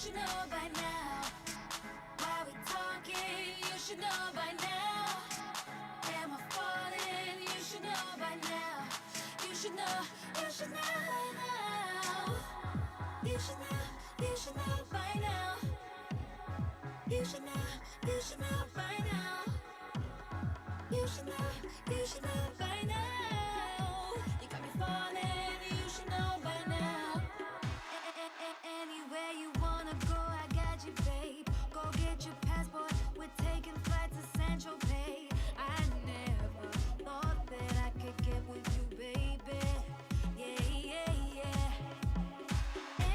should know by now. Why we talking? You should know by now. Am I falling? You should know by now. You should know by now. You should know by now. You should know by now. You should know by now. You got me falling, you should know by now. Anywhere you wanna go, I got you, babe. Go get your passport, we're taking flights to Central Pay. I never thought that I could get with you, baby. Yeah.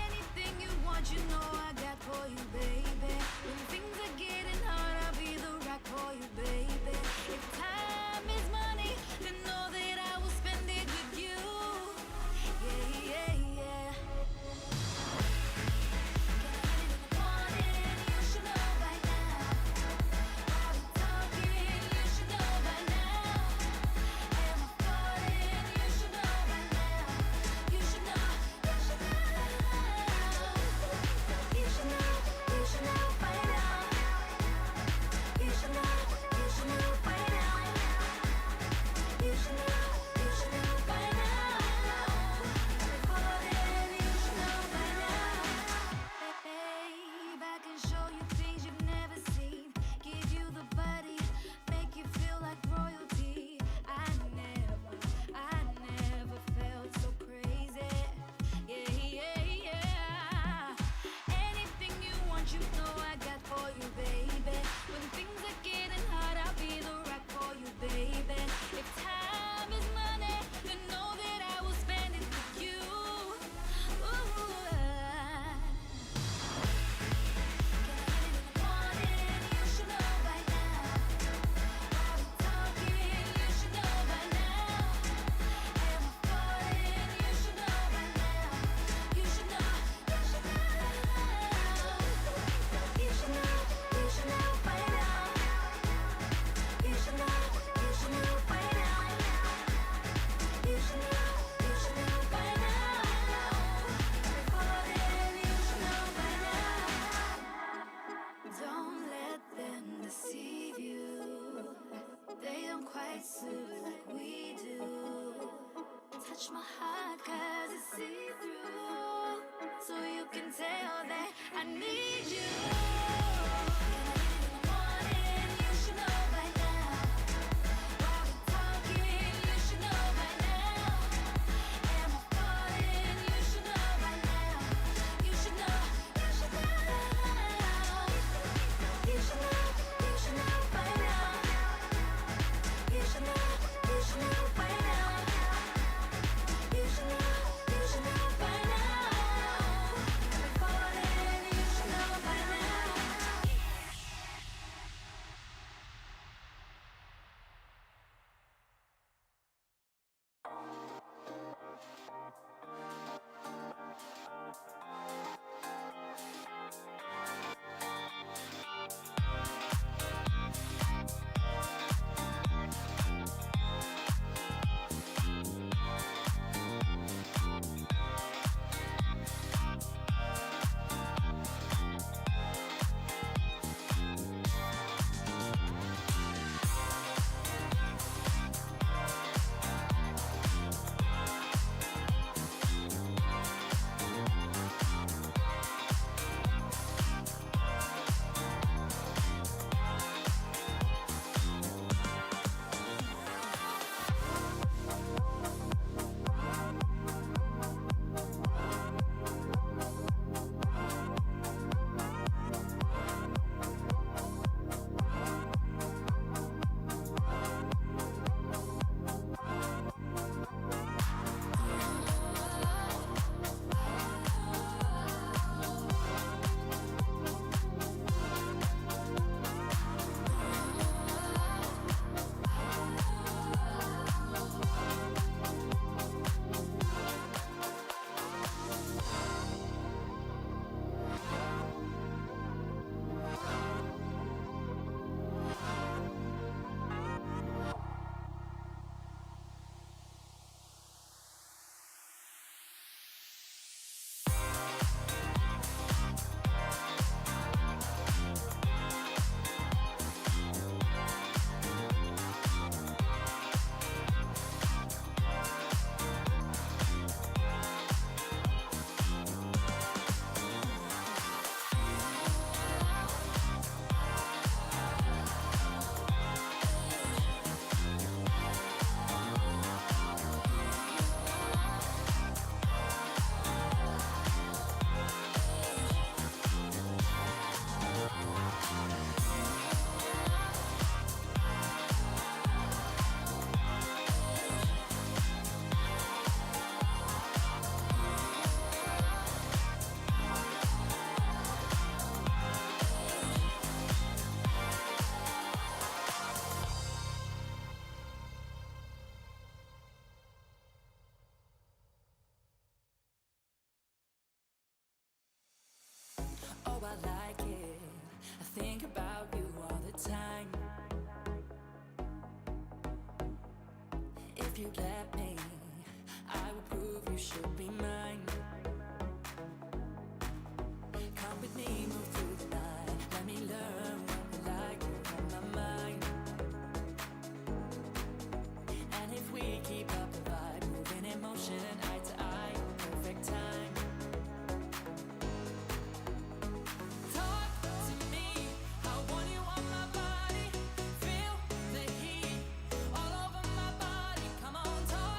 Anything you want, you know I got for you, baby. When things are getting hard, I'll be the rock for you, baby. If time is money, then know that I will spend it with you. Yeah. Morning, you should know by now. Why we talking? You should know by now. Am I falling? You should know by now. You should know by now. You should know by now. You should know by now. Before then, you should know by now. Babe, I can show you things you've never seen. Give you the body, make you feel like royalty. I never felt so crazy. Yeah. Anything you want, you know I got for you, baby. When things are getting hard, I'll be the rock for you, baby. If time is money, then know that I will spend it with you. Morning, you should know by now. Why we talking? You should know by now. Am I falling? You should know by now. You should know by now. You should know by now. You should know by now. You should know by now. Before then, you should know by now. Don't let them deceive you. They don't quite suit like we do. Touch my heart 'cause it's see-through. So you can tell that I need you. Morning, you should know by now. Why we talking? You should know by now. Am I falling? You should know by now. You should know now. You should know by now. You should know by now. You Oh, I like it. I think about you all the time. If you let me, I will prove you should be mine. Come with me, move through the night. Let me learn what you like, you're on my mind. And if we keep up the vibe, moving in motion, eye to eye, perfect time. Talk to me, I want you on my body. Feel the heat all over my body. Come on, talk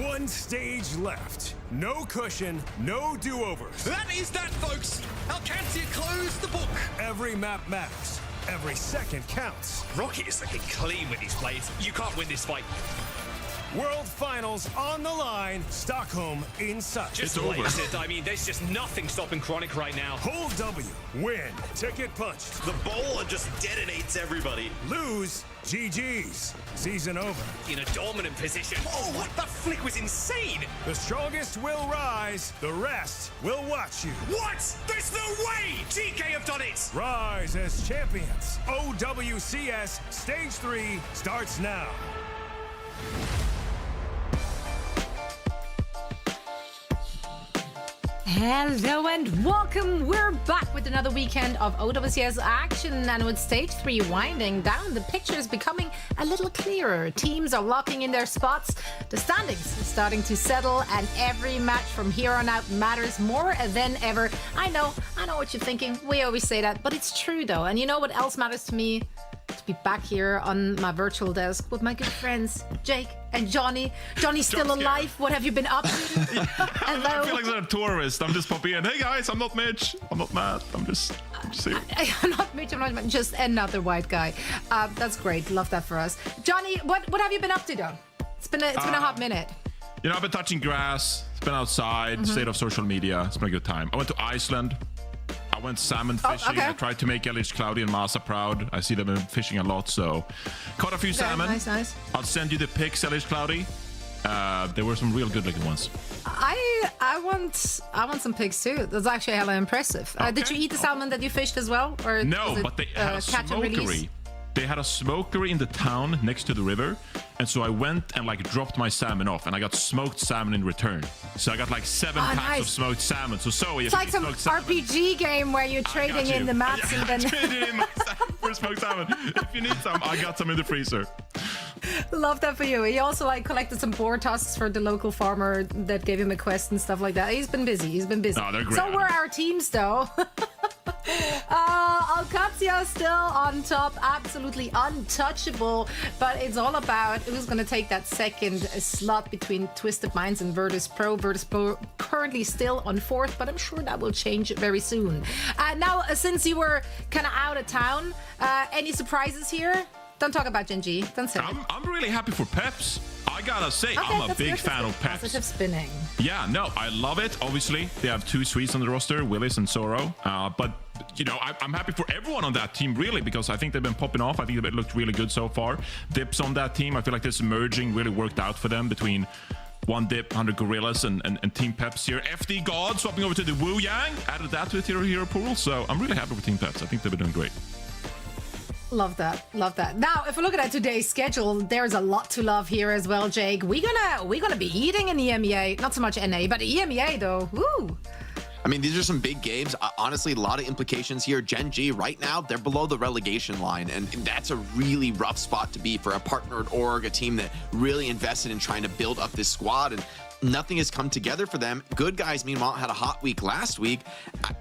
One stage left. No cushion, no do-overs. That is that, folks. Qadsiah closed the book. Every map matters. Every second counts. Rocket is looking clean with these plays. You can't win this fight. World Finals on the line. Stockholm in sight. Just lays it. I mean, there's just nothing stopping Chronic right now. Hold W. Win. Ticket punched. The bowler just detonates everybody. Lose. GG's. Season over. In a dominant position. Oh, what? That flick was insane. The strongest will rise. The rest will watch you. What? There's no way. GK have done it. Rise as champions. OWCS Stage 3 starts now. Hello and welcome. We're back with another weekend of OWCS action, and with Stage 3 winding down, the picture is becoming a little clearer. Teams are locking in their spots, the standings are starting to settle, and every match from here on out matters more than ever. I know what you're thinking. We always say that, but it's true though. And you know what else matters to me? To be back here on my virtual desk with my good friends Jake and Johnny. Johnny's still alive. What have you been up to? Hello. I feel like a tourist. I'm just popping in. Hey guys, I'm not Mitch. I'm not Matt. I'm just here. I'm not Mitch. I'm not Matt. Just another white guy. That's great. Love that for us. Johnny, what have you been up to though? It's been a hot minute. You know, I've been touching grass. It's been outside. State of social media. It's been a good time. I went to Iceland. I went salmon fishing. Okay. I tried to make Cloudy and Masa proud. I see them fishing a lot, so caught a few salmon. Nice. I'll send you the pics, Cloudy. There were some real good-looking ones. I want some pigs too. That's actually hella impressive. Did you eat the salmon that you fished as well, or No, was it, but they had a catch and release? smokery. They had a smokery in the town next to the river, and so I went and like dropped my salmon off, and I got smoked salmon in return. So I got like 7 packs nice. of smoked salmon. So Zoe, It's like some RPG game where you're trading in the maps and then traded in my salmon for smoked salmon. If you need some, I got some in the freezer. Love that for you. He also like collected some boar tusks for the local farmer that gave him a quest and stuff like that. He's been busy. No, they're great. So were our teams though. Qadsiah still on top, absolutely untouchable, but it's all about who's going to take that second slot between Twisted Minds and Virtus.Pro. Virtus.Pro currently still on 4th, but I'm sure that will change very soon. Now, since you were kind of out of town, any surprises here? Don't talk about Gen.G. Don't say it. I'm really happy for Peps. I gotta say, Okay, I'm a big fan of Peps. Positive spinning. Yeah, no, I love it. Obviously, they have 2 Swedes on the roster, Willis and Zoro. But, you know, I'm happy for everyone on that team, really, because I think they've been popping off. I think it looked really good so far. Dips on that team, I feel like this merging really worked out for them between one Dip, 100 Gorillas, and Team Peps here. FD God swapping over to the Wu Yang, added that to the hero pool. So I'm really happy with Team Peps. I think they've been doing great. Love that. Now, if we look at today's schedule, there's a lot to love here as well, Jake. We're gonna be eating in EMEA, not so much NA, but EMEA though. Woo! I mean, these are some big games. Honestly, a lot of implications here. Gen.G right now, they're below the relegation line, and that's a really rough spot to be for a partnered org, a team that really invested in trying to build up this squad, and nothing has come together for them. Good Guys, meanwhile, had a hot week last week.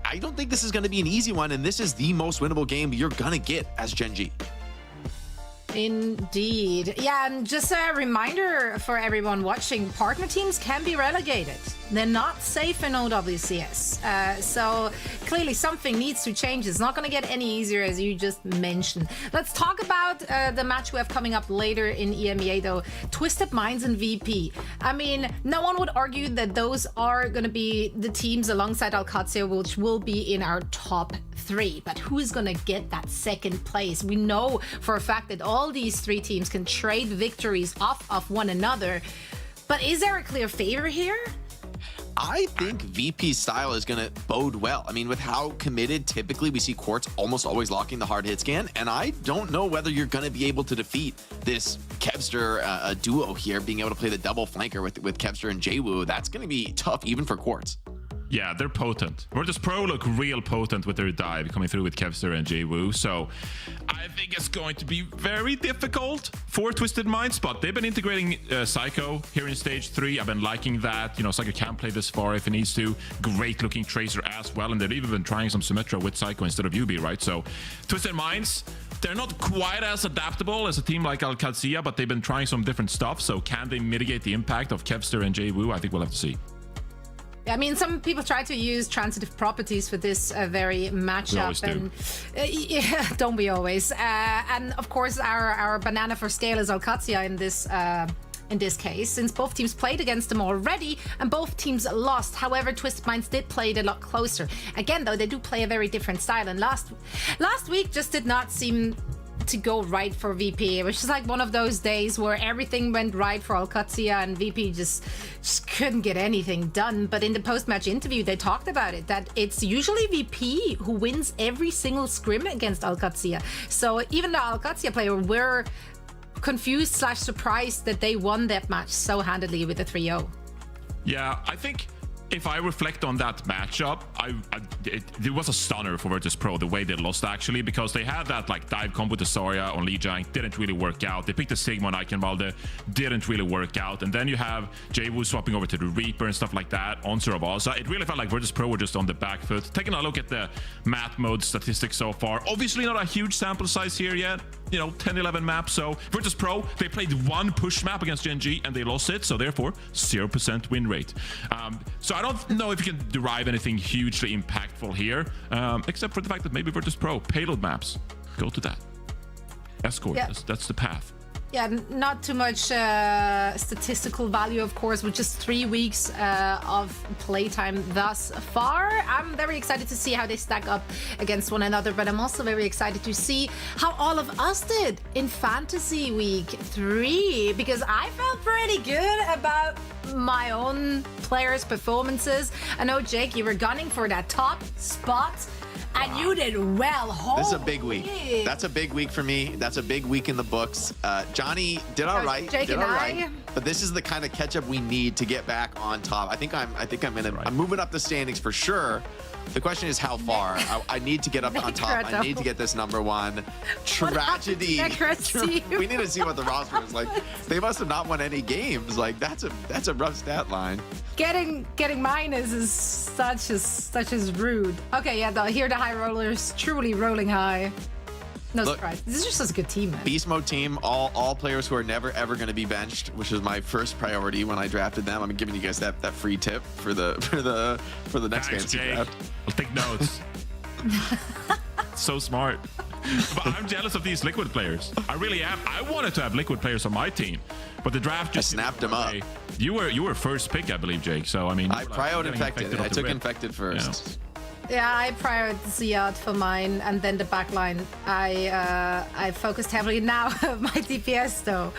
I don't think this is going to be an easy one, and this is the most winnable game you're going to get as Gen.G. Indeed. Yeah, and just a reminder for everyone watching, partner teams can be relegated. They're not safe in OWCS. So clearly something needs to change. It's not going to get any easier, as you just mentioned. Let's talk about the match we have coming up later in EMEA, though. Twisted Minds and VP. I mean, no one would argue that those are going to be the teams alongside Qadsiah, which will be in our top 3. But who is going to get that second place? We know for a fact that all these 3 teams can trade victories off of one another. But is there a clear favor here? I think VP's style is going to bode well. I mean, with how committed typically we see Quartz almost always locking the hard hit scan, and I don't know whether you're going to be able to defeat this Kevster duo here, being able to play the double flanker with Kevster and JWoo. That's going to be tough even for Quartz. Yeah, they're potent. Virtus.Pro look real potent with their dive coming through with Kevster and JWoo. So I think it's going to be very difficult for Twisted Minds, but they've been integrating Psycho here in Stage 3. I've been liking that. You know, Psycho can play this far if he needs to. Great looking Tracer as well. And they've even been trying some Symmetra with Psycho instead of UB, right? So Twisted Minds, they're not quite as adaptable as a team like Qadsiah, but they've been trying some different stuff. So can they mitigate the impact of Kevster and JWoo? I think we'll have to see. I mean, some people try to use transitive properties for this very matchup, and yeah, don't we always? And of course, our banana for scale is Qadsiah in this case, since both teams played against them already and both teams lost. However, Twisted Minds did play it a lot closer. Again, though, they do play a very different style, and last week just did not seem to go right for VP. It was just like one of those days where everything went right for Qadsiah and VP just couldn't get anything done. But in the post-match interview, they talked about it, that it's usually VP who wins every single scrim against Qadsiah. So even the Qadsiah player were confused / surprised that they won that match so handily with a 3-0. Yeah, I think if I reflect on that matchup, it was a stunner for Virtus.Pro the way they lost, actually, because they had that like dive combo to Zarya on Lijiang, didn't really work out. They picked the Sigma on Eichenwalde, didn't really work out. And then you have JWoo swapping over to the Reaper and stuff like that on Saravasa. It really felt like Virtus.Pro were just on the back foot. Taking a look at the math mode statistics so far, obviously not a huge sample size here yet. You know, 10-11 maps. So Virtus.Pro, they played one push map against Gen.G and they lost it. So therefore, 0% win rate. So I don't know if you can derive anything hugely impactful here, except for the fact that maybe Virtus.Pro payload maps go to that. Escort, yeah. That's the path. Yeah, not too much statistical value, of course, with just 3 weeks of playtime thus far. I'm very excited to see how they stack up against one another, but I'm also very excited to see how all of us did in Fantasy Week 3, because I felt pretty good about my own players' performances. I know, Jake, you were gunning for that top spot. And you did well. This is a big week. That's a big week for me. That's a big week in the books. Johnny did all right. Jake did and all right. I. But this is the kind of catch up we need to get back on top. I think I'm moving up the standings for sure. The question is how far. I need to get up on top. I need to get this #1. Tragedy. We need to see what the roster is like. They must have not won any games. Like that's a rough stat line. Getting minus is such as rude. Okay, yeah, here the high rollers truly rolling high. No surprise. This is just such a good team, man. Beast mode team, all players who are never ever going to be benched, which is my first priority when I drafted them. I'm giving you guys that free tip for the next fantasy draft. I'll take notes. So smart. But I'm jealous of these Liquid players. I really am. I wanted to have Liquid players on my team, but the draft just snapped them up. You were first pick, I believe, Jake. So I mean, I prioed infected. I took infected first. Yeah, I prioritized Ziyad for mine, and then the backline. I focused heavily. Now my DPS though.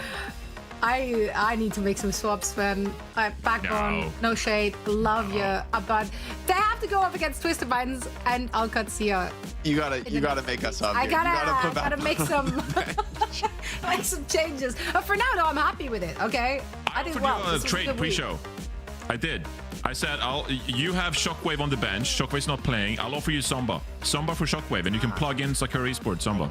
I need to make some swaps, man. Backbone, no shade, love you, but they have to go up against Twisted Minds and Qadsiah. You gotta make us hungry. I gotta make some changes. But for now, though, I'm happy with it. Okay, I did well. On a trade pre-show. I did. I said, you have Shockwave on the bench. Shockwave's not playing. I'll offer you Zomba for Shockwave, and you can plug in Sakura Esports Zomba.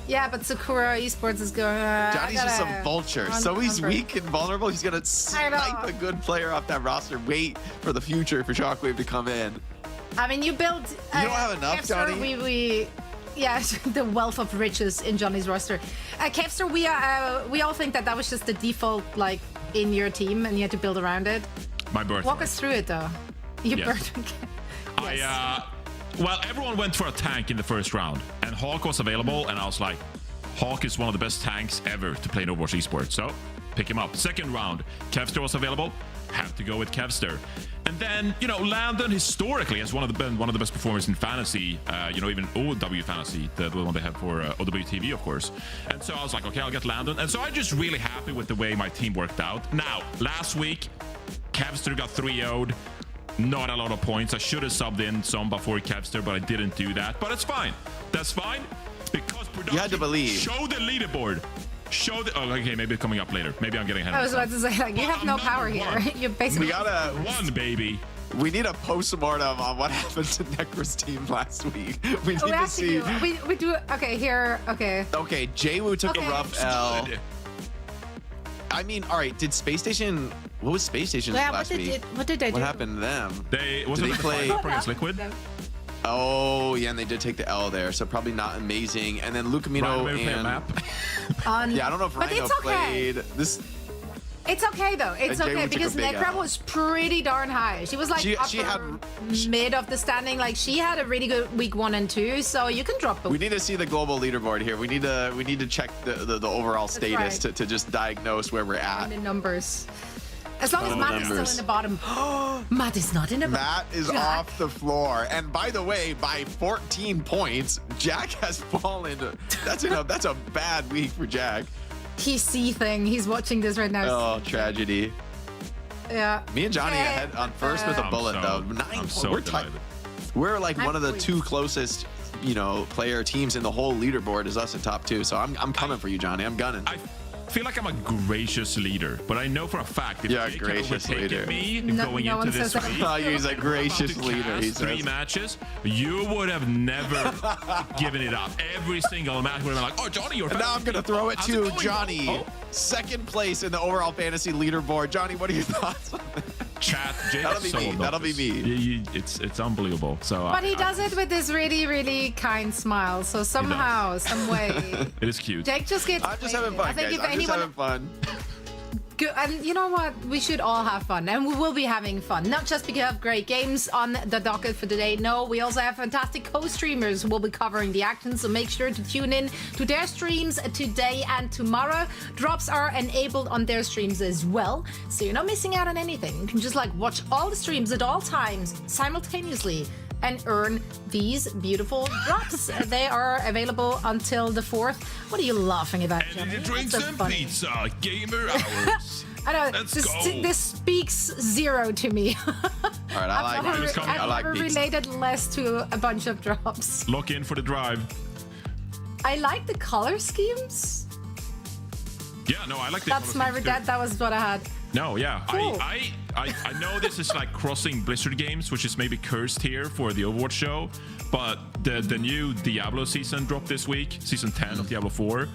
Yeah, but Sakura Esports is going. Johnny's just some vulture. So he's weak and vulnerable. He's gonna snipe a good player off that roster. Wait for the future for Shockwave to come in. I mean, you build. You don't have enough, Johnny. Yeah, the wealth of riches in Johnny's roster. Kevster, we all think that was just the default, like, in your team, and you had to build around it. My birthday. Walk us through it, though. Your birthday. Yes. Well, everyone went for a tank in the first round, and Hawk was available, and I was like, Hawk is one of the best tanks ever to play in Overwatch Esports, so pick him up. Second round, Kevster was available, have to go with Kevster. And then, you know, Landon historically has one of the best performers in fantasy, you know, even OW fantasy, the one they have for OWTV, of course. And so I was like, okay, I'll get Landon. And so I'm just really happy with the way my team worked out. Now, last week, Kevster got 3-0'd. Not a lot of points. I should have subbed in Zomba for Kevster, but I didn't do that. But it's fine. That's fine because production. You had to believe. Show the leaderboard. Show the. Oh, okay. Maybe coming up later. Maybe I'm getting ahead. I was about to say, like, you have no power here. You're basically. We got one, baby. We need a postmortem on what happened to Necro's team last week. We need We to have see. to do. We do. Okay, here. Okay. Okay, Jwoo took Okay. a rough L. I mean, all right. Did Space Station? What was Space Station Yeah. last week? What did they do? What happened to them? They wasn't Did it they the play- final against Liquid? Oh, yeah, and they did take the L there, so probably not amazing. And then Lucamino Rhino maybe play a and map. yeah, I don't know if But Rhino it's okay. played this. It's okay though. It's Jay okay took a because big Necra L. was pretty darn high. She was like She upper had- mid of the standing. Like she had a really good week 1 and 2. So you can drop. We need to see the global leaderboard here. We need to check the overall status right. to just diagnose where we're at. the numbers. As long as the Matt is still numbers. in the bottom. Matt is not in the bottom. Matt is Jack. off the floor, and by the way, by 14 points, Jack has fallen. That's a bad week for Jack. He's seething. He's watching this right now. Oh, tragedy. Yeah. Me and Johnny Okay. ahead on first with a I'm bullet so- though. 9 I'm points. so We're tight. delighted. We're like 9 one of the points. 2 closest, player teams in the whole leaderboard is us at top 2. So I'm coming for you, Johnny. I'm gunning. I feel like I'm a gracious leader, but I know for a fact if You're a they gracious had overtaken leader. me No- going no into one this says that. week, Oh, he's a about gracious to leader. He cast 3 says. matches, you would have never given it up. Every single match would have been like, oh, Johnny, you're And now I'm gonna throw it How's to going? Johnny, Oh, second place in the overall fantasy leaderboard. Johnny, what are your thoughts on that? chat. Jay That'll is be so me. That'll be obnoxious. me. It's unbelievable. So, But he does it with this really, really kind smile. So somehow, some way, It is cute. Jake just gets. I'm just having fun, I think guys. if I'm just anyone, having fun. Good. And you know what? We should all have fun, and we will be having fun. Not just because of great games on the docket for today. No, we also have fantastic co-streamers who will be covering the action. So make sure to tune in to their streams today and tomorrow. Drops are enabled on their streams as well, so you're not missing out on anything. You can just like watch all the streams at all times simultaneously and earn these beautiful drops. They are available until the 4th. What are you laughing about, And Johnny? you drink That's so some funny. pizza. Gamer hours. I know. Let's This, go. this speaks 0 to me. All right, I like I've pizza. never, I like I've never pizza. related less to a bunch of drops. Lock in for the drive. I like the color schemes. Yeah, no, I like the That's my color schemes too. that was what I had. No, yeah. Cool. I know this is like crossing Blizzard games, which is maybe cursed here for the Overwatch show, but the new Diablo season dropped this week, season 10 of Diablo 4,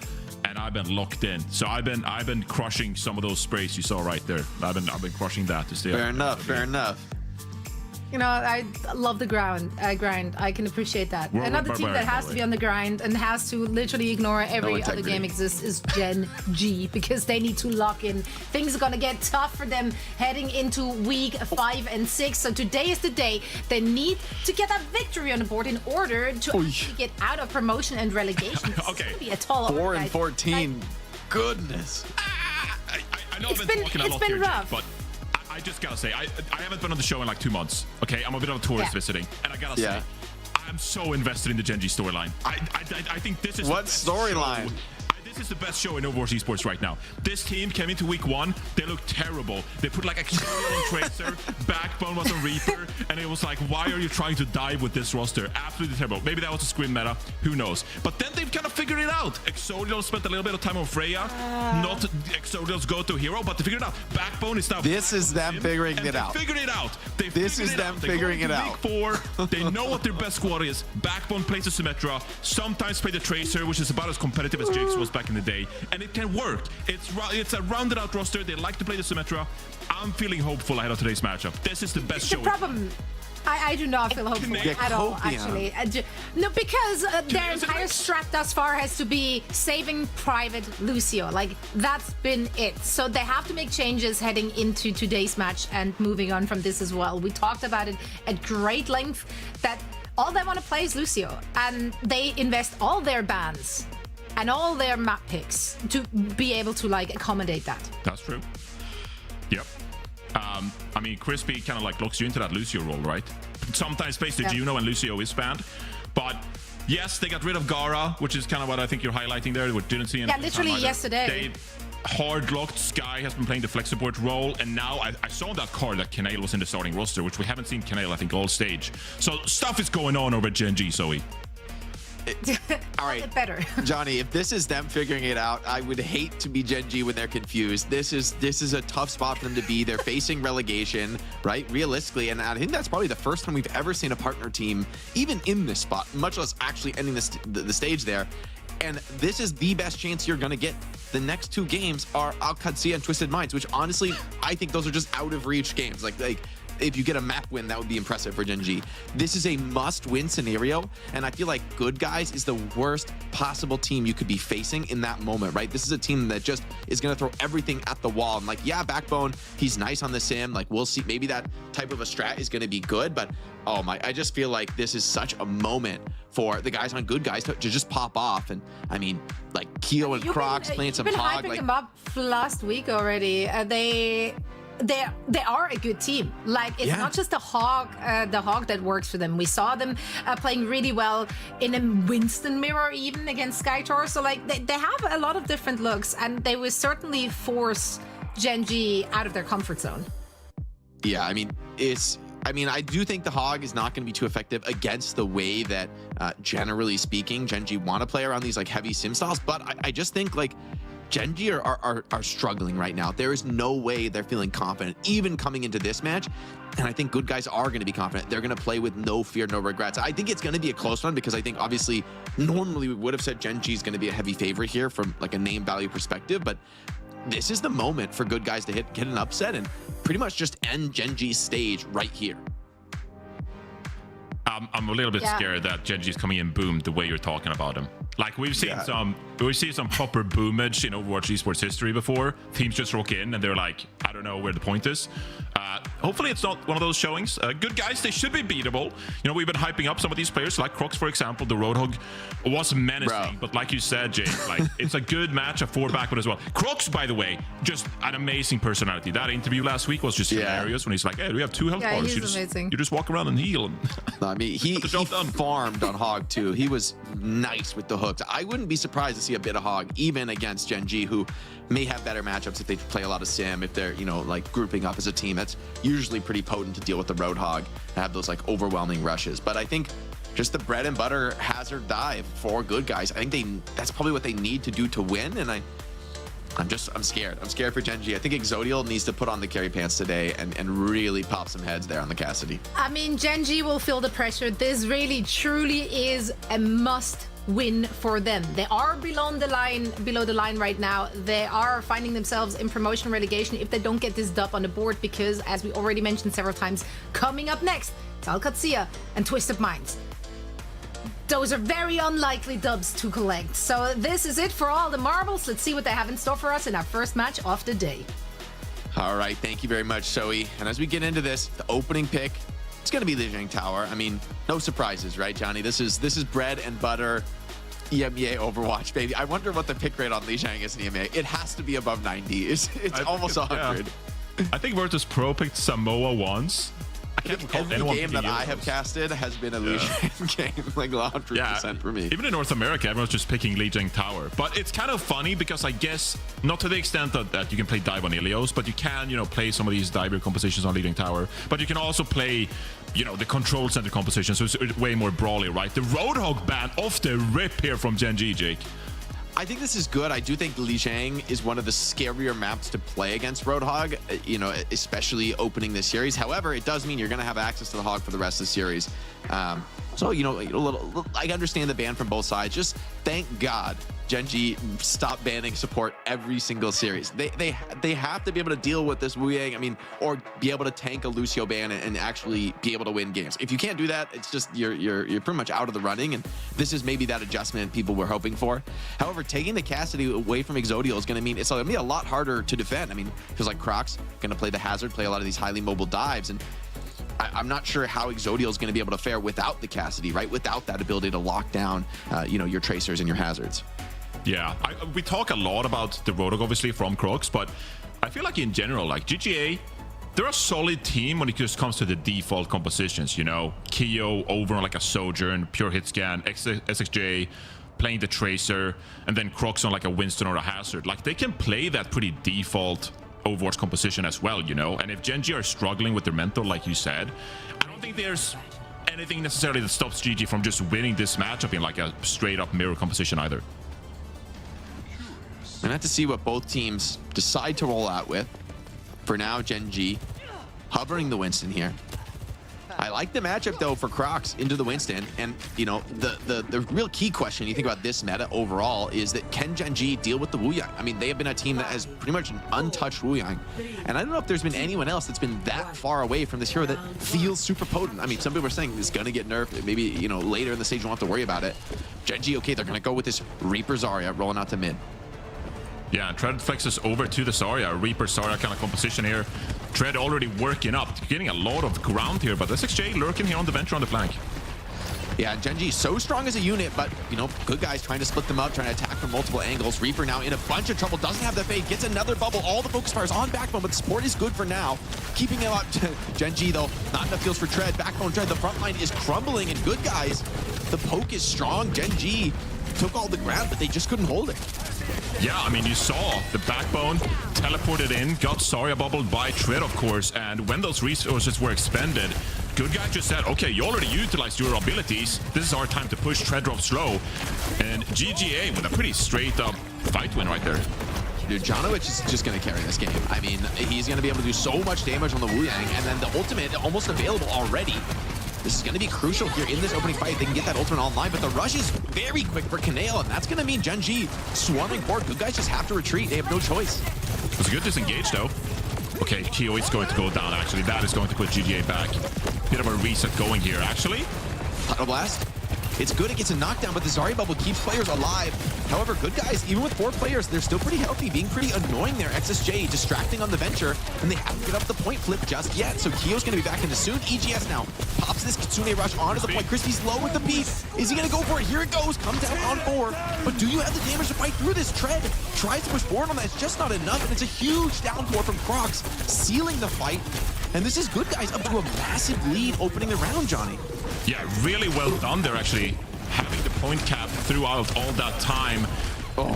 and I've been locked in. So I've been crushing some of those sprays you saw right there. I've been crushing that to stay. Fair enough. Fair enough. You know, I love the grind. I can appreciate that. We're Another team that barbarian, has by to the be way. on the grind and has to literally ignore every other integrity. game exists is Gen.G because they need to lock in. Things are gonna get tough for them heading into week 5 and 6. So today is the day they need to get that victory on the board in order to actually get out of promotion and relegation. This is Okay. gonna be a tall 4 order, and guys. 14. Goodness. I know It's I've been been- talking a it's lot been here, Jake, rough. but I just gotta say, I haven't been on the show in like 2 months. Okay, I'm a bit of a tourist Yeah. visiting, and I gotta Yeah. say, I'm so invested in the Gen.G storyline. I think this is What the best storyline? show. This is the best show in Overwatch Esports right now. This team came into week 1. They looked terrible. They put like Extinction on Tracer, Backbone was on Reaper, and it was like, why are you trying to dive with this roster? Absolutely terrible. Maybe that was a scrim meta. Who knows? But then they've kind of figured it out. Exodial spent a little bit of time on Freya. Not Exodial's go-to hero, but they figured it out. Backbone is now. This is them him, figuring and it they out. Figured it out. They This figured is it them out. They go figuring into it week out. 4. They know what their best squad is. Backbone plays the Symmetra. Sometimes play the Tracer, which is about as competitive as Jake's was back in the day. And it can work. It's a rounded out roster. They like to play the Symmetra. I'm feeling hopeful ahead of today's matchup. This is the best The show. problem, I do not feel hopeful Get at all, Copium. actually. No, because their is it entire like- strat thus far has to be saving Private Lucio. Like, that's been it. So they have to make changes heading into today's match and moving on from this as well. We talked about it at great length that all they want to play is Lucio. And they invest all their bans and all their map picks to be able to, like, accommodate that. That's true. Yep. I mean, Crispy kind of like locks you into that Lucio role, right? Sometimes plays the Yeah. Juno and Lucio is banned. But yes, they got rid of Gara, which is kind of what I think you're highlighting there with Dynasty. Yeah, literally yesterday. They hard locked. Sky has been playing the flex support role, and now I saw that card that Kanale was in the starting roster, which we haven't seen Kanale, I think, all stage. So stuff is going on over at Gen.G, Zoe. All right, better. Johnny, if this is them figuring it out, I would hate to be Gen.G when they're confused. This is a tough spot for them to be. They're facing relegation, right? Realistically, and I think that's probably the first time we've ever seen a partner team even in this spot, much less actually ending the stage there. And this is the best chance you're going to get. The next two games are Qadsiah and Twisted Minds, which honestly, I think those are just out of reach games. Like if you get a map win, that would be impressive for Gen.G. This is a must-win scenario, and I feel like Good Guys is the worst possible team you could be facing in that moment, right? This is a team that just is going to throw everything at the wall. And like, yeah, Backbone, he's nice on the sim. Like, we'll see. Maybe that type of a strat is going to be good, but oh my, I just feel like this is such a moment for the guys on Good Guys to just pop off. And I mean, like Keo and Crocs playing some Hog. You've been hyping them up last week already. They are a good team. Like, it's not just the Hog that works for them. We saw them playing really well in a Winston mirror even against Skytor. So like they have a lot of different looks, and they will certainly force Gen.G out of their comfort zone. Yeah, I mean, I do think the Hog is not going to be too effective against the way that, generally speaking, Gen.G want to play around these like heavy sim styles. But I just think like Gen.G are struggling right now. There is no way they're feeling confident, even coming into this match. And I think Good Guys are going to be confident. They're going to play with no fear, no regrets. I think it's going to be a close one because I think obviously normally we would have said Gen.G is going to be a heavy favorite here from like a name value perspective, but this is the moment for Good Guys to get an upset and pretty much just end Gen.G's stage right here. I'm a little bit scared that Gen.G is coming in boomed the way you're talking about him. Like we've seen some proper boomage in Overwatch Esports history before. Teams just rock in and they're like, I don't know where the point is. Hopefully it's not one of those showings. Good Guys, they should be beatable. You know, we've been hyping up some of these players, like Crocs, for example. The Roadhog was menacing, but like you said, Jake, like it's a good match, a 4-backwood as well. Crocs, by the way, just an amazing personality. That interview last week was just hilarious when he's like, hey, we have 2 health bars. He's amazing. You just walk around and heal. No, I mean, he farmed on Hog too. He was nice with the hooks. I wouldn't be surprised to see a bit of Hog even against Gen.G, who may have better matchups if they play a lot of sim, if they're, you know, like grouping up as a team. That's usually pretty potent to deal with the Roadhog, have those like overwhelming rushes. But I think just the bread and butter hazard dive for Good Guys, I think that's probably what they need to do to win. And I'm scared. I'm scared for Gen.G. I think Exodial needs to put on the carry pants today and really pop some heads there on the Cassidy. I mean, Gen.G will feel the pressure. This really, truly is a must win for them. They are below the line right now. They are finding themselves in promotion relegation if they don't get this dub on the board, because as we already mentioned several times, coming up next, it's Qadsiah and Twisted Minds. Those are very unlikely dubs to collect. So this is it for all the marbles. Let's see what they have in store for us in our first match of the day. All right, thank you very much, Zoe. And as we get into this, the opening pick, it's going to be Lijiang Tower. I mean, no surprises, right, Johnny? This is bread and butter EMEA Overwatch, baby. I wonder what the pick rate on Lijiang is in EMEA. It has to be above 90. It's almost 100. Yeah. I think Virtus.Pro picked Samoa once. I can't recall every game that I have casted has been a Lijiang game, like 100% for me. Even in North America, everyone's just picking Lijiang Tower. But it's kind of funny because I guess, not to the extent that you can play dive on Ilios, but you can, you know, play some of these diver compositions on Lijiang Tower. But you can also play, you know, the control center composition, so it's way more brawly, right? The Roadhog ban off the rip here from Gen.G, Jake. I think this is good. I do think Lijiang is one of the scarier maps to play against Roadhog, you know, especially opening this series. However, it does mean you're going to have access to the Hog for the rest of the series. So, you know, I understand the ban from both sides. Just thank God Gen.G stopped banning support every single series. They have to be able to deal with this Wu Yang, I mean, or be able to tank a Lucio ban and actually be able to win games. If you can't do that, it's just you're pretty much out of the running, and this is maybe that adjustment people were hoping for. However, taking the Cassidy away from Exodial is going to mean it's going to be a lot harder to defend. I mean, because like Crocs going to play the hazard, play a lot of these highly mobile dives, and I'm not sure how Exodial is going to be able to fare without the Cassidy, right? Without that ability to lock down, you know, your tracers and your hazards. Yeah, we talk a lot about the Roadhog, obviously, from Crocs, but I feel like in general, like GGA, they're a solid team when it just comes to the default compositions, you know, Keo over on like a Sojourn, pure hit scan, SXJ, playing the Tracer, and then Crocs on like a Winston or a Hazard. Like, they can play that pretty default Overwatch composition as well, you know. And if Gen.G are struggling with their mental, like you said, I don't think there's anything necessarily that stops GG from just winning this matchup in like a straight up mirror composition either. We're gonna have to see what both teams decide to roll out with. For now, Gen.G hovering the Winston here. I like the matchup though for Crocs into the Winston, and you know the real key question you think about this meta overall is that can Gen.G deal with the Wuyang? I mean, they have been a team that has pretty much an untouched Wuyang, and I don't know if there's been anyone else that's been that far away from this hero that feels super potent. I mean, some people are saying it's gonna get nerfed, maybe, you know, later in the stage you won't have to worry about it. Gen.G, okay, they're gonna go with this Reaper Zarya rolling out to mid. Yeah, Tread flexes over to the Zarya, Reaper Zarya kind of composition here. Tread already working up, getting a lot of ground here, but SXJ lurking here on the Venture on the flank. Yeah, Gen.G so strong as a unit, but, you know, good guys trying to split them up, trying to attack from multiple angles. Reaper now in a bunch of trouble, doesn't have the fade, gets another bubble. All the focus fires on Backbone, but the support is good for now. Keeping him up. Gen.G, though, not enough kills for Tread. Backbone Tread, the front line is crumbling, and good guys, the poke is strong. Gen.G took all the ground, but they just couldn't hold it. Yeah, I mean, you saw the Backbone teleported in, got Zarya bubbled by Tread, of course, and when those resources were expended, good guy just said, okay, you already utilized your abilities. This is our time to push. Tread drop slow. And GGA with a pretty straight up fight win right there. Dude, Janowicz is just going to carry this game. I mean, he's going to be able to do so much damage on the Wuyang, and then the ultimate almost available already. This is going to be crucial here in this opening fight. They can get that ultimate online, but the rush is very quick for Kanale, and that's going to mean Gen.G swarming forward. Good guys just have to retreat. They have no choice. It's a good disengage, though. Okay, Kyo is going to go down, actually. That is going to put GGA back. Bit of a reset going here, actually. Tidal Blast. It's good, it gets a knockdown, but the Zarya bubble keeps players alive. However, good guys, even with 4 players, they're still pretty healthy, being pretty annoying there. XSJ distracting on the Venture, and they haven't get up the point flip just yet. So Kyo's going to be back into soon. EGS now pops this Kitsune rush onto the point. Crispy's low with the beat. Is he going to go for it? Here it goes. Comes out on 4. But do you have the damage to fight through this? Tread tries to push forward on that. It's just not enough, and it's a huge downpour from Crocs, sealing the fight. And this is good guys up to a massive lead opening the round, Johnny. Yeah, really well done there, actually. Having the point cap throughout all that time.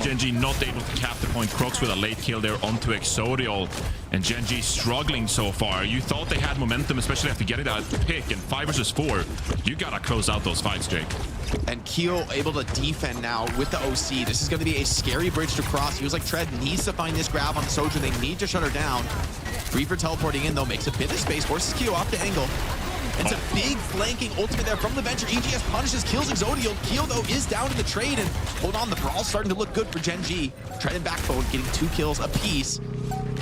Gen.G not able to cap the point. Crocs with a late kill there onto Exodial. And Gen.G struggling so far. You thought they had momentum, especially after getting that pick in 5 versus 4. You gotta close out those fights, Jake. And Keo able to defend now with the OC. This is going to be a scary bridge to cross. Feels like Tread needs to find this grab on the Soldier. They need to shut her down. Reaper teleporting in, though, makes a bit of space. Forces Keo off the angle. It's a big flanking ultimate there from the Venture. EGS punishes, kills Exodial. Keo, though, is down in the trade. And hold on, the brawl's starting to look good for Gen.G. Tread and Backbone getting 2 kills apiece.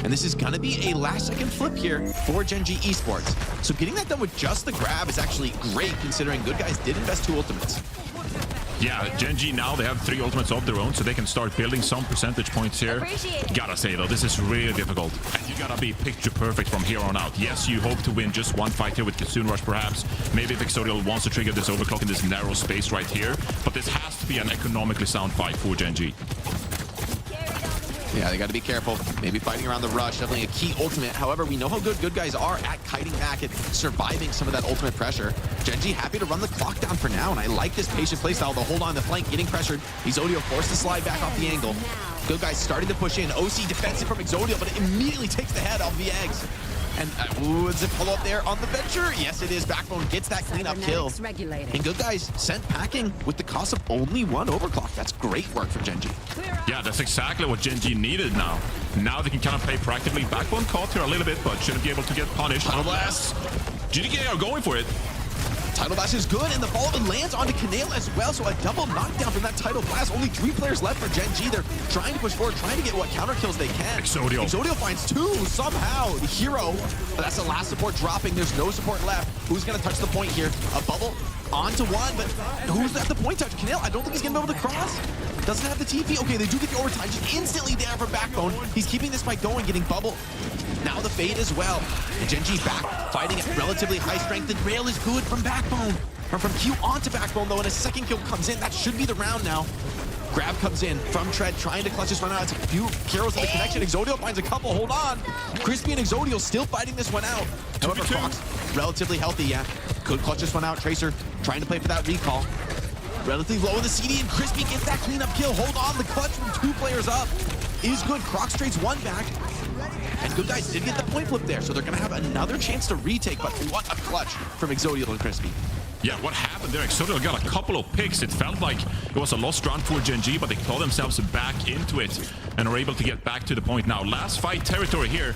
And this is going to be a last-second flip here for Gen.G Esports. So getting that done with just the grab is actually great, considering good guys did invest 2 ultimates. Yeah, Gen.G now, they have 3 ultimates of their own, so they can start building some percentage points here. Gotta say, though, this is really difficult. And you gotta be picture perfect from here on out. Yes, you hope to win just 1 fight here with Kitsune Rush, perhaps. Maybe if Exodial wants to trigger this overclock in this narrow space right here. But this has to be an economically sound fight for Gen.G. Yeah, they got to be careful. Maybe fighting around the rush, definitely a key ultimate. However, we know how good guys are at kiting back and surviving some of that ultimate pressure. Gen.G happy to run the clock down for now, and I like this patient playstyle. They'll hold on the flank, getting pressured. Exodial forced to slide back off the angle. Good guys starting to push in. OC defensive from Exodial, but it immediately takes the head off the eggs. And is it follow up there on the Venture? Yes, it is. Backbone gets that cleanup kill. And good guys sent packing with the cost of only 1 overclock. That's great work for Gen.G. Yeah, that's exactly what Gen.G needed now. Now they can kind of play proactively. Backbone caught here a little bit, but shouldn't be able to get punished. Tidal Blast. GDK are going for it. Tidal Blast is good, and the follow lands onto Kanale as well, so a double knockdown from that Tidal Blast. Only 3 players left for Gen.G. They're trying to push forward, trying to get what counter kills they can. Exodial. Exodial finds 2 somehow. The hero, but that's the last support dropping. There's no support left. Who's going to touch the point here? A bubble onto 1, but who's at the point touch? Kanale, I don't think he's going to be able to cross. Doesn't have the TP. Okay, they do get the overtime. Just instantly there from Backbone. He's keeping this fight going, getting bubble. Now the fade as well. And Gen.G's back, fighting at relatively high strength. The rail is good from Backbone. Or from Q onto Backbone, though, and a second kill comes in. That should be the round now. Grab comes in from Tread, trying to clutch this one out. It's a few heroes in the connection. Exodial finds a couple. Hold on. Crispy and Exodial still fighting this one out. However, Crocs, relatively healthy, yeah. Could clutch this one out. Tracer trying to play for that recall. Relatively low in the CD, and Crispy gets that cleanup kill. Hold on, the clutch from 2 players up is good. Crocs trades 1 back. And good guys did get the point flip there, so they're going to have another chance to retake, but what a clutch from Exodial and Crispy. Yeah, what happened there? Exodial got a couple of picks. It felt like it was a lost round for Gen.G, but they claw themselves back into it and are able to get back to the point now. Last fight territory here.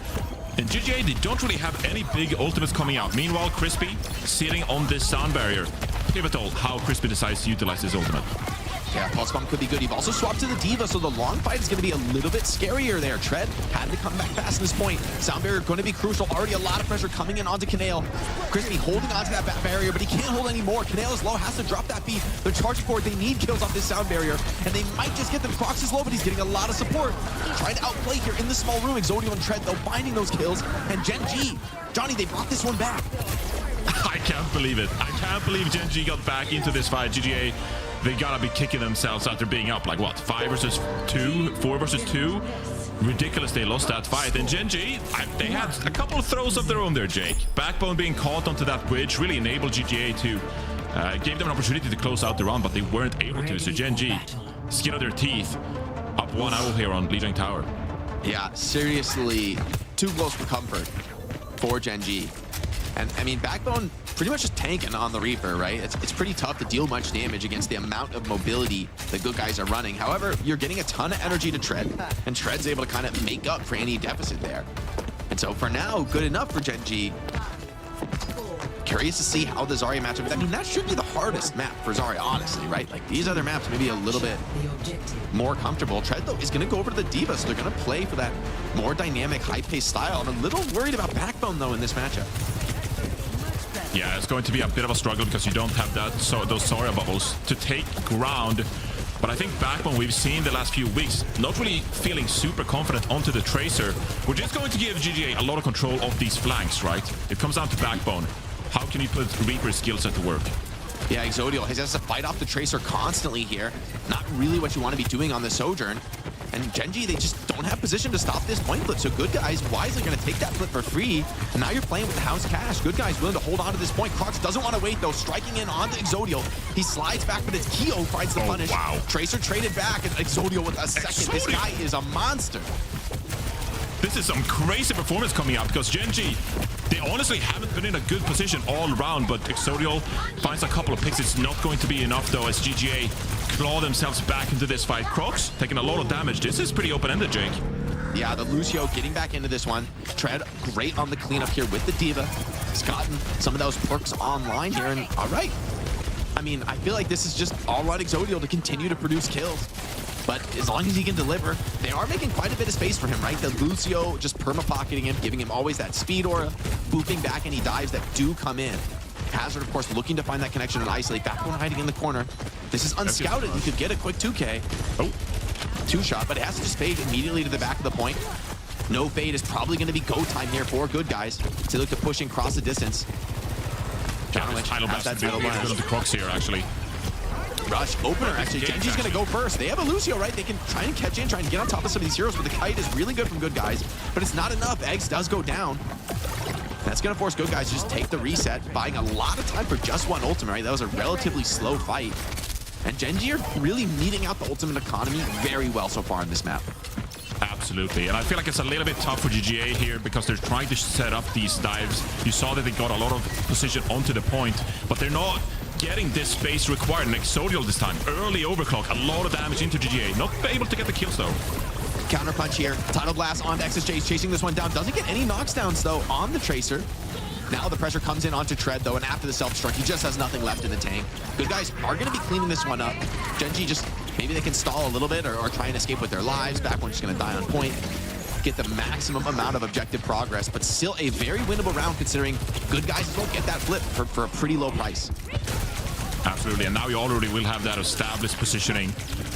And GGA, they don't really have any big ultimates coming out. Meanwhile, Crispy sitting on this sound barrier. Pivotal how Crispy decides to utilize his ultimate. Yeah, Pulse Bomb could be good. You've also swapped to the D.Va, so the long fight is going to be a little bit scarier there. Tread had to come back fast at this point. Sound barrier going to be crucial. Already a lot of pressure coming in onto Kanale. Crispy holding onto that back barrier, but he can't hold anymore. Kanale is low, has to drop that beat. They're charging for it. They need kills off this sound barrier, and they might just get them. Crocs is low, but he's getting a lot of support. Trying to outplay here in the small room. Exodial and Tread, though, finding those kills. And Gen.G, Johnny, they brought this one back. I can't believe it. I can't believe Gen.G got back into this fight. GGA, they gotta be kicking themselves after being up like what, 5 versus 2, 4 versus 2. Ridiculous they lost that fight. And Gen.G, they had a couple of throws of their own there, Jake. Backbone being caught onto that bridge really enabled GGA to gave them an opportunity to close out the round, but they weren't able to. So Gen.G, skin of their teeth, up 1-0 here on Lijiang Tower. Yeah, seriously, too close for comfort for Gen.G. And I mean, Backbone pretty much just tanking on the Reaper, right? It's pretty tough to deal much damage against the amount of mobility the good guys are running. However, you're getting a ton of energy to Tread, and Tread's able to kind of make up for any deficit there. And so for now, good enough for Gen.G. Curious to see how the Zarya matchup. I mean, that should be the hardest map for Zarya, honestly, right? Like, these other maps maybe a little bit more comfortable. Tread, though, is going to go over to the D.Va, so they're going to play for that more dynamic, high-paced style. I'm a little worried about Backbone, though, in this matchup. Yeah, it's going to be a bit of a struggle because you don't have that those Zarya bubbles to take ground. But I think Backbone, we've seen the last few weeks, not really feeling super confident onto the Tracer, which is going to give GGA a lot of control of these flanks, right? It comes down to Backbone. How can you put Reaper's skill set to work? Yeah, Exodial has to fight off the Tracer constantly here. Not really what you want to be doing on the Sojourn. And Gen.G, they just don't have position to stop this point flip. So good guys wisely going to take that flip for free. And now you're playing with the house cash. Good guys willing to hold on to this point. Crocs doesn't want to wait, though. Striking in onto Exodial. He slides back, but it's Keo finds the punish. Wow. Tracer traded back, and Exodial with a second. This guy is a monster. This is some crazy performance coming out because Gen.G, they honestly haven't been in a good position all around, but Exodial finds a couple of picks. It's not going to be enough, though, as GGA claw themselves back into this fight. Crocs taking a lot of damage. This is pretty open-ended, Jake. Yeah, the Lucio getting back into this one. Tread great on the cleanup here with the D.Va. He's gotten some of those perks online here, and all right. I mean, I feel like this is just all on Exodial to continue to produce kills. But as long as he can deliver, they are making quite a bit of space for him, right? The Lucio just perma-pocketing him, giving him always that speed aura, booping back any dives that do come in. Hazard, of course, looking to find that connection and isolate. Backbone hiding in the corner. This is unscouted. He could get a quick 2K. Oh, 2-shot, but it has to just fade immediately to the back of the point. No fade is probably going to be go time here for good guys to look to pushing across the distance. Title blast that title blast. Good the Crocs here, actually. Rush opener, actually. Gen.G's going to go first. They have a Lucio, right? They can try and catch in, try and get on top of some of these heroes, but the kite is really good from good guys, but it's not enough. Eggs does go down. That's going to force good guys to just take the reset, buying a lot of time for just one ultimate, right? That was a relatively slow fight. And Gen.G are really meeting out the ultimate economy very well so far in this map. Absolutely, and I feel like it's a little bit tough for GGA here because they're trying to set up these dives. You saw that they got a lot of position onto the point, but they're not getting this space required. And Exodial this time, early overclock, a lot of damage into GGA. Not able to get the kills though. Counter punch here. Tidal Blast on XSJ, chasing this one down. Doesn't get any knockdowns though on the Tracer. Now the pressure comes in onto Tread though, and after the self-destruct, he just has nothing left in the tank. Good guys are going to be cleaning this one up. Gen.G just, maybe they can stall a little bit or try and escape with their lives. Backbone's just going to die on point. Get the maximum amount of objective progress, but still a very winnable round considering good guys won't get that flip for a pretty low price. Absolutely, and now you already will have that established positioning.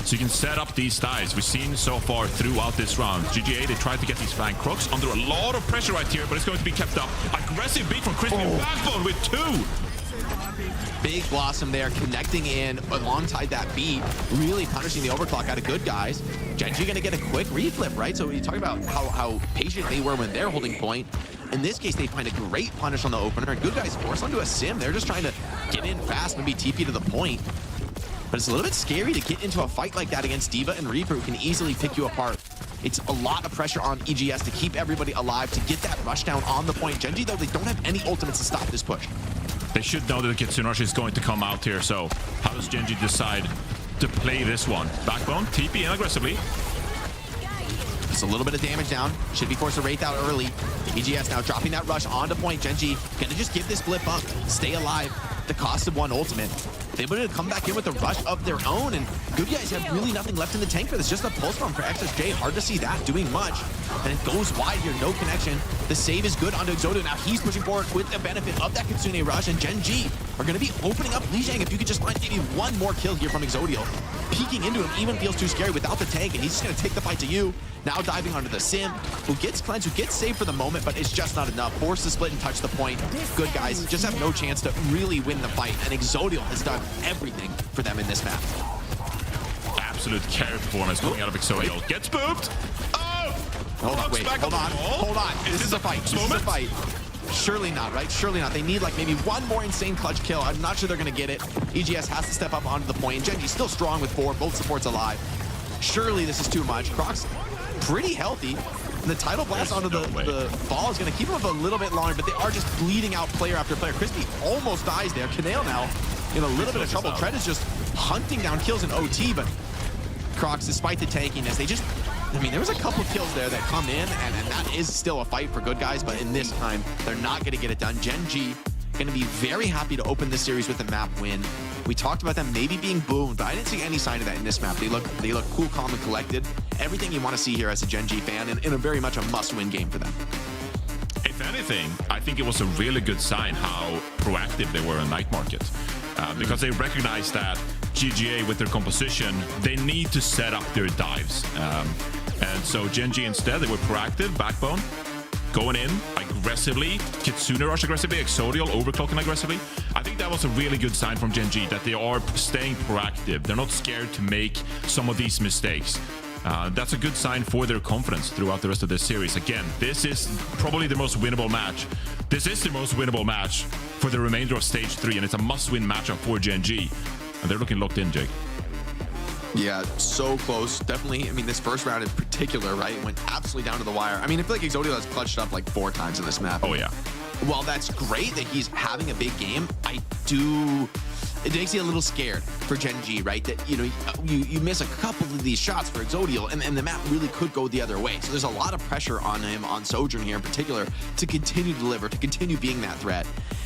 So you can set up these dives. We've seen so far throughout this round. GGA, they tried to get these flank. Crocs under a lot of pressure right here, but it's going to be kept up. Aggressive beat from Crispy. Backbone with 2. Big Blossom there, connecting in alongside that beat, really punishing the overclock out of good guys. Gen.G gonna get a quick reflip, right? So you talk about how patient they were when they're holding point. In this case, they find a great punish on the opener. Good guys force onto a sim. They're just trying to get in fast, maybe TP to the point. But it's a little bit scary to get into a fight like that against D.Va and Reaper, who can easily pick you apart. It's a lot of pressure on EGS to keep everybody alive, to get that rush down on the point. Gen.G, though, they don't have any ultimates to stop this push. They should know that the Kitsune Rush is going to come out here. So how does Gen.G decide to play this one? Backbone, TP in aggressively. Just a little bit of damage down. Should be forced to Wraith out early. EGS now dropping that rush onto point. Gen.G gonna just give this blip up, stay alive. The cost of one ultimate. They able to come back in with a rush of their own, and good guys have really nothing left in the tank for this. Just a pulse bomb for XSJ. Hard to see that doing much. And it goes wide here, no connection. The save is good onto Exodio. Now he's pushing forward with the benefit of that Kitsune rush, and Gen.G are going to be opening up Lijiang. If you could just find maybe one more kill here from Exodio. Peeking into him even feels too scary without the tank, and he's just going to take the fight to you. Now diving onto the Sim, who gets cleansed, who gets saved for the moment, but it's just not enough. Forced to split and touch the point. Good guys just have no chance to really win the fight, and Exodio has done everything for them in this map. Absolute carry performance coming out of Exodio. Gets booped. Oh! Hold on, wait, hold on, hold on. This is a fight. This is a fight. Surely not, right? Surely not. They need like maybe one more insane clutch kill. I'm not sure they're going to get it. EGS has to step up onto the point. Gen.G's still strong with 4. Both supports alive. Surely this is too much. Croc's pretty healthy. The tidal blast onto the ball is going to keep him up a little bit longer, but they are just bleeding out player after player. Crispy almost dies there. Kanale now in a little bit of trouble. Tread is just hunting down kills in OT, but Crocs, despite the tankiness, they just, I mean, there was a couple kills there that come in, and that is still a fight for good guys, but in this time, they're not going to get it done. Gen.G going to be very happy to open this series with a map win. We talked about them maybe being boomed, but I didn't see any sign of that in this map. They look cool, calm, and collected. Everything you want to see here as a Gen.G fan, and in a very much a must-win game for them. If anything, I think it was a really good sign how proactive they were in night market. Because they recognize that GGA with their composition, they need to set up their dives. And so Gen.G instead, they were proactive, Backbone, going in aggressively, Kitsune Rush aggressively, Exodial overclocking aggressively. I think that was a really good sign from Gen.G that they are staying proactive. They're not scared to make some of these mistakes. That's a good sign for their confidence throughout the rest of this series. Again, this is probably the most winnable match. This is the most winnable match for the remainder of Stage 3, and it's a must-win matchup for Gen.G. And they're looking locked in, Jake. Yeah, so close. Definitely, I mean, this first round in particular, right, went absolutely down to the wire. I mean, I feel like Exodio has clutched up like 4 times in this map. Oh, yeah. While that's great that he's having a big game, it makes you a little scared for Gen.G, right? That, you know, you miss a couple of these shots for Exodial, and the map really could go the other way. So there's a lot of pressure on him, on Sojourn here in particular, to continue to deliver, to continue being that threat.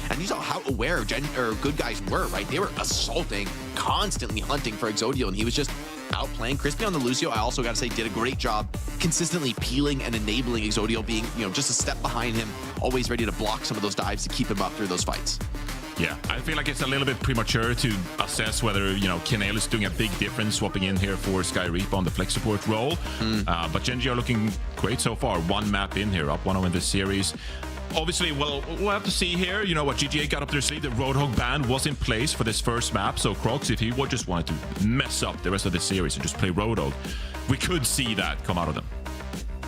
And you saw how aware good guys were, right? They were assaulting, constantly hunting for Exodial, and he was just outplaying. Crispy on the Lucio, I also got to say, did a great job consistently peeling and enabling Exodial, being, you know, just a step behind him, always ready to block some of those dives to keep him up through those fights. Yeah, I feel like it's a little bit premature to assess whether, you know, Kanale is doing a big difference swapping in here for Sky Reaper on the flex support role. But Gen.G are looking great so far. 1 map in here, up 1-0 in this series. Obviously, we'll have to see here, you know, what GGA got up their sleeve. The Roadhog ban was in place for this first map. So Crocs, if he just wanted to mess up the rest of the series and just play Roadhog, we could see that come out of them.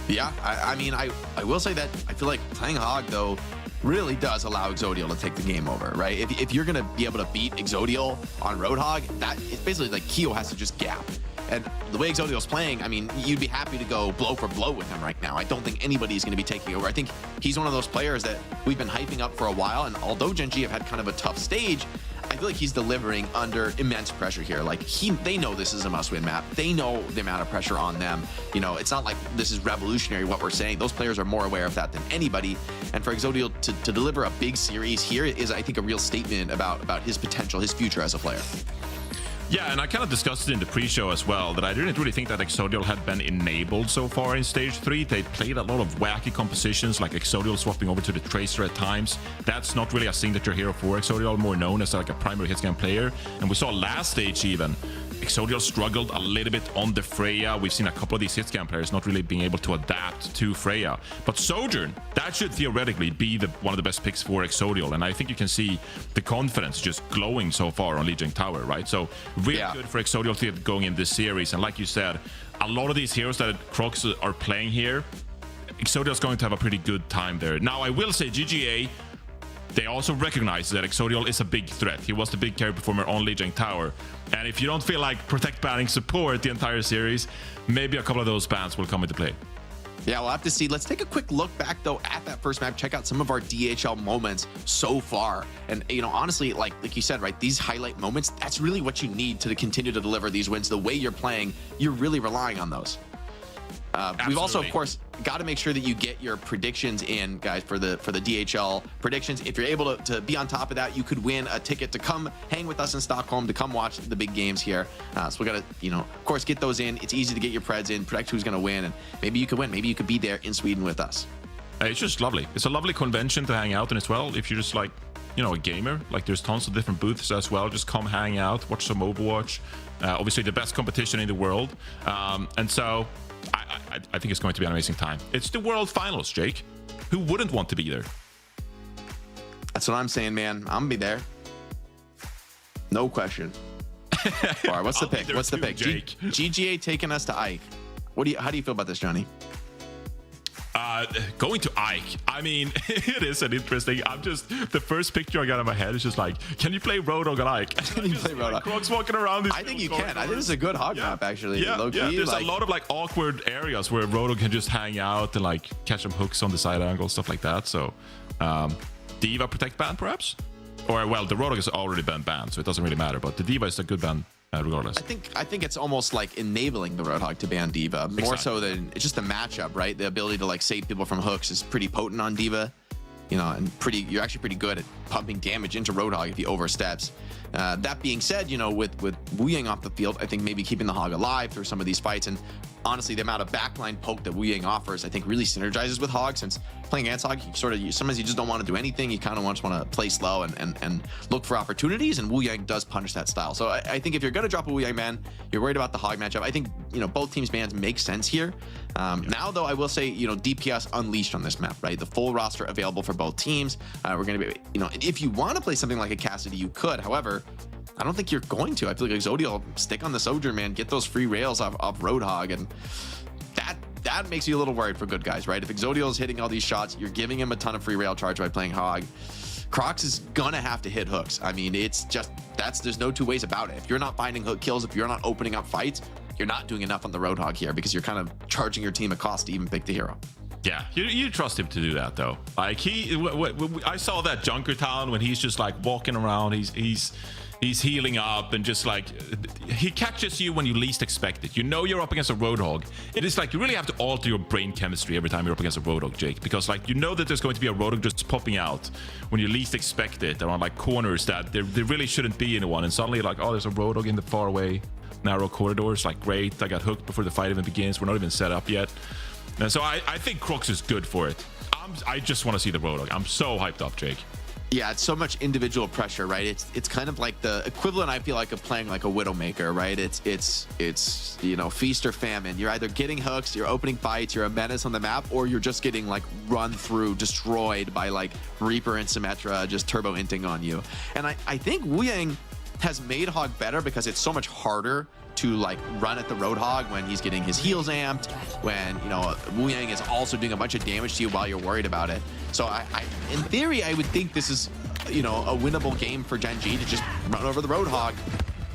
Yeah, I mean, I will say that I feel like playing Hog, though, really does allow Exodial to take the game over, right? If you're going to be able to beat Exodial on Roadhog, that it's basically like Keo has to just gap. And the way Exodial's playing, I mean, you'd be happy to go blow for blow with him right now. I don't think anybody's going to be taking over. I think he's one of those players that we've been hyping up for a while, and although Gen.G have had kind of a tough stage, I feel like he's delivering under immense pressure here. Like, they know this is a must-win map. They know the amount of pressure on them. You know, it's not like this is revolutionary, what we're saying. Those players are more aware of that than anybody. And for Exodial to deliver a big series here is, I think, a real statement about his potential, his future as a player. Yeah, and I kind of discussed it in the pre-show as well, that I didn't really think that Exodial had been enabled so far in Stage 3. They played a lot of wacky compositions, like Exodial swapping over to the Tracer at times. That's not really a signature hero for Exodial, more known as like a primary hitscan player. And we saw last stage even, Exodial struggled a little bit on the Freya. We've seen a couple of these hitscan players not really being able to adapt to Freya. But Sojourn, that should theoretically be one of the best picks for Exodial. And I think you can see the confidence just glowing so far on Lijiang Tower, right? So really good for Exodial to get going in this series. And like you said, a lot of these heroes that Crocs are playing here, Exodial's going to have a pretty good time there. Now, I will say GGA, they also recognize that Exodial is a big threat. He was the big carry performer on Lijiang Tower. And if you don't feel like protect banning support the entire series, maybe a couple of those bans will come into play. Yeah, we'll have to see. Let's take a quick look back, though, at that first map. Check out some of our DHL moments so far. And, you know, honestly, like you said, right, these highlight moments, that's really what you need to continue to deliver these wins. The way you're playing, you're really relying on those. We've also, of course, got to make sure that you get your predictions in, guys, for the DHL predictions. If you're able to be on top of that, you could win a ticket to come hang with us in Stockholm, to come watch the big games here. So we got to, you know, of course, get those in. It's easy to get your preds in, predict who's going to win, and maybe you could win. Maybe you could be there in Sweden with us. It's just lovely. It's a lovely convention to hang out in as well. If you're just like, you know, a gamer, like there's tons of different booths as well. Just come hang out, watch some Overwatch. Obviously, the best competition in the world. And so I think it's going to be an amazing time. It's the World Finals, Jake. Who wouldn't want to be there? That's what I'm saying, man. I'm gonna be there. No question. All right, what's the pick? What's the pick? Jake. GGA taking us to Ike. How do you feel about this, Johnny? Going to Ike. I mean, it is an interesting. The first picture I got in my head is just like, can you play Roadhog on Ike? Can you play Roadhog? Croc's walking around. I think you can. I think it's a good hog map, actually. Yeah, there's a lot of like awkward areas where Roadhog can just hang out and like catch some hooks on the side angle, stuff like that. So, Diva protect ban perhaps, or well, the Roadhog has already been banned, so it doesn't really matter. But the Diva is a good ban. Regardless, I think it's almost like enabling the Roadhog to ban Diva more so than it's just a matchup, right? The ability to like save people from hooks is pretty potent on Diva, you know, and you're actually pretty good at pumping damage into Roadhog if he oversteps. That being said, you know, with Wu-Yang off the field, I think maybe keeping the Hog alive through some of these fights, and honestly, the amount of backline poke that Wu-Yang offers, I think really synergizes with Hog, since playing against Hog, sometimes you just don't want to do anything. You kind of just want to play slow and look for opportunities, and Wu-Yang does punish that style. So I think if you're going to drop a Wu-Yang ban, you're worried about the Hog matchup. I think, you know, both teams' bans make sense here. Now, though, I will say, you know, DPS unleashed on this map, right? The full roster available for both teams. We're going to be, you know, if you want to play something like a Qadsiah, you could. However, I don't think you're going to. I feel like Exodial, stick on the Sojourn, man. Get those free rails off Roadhog, and that makes you a little worried for good guys, right? If Exodial is hitting all these shots, you're giving him a ton of free rail charge by playing Hog. Crocs is gonna have to hit hooks. I mean, it's just, there's no two ways about it. If you're not finding hook kills, if you're not opening up fights, you're not doing enough on the Roadhog here, because you're kind of charging your team a cost to even pick the hero. Yeah, you trust him to do that though. Like I saw that Junkertown when he's just like walking around. He's healing up and just like he catches you when you least expect it. You know you're up against a Roadhog. It is like you really have to alter your brain chemistry every time you're up against a Roadhog, Jake, because like you know that there's going to be a Roadhog just popping out when you least expect it around like corners that there really shouldn't be anyone, and suddenly like, oh, there's a Roadhog in the far away narrow corridors. Like, great, I got hooked before the fight even begins. We're not even set up yet. And so I think Crocs is good for it. I just want to see the Roadhog. I'm so hyped up, Jake. Yeah, it's so much individual pressure, right? It's kind of like the equivalent, I feel like, of playing like a Widowmaker, right? It's you know, feast or famine. You're either getting hooks, you're opening fights, you're a menace on the map, or you're just getting like run through, destroyed by like Reaper and Symmetra just turbo inting on you. And I think Wu-Yang has made Hog better because it's so much harder to like run at the Roadhog when he's getting his heals amped, when, you know, Wu-Yang is also doing a bunch of damage to you while you're worried about it. So I in theory, I would think this is, you know, a winnable game for Gen.G to just run over the Roadhog.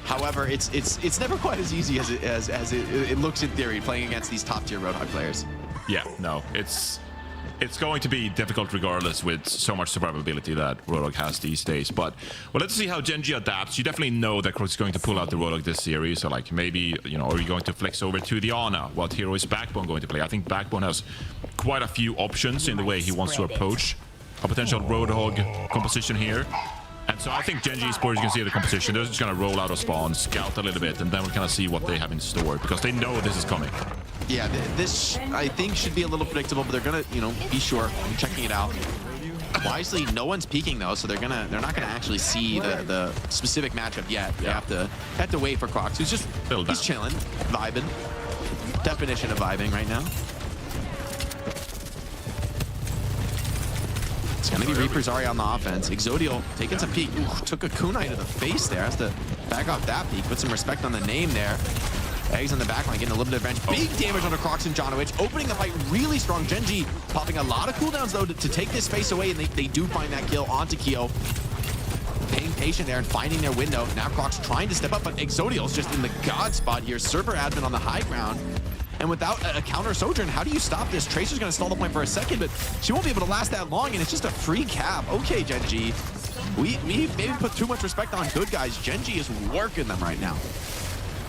However, it's never quite as easy as it looks in theory, playing against these top tier Roadhog players. Yeah, no, it's going to be difficult regardless, with so much survivability that Roadhog has these days. But well, let's see how Gen.G adapts. You definitely know that Crocs is going to pull out the Roadhog this series. So like maybe, you know, are you going to flex over to the Ana? What hero is Backbone going to play? I think Backbone has quite a few options in the way he wants to approach a potential Roadhog composition here. And so I think Gen.G Esports, you can see the composition. They're just going to roll out of spawn, scout a little bit, and then we're going to see what they have in store, because they know this is coming. Yeah, this I think should be a little predictable, but they're gonna, you know, be sure. I'm checking it out. Wisely, no one's peeking though, so they're not gonna actually see the specific matchup yet. They have to wait for Crocs, who's just he's chilling, vibing. Definition of vibing right now. It's gonna be Reaper Zarya on the offense. Exodial taking some peek. Ooh, took a kunai to the face there. Has to back off that peek. Put some respect on the name there. Eggs on the backline, getting a little bit of advantage. Big damage onto Crocs and Jonowich, opening the fight really strong. Gen.G popping a lot of cooldowns though to take this space away, and they do find that kill onto Keo. Paying patient there and finding their window. Now Crocs trying to step up, but Exodial's just in the god spot here. Server admin on the high ground. And without a counter Sojourn, how do you stop this? Tracer's going to stall the point for a second, but she won't be able to last that long, and it's just a free cap. Okay, Gen.G. We maybe put too much respect on good guys. Gen.G is working them right now.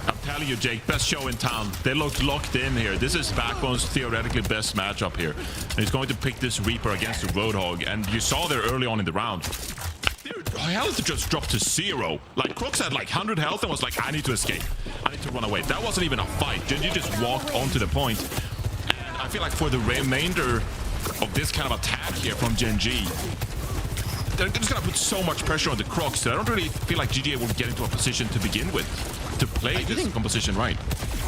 I'm telling you, Jake, best show in town. They look locked in here. This is Backbone's theoretically best matchup here. And he's going to pick this Reaper against the Roadhog, and you saw there early on in the round. Their health just dropped to 0. Like, Crooks had like 100 health and was like, I need to escape. I need to run away. That wasn't even a fight. Gen.G just walked onto the point. And I feel like for the remainder of this kind of attack here from Gen.G, they're just going to put so much pressure on the Crocs that I don't really feel like GGA will get into a position to begin with to play this composition right.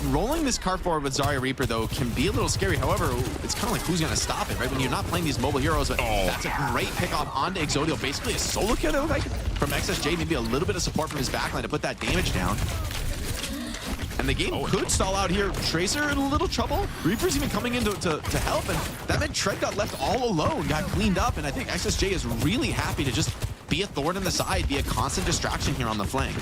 Rolling this card forward with Zarya Reaper, though, can be a little scary. However, it's kind of like who's going to stop it, right? When you're not playing these mobile heroes, but that's a great pick-off onto Exodial. Basically a solo kill, it looked like, from XSJ. Maybe a little bit of support from his backline to put that damage down. And the game could stall out here. Tracer in a little trouble. Reaper's even coming in to help, and that meant Tread got left all alone, got cleaned up, and I think XSJ is really happy to just be a thorn in the side, be a constant distraction here on the flank.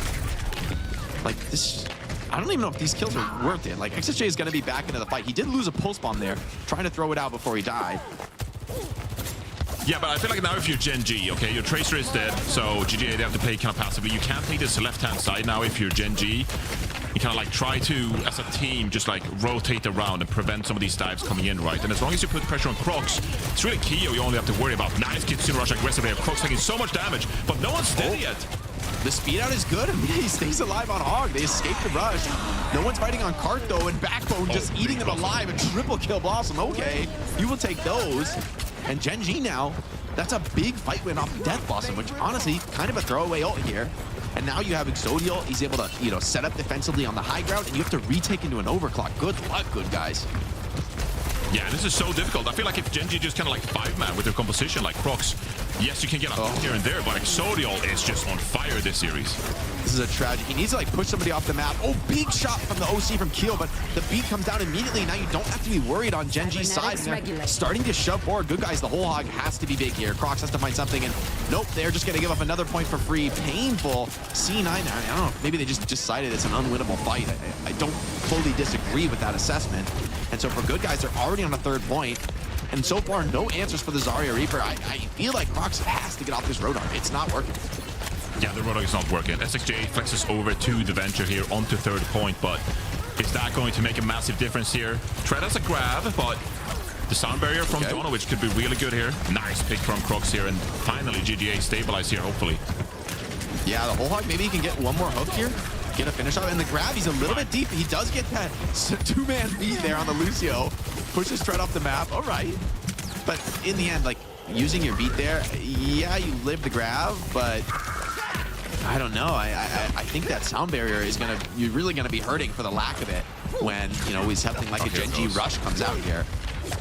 Like, this... I don't even know if these kills are worth it. Like, XSJ is going to be back into the fight. He did lose a pulse bomb there, trying to throw it out before he died. Yeah, but I feel like now if you're Gen.G, okay, your Tracer is dead, so GGA, they have to play kind of passively. You can't take this left-hand side now if you're Gen.G. You kind of like try to, as a team, just like rotate around and prevent some of these dives coming in, right? And as long as you put pressure on Crocs, it's really Keo you only have to worry about. Nice Kitsune Rush aggressively. Crocs taking so much damage, but no one's dead yet. The speed out is good. He stays alive on Hog. They escape the rush. No one's fighting on Cart, though, and Backbone just eating them alive. A triple kill Blossom. Okay, you will take those. And Gen.G now, that's a big fight win off Death Blossom, which honestly, kind of a throwaway ult here. And now you have Exodial. He's able to, you know, set up defensively on the high ground, and you have to retake into an overclock. Good luck, good guys. Yeah, this is so difficult. I feel like if Gen.G just kind of like 5-man with their composition like Crocs, yes, you can get a here and there, but Exodial is just on fire this series. This is a tragedy. He needs to like push somebody off the map. Oh, big shot from the OC from Keel, but the beat comes down immediately. Now you don't have to be worried on Gen.G's side. They're starting to shove forward. Good guys, the whole Hog has to be big here. Crocs has to find something, and nope, they're just going to give up another point for free. Painful. C9, I don't know, maybe they just decided it's an unwinnable fight. I don't fully disagree with that assessment. And so for good guys, they're already on a 3rd point. And so far, no answers for the Zarya Reaper. I feel like Crocs has to get off this Roadhog. It's not working. Yeah, the Roadhog is not working. SXJ flexes over to the Venture here onto 3rd point, but is that going to make a massive difference here? Tread has a grab, but the sound barrier from Donovich could be really good here. Nice pick from Crocs here, and finally GGA stabilize here, hopefully. Yeah, the whole Hog, maybe he can get one more hook here. Get a finish off, and the grab, he's a little bit deep. He does get that 2-man beat there on the Lucio. Pushes Tread off the map, all right. But in the end, like, using your beat there, yeah, you live the grab, but I don't know. I think that sound barrier is you're really gonna be hurting for the lack of it when, you know, something like a Gen.G rush comes out here.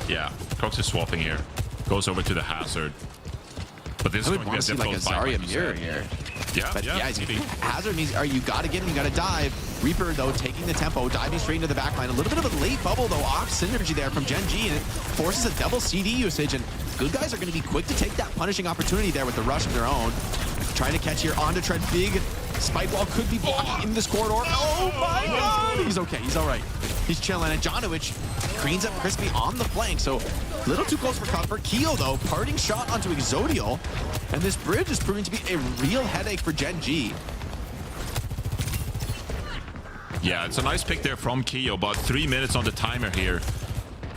Yeah, Crocs is swapping here. Goes over to the Hazard. But this is going to be a difficult fight, like mirror here. Yeah, but yeah, Hazard means you got to get him, you got to dive. Reaper, though, taking the tempo, diving straight into the backline. A little bit of a late bubble, though, off synergy there from Gen.G, and it forces a double CD usage, and good guys are going to be quick to take that punishing opportunity there with the rush of their own. Trying to catch here onto Tread. Big spike wall could be blocking in this corridor. Oh my god! He's okay, he's all right. He's chilling, and Jonovich cleans up Crispy on the flank, so a little too close for comfort. Keo, though, parting shot onto Exodial, and this bridge is proving to be a real headache for Gen.G. Yeah, it's a nice pick there from Keo, but 3 minutes on the timer here.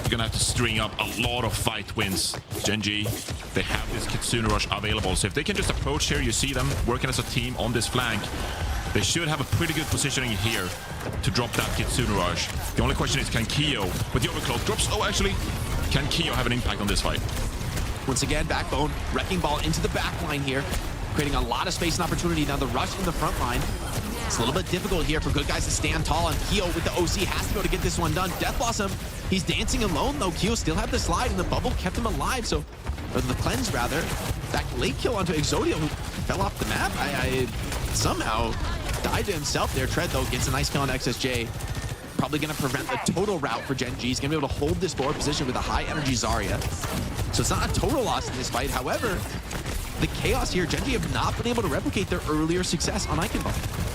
You're gonna have to string up a lot of fight wins. Gen.G, they have this Kitsune Rush available, so if they can just approach here, you see them working as a team on this flank. They should have a pretty good positioning here to drop that Kitsune Rush. The only question is, can Keo, with the overclock drops, actually, can Keo have an impact on this fight? Once again, Backbone, Wrecking Ball into the back line here, creating a lot of space and opportunity. Now the rush in the front line. It's a little bit difficult here for good guys to stand tall, and Keo with the OC has to be able to get this one done. Death Blossom, he's dancing alone, though. Keo still had the slide, and the bubble kept him alive, so, or the cleanse, rather. That late kill onto Exodial, who fell off the map. I somehow died to himself there. Tread, though, gets a nice kill on XSJ. Probably going to prevent the total route for Gen.G. He's going to be able to hold this forward position with a high-energy Zarya. So it's not a total loss in this fight. However, the chaos here, Gen.G have not been able to replicate their earlier success on Eichenwalde.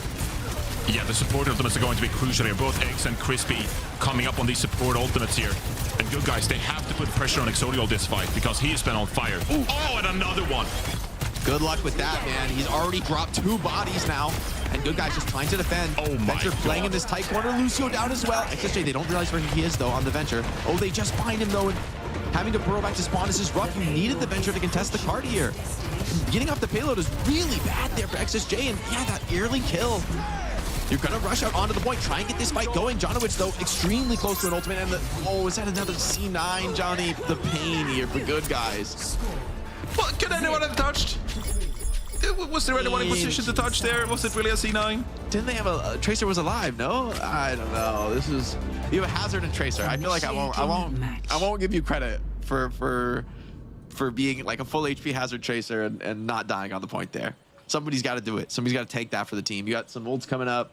Yeah, the support ultimates are going to be crucial here. Both Eggs and Crispy coming up on these support ultimates here. And good guys, they have to put pressure on Exodial this fight because he's been on fire. Ooh. Oh, and another one. Good luck with that, man. He's already dropped 2 bodies now. And good guys just trying to defend. Oh my Venture playing God. in this tight corner. Lucio down as well. XSJ, they don't realize where he is, though, on the Venture. Oh, they just find him, though. And having to burrow back to spawn, this is rough. You needed the Venture to contest the card here. Getting off the payload is really bad there for XSJ. And yeah, that early kill. You're going to rush out onto the point, try and get this fight going. Jonowitz, though, extremely close to an ultimate. And is that another C9, Johnny? The pain here for good guys. What? Could anyone have touched? Was there anyone in position to touch there? Was it really a C9? Didn't they have a Tracer was alive? No, I don't know. This is you have a Hazard and Tracer. I feel like I won't give you credit for being like a full HP Hazard Tracer and not dying on the point there. Somebody's got to do it. Somebody's got to take that for the team. You got some ults coming up.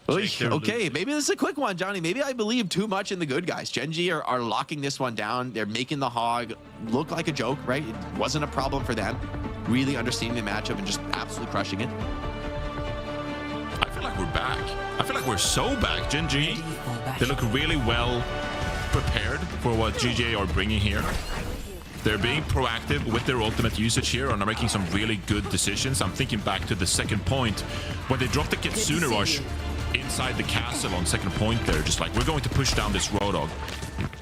Okay, maybe this is a quick one, Johnny. Maybe I believe too much in the good guys. Gen.G are locking this one down. They're making the Hog look like a joke, right? It wasn't a problem for them. Really understanding the matchup and just absolutely crushing it. I feel like we're back. I feel like we're so back. Gen.G, they look really well prepared for what GJ are bringing here. They're being proactive with their ultimate usage here and are making some really good decisions. I'm thinking back to the second point when they dropped the Kitsune Rush inside the castle on second point there, just like, we're going to push down this Roadhog.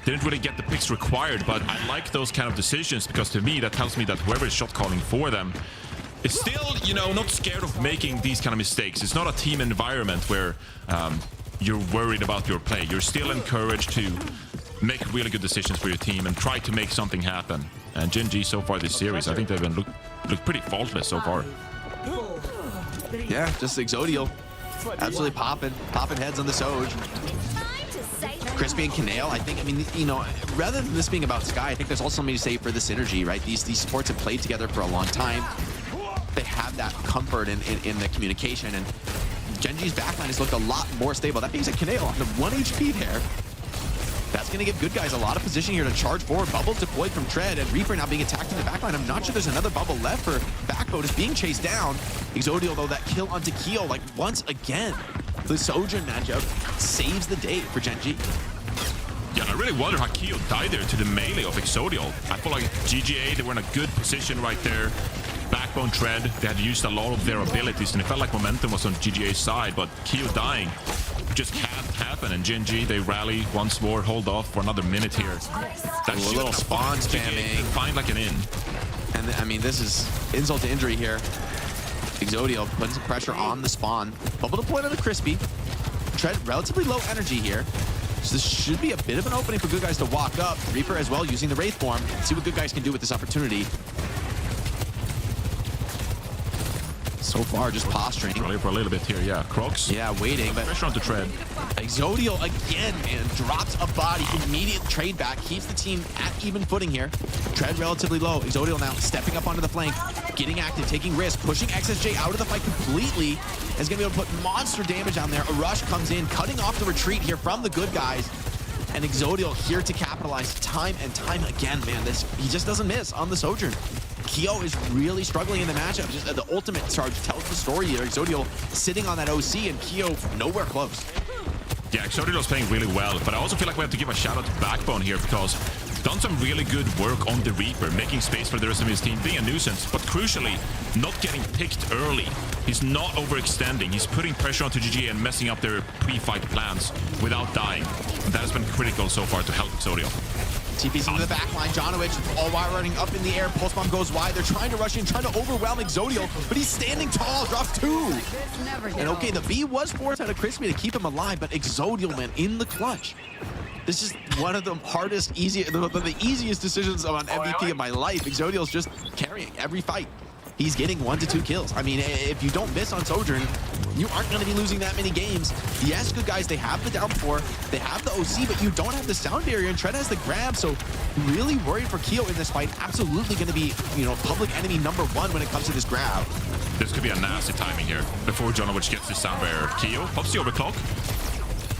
Didn't really get the picks required, but I like those kind of decisions because to me, that tells me that whoever is shot calling for them is still, you know, not scared of making these kind of mistakes. It's not a team environment where you're worried about your play. You're still encouraged to make really good decisions for your team and try to make something happen. And Gen.G so far this series, I think they've been look pretty faultless so far. Yeah, just Exodial. Absolutely popping heads on the Soj. Crispy and Kanale, I think, I mean, you know, rather than this being about Sky, I think there's also something to say for the synergy, right? These supports have played together for a long time. They have that comfort in the communication, and Gen.G's backline has looked a lot more stable. That being said, Kanale on the 1 HP there. That's going to give good guys a lot of position here to charge forward. Bubble deployed from Tread, and Reaper now being attacked in the backline. I'm not sure there's another bubble left for Backboat is being chased down. Exodial, though, that kill onto Keo, like, once again. The Sojourn matchup saves the day for Gen.G. Yeah, I really wonder how Keo died there to the melee of Exodial. I feel like GGA, they were in a good position right there. Backbone Tread, they had used a lot of their abilities, and it felt like momentum was on GGA's side, but Keo dying just can't happen. And Gen.G, they rally once more, hold off for another minute here. That a little spawn spamming. Find like an in. And I mean, this is insult to injury here. Exodial putting some pressure on the spawn. Bubble deployed on the Crispy. Tread relatively low energy here. So this should be a bit of an opening for good guys to walk up. Reaper as well using the Wraith form. See what good guys can do with this opportunity. So far, just posturing. For a little bit here, yeah. Crocs. Yeah, waiting. But pressure onto Tread. Exodial again, man, drops a body. Immediate trade back. Keeps the team at even footing here. Tread relatively low. Exodial now stepping up onto the flank. Getting active, taking risks, pushing XSJ out of the fight completely. Is going to be able to put monster damage on there. A rush comes in, cutting off the retreat here from the good guys. And Exodial here to capitalize time and time again, man. He just doesn't miss on the Sojourn. Keo is really struggling in the matchup. Just the ultimate charge tells the story here. Exodial sitting on that OC and Keo nowhere close. Yeah, Exodial's playing really well, but I also feel like we have to give a shout out to Backbone here because done some really good work on the Reaper, making space for the rest of his team, being a nuisance, but crucially, not getting picked early. He's not overextending. He's putting pressure onto GG and messing up their pre-fight plans without dying. And that has been critical so far to help Exodial. TP's into the backline. Jonowitz all while running up in the air. Pulse bomb goes wide. They're trying to rush in, trying to overwhelm Exodial, but he's standing tall. Drops 2. And okay, the B was forced out of Crispy to keep him alive, but Exodial, man, in the clutch. This is one of the hardest, the easiest decisions on MVP of my life. Exodial's just carrying every fight. He's getting 1 to 2 kills. I mean, if you don't miss on Sojourn, you aren't going to be losing that many games. Yes, good guys, they have the down 4, they have the OC, but you don't have the sound barrier, and Tread has the grab, so really worried for Keo in this fight. Absolutely going to be, you know, public enemy #1 when it comes to this grab. This could be a nasty timing here before Jonowitz gets this sound barrier. Keo pops the overclock.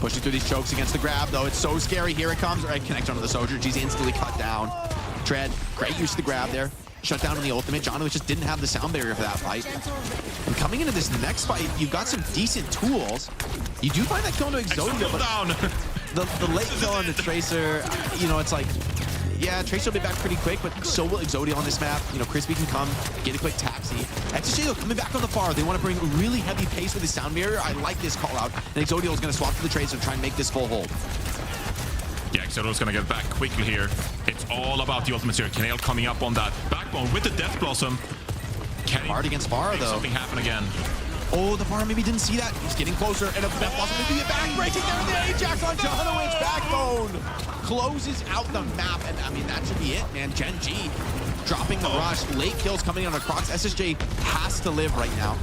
Pushing through these chokes against the grab, though. It's so scary. Here it comes. All right, connect onto the Soldier. G's instantly cut down. Tread, great use of the grab there. shut down on the ultimate. John just didn't have the sound barrier for that fight. And coming into this next fight, you've got some decent tools. You do find that kill into Exodia, but down. the late kill on the Tracer, you know, it's like, yeah, Tracer will be back pretty quick, but so will Exodia on this map. You know, Crispy can come, get a quick taxi. XSJ, though, coming back on the far. They want to bring really heavy pace with the sound barrier. I like this call out. And Exodia is going to swap to the Tracer and try and make this full hold. Yeah, Exodio's gonna get back quickly here. It's all about the ultimate here. Kanail coming up on that backbone with the Death Blossom. Can Hard against Farah, though. Something happen again. Oh, the Farah maybe didn't see that. He's getting closer, and a Death Blossom will be a back-breaking there in the Ajax on Johnowitz. Backbone closes out the map, and I mean, that should be it, man. Gen.G dropping the rush. Late kills coming on the Crocs. SSJ has to live right now.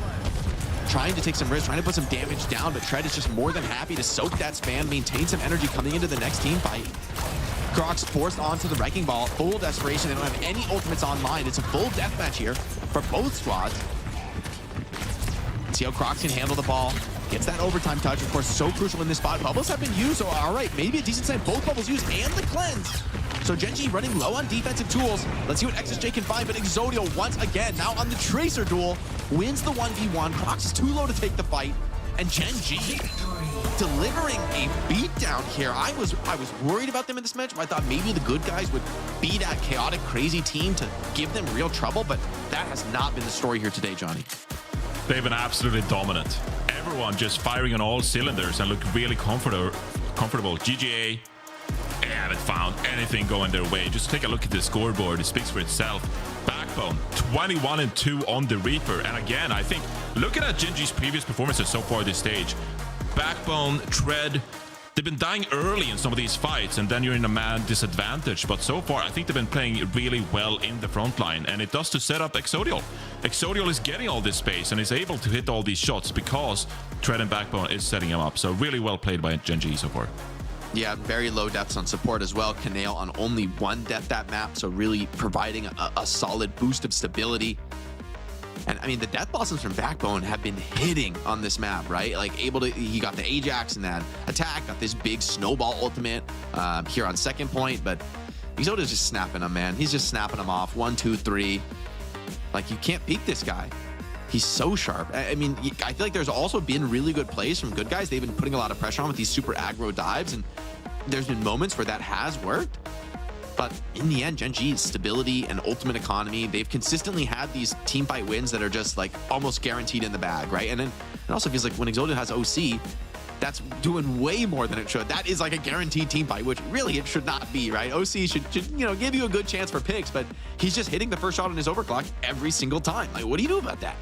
Trying to take some risks, trying to put some damage down, but Tread is just more than happy to soak that spam, maintain some energy coming into the next team fight. Crocs forced onto the Wrecking Ball, full desperation. They don't have any ultimates online. It's a full deathmatch here for both squads. See how Crocs can handle the ball. Gets that overtime touch, of course, so crucial in this spot. Bubbles have been used, so all right, maybe a decent sign. Both bubbles used and the cleanse. So Gen.G running low on defensive tools. Let's see what XSJ can find, but Exodia once again, now on the Tracer duel, wins the 1v1. Crocs is too low to take the fight, and Gen.G delivering a beatdown here. I was worried about them in this match. I thought maybe the good guys would be that chaotic, crazy team to give them real trouble, but that has not been the story here today, Johnny. They've been absolutely dominant. Everyone just firing on all cylinders and look really comfortable. GGA, they haven't found anything going their way. Just take a look at the scoreboard. It speaks for itself. Backbone, 21-2 on the Reaper. And again, I think, looking at Gen.G's previous performances so far this stage, Backbone, Tread, they've been dying early in some of these fights, and then you're in a man disadvantage. But so far, I think they've been playing really well in the front line, and it does to set up Exodial. Exodial is getting all this space and is able to hit all these shots because Tread and Backbone is setting him up. So really well played by Gen.G so far. Yeah, very low deaths on support as well. Kanail on only one death that map, so really providing a solid boost of stability. And I mean, the Death Blossoms from Backbone have been hitting on this map, right? Like he got the Ajax and that attack, got this big snowball ultimate here on second point, but Exodia's just snapping him, man. He's just snapping him off. 1, 2, 3. Like, you can't beat this guy. He's so sharp. I mean, I feel like there's also been really good plays from good guys. They've been putting a lot of pressure on with these super aggro dives, and there's been moments where that has worked. But in the end, Gen.G's stability and ultimate economy, they've consistently had these team fight wins that are just like almost guaranteed in the bag, right? And then it also feels like when Exodia has OC, that's doing way more than it should. That is like a guaranteed team fight, which really it should not be, right? OC should you know, give you a good chance for picks, but he's just hitting the first shot on his overclock every single time. Like, what do you do about that?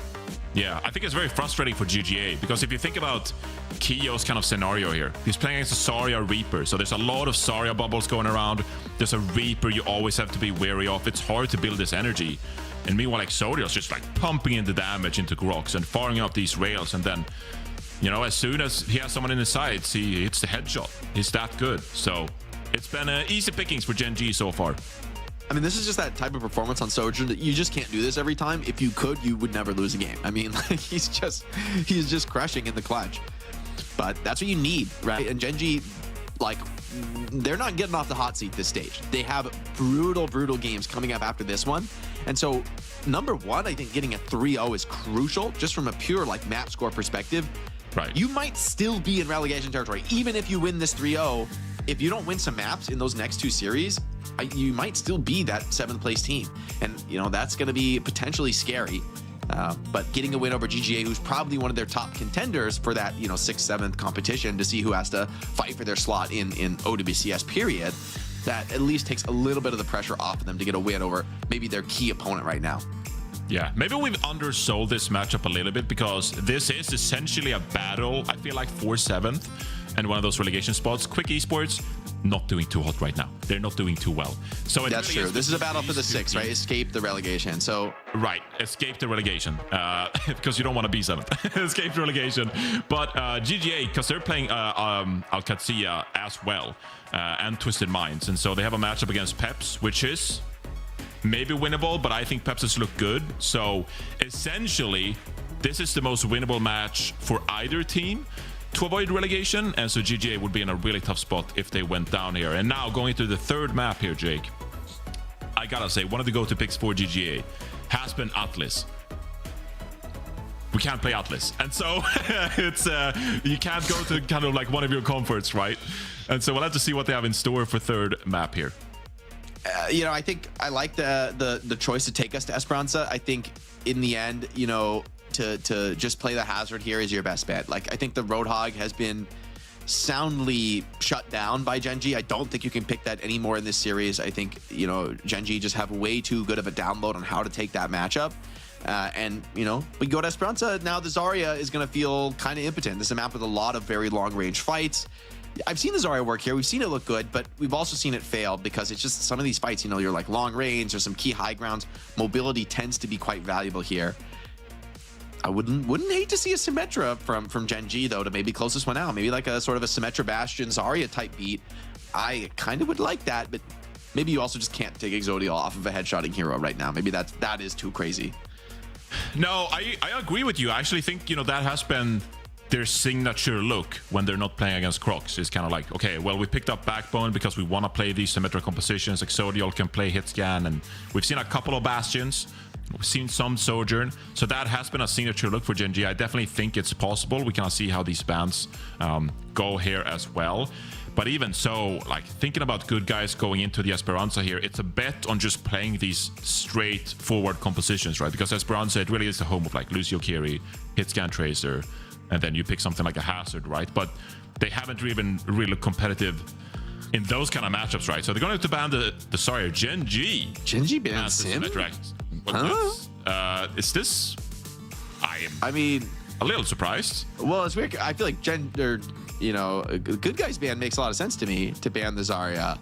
Yeah, I think it's very frustrating for GGA, because if you think about Kiyo's kind of scenario here, he's playing against a Zarya Reaper, so there's a lot of Zarya bubbles going around. There's a Reaper you always have to be wary of. It's hard to build this energy. And meanwhile, Exodia's just like pumping in the damage into Grox and firing up these rails, and then, you know, as soon as he has someone in his sights, he hits the headshot. He's that good. So it's been easy pickings for Gen.G so far. I mean, this is just that type of performance on Sojourn that you just can't do this every time. If you could, you would never lose a game. I mean, like, he's just crushing in the clutch. But that's what you need, right? And Gen.G, like, they're not getting off the hot seat this stage. They have brutal games coming up after this one. And so, number one, I think getting a 3-0 is crucial, just from a pure, like, map score perspective. Right. You might still be in relegation territory, even if you win this 3-0. If you don't win some maps in those next two series, you might still be that 7th place team. And, you know, that's going to be potentially scary. But getting a win over GGA, who's probably one of their top contenders for that, you know, 6th, 7th competition to see who has to fight for their slot in OWCS period, that at least takes a little bit of the pressure off of them to get a win over maybe their key opponent right now. Yeah, maybe we've undersold this matchup a little bit, because this is essentially a battle, I feel like, for 7th and one of those relegation spots. Quick Esports, not doing too hot right now. They're not doing too well. So that's really true. This is a battle for the 6th, right? Escape the relegation. So right, escape the relegation, because you don't want to be 7th. Escape the relegation. But GGA, because they're playing Qadsiah as well, and Twisted Minds, and so they have a matchup against Peps, which is maybe winnable, but I think Peps has looked good. So essentially, this is the most winnable match for either team to avoid relegation, and so GGA would be in a really tough spot if they went down here. And now going to the third map here, Jake. I gotta say, one of the go-to picks for GGA has been Atlas. We can't play Atlas, and so it's you can't go to kind of like one of your comforts, right? And so we'll have to see what they have in store for third map here. You know, I think I like the choice to take us to Esperanza. I think in the end, you know, to just play the hazard here is your best bet. Like, I think the Roadhog has been soundly shut down by Gen.G. I don't think you can pick that anymore in this series. I think, you know, Gen.G just have way too good of a download on how to take that matchup. And, you know, we go to Esperanza. Now the Zarya is going to feel kind of impotent. This is a map with a lot of very long-range fights. I've seen the Zarya work here. We've seen it look good, but we've also seen it fail because it's just some of these fights, you know, you're like long range or some key high grounds. Mobility tends to be quite valuable here. I wouldn't hate to see a Symmetra from Gen.G, though, to maybe close this one out. Maybe like a sort of a Symmetra Bastion Zarya type beat. I kind of would like that, but maybe you also just can't take Exodial off of a headshotting hero right now. Maybe that is too crazy. No, I agree with you. I actually think, you know, that has been their signature look when they're not playing against Crocs. Is kind of like, okay, well, we picked up Backbone because we want to play these symmetric compositions. Exodial can play hit scan, and we've seen a couple of Bastions. We've seen some Sojourn, so that has been a signature look for Gen.G. I definitely think it's possible. We can see how these bans go here as well. But even so, like, thinking about good guys going into the Esperanza here, it's a bet on just playing these straightforward compositions, right? Because Esperanza, it really is the home of like Lucio Kiri, Hitscan Tracer, and then you pick something like a Hazard, right? But they haven't even really competitive in those kind of matchups, right? So they're going to have to ban the Zarya. Gen.G. Gen.G banned Sim? Huh? Is this... I mean... a little surprised. Well, it's weird. I feel like you know, Good Guys ban makes a lot of sense to me to ban the Zarya.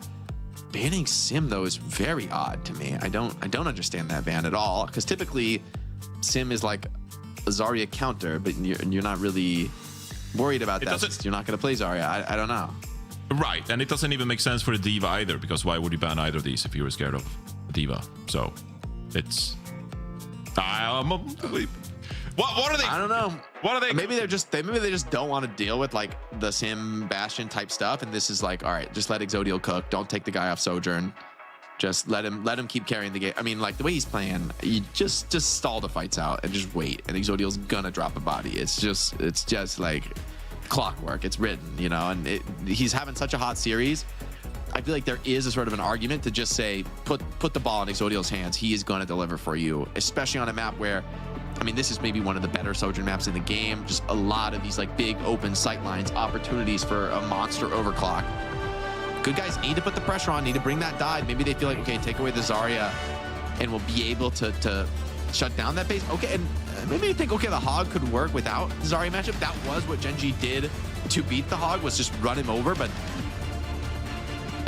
Banning Sim, though, is very odd to me. I don't understand that ban at all, because typically Sim is like a Zarya counter, but you're not really worried about that since you're not going to play Zarya. I don't know. Right, and it doesn't even make sense for the D.Va either, because why would you ban either of these if you were scared of D.Va? So it's what are they? I don't know. What are they? Maybe they just don't want to deal with like the Sim Bastion type stuff, and this is like, all right, just let Exodial cook. Don't take the guy off Sojourn. Just let him keep carrying the game. I mean, like the way he's playing, you just stall the fights out and just wait, and Exodial's gonna drop a body. It's just like clockwork. It's written, you know. And he's having such a hot series. I feel like there is a sort of an argument to just say put the ball in Exodial's hands. He is gonna deliver for you, especially on a map where, I mean, this is maybe one of the better Sojourn maps in the game. Just a lot of these like big open sight lines, opportunities for a monster overclock. Good guys need to put the pressure on, need to bring that dive. Maybe they feel like, okay, take away the Zarya and we'll be able to shut down that base. Okay, and maybe you think, okay, the Hog could work without the Zarya matchup. That was what Gen.G did to beat the Hog, was just run him over. But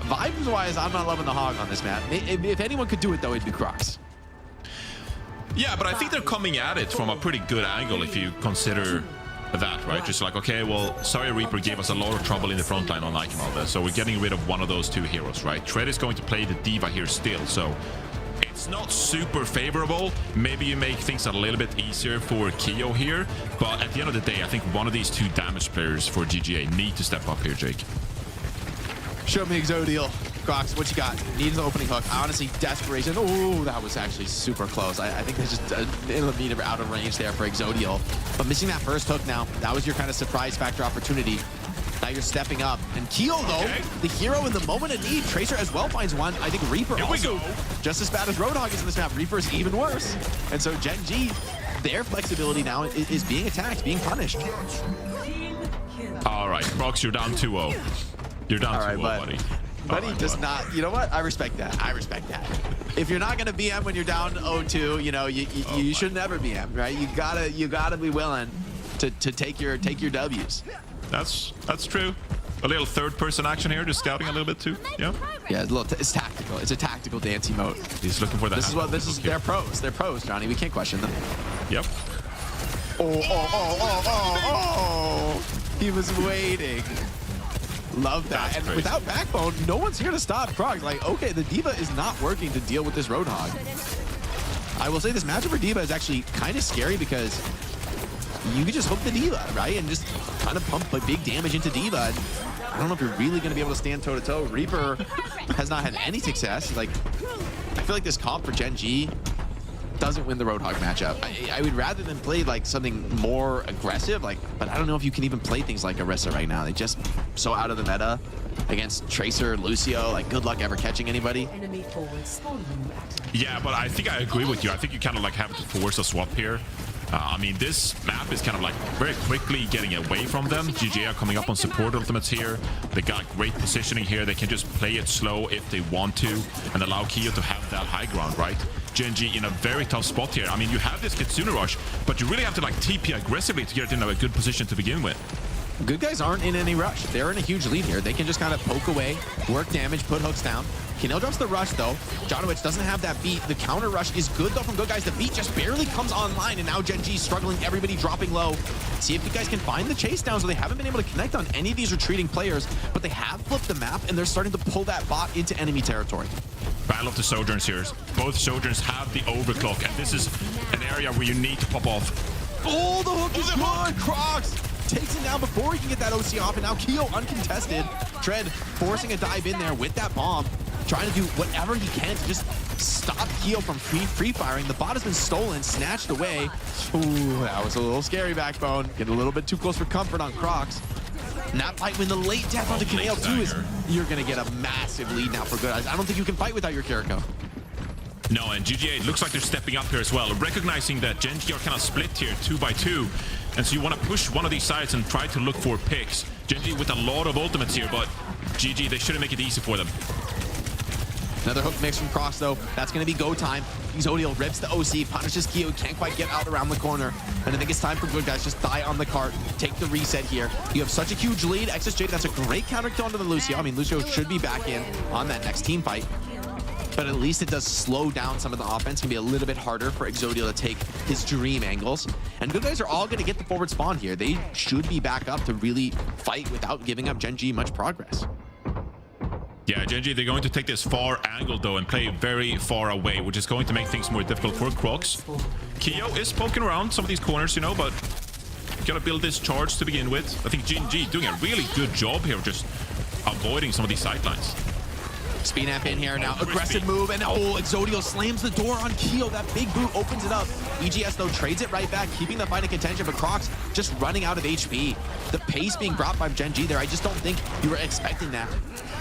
vibes-wise, I'm not loving the Hog on this map. If anyone could do it, though, it'd be Crocs. Yeah, but I think they're coming at it from a pretty good angle if you consider that, right? Just like, okay, well, Zarya Reaper gave us a lot of trouble in the front line on Eichenwalde, so we're getting rid of one of those two heroes, right? Tread is going to play the D.Va here still, so it's not super favorable. Maybe you make things a little bit easier for Keo here, but at the end of the day, I think one of these two damage players for GGA need to step up here, Jake. Show me Exodial. Crocs, what you got? Needs an opening hook. Honestly, desperation. Oh, that was actually super close. I think there's just a millimeter out of range there for Exodial. But missing that first hook now, that was your kind of surprise factor opportunity. Now you're stepping up. And Keo, though, the hero in the moment of need. Tracer as well finds one. I think Reaper also just as bad as Roadhog is in this map. Reaper is even worse. And so Gen.G, their flexibility now is being attacked, being punished. All right, Crocs, you're down 2-0. You're down 2-0, buddy. Buddy does not, you know what? I respect that. I respect that. If you're not gonna BM when you're down 0-2, you know, you should never BM, right? You gotta be willing to take your W's. That's true. A little third-person action here, just scouting a little bit too. Yeah. Yeah, it's tactical. It's a tactical dancey mode. He's looking for that. This is they're pros. They're pros, Johnny. We can't question them. Yep. Oh! He was waiting. Love that. And without Backbone, no one's here to stop Crocs. Like, okay, the D.Va is not working to deal with this Roadhog. I will say this matchup for D.Va is actually kind of scary because you could just hook the D.Va, right? And just kind of pump big damage into D.Va. And I don't know if you're really going to be able to stand toe-to-toe. Reaper has not had any success. Like, I feel like this comp for Gen.G doesn't win the Roadhog matchup. I would rather than play like something more aggressive, like, but I don't know if you can even play things like Orisa right now. They just so out of the meta against Tracer, Lucio. Like, good luck ever catching anybody. Yeah, but I think I agree with you. I think you kind of like have to force a swap here. I mean, this map is kind of like very quickly getting away from them. GG are coming up on support ultimates here. They got great positioning here. They can just play it slow if they want to and allow Keo to have that high ground, right? Gen.G in a very tough spot here. I mean, you have this Kitsune rush, but you really have to like TP aggressively to get in a good position to begin with. Good guys aren't in any rush. They're in a huge lead here. They can just kind of poke away, work damage, put hooks down. Kinel drops the rush though. Jonowitz doesn't have that beat. The counter rush is good though from Good Guys. The beat just barely comes online, and now Gen.G struggling, everybody dropping low. See if you guys can find the chase down. So they haven't been able to connect on any of these retreating players, but they have flipped the map and they're starting to pull that bot into enemy territory. Battle of the Sojourns here. Both Sojourns have the overclock, and this is an area where you need to pop off. Oh, the hook is good. Crocs takes it down before he can get that OC off, and now Keo uncontested. Tread forcing a dive in there with that bomb, trying to do whatever he can to just stop Keo from free firing. The bot has been stolen, snatched away. Ooh, that was a little scary, Backbone. Getting a little bit too close for comfort on Crocs. And that fight, when the late death onto Kineo too, is you're going to get a massive lead now for Good Guys. I don't think you can fight without your Kiriko. No, and GGA looks like they're stepping up here as well, recognizing that Gen.G are kind of split here 2 by 2. And so you want to push one of these sides and try to look for picks. Gen.G with a lot of ultimates here, but GG, they shouldn't make it easy for them. Another hook mix from Crocs, though. That's going to be go time. Exodial rips the OC, punishes Keo, can't quite get out around the corner. And I think it's time for Good Guys just die on the cart, take the reset here. You have such a huge lead. XSJ, that's a great counter kill onto the Lucio. I mean, Lucio should be back in on that next team fight. But at least it does slow down some of the offense. It can be a little bit harder for Exodial to take his dream angles. And Good Guys are all going to get the forward spawn here. They should be back up to really fight without giving up Gen.G much progress. Yeah, Gen.G, they're going to take this far angle, though, and play very far away, which is going to make things more difficult for Crocs. Keo is poking around some of these corners, you know, but gotta build this charge to begin with. I think Gen.G doing a really good job here, just avoiding some of these sidelines. Speed amp in here now, aggressive move, and Exodial slams the door on Keo. That big boot opens it up. EGS though trades it right back, keeping the fight in contention, but Crocs just running out of HP. The pace being brought by Gen.G there, I just don't think you were expecting that.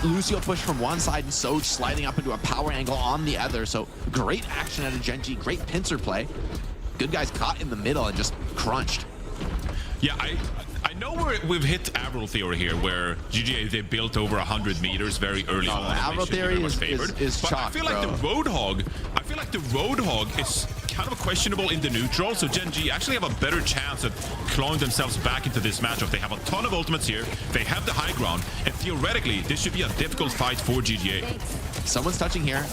Lucio pushed from one side and Soj sliding up into a power angle on the other, so great action out of Gen.G, great pincer play. Good Guys caught in the middle and just crunched. Yeah, I know we've hit Avril theory here, where GGA, they built over 100 meters very early on. Avril theory is but chalk, I feel like the Roadhog is kind of questionable in the neutral, so Gen.G actually have a better chance at clawing themselves back into this matchup. They have a ton of ultimates here, they have the high ground, and theoretically, this should be a difficult fight for GGA. Someone's touching here.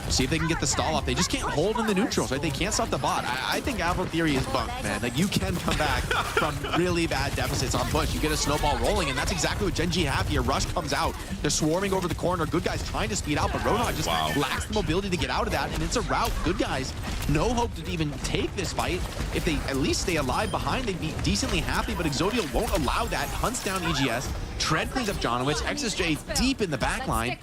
See if they can get the stall off. They just can't hold in the neutrals, right? They can't stop the bot. I think Avril theory is bunked, man. Like, you can come back from really bad deficits on push. You get a snowball rolling, and that's exactly what Gen.G have here. Rush comes out. They're swarming over the corner. Good Guys trying to speed out, but Roadhog just lacks the mobility to get out of that, and it's a rout. Good Guys, no hope to even take this fight. If they at least stay alive behind, they'd be decently happy, but Exodial won't allow that. Hunts down EGS. Tread cleans up Jonowitz. XSJ deep in the back line.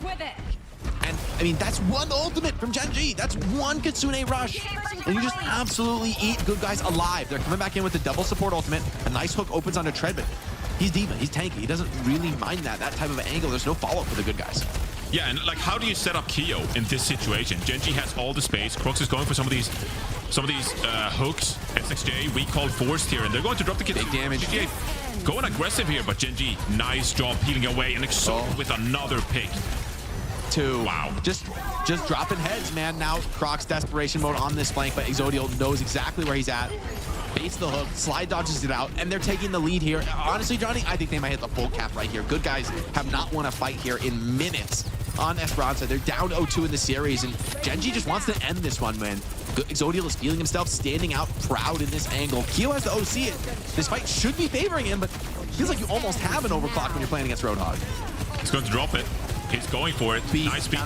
And, I mean, that's one ultimate from Gen.G. That's one Kitsune rush. And you just absolutely eat Good Guys alive. They're coming back in with the double support ultimate. A nice hook opens onto Tread, but he's D.Va. He's tanky. He doesn't really mind that type of angle. There's no follow-up for the Good Guys. Yeah, and like, how do you set up Keo in this situation? Gen.G has all the space. Crocs is going for some of these hooks. SXJ, we call forced here, and they're going to drop the kit. Big damage. GGA going aggressive here, but Gen.G, nice job peeling away, and Exo with another pick. Wow. Just dropping heads, man. Now Crocs desperation mode on this flank, but Exodial knows exactly where he's at. Baits the hook, slide dodges it out, and they're taking the lead here. Honestly, Johnny, I think they might hit the full cap right here. Good Guys have not won a fight here in minutes on Esperanza. They're down 0-2 in the series, and Gen.G just wants to end this one, man. Exodial is feeling himself, standing out proud in this angle. Keo has the OC. This fight should be favoring him, but feels like you almost have an overclock when you're playing against Roadhog. He's going to drop it. He's going for it. Nice speed.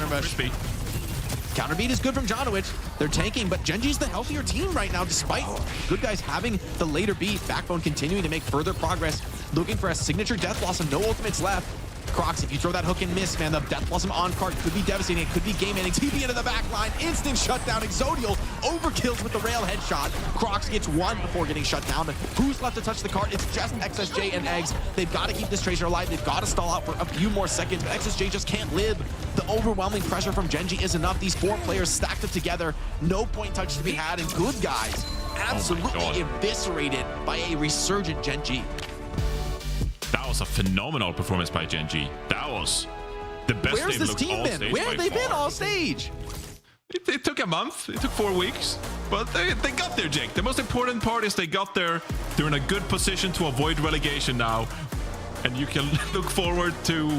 Counterbeat is good from Jonowitz. They're tanking, but Gen.G's the healthier team right now, despite Good Guys having the later beat. Backbone continuing to make further progress, looking for a signature death loss and no ultimates left. Crocs, if you throw that hook and miss, man, the Death Blossom on card could be devastating. It could be game-ending. TP into the back line. Instant shutdown. Exodial overkills with the rail headshot. Crocs gets one before getting shut down. Who's left to touch the card? It's just XSJ and Eggs. They've got to keep this Tracer alive. They've got to stall out for a few more seconds, but XSJ just can't live. The overwhelming pressure from Gen.G is enough. These 4 players stacked up together. No point touch to be had, and Good Guys absolutely eviscerated by a resurgent Gen.G. That was a phenomenal performance by Gen.G. That was the best. Where's this team been? Where have they been all stage? It took a month. It took 4 weeks. But they got there, Jake. The most important part is they got there. They're in a good position to avoid relegation now. And you can look forward to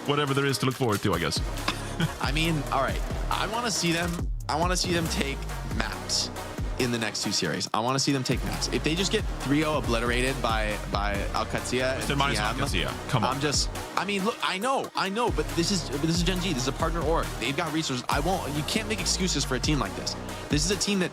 whatever there is to look forward to, I guess. I mean, all right. I want to see them take maps in the next 2 series. I want to see them take maps. If they just get 3-0 obliterated by Qadsiah and TM, come on. I mean, look, I know, but this is Gen.G. This is a partner org. They've got resources. You can't make excuses for a team like this. This is a team that,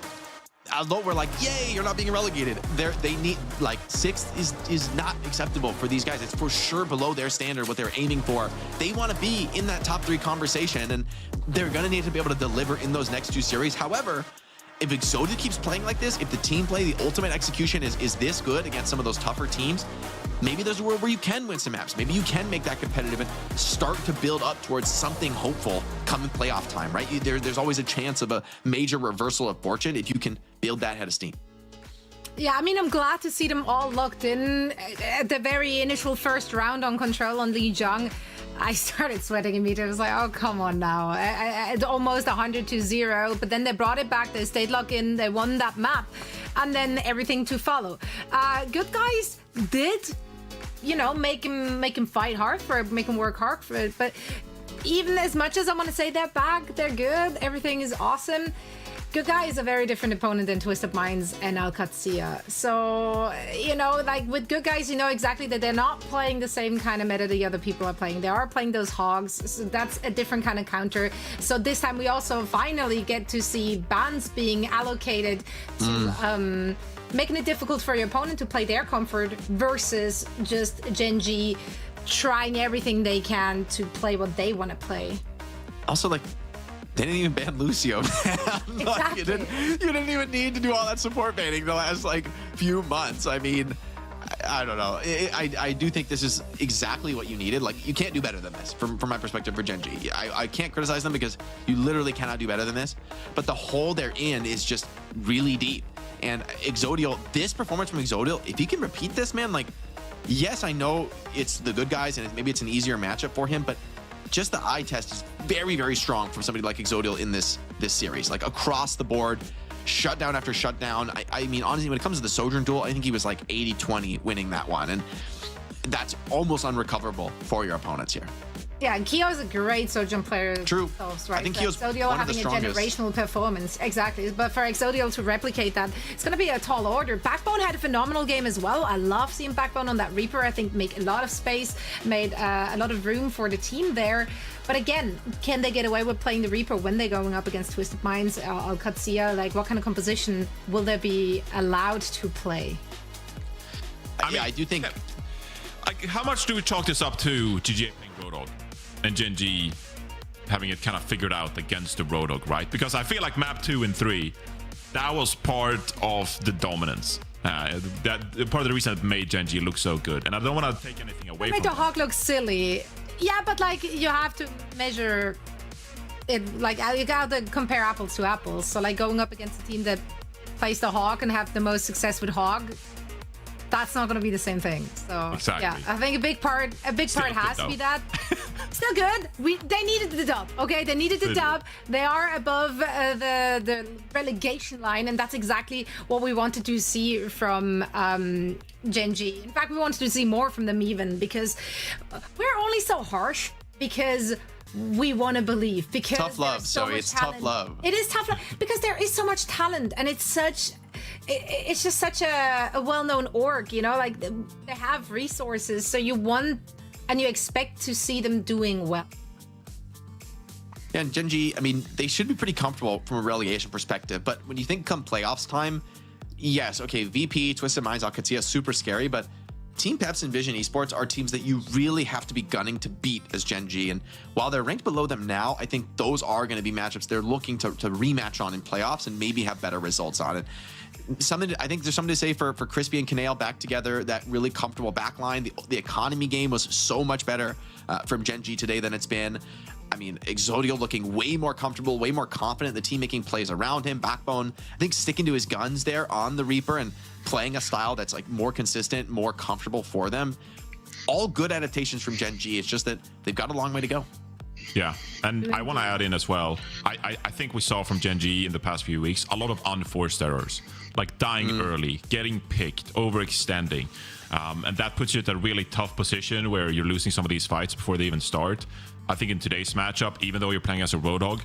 although we're like, yay, you're not being relegated, they need, like, 6th is not acceptable for these guys. It's for sure below their standard, what they're aiming for. They want to be in that top 3 conversation, and they're going to need to be able to deliver in those next 2 series. However, if Exodial keeps playing like this, if the team play, the ultimate execution is this good against some of those tougher teams, maybe there's a world where you can win some maps. Maybe you can make that competitive and start to build up towards something hopeful come playoff time, right? There's always a chance of a major reversal of fortune if you can build that head of steam. Yeah, I mean, I'm glad to see them all locked in at the very initial first round on Control on Lijiang. I started sweating immediately. I was like, oh, come on now. It's almost 100-0, but then they brought it back. They stayed locked in. They won that map, and then everything to follow. Good Guys did, make him fight hard for it, make him work hard for it. But even as much as I want to say they're back, they're good, everything is awesome, Good Guy is a very different opponent than Twisted Minds and Qadsiah. So, like with Good Guys, you know exactly that they're not playing the same kind of meta the other people are playing. They are playing those hogs, so that's a different kind of counter. So this time we also finally get to see bans being allocated to making it difficult for your opponent to play their comfort versus just Gen.G trying everything they can to play what they want to play. Also, like, they didn't even ban Lucio, man. Exactly. Like, you didn't even need to do all that support banning the last, like, few months. I mean, I don't know. I do think this is exactly what you needed. Like, you can't do better than this from my perspective for Gen.G. I can't criticize them because you literally cannot do better than this. But the hole they're in is just really deep. And Exodial, this performance from Exodial, if he can repeat this, man, like, yes, I know it's the Good Guys and maybe it's an easier matchup for him, but just the eye test is very, very strong from somebody like Exodial in this series. Like, across the board, shutdown after shutdown. I mean, honestly, when it comes to the Sojourn duel, I think he was like 80-20 winning that one. And that's almost unrecoverable for your opponents here. Yeah, and Keo is a great Sojourn player. True. Themselves, right? I think Keo's Exodial one of the having a strongest. generational performance. Exactly. But for Exodial to replicate that, it's going to be a tall order. Backbone had a phenomenal game as well. I love seeing Backbone on that Reaper. I think make a lot of space, made a lot of room for the team there. But again, can they get away with playing the Reaper when they're going up against Twisted Minds, Qadsiah? Like, what kind of composition will they be allowed to play? I do think... Like, how much do we chalk this up to GG playing Roadhog and Gen.G having it kind of figured out against the Roadhog, right? Because I feel like map 2 and 3, that was part of the dominance. That part of the reason it made Gen.G look so good. And I don't want to take anything away from Made the hog look silly. Yeah, but like, you have to measure it, like, you got to compare apples to apples. So like, going up against a team that plays the hog and have the most success with hog, that's not going to be the same thing. So exactly. Yeah, I think a big part has to be that. Still good. They needed the dub. Okay, they needed the dub. They are above the relegation line, and that's exactly what we wanted to see from Gen.G. In fact, we wanted to see more from them even, because we're only so harsh because we want to believe. Because tough love, so it's talent. tough love. It is tough love because there is so much talent, and it's just such a well-known org, you know, like they have resources, so you want and you expect to see them doing well. Yeah, and Gen.G, I mean, they should be pretty comfortable from a relegation perspective, but when you think come playoffs time, yes, okay, VP, Twisted Minds, Qadsiah, super scary, but Team Peps and Vision Esports are teams that you really have to be gunning to beat as Gen.G. And while they're ranked below them now, I think those are going to be matchups they're looking to rematch on in playoffs and maybe have better results on it. I think there's something to say for Crispy and Kanale back together, that really comfortable backline. The economy game was so much better from Gen.G today than it's been. I mean, Exodio looking way more comfortable, way more confident. The team making plays around him. Backbone, I think, sticking to his guns there on the Reaper and playing a style that's like more consistent, more comfortable for them. All good adaptations from Gen.G. It's just that they've got a long way to go. Yeah, and I want to add in as well, I think we saw from Gen.G in the past few weeks a lot of unforced errors, like dying early, getting picked, overextending. And that puts you at a really tough position where you're losing some of these fights before they even start. I think in today's matchup, even though you're playing as a Roadhog,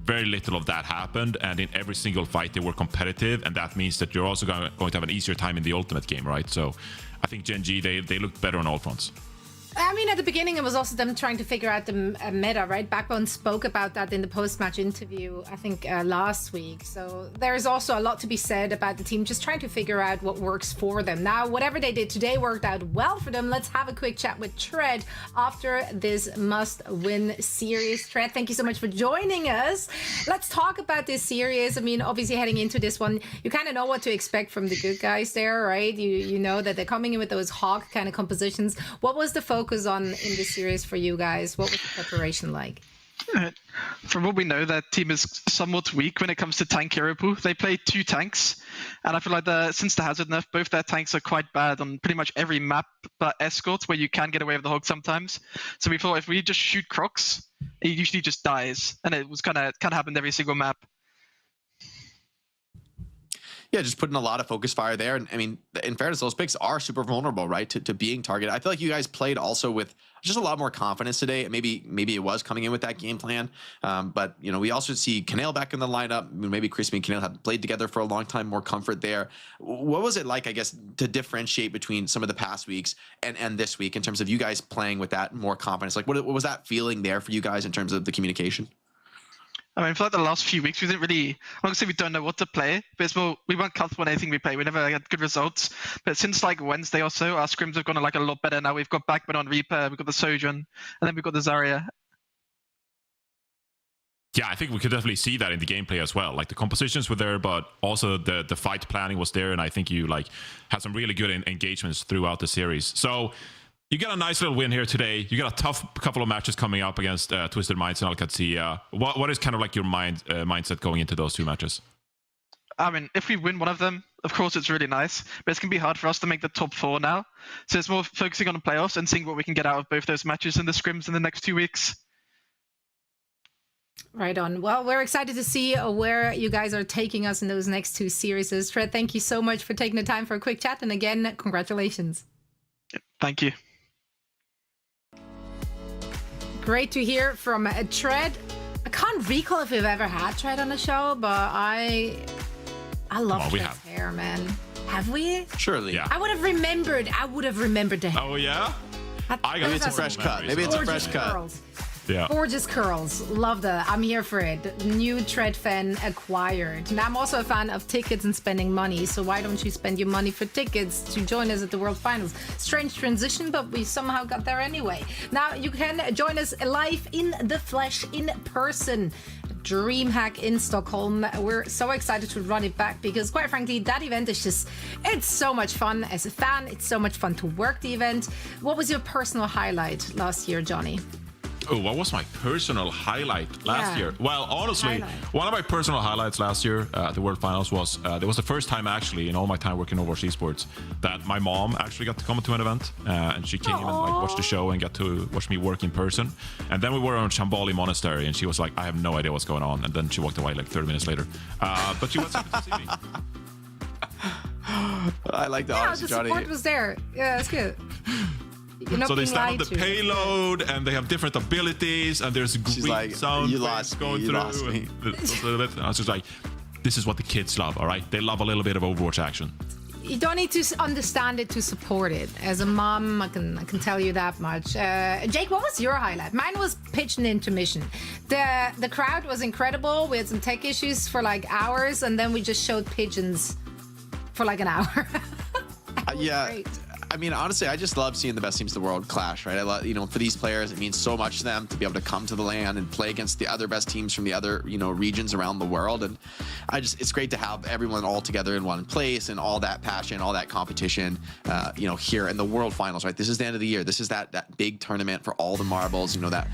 very little of that happened, and in every single fight they were competitive, and that means that you're also going to have an easier time in the ultimate game, right? So I think Gen.G, they looked better on all fronts. I mean, at the beginning, it was also them trying to figure out the meta, right? Backbone spoke about that in the post-match interview, I think, last week. So there's also a lot to be said about the team just trying to figure out what works for them. Now, whatever they did today worked out well for them. Let's have a quick chat with Tread after this must-win series. Tread, thank you so much for joining us. Let's talk about this series. I mean, obviously, heading into this one, you kind of know what to expect from the good guys there, right? You know that they're coming in with those hawk kind of compositions. What was the focus on in this series for you guys? What was the preparation like? From what we know, that team is somewhat weak when it comes to tank hero pool. They play 2 tanks, and I feel like since the hazard nerf, both their tanks are quite bad on pretty much every map but escorts, where you can get away with the hog sometimes. So we thought if we just shoot Crocs, it usually just dies, and it was kind of happened every single map. Yeah, just putting a lot of focus fire there. And I mean, in fairness, those picks are super vulnerable, right, to being targeted. I feel like you guys played also with just a lot more confidence today. Maybe it was coming in with that game plan. But, you know, we also see Kanale back in the lineup. Maybe Crispy and Kanale have played together for a long time, more comfort there. What was it like, I guess, to differentiate between some of the past weeks and this week in terms of you guys playing with that more confidence? Like, what was that feeling there for you guys in terms of the communication? I mean, for like the last few weeks, we didn't really, I'm not going to say we don't know what to play, but it's more, we weren't comfortable in anything we play. We never had good results. But since like Wednesday or so, our scrims have gone like a lot better now. We've got Backbone on Reaper, we've got the Sojourn, and then we've got the Zarya. Yeah, I think we could definitely see that in the gameplay as well. Like the compositions were there, but also the fight planning was there, and I think you like had some really good engagements throughout the series. So you got a nice little win here today. You got a tough couple of matches coming up against Twisted Minds and Qadsiah. What is kind of like your mindset going into those 2 matches? I mean, if we win one of them, of course it's really nice, but it's going to be hard for us to make the top 4 now. So it's more focusing on the playoffs and seeing what we can get out of both those matches in the scrims in the next 2 weeks. Right on. Well, we're excited to see where you guys are taking us in those next 2 series. Fred, thank you so much for taking the time for a quick chat. And again, congratulations. Thank you. Great to hear from Tread. I can't recall if we've ever had Tread on the show, but I love Tread's hair, man. Have we? Surely. Yeah. I would have remembered the hair. Oh, yeah? Maybe it's a fresh cut. Maybe it's a fresh cut. Yeah. Gorgeous curls. Love that. I'm here for it. New Tread fan acquired. And I'm also a fan of tickets and spending money. So why don't you spend your money for tickets to join us at the World Finals? Strange transition, but we somehow got there anyway. Now you can join us live in the flesh, in person. DreamHack in Stockholm. We're so excited to run it back because quite frankly, that event is it's so much fun as a fan. It's so much fun to work the event. What was your personal highlight last year, Johnny? Oh, what was my personal highlight last year? Well, honestly, one of my personal highlights last year at the World Finals was there was the first time actually in all my time working Overwatch Esports that my mom actually got to come to an event and she came and like watched the show and got to watch me work in person. And then we were on Shambali Monastery and she was like, I have no idea what's going on. And then she walked away like 30 minutes later. But she was happy to see me. I like the honesty, Johnny. The support was there. Yeah, that's good. So they stand on the payload and they have different abilities and there's green like, sound going through. I was just like, this is what the kids love, all right? They love a little bit of Overwatch action. You don't need to understand it to support it. As a mom, I can tell you that much. Jake, what was your highlight? Mine was pitch and intermission. The crowd was incredible. We had some tech issues for like hours and then we just showed pigeons for like an hour. Yeah. Great. I mean, honestly, I just love seeing the best teams in the world clash, right? I love, you know, for these players, it means so much to them to be able to come to the LAN and play against the other best teams from the other, you know, regions around the world. And it's great to have everyone all together in one place and all that passion, all that competition, you know, here in the World Finals, right? This is the end of the year. This is that big tournament for all the marbles, you know, that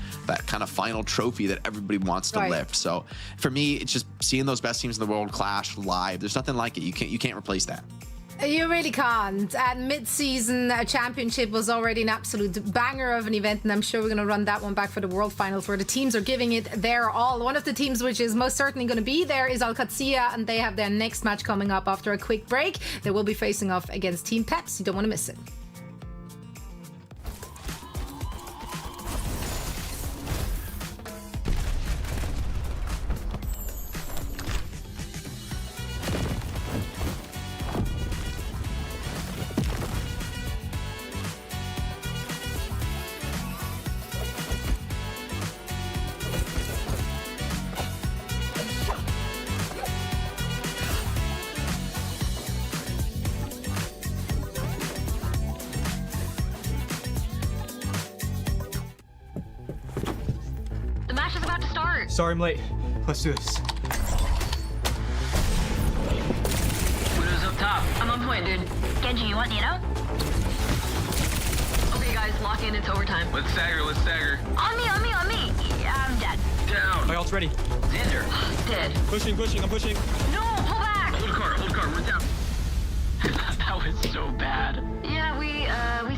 kind of final trophy that everybody wants to lift. So for me, it's just seeing those best teams in the world clash live. There's nothing like it. You can't replace that. You really can't. And mid-season championship was already an absolute banger of an event, and I'm sure we're going to run that one back for the World Finals, where the teams are giving it their all. One of the teams which is most certainly going to be there is Qadsiah, and they have their next match coming up after a quick break. They will be facing off against Team Peps. You don't want to miss it. Sorry I'm late. Let's do this. Widow's up top. I'm on point, dude. Gen.G, you want Nino? Okay, guys, lock in. It's overtime. Let's stagger, let's stagger. On me. Yeah, I'm dead. Down. My ult's ready. Xander. Dead. Pushing, I'm pushing. No, pull back! Hold card, we're down. That was so bad. Yeah, we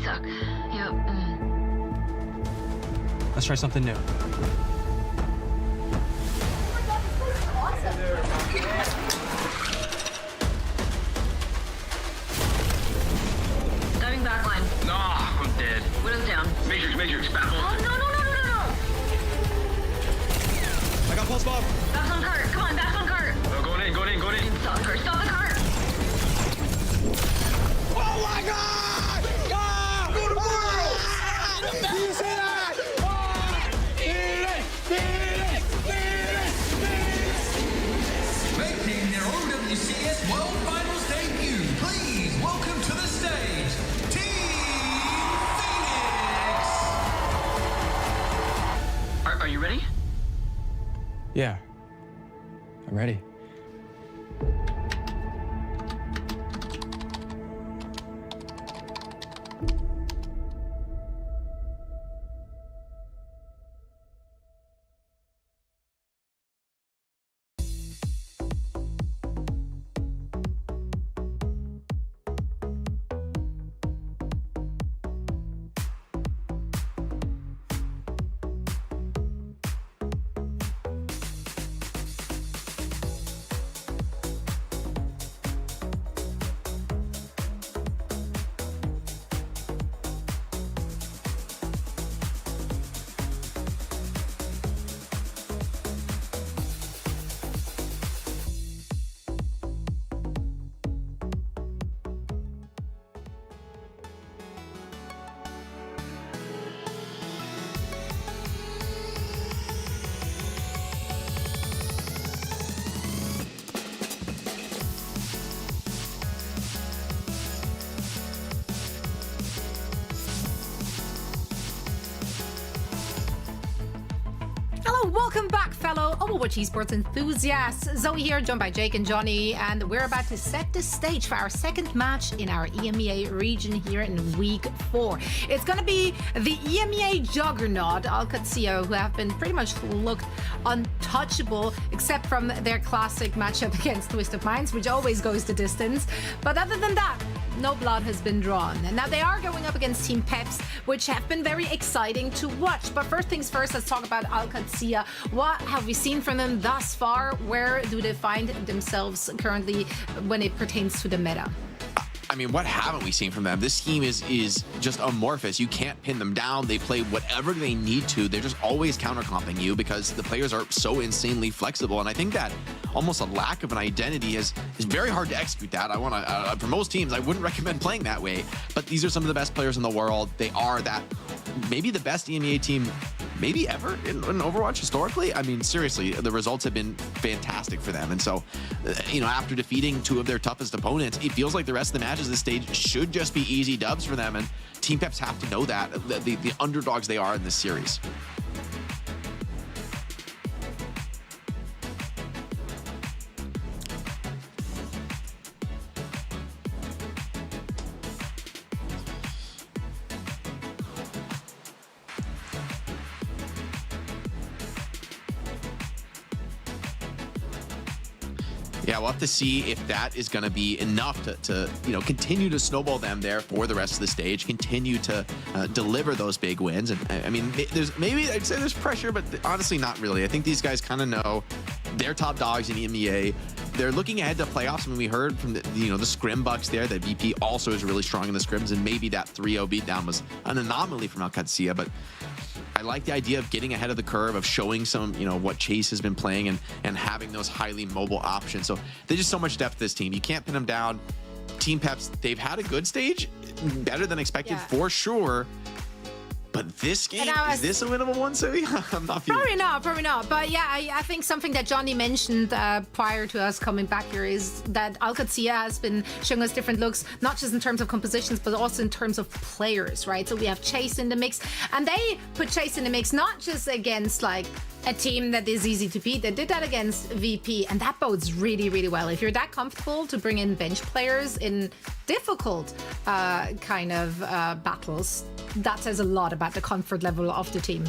suck. Yep. Let's try something new. Diving back line. Nah, I'm dead. Widow's down. Matrix, back Oh, ult. no. I got pulse bomb. Back's on cart. Come on, back's on cart. Oh, going in. Stop the cart. Stop the cart. Oh my god! Ah! Go to world! Do you see that? Making their OWCS World Finals debut, please welcome to the stage, Team Phoenix! Are you ready? Yeah. I'm ready. Welcome back, fellow Overwatch esports enthusiasts. Zoe here, joined by Jake and Johnny, and we're about to set the stage for our second match in our EMEA region here in week 4. It's going to be the EMEA juggernaut, Qadsiah, who have been pretty much looked untouchable, except from their classic matchup against Twist of Minds, which always goes the distance. But other than that, no blood has been drawn. And now they are going up against Team Peps, which have been very exciting to watch. But first things first, let's talk about Qadsiah. What have we seen from them thus far? Where do they find themselves currently when it pertains to the meta? I mean, what haven't we seen from them? This team is just amorphous. You can't pin them down. They play whatever they need to. They're just always counter-comping you because the players are so insanely flexible. And I think that almost a lack of an identity is very hard to execute that. I want to, for most teams, I wouldn't recommend playing that way. But these are some of the best players in the world. They are that, maybe the best EMEA team maybe ever in Overwatch historically. I mean, seriously, the results have been fantastic for them. And so, after defeating 2 of their toughest opponents, it feels like the rest of the matches this stage should just be easy dubs for them. And Team Peps have to know that, the underdogs they are in this series. Yeah, we'll have to see if that is going to be enough to continue to snowball them there for the rest of the stage, continue to deliver those big wins. And I mean, I'd say there's pressure, but honestly, not really. I think these guys kind of know they're top dogs in EMEA. They're looking ahead to playoffs. I mean, we heard from the scrim bucks there that VP also is really strong in the scrims, and maybe that 3-0 beatdown was an anomaly from Qadsiah, but I like the idea of getting ahead of the curve, of showing some, what Chase has been playing and having those highly mobile options. So there's just so much depth to this team. You can't pin them down. Team Peps, they've had a good stage, better than expected for sure. But this game, is this a winnable one, Zoe? I'm not feeling Probably not. But yeah, I think something that Johnny mentioned prior to us coming back here is that Qadsiah has been showing us different looks, not just in terms of compositions, but also in terms of players, right? So we have Chase in the mix, and they put Chase in the mix not just against like a team that is easy to beat. They did that against VP, and that bodes really, really well. If you're that comfortable to bring in bench players in difficult battles, that says a lot about the comfort level of the team.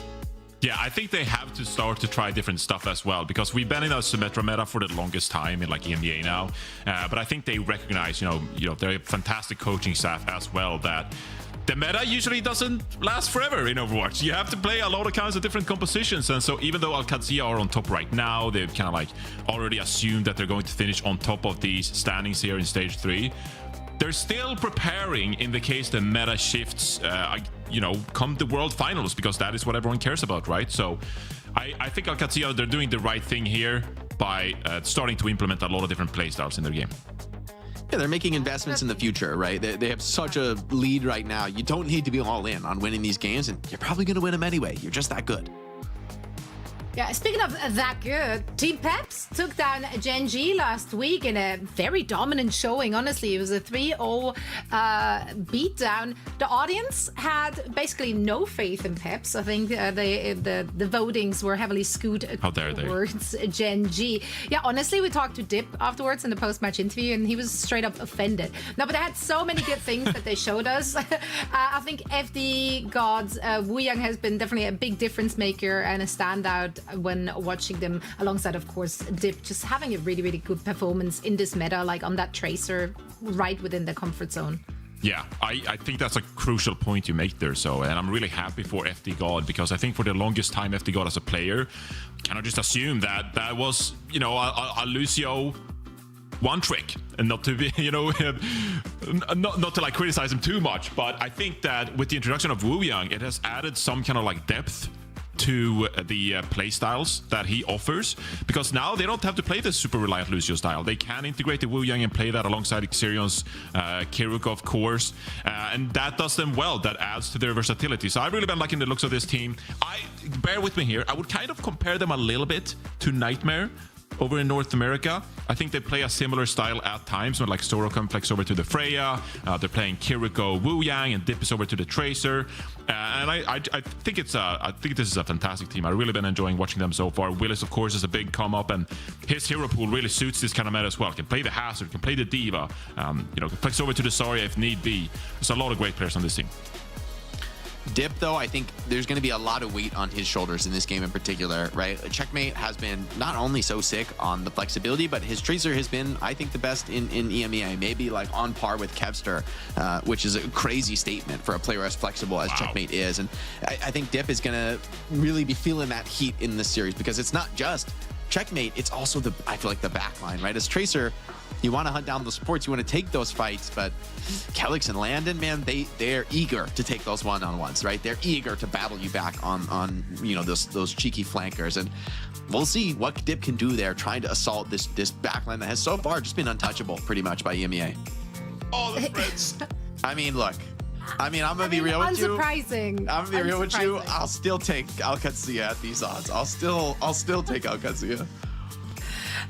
Yeah, I think they have to start to try different stuff as well, because we've been in a Symmetra meta for the longest time in like EMEA now. But I think they recognize, they're a fantastic coaching staff as well, that the meta usually doesn't last forever in Overwatch. You have to play a lot of kinds of different compositions. And so even though Qadsiah are on top right now, they've kind of like already assumed that they're going to finish on top of these standings here in stage 3. They're still preparing in the case the meta shifts, come the World Finals, because that is what everyone cares about, right? So I think Qadsiah, they're doing the right thing here by starting to implement a lot of different playstyles in their game. Yeah, they're making investments in the future, right? They have such a lead right now. You don't need to be all in on winning these games, and you're probably going to win them anyway. You're just that good. Yeah, speaking of that good, Team Peps took down Gen.G last week in a very dominant showing. Honestly, it was a 3-0 beatdown. The audience had basically no faith in Peps. I think the votings were heavily skewed towards Gen.G. Yeah, honestly, we talked to Dip afterwards in the post-match interview, and he was straight up offended. No, but they had so many good things that they showed us. I think FD Goud's Lijiang has been definitely a big difference maker and a standout when watching them, alongside of course Dip just having a really, really good performance in this meta, like on that tracer right within the comfort zone. Yeah, I think that's a crucial point you make there, so, and I'm really happy for FD Goud, because I think for the longest time FD Goud as a player kind of just assumed that was, a Lucio one trick, and not to be, not to like criticize him too much, but I think that with the introduction of Lijiang, it has added some kind of like depth to the playstyles that he offers, because now they don't have to play the super reliant Lucio style. They can integrate the Lijiang and play that alongside Xerion's Kiruko, of course, and that does them well. That adds to their versatility. So I've really been liking the looks of this team. Bear with me here, I would kind of compare them a little bit to Nightmare over in North America. I think they play a similar style at times, when like Soro can flex over to the Freya, they're playing Kiruko Lijiang, and Dip is over to the Tracer. And I think this is a fantastic team. I've really been enjoying watching them so far. Willis, of course, is a big come up, and his hero pool really suits this kind of meta as well. Can play the Hazard, can play the Diva, can flex over to the Zarya if need be. There's a lot of great players on this team. Dip, though, I think there's going to be a lot of weight on his shoulders in this game in particular, right? Checkmate has been not only so sick on the flexibility, but his Tracer has been, I think, the best in EMEA, maybe like on par with Kevster, which is a crazy statement for a player as flexible as Checkmate is. And I think Dip is going to really be feeling that heat in this series, because it's not just Checkmate, it's also I feel like the backline, right? As Tracer, you want to hunt down the supports, you want to take those fights, but Kelix and Landon, man, they're eager to take those one-on-ones, right? They're eager to battle you back on those cheeky flankers, and we'll see what Dip can do there, trying to assault this backline that has so far just been untouchable pretty much by EMEA. Oh, the Fritz. I mean, look, I mean, I'm gonna be real with you. Unsurprising. I'm gonna be real with you. Unsurprising. I'll still take Qadsiah at these odds. I'll still take Qadsiah.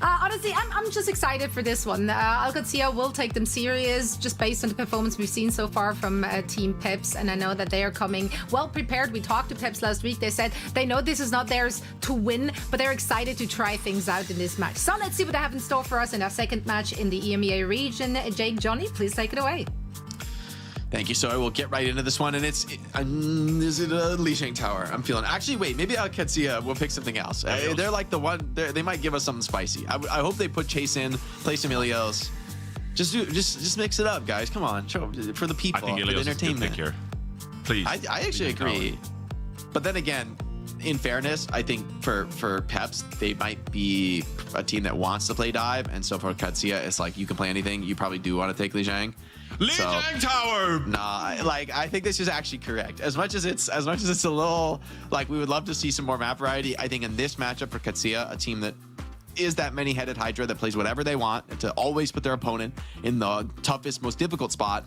Honestly, I'm just excited for this one. Qadsiah will take them serious just based on the performance we've seen so far from Team Peps, and I know that they are coming well prepared. We talked to Peps last week. They said they know this is not theirs to win, but they're excited to try things out in this match. So let's see what they have in store for us in our second match in the EMEA region. Jake, Johnny, please take it away. Thank you. So I will get right into this one, and is it a Lijiang Tower? I'm feeling. Actually, wait. Maybe Qadsiah will pick something else. They're like the one. They might give us something spicy. I hope they put Chase in, play some Ilios. Just mix it up, guys. Come on, show for the people, I think for the Ilios entertainment. is a good pick here. Please. I actually agree. But then again, in fairness, I think for Peps, they might be a team that wants to play dive, and so for Qadsiah, it's like you can play anything. You probably do want to take Lijiang. Lijiang Tower. Nah, like I think this is actually correct. As much as it's a little like we would love to see some more map variety. I think in this matchup for Qadsiah, a team that is that many-headed Hydra that plays whatever they want to always put their opponent in the toughest, most difficult spot.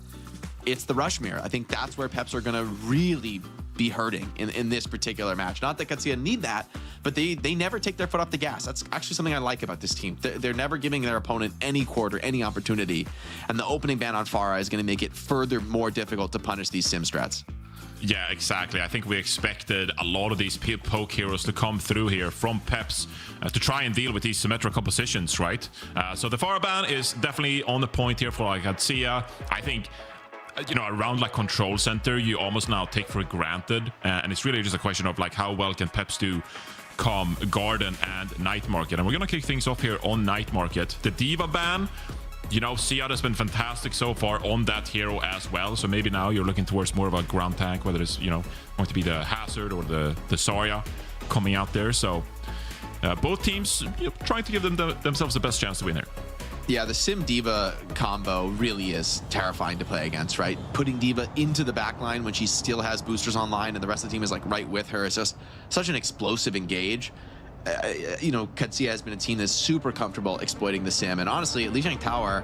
It's the rush mirror. I think that's where Peps are gonna really be hurting in this particular match. Not that Qadsiah need that, but they never take their foot off the gas. That's actually something I like about this team. They're never giving their opponent any quarter, any opportunity. And the opening ban on Pharah is going to make it further more difficult to punish these sim strats. Yeah, exactly. I think we expected a lot of these poke heroes to come through here from Peps to try and deal with these symmetrical compositions, right? So the Pharah ban is definitely on the point here for Qadsiah. I think around like control center, you almost now take for granted, and it's really just a question of like how well can Peps do come Garden and Night Market. And we're gonna kick things off here on Night Market. The Diva ban, Qadsiah has been fantastic so far on that hero as well, so maybe now you're looking towards more of a ground tank, whether it's going to be the Hazard or the Zarya coming out there. So both teams trying to give themselves the best chance to win here. Yeah, the Sim Diva combo really is terrifying to play against, right? Putting Diva into the backline when she still has boosters online and the rest of the team is like right with her. It's just such an explosive engage. Qadsiah has been a team that's super comfortable exploiting the Sim. And honestly, Lijiang Tower,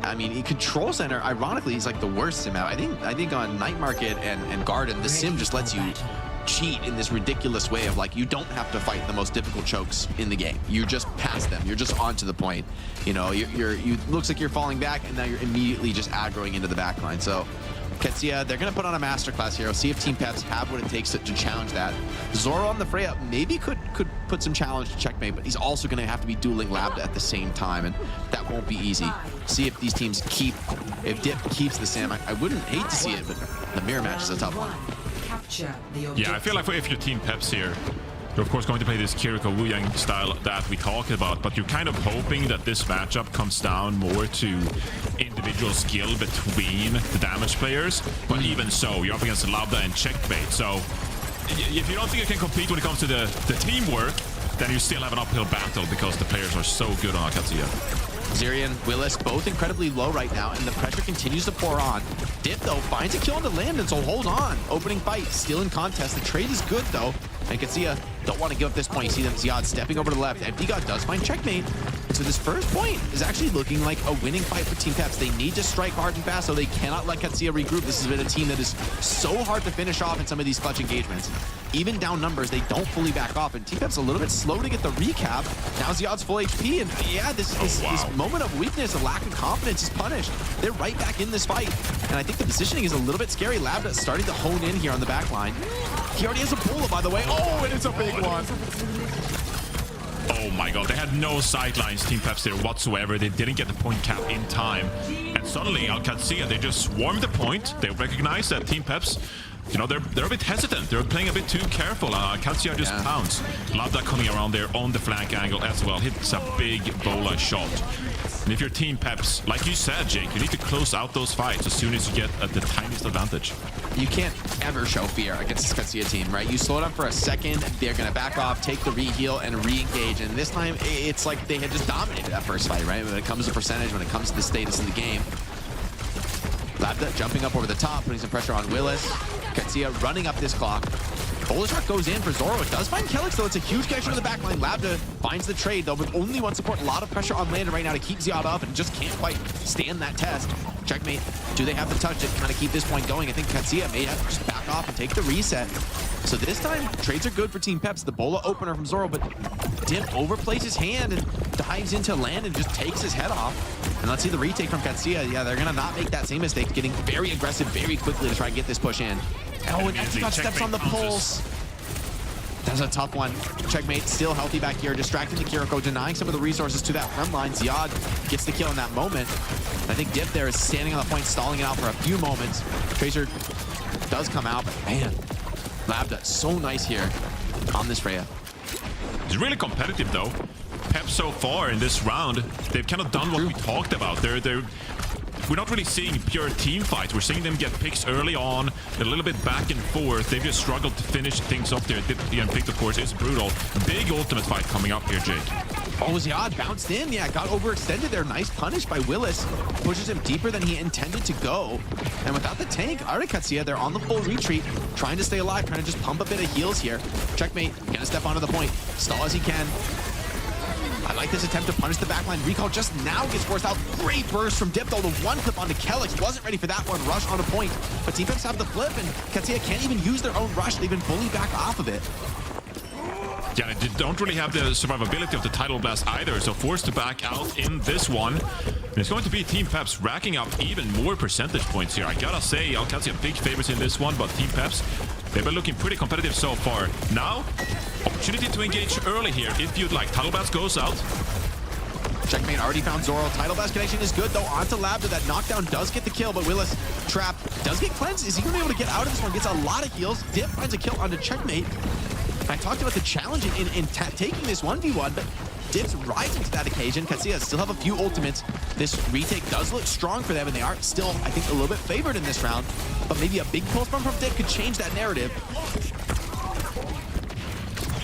I mean, in Control Center, ironically, he's like the worst Sim out. I think on Night Market and Garden, the Sim just lets you cheat in this ridiculous way of like you don't have to fight the most difficult chokes in the game. You just pass them. You're just on to the point. You looks like you're falling back, and now you're immediately just aggroing into the backline. So Qadsiah, they're going to put on a masterclass hero, see if Team Peps have what it takes to challenge that. Zoro on the Freya maybe could put some challenge to checkmate, but he's also going to have to be dueling Labda at the same time, and that won't be easy. See if these teams if Dip keeps the Sam. I wouldn't hate to see it, but the mirror match is a tough one. Yeah, I feel like if you're Team Peps here, you're of course going to play this Kiriko Wu Yang style that we talked about, but you're kind of hoping that this matchup comes down more to individual skill between the damage players. But even so, you're up against Labda and checkmate. So if you don't think you can compete when it comes to the teamwork, then you still have an uphill battle because the players are so good on Qadsiah. Zirian, Willis, both incredibly low right now, and the pressure continues to pour on. Dip, though, finds a kill on the Landon, so hold on. Opening fight, still in contest. The trade is good, though. And Qadsiah don't want to give up this point. You see them, Ziad stepping over to the left, and God does find checkmate. So this first point is actually looking like a winning fight for Team Peps. They need to strike hard and fast, so they cannot let Qadsiah regroup. This has been a team that is so hard to finish off in some of these clutch engagements. Even down numbers, they don't fully back off, and Team Peps a little bit slow to get the recap. Now Ziad's full HP, and yeah, this moment of weakness, a lack of confidence is punished. They're right back in this fight, and I think the positioning is a little bit scary. Labda starting to hone in here on the back line. He already has a pull, by the way. Oh, and it's a big one. Oh my god, they had no sightlines, Team Peps there whatsoever. They didn't get the point cap in time. And suddenly, Qadsiah, they just swarmed the point. They recognize that Team Peps, they're a bit hesitant. They're playing a bit too careful. Qadsiah just pounds. Labda coming around there on the flank angle as well. Hits a big bola shot. And if you're Team Peps, like you said, Jake, you need to close out those fights as soon as you get the tiniest advantage. You can't ever show fear against this Qadsiah team, right? You slow down for a second, they're going to back off, take the re-heal, and re-engage. And this time, it's like they had just dominated that first fight, right? When it comes to percentage, when it comes to the status in the game. Labda jumping up over the top, putting some pressure on Willis. Qadsiah running up this clock. Bola shot goes in for Zoro. It does find Kelix, though. It's a huge connection to the backline. Labda finds the trade, though, with only one support. A lot of pressure on Landon right now to keep Ziad up, and just can't quite stand that test. Checkmate. Do they have the touch to kind of keep this point going? I think Qadsiah may have to just back off and take the reset. So this time, trades are good for Team Peps. The bola opener from Zoro, but Dip overplays his hand and dives into land and just takes his head off. And let's see the retake from Qadsiah. Yeah, they're going to not make that same mistake, getting very aggressive very quickly to try and get this push in. Oh, and Epicot steps on the pulse. That's a tough one. Checkmate still healthy back here, distracting the Kiriko, denying some of the resources to that front line. Ziad gets the kill in that moment. I think Dip there is standing on the point, stalling it out for a few moments. Tracer does come out, but man, Labda so nice here on this Freya. It's really competitive though. Peps so far in this round, they've kind of done what we talked about. We're not really seeing pure team fights. We're seeing them get picks early on, a little bit back and forth. They've just struggled to finish things up there. The pick, of course, is brutal. Big ultimate fight coming up here, Jake. Oh, Ziad bounced in. Yeah, got overextended there. Nice punish by Willis. Pushes him deeper than he intended to go. And without the tank, Qadsiah, they're on the full retreat, trying to stay alive, trying to just pump a bit of heals here. Checkmate, gonna step onto the point. Stall as he can. I like this attempt to punish the backline. Recall just now gets forced out. Great burst from Dip, though. The one clip onto Kellex wasn't ready for that one. Rush on a point. But Team Peps have the flip, and Qadsiah can't even use their own rush. They've been fully back off of it. Yeah, they don't really have the survivability of the Tidal Blast either, so forced to back out in this one. And it's going to be Team Peps racking up even more percentage points here. I gotta say, Qadsiah big favorites in this one, but Team Peps, they've been looking pretty competitive so far. Now, opportunity to engage early here if you'd like. Tidal Blast goes out. Checkmate already found Zoro. Tidal Blast connection is good, though. Onto Labda. That knockdown does get the kill, but Willis trap does get cleansed. Is he going to be able to get out of this one? Gets a lot of heals. Dip finds a kill onto Checkmate. I talked about the challenge in taking this 1v1, but Dip's rising to that occasion. Qadsiah still have a few ultimates. This retake does look strong for them, and they are still, I think, a little bit favored in this round. But maybe a big pulse bomb from Dip could change that narrative.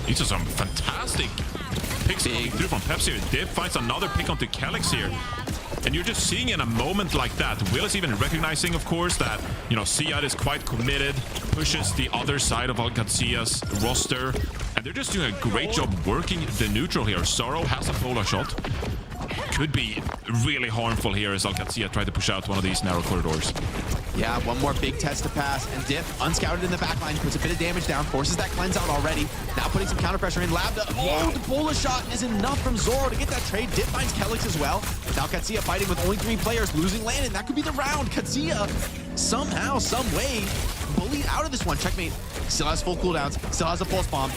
These are some fantastic picks coming through from Peps here. Dip finds another pick onto Kellex here. And you're just seeing in a moment like that, Willis even recognizing, of course, that, you know, Ziad is quite committed, pushes the other side of Qadsiah's roster, and they're just doing a great job working the neutral here. Zoro has a polar shot. Could be really harmful here as Qadsiah try to push out one of these narrow corridors. Yeah, one more big test to pass, and Dip, unscouted in the backline, puts a bit of damage down, forces that cleanse out already. Now putting some counter pressure in. Labda, oh, the Bola shot is enough from Zoro to get that trade. Dip finds Kellex as well. Now Qadsiah fighting with only 3 players, losing land, and that could be the round. Qadsiah, somehow, some way, bullied out of this one. Checkmate still has full cooldowns, still has a pulse bomb,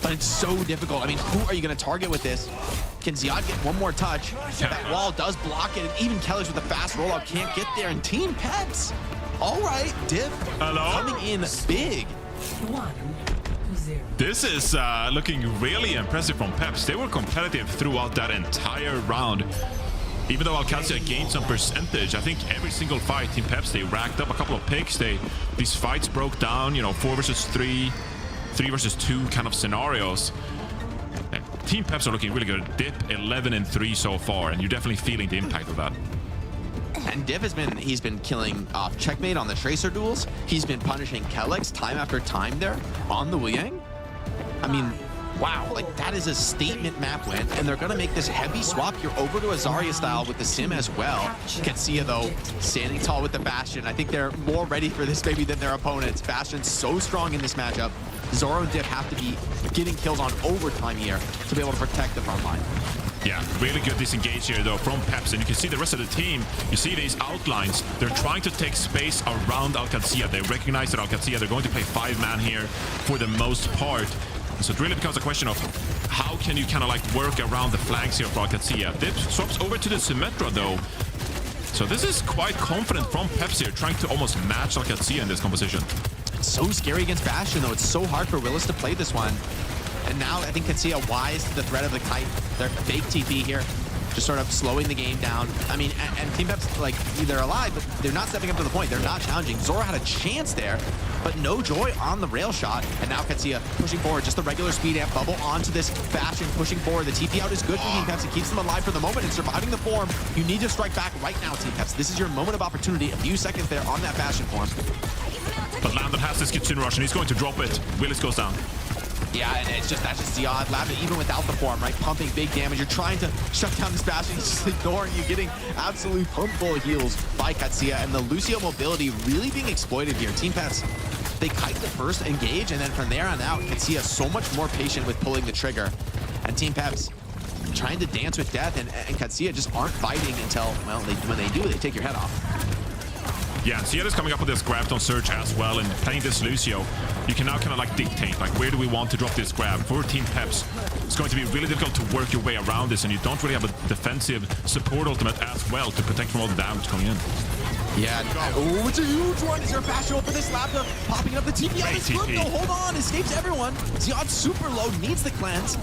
but it's so difficult. I mean, who are you going to target with this? Can Ziad get one more touch? That wall does block it, and even Kellex with a fast rollout can't get there. And Team Peps, all right, Dip coming in big. 1-0. This is looking really impressive from Peps. They were competitive throughout that entire round. Even though Qadsiah gained some percentage, I think every single fight, Team Peps, they racked up a couple of picks. These fights broke down, you know, 4 versus 3, 3 versus 2 kind of scenarios. Team Peps are looking really good. Dip 11-3 so far, and you're definitely feeling the impact of that. And Dip he's been killing off Checkmate on the Tracer duels. He's been punishing Kellex time after time there on the Lijiang. I mean, wow, like that is a statement map win, and they're gonna make this heavy swap here over to Azaria style with the Sim as well. Qadsiah though, standing tall with the Bastion. I think they're more ready for this maybe than their opponents. Bastion's so strong in this matchup. Zoro and Dip have to be getting kills on overtime here to be able to protect the front line. Yeah, really good disengage here though from Peps, and you can see the rest of the team. You see these outlines. They're trying to take space around Qadsiah. They recognize that Qadsiah, they're going to play 5-man here for the most part. So it really becomes a question of how can you kind of like work around the flanks here for Qadsiah. Dip swaps over to the Symmetra though. So this is quite confident from Peps here, trying to almost match Qadsiah in this composition. It's so scary against Bastion though. It's so hard for Willis to play this one. And now I think Qadsiah wise to the threat of the kite. They're fake TP here, just sort of slowing the game down. I mean, and Team Peps, like, they're alive, but they're not stepping up to the point. They're not challenging. Zoro had a chance there, but no joy on the rail shot. And now Qadsiah pushing forward, just the regular speed amp bubble onto this Bastion, pushing forward. The TP out is good for Team Peps. It keeps them alive for the moment and surviving the form. You need to strike back right now, Team Peps. This is your moment of opportunity. A few seconds there on that Bastion form. But Landon has this Kitsune Rush, and he's going to drop it. Willis goes down. Yeah, and that's just Ziad. Lava, even without the form, right? Pumping big damage. You're trying to shut down this Bastion. He's just ignoring you, getting absolutely pumped full of heals by Qadsiah. And the Lucio mobility really being exploited here. Team Peps, they kite the first engage, and then from there on out, Qadsiah so much more patient with pulling the trigger. And Team Peps trying to dance with death, and Qadsiah just aren't fighting until, well, when they do, they take your head off. Yeah, Ziad is coming up with this Graviton Surge as well, and playing this Lucio, you can now kind of like dictate, like, where do we want to drop this grab? For Team Peps, it's going to be really difficult to work your way around this, and you don't really have a defensive support ultimate as well to protect from all the damage coming in. Yeah, oh, it's a huge one. Is there a fast roll for this Lapta? Popping up the TP out is good, though. Hold on, escapes everyone. Ziad super low, needs the cleanse.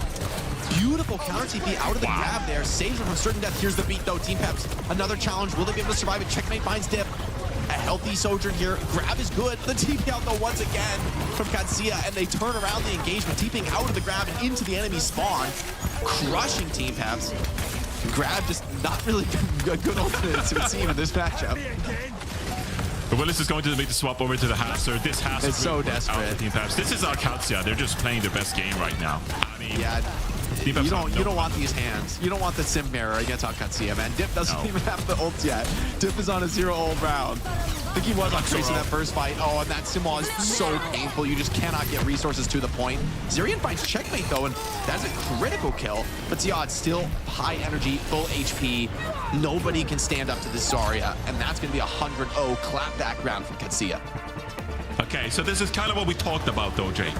Beautiful counter TP out of the grab there. Saves him from certain death. Here's the beat, though. Team Peps, another challenge. Will they be able to survive it? Checkmate finds Dip. A healthy Sojourn here. Grab is good. The TP out, though, once again from Qadsiah, and they turn around the engagement, TPing out of the grab and into the enemy spawn. Crushing Team Peps. Grab just not really a good ultimate to see in this matchup. But Willis is going to need to swap over to the Hazard. This Hazard is so desperate. Team Peps. This is our Qadsiah. They're just playing their best game right now. I mean, yeah. You don't want these hands. You don't want the sim mirror against Qadsiah, man. Dip doesn't even have the ult yet. Dip is on a 0 ult round. I think he was on Trace in that first fight. Oh, and that sim wall is so painful. You just cannot get resources to the point. Zirian finds checkmate, though, and that's a critical kill. But Ziad still high energy, full HP. Nobody can stand up to this Zarya, and that's going to be a 100-0 clapback round from Qadsiah. Okay, so this is kind of what we talked about, though, Jake.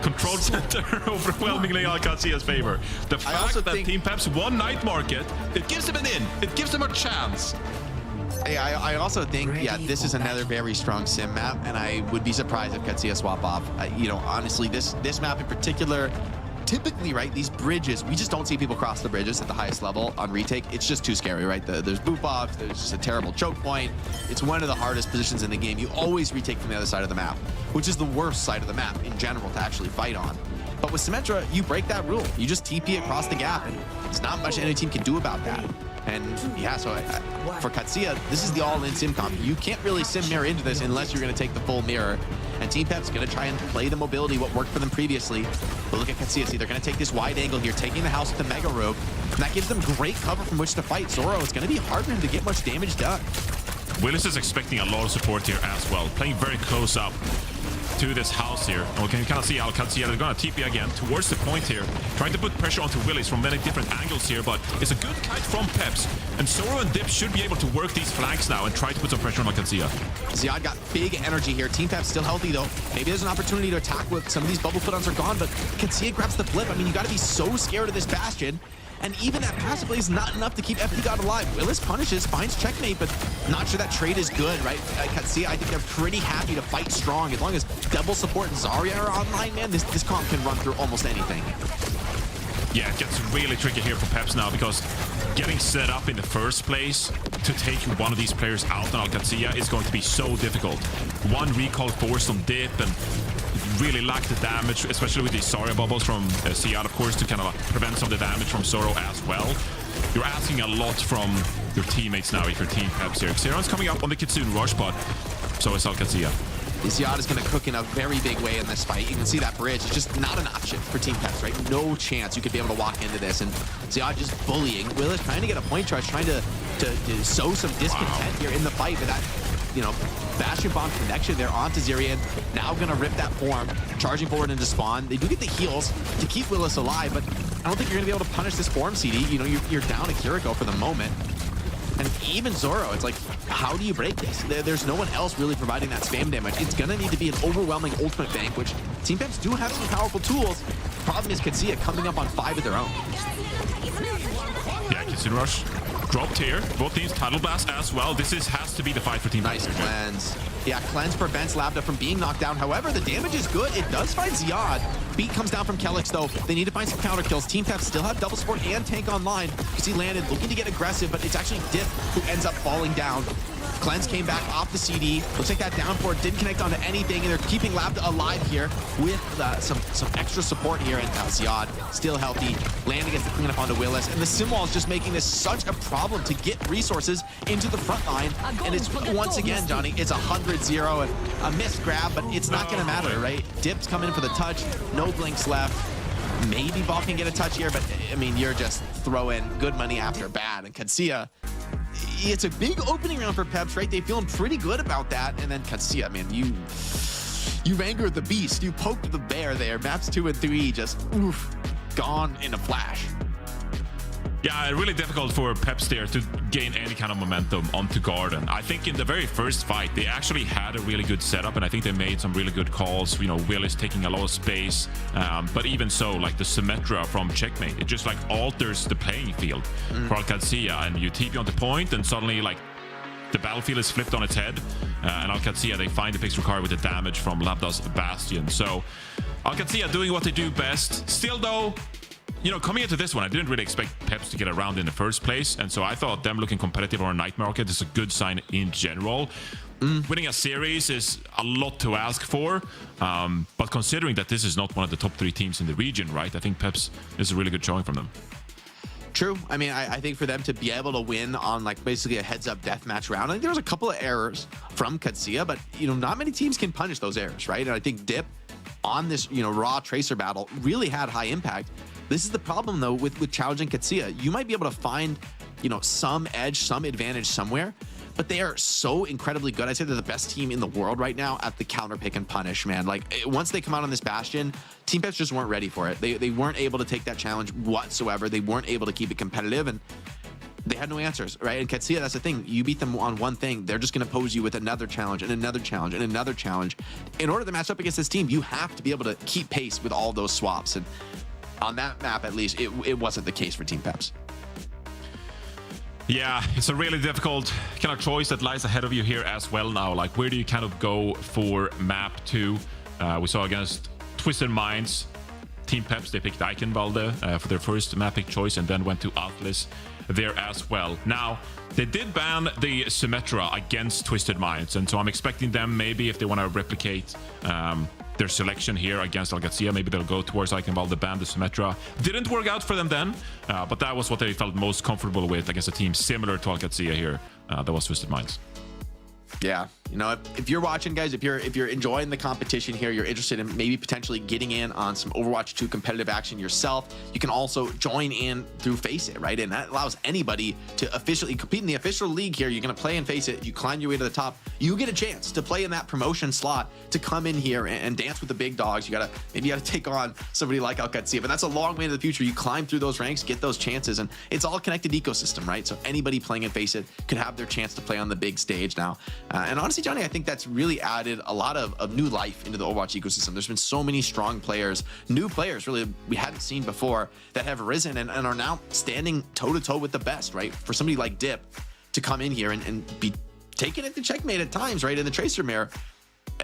Control center overwhelmingly on Qadsiah's favor. The fact that Team Peps won Night Market, it gives them an in. It gives them a chance. I also think, yeah, this is another very strong sim map, and I would be surprised if Qadsiah swap off. You know, honestly, this map in particular, typically, right, these bridges, we just don't see people cross the bridges at the highest level on retake. It's just too scary, right? There's boop offs, there's just a terrible choke point. It's one of the hardest positions in the game. You always retake from the other side of the map, which is the worst side of the map in general to actually fight on. But with Symmetra, you break that rule. You just TP across the gap, and there's not much any team can do about that. And yeah, so for Qadsiah, this is the all-in sim comp. You can't really sim mirror into this unless you're going to take the full mirror. And Team Peps going to try and play the mobility, what worked for them previously. But look at Qadsiah. See, they're going to take this wide angle here, taking the house with the Mega Robe. And that gives them great cover from which to fight. Zoro, it's going to be hard for him to get much damage done. Willis is expecting a lot of support here as well, playing very close up to this house here. And we can kind of see Qadsiah, they're going to TP again towards the point here, trying to put pressure onto Willis from many different angles here, but it's a good kite from Peps, and Zoro and Dip should be able to work these flanks now and try to put some pressure on Qadsiah. Ziad got big energy here. Team Peps still healthy, though. Maybe there's an opportunity to attack with some of these bubble put-ons are gone, but Qadsiah grabs the flip. I mean, you got to be so scared of this Bastion. And even that passively is not enough to keep FD God alive. Willis punishes, finds checkmate, but not sure that trade is good, right? Qadsiah, I think they're pretty happy to fight strong. As long as double support and Zarya are online, man, this comp can run through almost anything. Yeah, it gets really tricky here for Peps now, because getting set up in the first place to take one of these players out on Qadsiah is going to be so difficult. One recall force on Dip, and really lack the damage, especially with these Zarya bubbles from Ziad, of course, to kind of prevent some of the damage from Zoro as well. You're asking a lot from your teammates now if you're Team Peps here. Xeron's coming up on the Kitsune rush, but so is Qadsiah. Ziad is going to cook in a very big way in this fight. You can see that bridge is just not an option for Team Peps, right? No chance you could be able to walk into this. And Ziad just bullying. Willis trying to get a point charge, trying to sow some discontent here in the fight. But that, you know, Bastion Bomb connection there onto Zirian. Now going to rip that form, charging forward into spawn. They do get the heals to keep Willis alive, but I don't think you're going to be able to punish this form, CD. You know, you're down to Kiriko for the moment. And even Zoro, it's like, how do you break this? There's no one else really providing that spam damage. It's going to need to be an overwhelming ultimate bank, which Team Peps do have some powerful tools. Problem is Qadsiah coming up on 5 of their own. Yeah, Kitsune Rush dropped here. Both teams Tidal Blast as well. This has to be the fight for Team Peps. Nice cleanse. Yeah, cleanse prevents Labda from being knocked down. However, the damage is good. It does find Ziad. Beat comes down from Kelix, though. They need to find some counter kills. Team Peps still have double support and tank online. You see Landon looking to get aggressive, but it's actually Dip who ends up falling down. Cleanse came back off the CD. Looks like that down forward didn't connect onto anything, and they're keeping Labda alive here with some extra support here. And Ziad still healthy. Landon gets the cleanup onto Willis, and the Simwall is just making this such a problem to get resources into the front line. And it's once again, Johnny, it's 100-0 0 and a missed grab, but it's not going to matter, right? Dip's coming in for the touch, no blinks left. Maybe Ball can get a touch here, but I mean, you're just throwing good money after bad. And Qadsiah, it's a big opening round for Peps, right? They feeling pretty good about that. And then Qadsiah, man, you angered the beast. You poked the bear there. Maps 2 and 3 just gone in a flash. Yeah, really difficult for Peps there to gain any kind of momentum onto Garden. I think in the very first fight, they actually had a really good setup, and I think they made some really good calls. You know, Will is taking a lot of space, but even so, like the Symmetra from Checkmate, it just like alters the playing field for Qadsiah, and you TP on the point, and suddenly like the battlefield is flipped on its head, and Qadsiah, they find the picks required with the damage from Labda's Bastion. So Qadsiah doing what they do best. Still though, you know, coming into this one, I didn't really expect Peps to get around in the first place, and so I thought them looking competitive on a night market is a good sign in general. Winning a series is a lot to ask for, but considering that this is not one of the top 3 teams in the region, right, I think Peps is a really good showing from them. True. I mean, I think for them to be able to win on like basically a heads-up deathmatch round, I think there was a couple of errors from Qadsiah, but you know, not many teams can punish those errors, right? And I think Dip on this, you know, raw Tracer battle really had high impact. This is the problem though with challenging Qadsiah. You might be able to find, you know, some edge, some advantage somewhere, but they are so incredibly good. I'd say they're the best team in the world right now at the counter pick and punish, man. Like once they come out on this Bastion, Team Peps just weren't ready for it. They weren't able to take that challenge whatsoever. They weren't able to keep it competitive, and they had no answers, right? And Qadsiah, that's the thing. You beat them on one thing, they're just going to pose you with another challenge and another challenge and another challenge. In order to match up against this team, you have to be able to keep pace with all those swaps. And on that map, at least, it wasn't the case for Team Peps. Yeah, it's a really difficult kind of choice that lies ahead of you here as well now. Like, where do you kind of go for map 2? We saw against Twisted Minds, Team Peps, they picked Eichenwalde for their first map pick choice and then went to Atlas there as well. Now, they did ban the Symmetra against Twisted Minds, and so I'm expecting them, maybe if they want to replicate their selection here against Qadsiah, maybe they'll go towards Eichenwalde, ban the Symmetra. Didn't work out for them then, but that was what they felt most comfortable with against a team similar to Qadsiah here. That was Twisted Minds. Yeah, you know, if you're watching, guys, if you're enjoying the competition here, you're interested in maybe potentially getting in on some Overwatch 2 competitive action yourself, you can also join in through FACEIT, right? And that allows anybody to officially compete in the official league here. You're going to play in FACEIT, you climb your way to the top, you get a chance to play in that promotion slot to come in here and dance with the big dogs. Maybe you gotta take on somebody like Qadsiah, but that's a long way into the future. You climb through those ranks, get those chances, and it's all a connected ecosystem, right? So anybody playing in FACEIT could have their chance to play on the big stage now. And honestly, Johnny, I think that's really added a lot of new life into the Overwatch ecosystem. There's been so many strong players, new players really we hadn't seen before, that have risen and are now standing toe-to-toe with the best, right? For somebody like Dip to come in here and be taking it to Checkmate at times, right, in the Tracer mirror,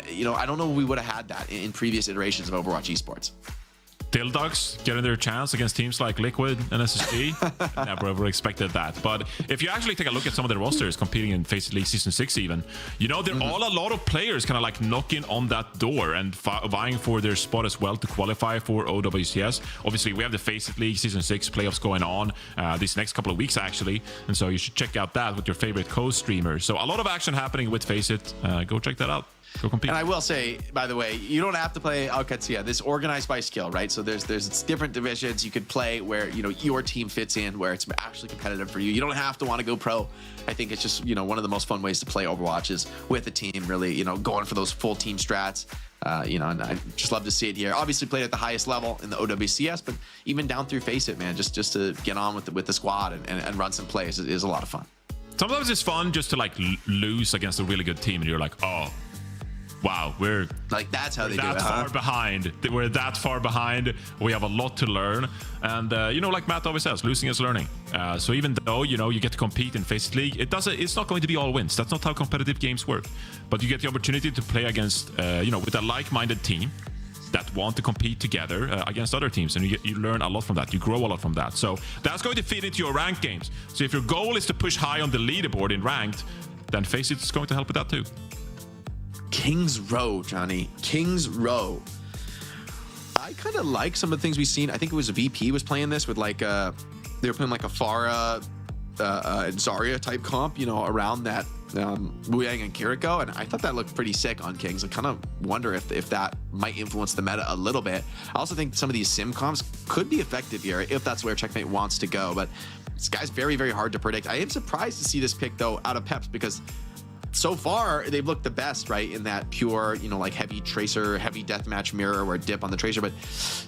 you know, I don't know if we would have had that in previous iterations of Overwatch Esports. Dildogs getting their chance against teams like Liquid and SSG. Never ever expected that. But if you actually take a look at some of the rosters competing in FACEIT League Season 6 even, you know, they're all a lot of players kind of like knocking on that door and vying for their spot as well to qualify for OWCS. Obviously, we have the FACEIT League Season 6 playoffs going on these next couple of weeks, actually. And so you should check out that with your favorite co-streamer. So a lot of action happening with FACEIT. Go check that out. Go compete. And I will say, by the way, you don't have to play Qadsiah. This organized by skill, right? So there's different divisions you could play where, you know, your team fits in, where it's actually competitive for you. You don't have to want to go pro. I think it's just, you know, one of the most fun ways to play Overwatch is with a team, really, you know, going for those full team strats. You know, and I just love to see it here. Obviously played at the highest level in the OWCS, but even down through FACEIT, man, just to get on with the squad and run some plays is a lot of fun. Sometimes it's fun just to like lose against a really good team and you're like, oh, wow, we're like, that's how they do it, far behind. We're that far behind. We have a lot to learn. And, you know, like Matt always says, losing is learning. So even though, you know, you get to compete in FACEIT League, it's not going to be all wins. That's not how competitive games work. But you get the opportunity to play against, you know, with a like-minded team that want to compete together against other teams. And you learn a lot from that. You grow a lot from that. So that's going to feed into your ranked games. So if your goal is to push high on the leaderboard in ranked, then FACEIT is going to help with that too. King's Row, Johnny. King's Row. I kind of like some of the things we've seen. I think it was a VP was playing this with like they were playing like a Pharah and Zarya type comp, you know, around that Lijiang and Kiriko, and I thought that looked pretty sick on Kings. I kind of wonder if that might influence the meta a little bit. I also think some of these sim comps could be effective here if that's where Checkmate wants to go, but this guy's very, very hard to predict. I am surprised to see this pick, though, out of Peps, because so far they've looked the best, right, in that pure, you know, like heavy tracer, heavy deathmatch mirror where dip on the tracer. But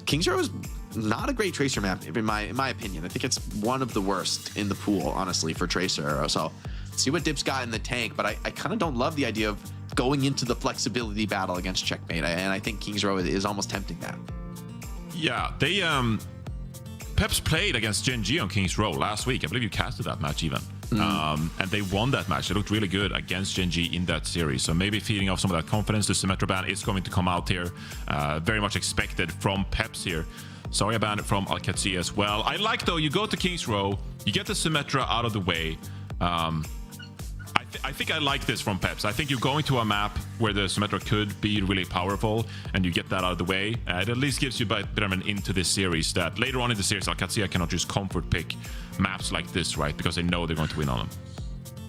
Kings Row is not a great tracer map in my opinion. I think it's one of the worst in the pool, honestly, for tracer. So see what Dip's got in the tank, but I kind of don't love the idea of going into the flexibility battle against Checkmate, and I think Kings Row is almost tempting that. Yeah, they Peps played against Gen.G on Kings Row last week. I believe you casted that match even. And they won that match. They looked really good against Gen.G in that series. So maybe feeding off some of that confidence, the Symmetra ban is going to come out here. Very much expected from Peps here. Sorry, ban it from Qadsiah as well. I like, though, you go to Kings Row, you get the Symmetra out of the way. I think I like this from Peps. I think you're going to a map where the Symmetra could be really powerful, and you get that out of the way. It at least gives you a bit of an into this series that later on in the series, Qadsiah cannot just comfort pick maps like this, right? Because they know they're going to win on them.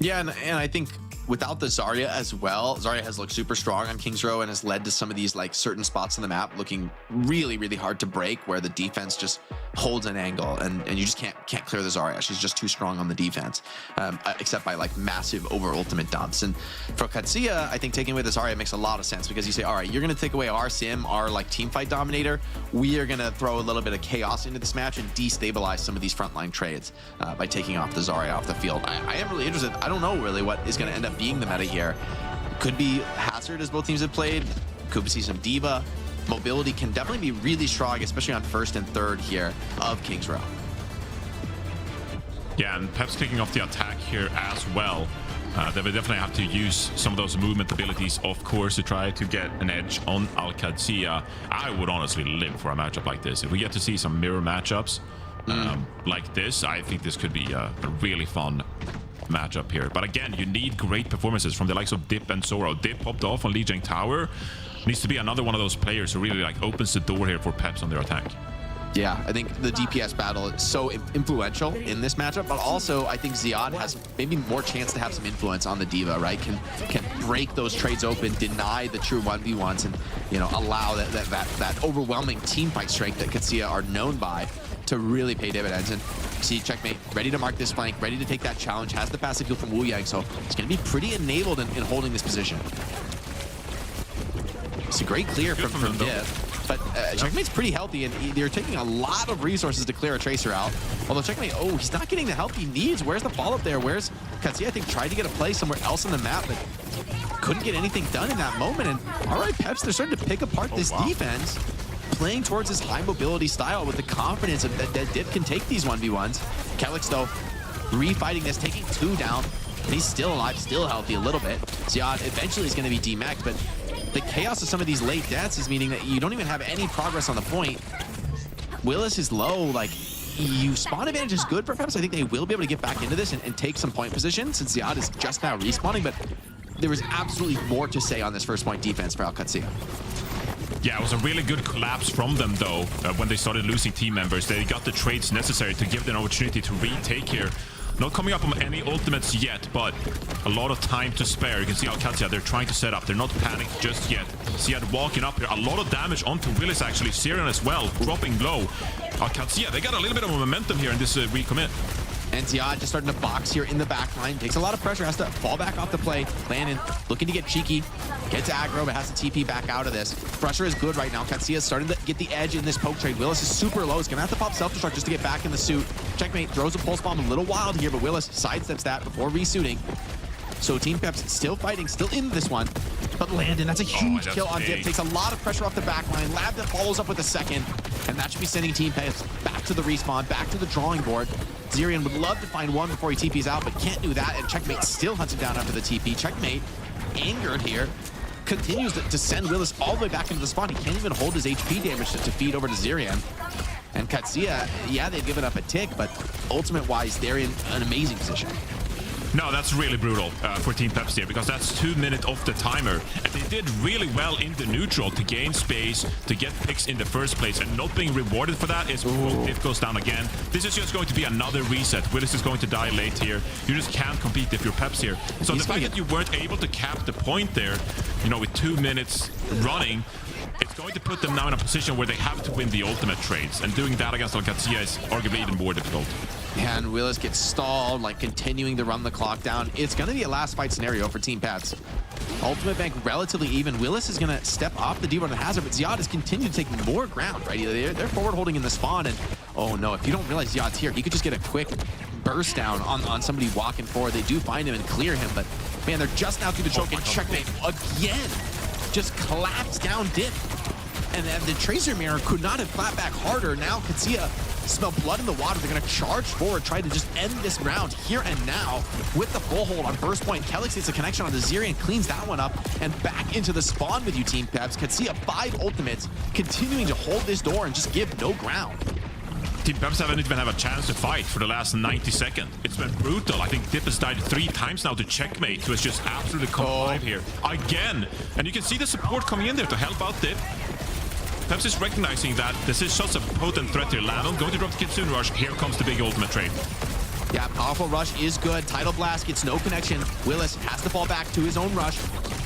Yeah, and I think without the Zarya as well, Zarya has looked super strong on Kings Row and has led to some of these like certain spots on the map looking really, really hard to break, where the defense just holds an angle and you just can't clear the Zarya. She's just too strong on the defense, except by like massive over ultimate dumps. And for Qadsiah, I think taking away the Zarya makes a lot of sense, because you say, all right, you're going to take away our sim, our like team fight dominator. We are going to throw a little bit of chaos into this match and destabilize some of these frontline trades by taking off the Zarya off the field. I am really interested. I don't know really what is going to end up being the meta here. Could be Hazard, as both teams have played. Could see some Diva. Mobility can definitely be really strong, especially on first and third here of Kings Row. Yeah, and Peps kicking off the attack here as well. They will definitely have to use some of those movement abilities, of course, to try to get an edge on Qadsiah. I would honestly live for a matchup like this. If we get to see some mirror matchups like this, I think this could be a really fun matchup here. But again, you need great performances from the likes of Dip and Zoro. Dip popped off on Lijiang Tower. Needs to be another one of those players who really like opens the door here for Peps on their attack. Yeah, I think the DPS battle is so influential in this matchup, but also I think Ziad has maybe more chance to have some influence on the Diva, right? Can break those trades open, deny the true 1v1s, and, you know, allow that overwhelming team fight strength that Qadsiah are known by to really pay dividends. And see Checkmate ready to mark this flank, ready to take that challenge, has the passive heal from Lijiang, so it's going to be pretty enabled in holding this position. It's a great clear from Dip, but Checkmate's pretty healthy, and they're taking a lot of resources to clear a Tracer out. Although Checkmate, oh, he's not getting the help he needs. Where's the follow-up there? Where's Qadsiah? I think tried to get a play somewhere else on the map, but couldn't get anything done in that moment. And all right, Peps, they're starting to pick apart this defense, playing towards this high mobility style with the confidence that Dip can take these 1v1s. Kelix, though, refighting this, taking 2 down. He's still alive, still healthy a little bit. Ziad eventually is going to be demaxed, but the chaos of some of these late deaths is meaning that you don't even have any progress on the point. Willis is low. Like, you spawn advantage is good for Peps. I think they will be able to get back into this and take some point position, since Ziad is just now respawning, but there was absolutely more to say on this first point defense for Qadsiah. Yeah, it was a really good collapse from them, though, when they started losing team members. They got the trades necessary to give them an opportunity to retake here. Not coming up on any ultimates yet, but a lot of time to spare. You can see how Qadsiah, they're trying to set up. They're not panicked just yet. Ziad walking up here. A lot of damage onto Willis, actually. Syrian as well, dropping low. Qadsiah, they got a little bit of momentum here in this recommit. And Ziad just starting to box here in the back line. Takes a lot of pressure, has to fall back off the play. Landon looking to get cheeky. Gets aggro, but has to TP back out of this. Pressure is good right now. Qadsiah is starting to get the edge in this poke trade. Willis is super low. He's going to have to pop self-destruct just to get back in the suit. Checkmate throws a pulse bomb a little wild here, but Willis sidesteps that before resuiting. So Team Peps still fighting, still in this one. But Landon, that's a huge kill on Dip. Takes a lot of pressure off the back line. Lab that follows up with a second. And that should be sending Team Peps back to the respawn, back to the drawing board. Zirian would love to find one before he TPs out, but can't do that. And Checkmate still hunts him down after the TP. Checkmate, angered here, continues to send Willis all the way back into the spawn. He can't even hold his HP damage to feed over to Zirian. And Qadsiah, yeah, they've given up a tick, but ultimate-wise, they're in an amazing position. No, that's really brutal for Team Peps here, because that's 2 minutes off the timer. And they did really well in the neutral to gain space, to get picks in the first place, and not being rewarded for that is Diff goes down again. This is just going to be another reset. Willis is going to die late here. You just can't compete if you're Peps here. So the fact that you weren't able to cap the point there, you know, with 2 minutes running, it's going to put them now in a position where they have to win the ultimate trades. And doing that against Qadsiah is arguably even more difficult. And Willis gets stalled, like continuing to run the clock down. It's going to be a last fight scenario for Team Peps. Ultimate Bank relatively even. Willis is going to step off the D-Run and Hazard, but Ziad has continued to take more ground, right? They're forward holding in the spawn, and oh no, if you don't realize Ziad's here, he could just get a quick burst down on somebody walking forward. They do find him and clear him, but man, they're just now through the choke, and checkmate again. Just collapsed down Dip. And the Tracer Mirror could not have clapped back harder. Now Qadsiah smell blood in the water. They're going to charge forward, try to just end this round here and now with the full hold on first point. Kelix gets a connection on the Zirian, cleans that one up, and back into the spawn with you, Team Peps. Qadsiah 5 ultimates, continuing to hold this door and just give no ground. Team Peps haven't even had a chance to fight for the last 90 seconds. It's been brutal. I think Dip has died 3 times now to checkmate, who has just absolutely come alive here again. And you can see the support coming in there to help out Dip. Peps is recognizing that this is such a potent threat here. Landon going to drop the Kitsune Rush. Here comes the big ultimate trade. Yeah, powerful rush is good. Tidal Blast gets no connection. Willis has to fall back to his own rush.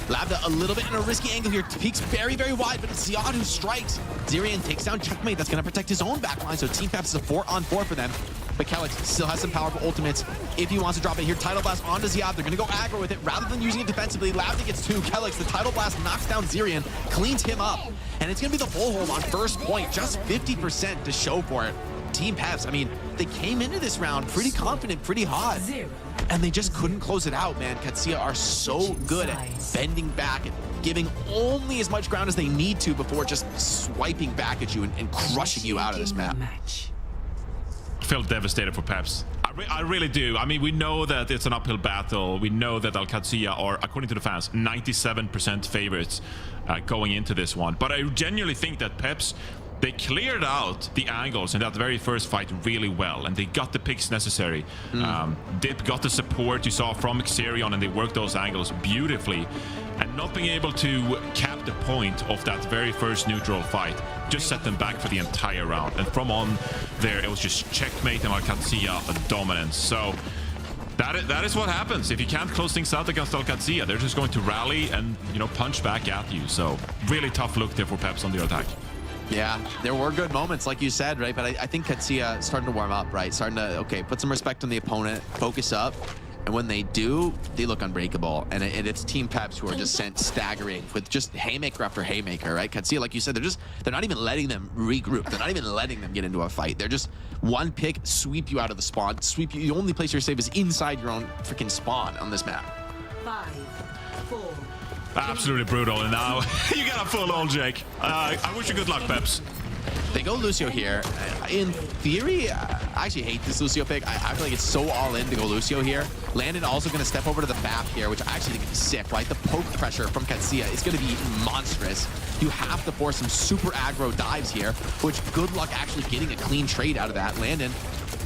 Labda a little bit in a risky angle here. Peaks very, very wide, but it's Ziad who strikes. Zirian takes down checkmate. That's going to protect his own backline, so Team Peps is a 4-on-4 for them. But Kelix still has some powerful ultimates if he wants to drop it here. Tidal Blast onto Ziad. They're going to go aggro with it rather than using it defensively. Labda gets 2. Kelix, the Tidal Blast knocks down Zirian, cleans him up. And it's going to be the full hold on first point. Just 50% to show for it. Team Peps, I mean, they came into this round pretty confident, pretty hot. And they just couldn't close it out, man. Qadsiah are so good at bending back and giving only as much ground as they need to before just swiping back at you and crushing you out of this map. I feel devastated for Peps. I really do. I mean, we know that it's an uphill battle. We know that Qadsiah are, according to the fans, 97% favorites going into this one. But I genuinely think that Peps, they cleared out the angles in that very first fight really well, and they got the picks necessary. Dip got the support you saw from Xerion, and they worked those angles beautifully. And not being able to cap the point of that very first neutral fight just set them back for the entire round. And from on there, it was just checkmate and Qadsiah a dominance. So that is what happens if you can't close things out against Qadsiah. They're just going to rally and, you know, punch back at you. So really tough look there for Peps on the attack. Yeah, there were good moments, like you said, right? But I think Qadsiah starting to warm up, right? Starting to, okay, put some respect on the opponent, focus up. And when they do, they look unbreakable. And it's Team Peps who are just sent staggering with just haymaker after haymaker, right? Qadsiah, like you said, they're not even letting them regroup. They're not even letting them get into a fight. They're just one pick, sweep you out of the spawn, sweep you. The only place you're safe is inside your own freaking spawn on this map. 5, 4. Absolutely brutal. And now you got a full ult, Jake. I wish you good luck, Peps. They go Lucio here. In theory, I actually hate this Lucio pick. I feel like it's so all in to go Lucio here. Landon also going to step over to the BAP here, which I actually think is sick, right? The poke pressure from Qadsiah is going to be monstrous. You have to force some super aggro dives here, which good luck actually getting a clean trade out of that. Landon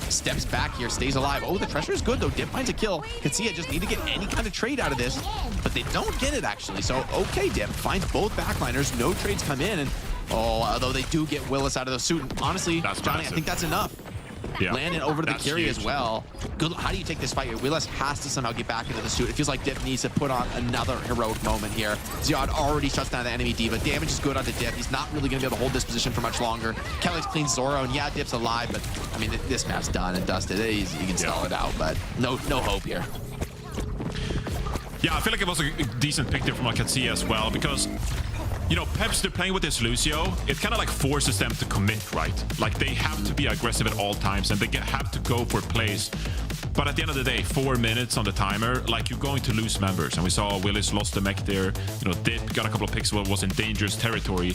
steps back here, stays alive. Oh, the pressure is good, though. Dip finds a kill. Qadsiah just need to get any kind of trade out of this, but they don't get it, actually. So, okay, Dip finds both backliners. No trades come in, and although they do get Willis out of the suit. And honestly, that's Johnny, massive. I think that's enough. Yeah. Landon over to the carry huge as well. Good. How do you take this fight? Willis has to somehow get back into the suit. It feels like Dip needs to put on another heroic moment here. Ziad already shuts down the enemy Diva. Damage is good onto Dip. He's not really going to be able to hold this position for much longer. Kelix cleans Zoro, and yeah, Dip's alive, but I mean, this map's done and dusted. He can stall it out, but no hope here. Yeah, I feel like it was a decent pick there from Qadsiah as well, because, you know, Peps, they're playing with this Lucio. It kind of like forces them to commit, right? Like, they have to be aggressive at all times, and they have to go for plays. But at the end of the day, 4 minutes on the timer, like, you're going to lose members. And we saw Willis lost the mech there. You know, Dip got a couple of picks, but was in dangerous territory.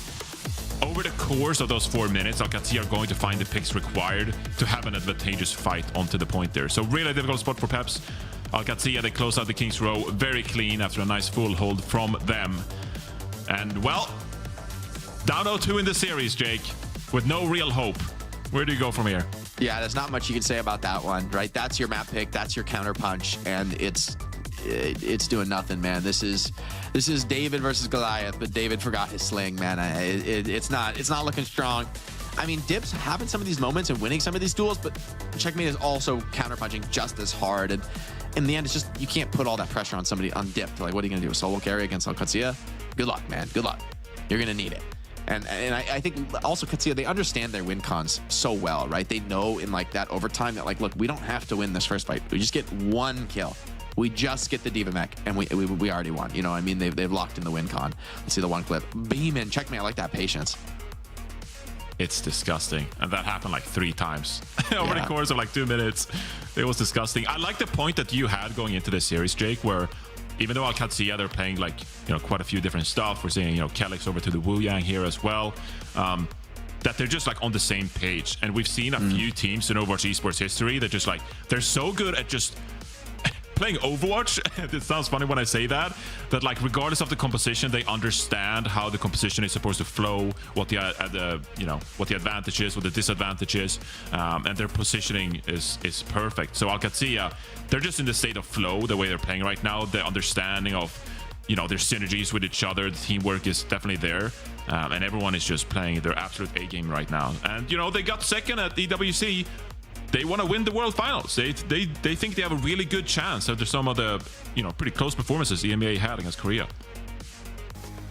Over the course of those 4 minutes, Qadsiah are going to find the picks required to have an advantageous fight onto the point there. So really difficult spot for Peps. Qadsiah, they close out the King's Row very clean after a nice full hold from them. And, well, down 0-2 in the series, Jake, with no real hope. Where do you go from here? Yeah, there's not much you can say about that one, right? That's your map pick, that's your counter punch, and it's doing nothing, man. This is David versus Goliath, but David forgot his sling, man. It's not looking strong. I mean, Dip's having some of these moments and winning some of these duels, but Checkmate is also counterpunching just as hard. And in the end, it's just, you can't put all that pressure on somebody on Dip. Like, what are you going to do? A solo carry against Qadsiah? Good luck, man. Good luck. You're going to need it. And I think also Qadsiah, they understand their win cons so well, right? They know in like that overtime that like, look, we don't have to win this first fight. We just get one kill. We just get the Diva mech, and we already won. You know, I mean, they've locked in the win con. Let's see the one clip. Beam in, Checkmate. I like that patience. It's disgusting, and that happened like 3 times over the course of like 2 minutes. It was disgusting. I like the point that you had going into this series, Jake, where even though Qadsiah, they're playing like, you know, quite a few different stuff. We're seeing, you know, Kelix over to the Wu-Yang here as well. That they're just like on the same page. And we've seen a few teams in Overwatch esports history that just like, they're so good at just playing Overwatch. It sounds funny when I say that like regardless of the composition, they understand how the composition is supposed to flow, what the what the advantage is, what the disadvantage is, and their positioning is perfect. So Qadsiah, they're just in the state of flow the way they're playing right now. The understanding of, you know, their synergies with each other, the teamwork is definitely there, and everyone is just playing their absolute A game right now. And you know, they got second at EWC. They want to win the World Finals. They think they have a really good chance after some of the, you know, pretty close performances the EMEA had against Korea.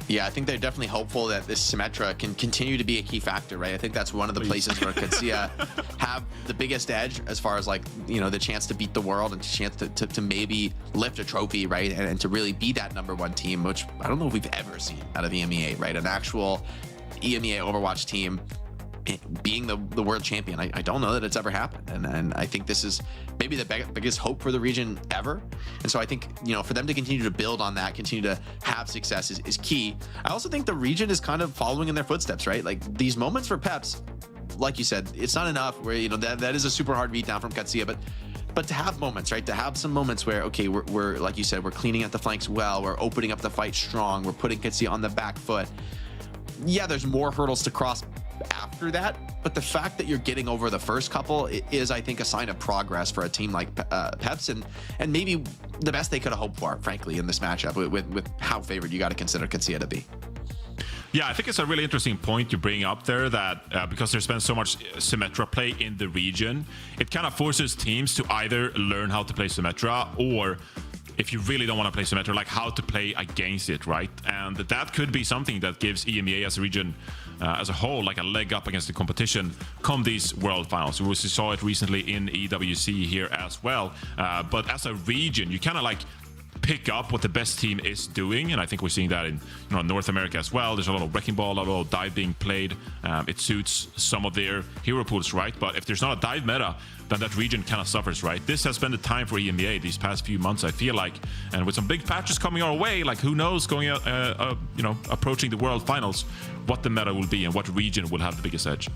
Yeah, I think they're definitely hopeful that this Symmetra can continue to be a key factor, right? I think that's one of the places where Qadsiah have the biggest edge as far as like, you know, the chance to beat the world and chance to maybe lift a trophy, right? And to really be that #1 team, which I don't know if we've ever seen out of EMEA, right? An actual EMEA Overwatch team being the world champion. I don't know that it's ever happened, and I think this is maybe the biggest hope for the region ever. And so I think, you know, for them to continue to build on that, continue to have success is key. I also think the region is kind of following in their footsteps, right? Like these moments for Peps, like you said, it's not enough where, you know, that is a super hard beat down from Qadsiah, but to have moments, right? To have some moments where, okay, we're like you said, we're cleaning at the flanks well, we're opening up the fight strong, we're putting Qadsiah on the back foot. Yeah, there's more hurdles to cross after that, but the fact that you're getting over the first couple is, I think, a sign of progress for a team like Peps, and maybe the best they could have hoped for, frankly, in this matchup with how favored you got to consider Qadsiah to be. Yeah, I think it's a really interesting point you bring up there, that because there's been so much Symmetra play in the region, it kind of forces teams to either learn how to play Symmetra, or if you really don't want to play Symmetra, like how to play against it, right? And that could be something that gives EMEA as a region as a whole like a leg up against the competition come these World Finals. We saw it recently in EWC here as well. But as a region, you kind of like pick up what the best team is doing, and I think we're seeing that in, you know, North America as well. There's a lot of Wrecking Ball, a lot of dive being played. It suits some of their hero pools, right? But if there's not a dive meta, then that region kind of suffers, right? This has been the time for EMEA these past few months, I feel like, and with some big patches coming our way, like who knows, going out, you know, approaching the World Finals, what the meta will be and what region will have the biggest edge.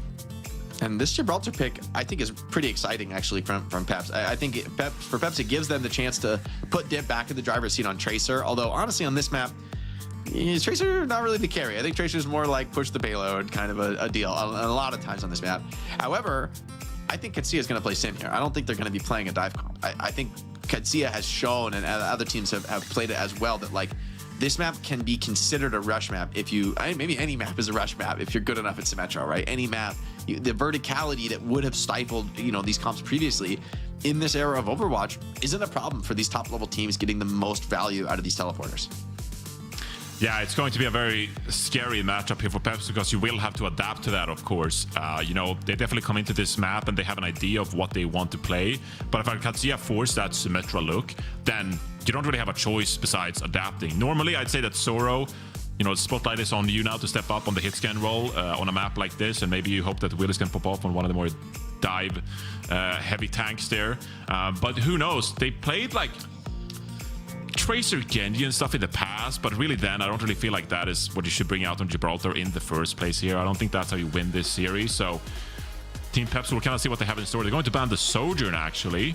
And this Gibraltar pick, I think, is pretty exciting, actually, from Peps. I think for Peps, it gives them the chance to put Dip back in the driver's seat on Tracer. Although, honestly, on this map, Tracer not really the carry. I think Tracer's more like push the payload kind of a deal a lot of times on this map. However, I think Qadsiah is going to play Sim here. I don't think they're going to be playing a dive comp. I think Qadsiah has shown, and other teams have played it as well, that like this map can be considered a rush map if you, maybe any map is a rush map if you're good enough at Symmetra, right? Any map, the verticality that would have stifled, you know, these comps previously in this era of Overwatch isn't a problem for these top level teams getting the most value out of these teleporters. Yeah, it's going to be a very scary matchup here for Peps, because you will have to adapt to that, of course. You know, they definitely come into this map and they have an idea of what they want to play. But if Qadsiah force that Symmetra look, then you don't really have a choice besides adapting. Normally, I'd say that Zoro, you know, the spotlight is on you now to step up on the hit scan roll on a map like this, and maybe you hope that Willis can pop off on one of the more dive heavy tanks there. But who knows? They played like Tracer, Gen.G and stuff in the past, but really then I don't really feel like that is what you should bring out on Gibraltar in the first place here. I don't think that's how you win this series. So Team Peps will kind of see what they have in store. They're going to ban the Sojourn, actually.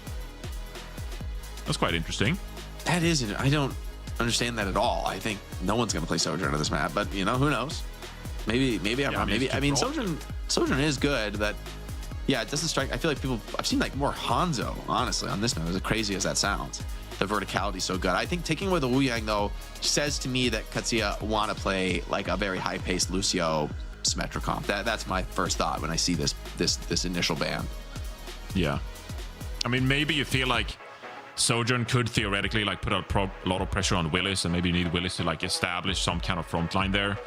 That's quite interesting. That is, I don't understand that at all. I think no one's going to play Sojourn on this map, but you know, who knows? Maybe I'm wrong. Maybe, I mean, Sojourn is good, but Yeah, it doesn't strike. I feel like I've seen like more Hanzo, honestly, on this map, as crazy as that sounds. The verticality is so good. I think taking away the Lijiang, though, says to me that Qadsiah want to play like a very high-paced Lucio Symmetra comp. That's my first thought when I see this initial ban. Yeah. I mean, maybe you feel like Sojourn could theoretically like put a lot of pressure on Willis, and maybe you need Willis to like establish some kind of front line there.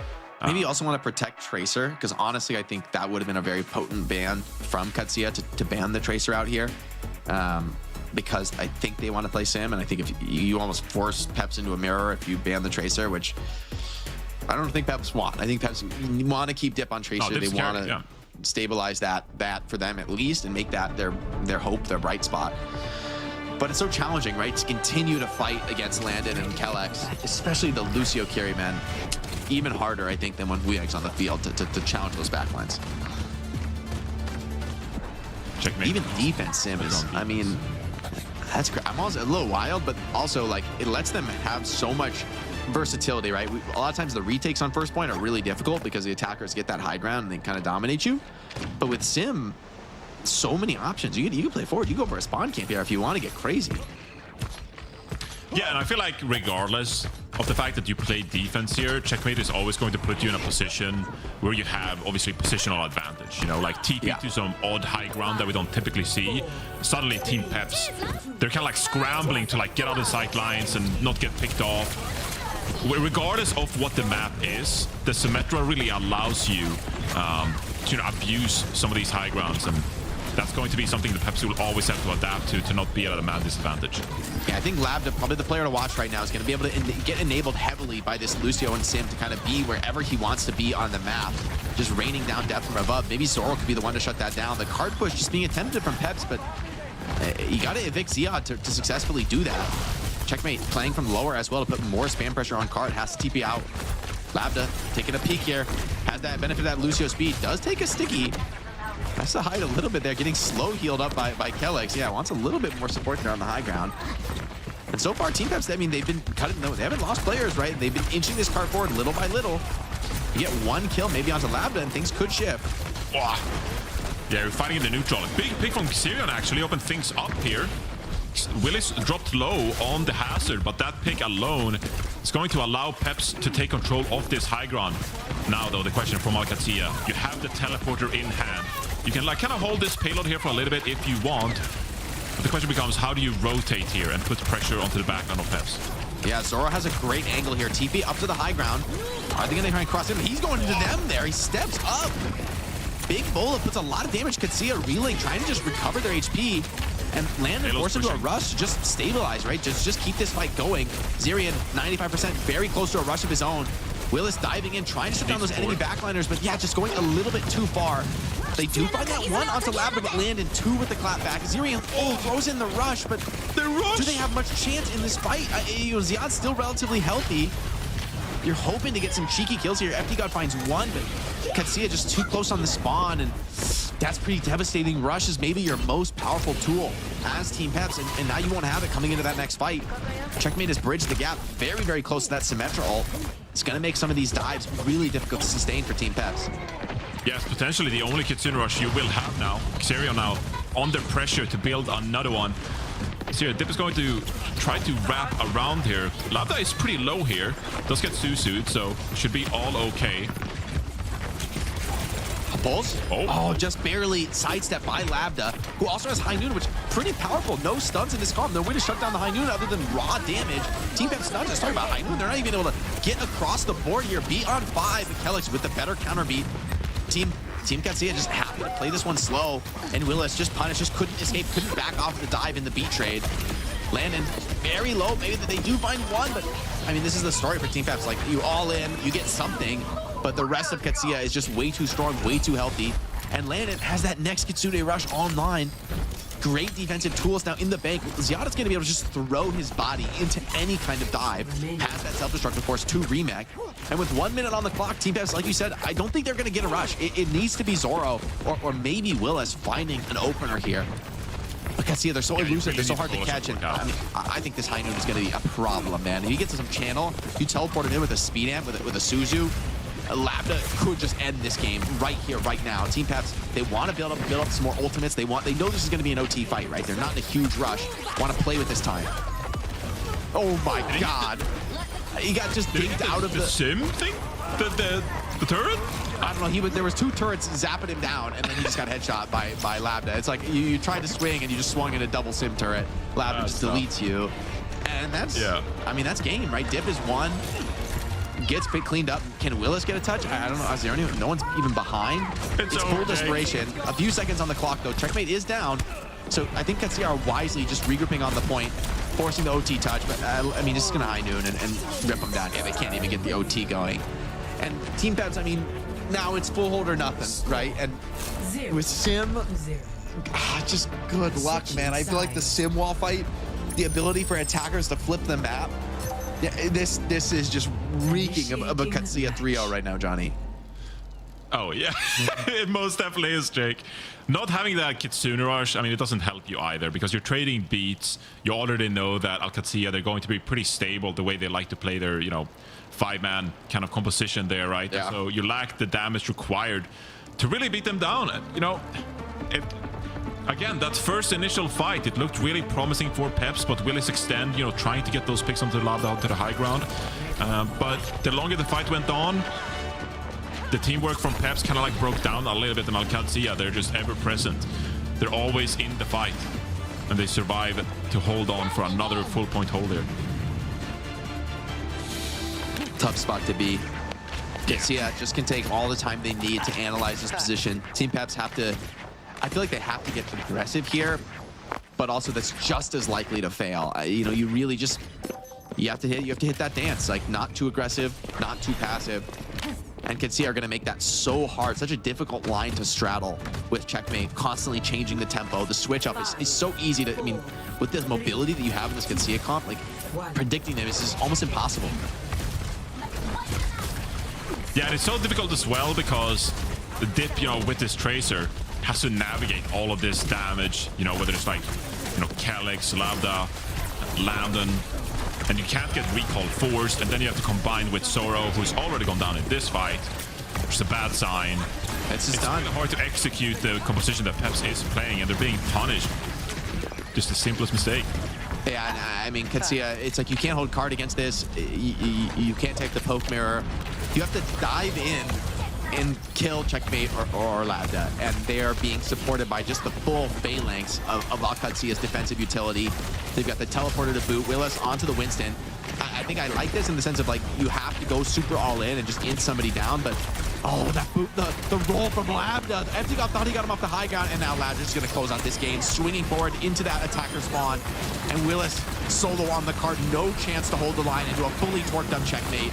Maybe you also want to protect Tracer, because honestly, I think that would have been a very potent ban from Qadsiah to ban the Tracer out here. Because I think they want to play Sim, and I think if you almost force Peps into a mirror if you ban the Tracer, which I don't think Peps want. I think Peps want to keep dip on Tracer. They want to stabilize that for them at least, and make that their hope, their bright spot. But it's so challenging, right, to continue to fight against Landon and Kellex, especially the Lucio carry men. Even harder, I think, than when Lijiang's on the field to challenge those backlines. Checkmate. Even defense Sim is, I mean, that's great. I'm also a little wild, but also like it lets them have so much versatility, right? A lot of times the retakes on first point are really difficult because the attackers get that high ground and they kind of dominate you. But with Sim, so many options. You can play forward. You go for a spawn camp here if you want to get crazy. Yeah, and I feel like regardless of the fact that you play defense here, Checkmate is always going to put you in a position where you have obviously positional advantage. You know, like TP to some odd high ground that we don't typically see. Suddenly Team Peps, they're kind of like scrambling to like get out of sight lines and not get picked off. Regardless of what the map is, the Symmetra really allows you to abuse some of these high grounds, and that's going to be something the Peps will always have to adapt to not be at a man disadvantage. Yeah, I think Labda, probably the player to watch right now, is going to be able to get enabled heavily by this Lucio and Sim to kind of be wherever he wants to be on the map, just raining down depth from above. Maybe Zoro could be the one to shut that down. The card push just being attempted from Peps, but you got to evict Ziad to successfully do that. Checkmate playing from lower as well to put more spam pressure on card, has to TP out. Labda taking a peek here, has that benefit of that Lucio speed, does take a sticky. Has to hide a little bit there, getting slow healed up by Kellex. Yeah, wants a little bit more support there on the high ground. And so far, Team Peps, I mean, they've been cutting, they haven't lost players, right? They've been inching this card forward little by little. You get one kill maybe onto Labda and things could shift. Oh. Yeah, we're fighting in the neutral. Big pick from Xerion actually opened things up here. Willis dropped low on the hazard, but that pick alone is going to allow Peps to take control of this high ground. Now, though, the question from Qadsiah, you have the teleporter in hand. You can like kind of hold this payload here for a little bit if you want. But the question becomes, how do you rotate here and put pressure onto the background of Peps? Yeah, Zoro has a great angle here. TP up to the high ground. Are they going to try and cross him? He's going into them there. He steps up. Big Bola puts a lot of damage. Qadsiah really trying to just recover their HP. And Landon forced into a rush to just stabilize, right? Just keep this fight going. Zerion, 95%, very close to a rush of his own. Willis diving in, trying to shut down those enemy backliners, but yeah, just going a little bit too far. They do find that one onto Labda, but Landon two with the clap back. Zerion, throws in the rush, but do they have much chance in this fight? Ziad's still relatively healthy. You're hoping to get some cheeky kills here. FD God finds one, but Qadsiah just too close on the spawn, and that's pretty devastating. Rush is maybe your most powerful tool as Team Peps, and now you won't have it coming into that next fight. Checkmate has bridged the gap very, very close to that Symmetra ult. It's going to make some of these dives really difficult to sustain for Team Peps. Yes, potentially the only Kitsune rush you will have now. Xerion now under pressure to build another one. So Dip is going to try to wrap around here. Labda is pretty low here. Does get Susu'd, so should be all okay. Pulse? Oh, just barely sidestepped by Labda, who also has High Noon, which is pretty powerful. No stuns in this calm. No way to shut down the High Noon other than raw damage. Team Peps not just talking about High Noon. They're not even able to get across the board here. Beat on 5. Kellex with the better counter beat. Team Qadsiah just happy to play this one slow. And Willis just punished, just couldn't escape, couldn't back off the dive in the beat trade. Landon very low. Maybe that they do find one, but I mean, this is the story for Team Peps. Like, you all in, you get something. But the rest of Qadsiah is just way too strong, way too healthy. And Landon has that next Kitsune rush online. Great defensive tools now in the bank. Ziada's going to be able to just throw his body into any kind of dive. Has that self-destructive force to remake. And with 1 minute on the clock, Team Peps, like you said, I don't think they're going to get a rush. It needs to be Zoro or maybe Willis finding an opener here. But Qadsiah, they're so elusive, they're so hard to catch. And I mean, I think this High Noon is going to be a problem, man. If you get to some channel, you teleport him in with a speed amp, with a Suzu, Lambda could just end this game right here, right now. Team Peps, they want to build up some more ultimates. They know this is going to be an OT fight, right? They're not in a huge rush. Want to play with this time. Oh my God. He got just dinked out of the sim thing? The turret? I don't know. There was 2 turrets zapping him down, and then he just got headshot by Lambda. It's like you tried to swing, and you just swung in a double sim turret. Lambda just deletes you. And that's, I mean, that's game, right? Dip is 1. Gets cleaned up. Can Willis get a touch? I don't know. Is there no one's even behind? It's full desperation. A few seconds on the clock, though. Checkmate is down. So I think Qadsiah are wisely just regrouping on the point, forcing the OT touch. But I mean, just going to high noon and rip them down. Yeah, they can't even get the OT going. And Team Peps, I mean, now it's full hold or nothing, right? And with Sim, just good luck, man. I feel like the Sim wall fight, the ability for attackers to flip the map, this is just reeking of a Qadsiah 3-0 right now, Johnny. Oh, yeah. It most definitely is, Jake. Not having that Kitsune rush, I mean, it doesn't help you either, because you're trading beats. You already know that Qadsiah, they're going to be pretty stable the way they like to play their, 5-man kind of composition there, right? Yeah. So you lack the damage required to really beat them down. Again, that first initial fight, it looked really promising for Peps, but Willis extend, trying to get those picks onto the lava, onto the high ground. But the longer the fight went on, the teamwork from Peps kind of like broke down a little bit, and Qadsiah, they're just ever present. They're always in the fight, and they survive to hold on for another full point hold here. Tough spot to be. Qadsiah just can take all the time they need to analyze this position. Team Peps have to, I feel like they have to get aggressive here, but also that's just as likely to fail. You really just, you have to hit that dance, like not too aggressive, not too passive. And Qadsiah are going to make that so hard, such a difficult line to straddle with Checkmate, constantly changing the tempo. The switch up is so easy to, I mean, with this mobility that you have in this Qadsiah comp, like predicting them is almost impossible. Yeah, and it's so difficult as well because the Dip, with this Tracer, has to navigate all of this damage, whether it's like, Calyx, Lambda, Landon, and you can't get recall forced, and then you have to combine with Zoro, who's already gone down in this fight, which is a bad sign. It's really hard to execute the composition that Peps is playing, and they're being punished. Just the simplest mistake. Yeah, and I mean, Qadsiah, it's like you can't hold card against this. You can't take the poke mirror. You have to dive in and kill Checkmate or Lambda, and they are being supported by just the full phalanx of Qadsiah's defensive utility. They've got the teleporter to boot. Willis onto the Winston. I think I like this in the sense of like you have to go super all in and just int somebody down, but that boot, the roll from Lambda. FTGoff thought he got him off the high ground, and now Lambda's just gonna close out this game, swinging forward into that attacker spawn, and Willis solo on the card, no chance to hold the line into a fully torqued up Checkmate.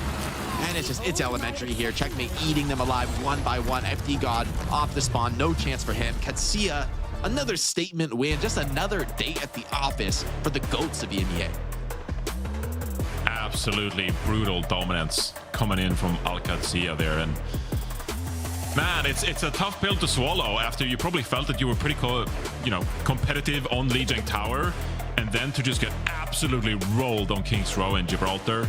And it's elementary here. Checkmate eating them alive one by one. FD God off the spawn, no chance for him. Qadsiah, another statement win, just another day at the office for the GOATs of EMEA. Absolutely brutal dominance coming in from Qadsiah there, and man, it's a tough pill to swallow after you probably felt that you were pretty competitive on Lijiang Tower, and then to just get absolutely rolled on King's Row and Gibraltar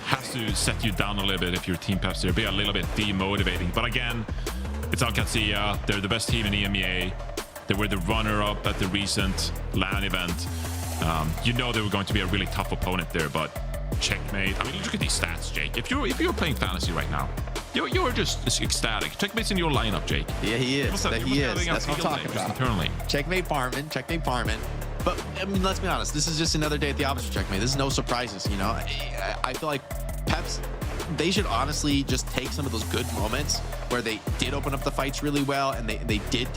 has to set you down a little bit if you're Team Peps there. Be a little bit demotivating, but again, it's Qadsiah. They're the best team in EMEA. They were the runner-up at the recent LAN event. They were going to be a really tough opponent there, but Checkmate. I mean, look at these stats, Jake. If you're playing fantasy right now, you're just ecstatic. Checkmate's in your lineup, Jake. Yeah, he is. He is. That's what I'm talking about. Internally. Checkmate farming. But I mean, let's be honest. This is just another day at the office for Checkmate. This is no surprises. I feel like Peps, they should honestly just take some of those good moments where they did open up the fights really well, and they did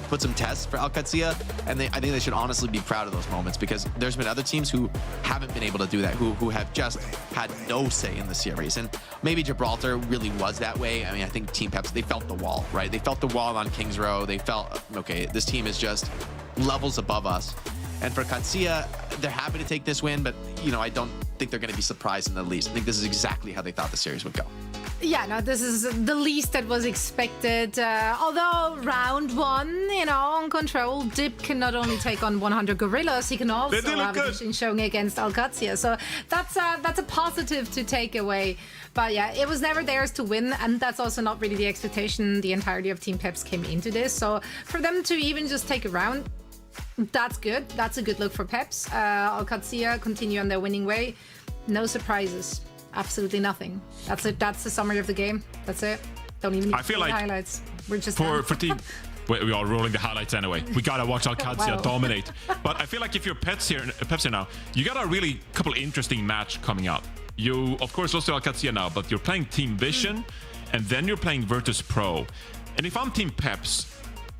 put some tests for Qadsiah, and I think they should honestly be proud of those moments, because there's been other teams who haven't been able to do that, who have just had no say in the series, and maybe Gibraltar really was that way. I mean, I think Team Peps, they felt the wall, right? They felt the wall on King's Row. They felt, okay, this team is just levels above us. And for Qadsiah, they're happy to take this win, but I don't think they're going to be surprised in the least. I think this is exactly how they thought the series would go. Yeah, no, this is the least that was expected. Although round 1, you know, on control, Dip can not only take on 100 gorillas, he can also have a vision showing against Qadsiah. So that's a positive to take away. But yeah, it was never theirs to win, and that's also not really the expectation the entirety of Team Peps came into this. So for them to even just take a round, that's good. That's a good look for Peps. Qadsiah continue on their winning way. No surprises. Absolutely nothing. That's it. That's the summary of the game. That's it. Don't even need I feel like highlights. We're just for team. We are rolling the highlights anyway. We gotta watch Qadsiah dominate. But I feel like if you're Peps here now, you got a really couple interesting match coming up. You of course lost to Qadsiah now, but you're playing Team Vision, and then you're playing Virtus.Pro. And if I'm Team Peps,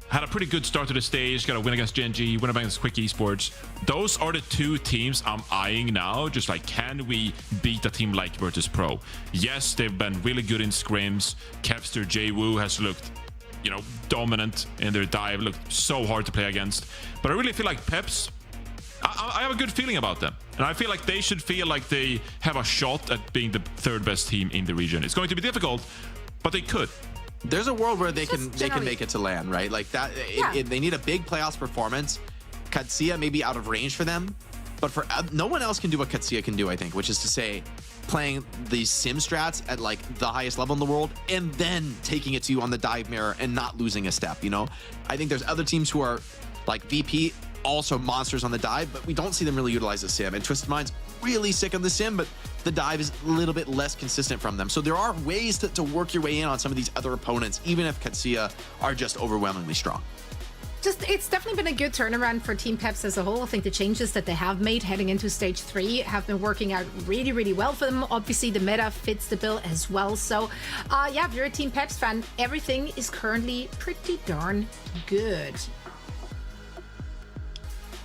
had a pretty good start to the stage, got a win against Gen.G, win against Quick Esports. Those are the two teams I'm eyeing now. Just like, can we beat a team like Virtus.Pro? Yes, they've been really good in scrims. Kevster, Jwoo has looked, you know, dominant in their dive, looked so hard to play against. But I really feel like Peps, I have a good feeling about them. And I feel like they should feel like they have a shot at being the third best team in the region. It's going to be difficult, but they could. There's a world where they can make it to LAN, right? Like that. They need a big playoffs performance. Qadsiah may be out of range for them, but for no one else can do what Qadsiah can do, I think, which is to say, playing these sim strats at like the highest level in the world, and then taking it to you on the dive mirror and not losing a step. You know, I think there's other teams who are like VP, also monsters on the dive, but we don't see them really utilize the sim. And Twisted Mind's really sick on the sim, but the dive is a little bit less consistent from them. So there are ways to work your way in on some of these other opponents, even if Qadsiah are just overwhelmingly strong. It's definitely been a good turnaround for Team Peps as a whole. I think the changes that they have made heading into stage 3 have been working out really, really well for them. Obviously, the meta fits the bill as well. So, yeah, if you're a Team Peps fan, everything is currently pretty darn good.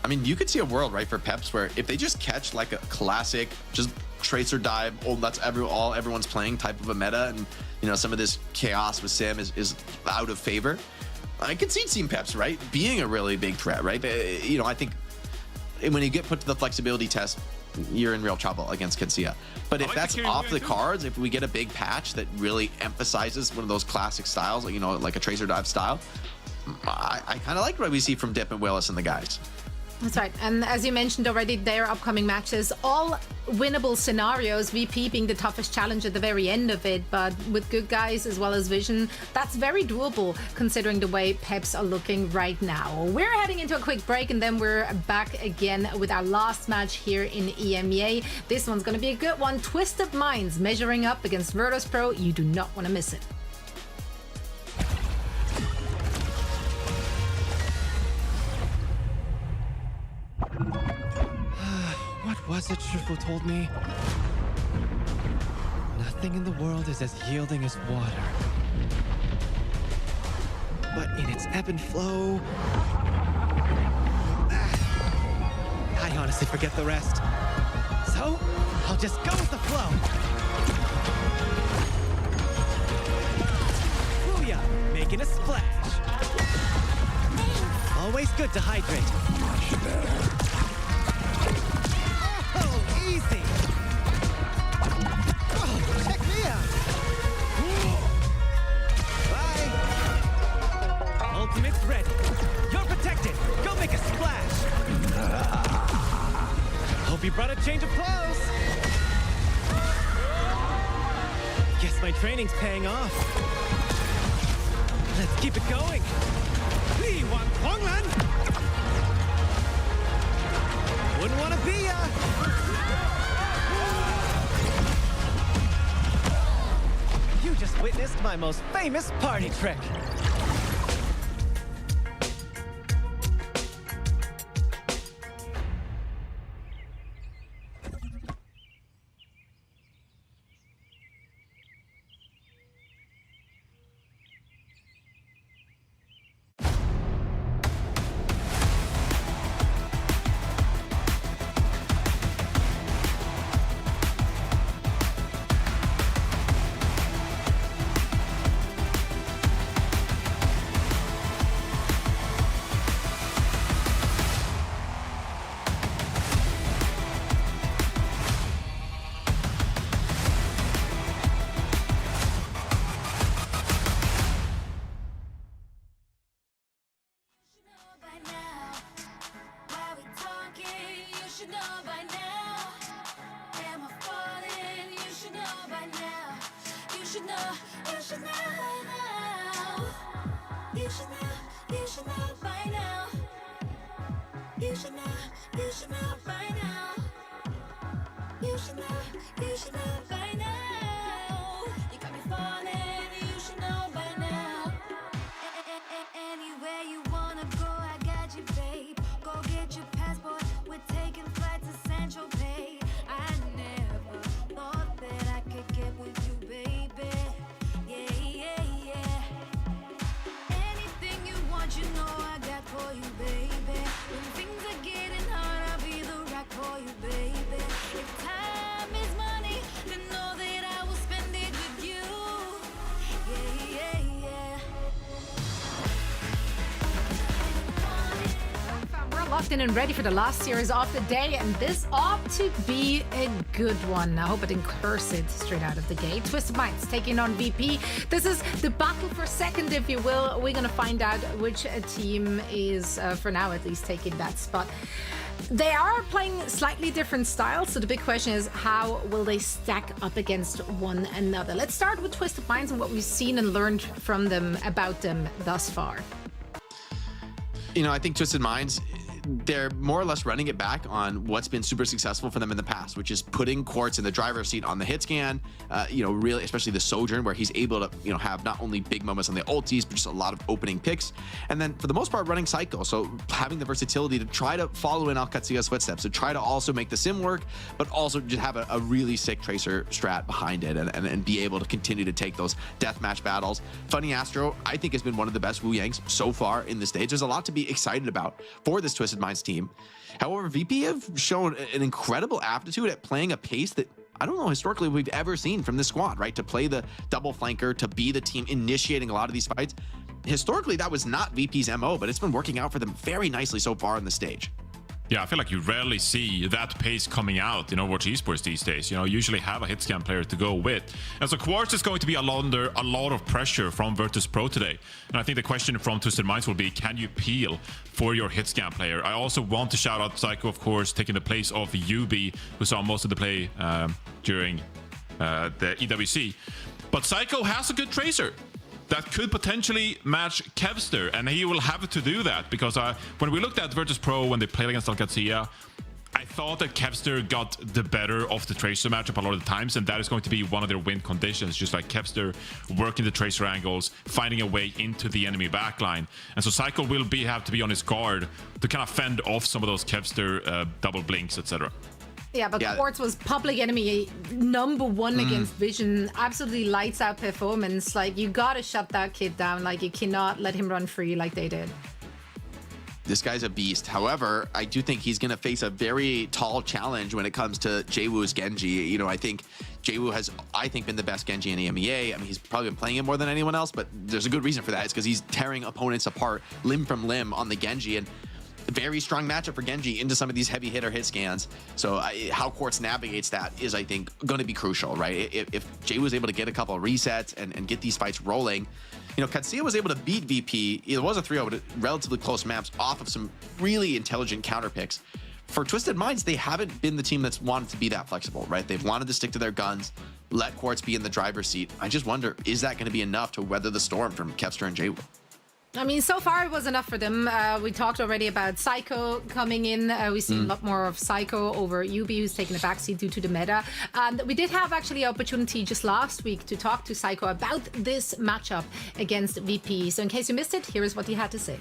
I mean, you could see a world, right, for Peps where if they just catch like a classic, just tracer dive, that's all everyone's playing type of a meta, and you know some of this chaos with sim is out of favor. I could see Team Peps, right, being a really big threat, right? You know, I think when you get put to the flexibility test, you're in real trouble against Qadsiah. But if that's off the cards, if we get a big patch that really emphasizes one of those classic styles, like, you know, like a tracer dive style, I kind of like what we see from Dip and Willis and the guys. That's right. And as you mentioned already, their upcoming matches, all winnable scenarios, VP being the toughest challenge at the very end of it, but with good guys as well as Vision, that's very doable considering the way Peps are looking right now. We're heading into a quick break, and then we're back again with our last match here in EMEA. This one's going to be a good one. Twisted Minds measuring up against Virtus.Pro. You do not want to miss it. What was it Shifu told me? Nothing in the world is as yielding as water. But in its ebb and flow... I honestly forget the rest. So, I'll just go with the flow. Booyah! Making a splash. Always good to hydrate. Much better. Easy. Oh, check me out. Bye. Ultimate's ready. You're protected. Go make a splash. Hope you brought a change of clothes. Guess my training's paying off. Let's keep it going. Li Wang Huanglan. Wouldn't want to be ya. You just witnessed my most famous party trick. you should know by now. You should know by now. You should know by now. You should know by now. You got me falling, you should know by now. Anywhere you wanna go, I got you, babe. Go get your passport, we're taking flights to Central Pay. I never thought that I could get with you, baby. Yeah. Anything you want, you know I got for you, baby. When things are getting hard, I'll be the rock for you, baby. If time is money, then know that I will spend it with you. Yeah. We're locked in and ready for the last series of the day, and this ought to be a good one. I hope I didn't curse it straight out of the gate. Twisted Minds taking on VP. This is the battle for second, if you will. We're going to find out which team is, for now at least, taking that spot. They are playing slightly different styles, so the big question is how will they stack up against one another? Let's start with Twisted Minds and what we've seen and learned from them about them thus far. You know, I think Twisted Minds, they're more or less running it back on what's been super successful for them in the past, which is putting Quartz in the driver's seat on the hit scan, really, especially the Sojourn, where he's able to, have not only big moments on the ultis, but just a lot of opening picks. And then for the most part, running Psycho. So having the versatility to try to follow in Qadsiah's footsteps, to try to also make the sim work, but also just have a really sick Tracer strat behind it and be able to continue to take those deathmatch battles. Funny Astro, I think, has been one of the best Wu Yangs so far in the stage. There's a lot to be excited about for this Twisted Minds team. However, VP have shown an incredible aptitude at playing a pace that I don't know historically we've ever seen from this squad, right? To play the double flanker, to be the team initiating a lot of these fights. Historically, that was not VP's MO, but it's been working out for them very nicely so far on the stage. Yeah, I feel like you rarely see that pace coming out in Overwatch Esports these days. Usually have a hit scan player to go with. And so Quartz is going to be under a lot of pressure from Virtus.Pro today. And I think the question from Twisted Minds will be, can you peel for your hit scan player? I also want to shout out Psycho, of course, taking the place of UB, who saw most of the play during the EWC. But Psycho has a good Tracer that could potentially match Kevster, and he will have to do that because when we looked at Virtus.Pro when they played against Qadsiah, I thought that Kevster got the better of the Tracer matchup a lot of the times, and that is going to be one of their win conditions, just like Kevster working the Tracer angles, finding a way into the enemy backline. And so Psycho will have to be on his guard to kind of fend off some of those Kevster double blinks, etc. Yeah, but Quartz was public enemy #1 against Vision. Absolutely lights out performance. Like, you gotta shut that kid down. Like, you cannot let him run free like they did. This guy's a beast. However, I do think he's going to face a very tall challenge when it comes to Jwoo's Gen.G. I think Jwoo has, been the best Gen.G in EMEA. I mean, he's probably been playing it more than anyone else, but there's a good reason for that. It's because he's tearing opponents apart limb from limb on the Gen.G, and very strong matchup for Gen.G into some of these heavy hitter hit scans. So how Quartz navigates that is, I think, going to be crucial, right? If Jwoo was able to get a couple of resets and get these fights rolling, Qadsiah was able to beat VP. It was a 3-0, but relatively close maps off of some really intelligent counter picks. For Twisted Minds, they haven't been the team that's wanted to be that flexible, right? They've wanted to stick to their guns, let Quartz be in the driver's seat. I just wonder, is that going to be enough to weather the storm from Kevster and Jwoo? I mean, so far it was enough for them. We talked already about Psycho coming in. We've seen a lot more of Psycho over UB, who's taking a backseat due to the meta. And we did have actually an opportunity just last week to talk to Psycho about this matchup against VP. So in case you missed it, here is what he had to say.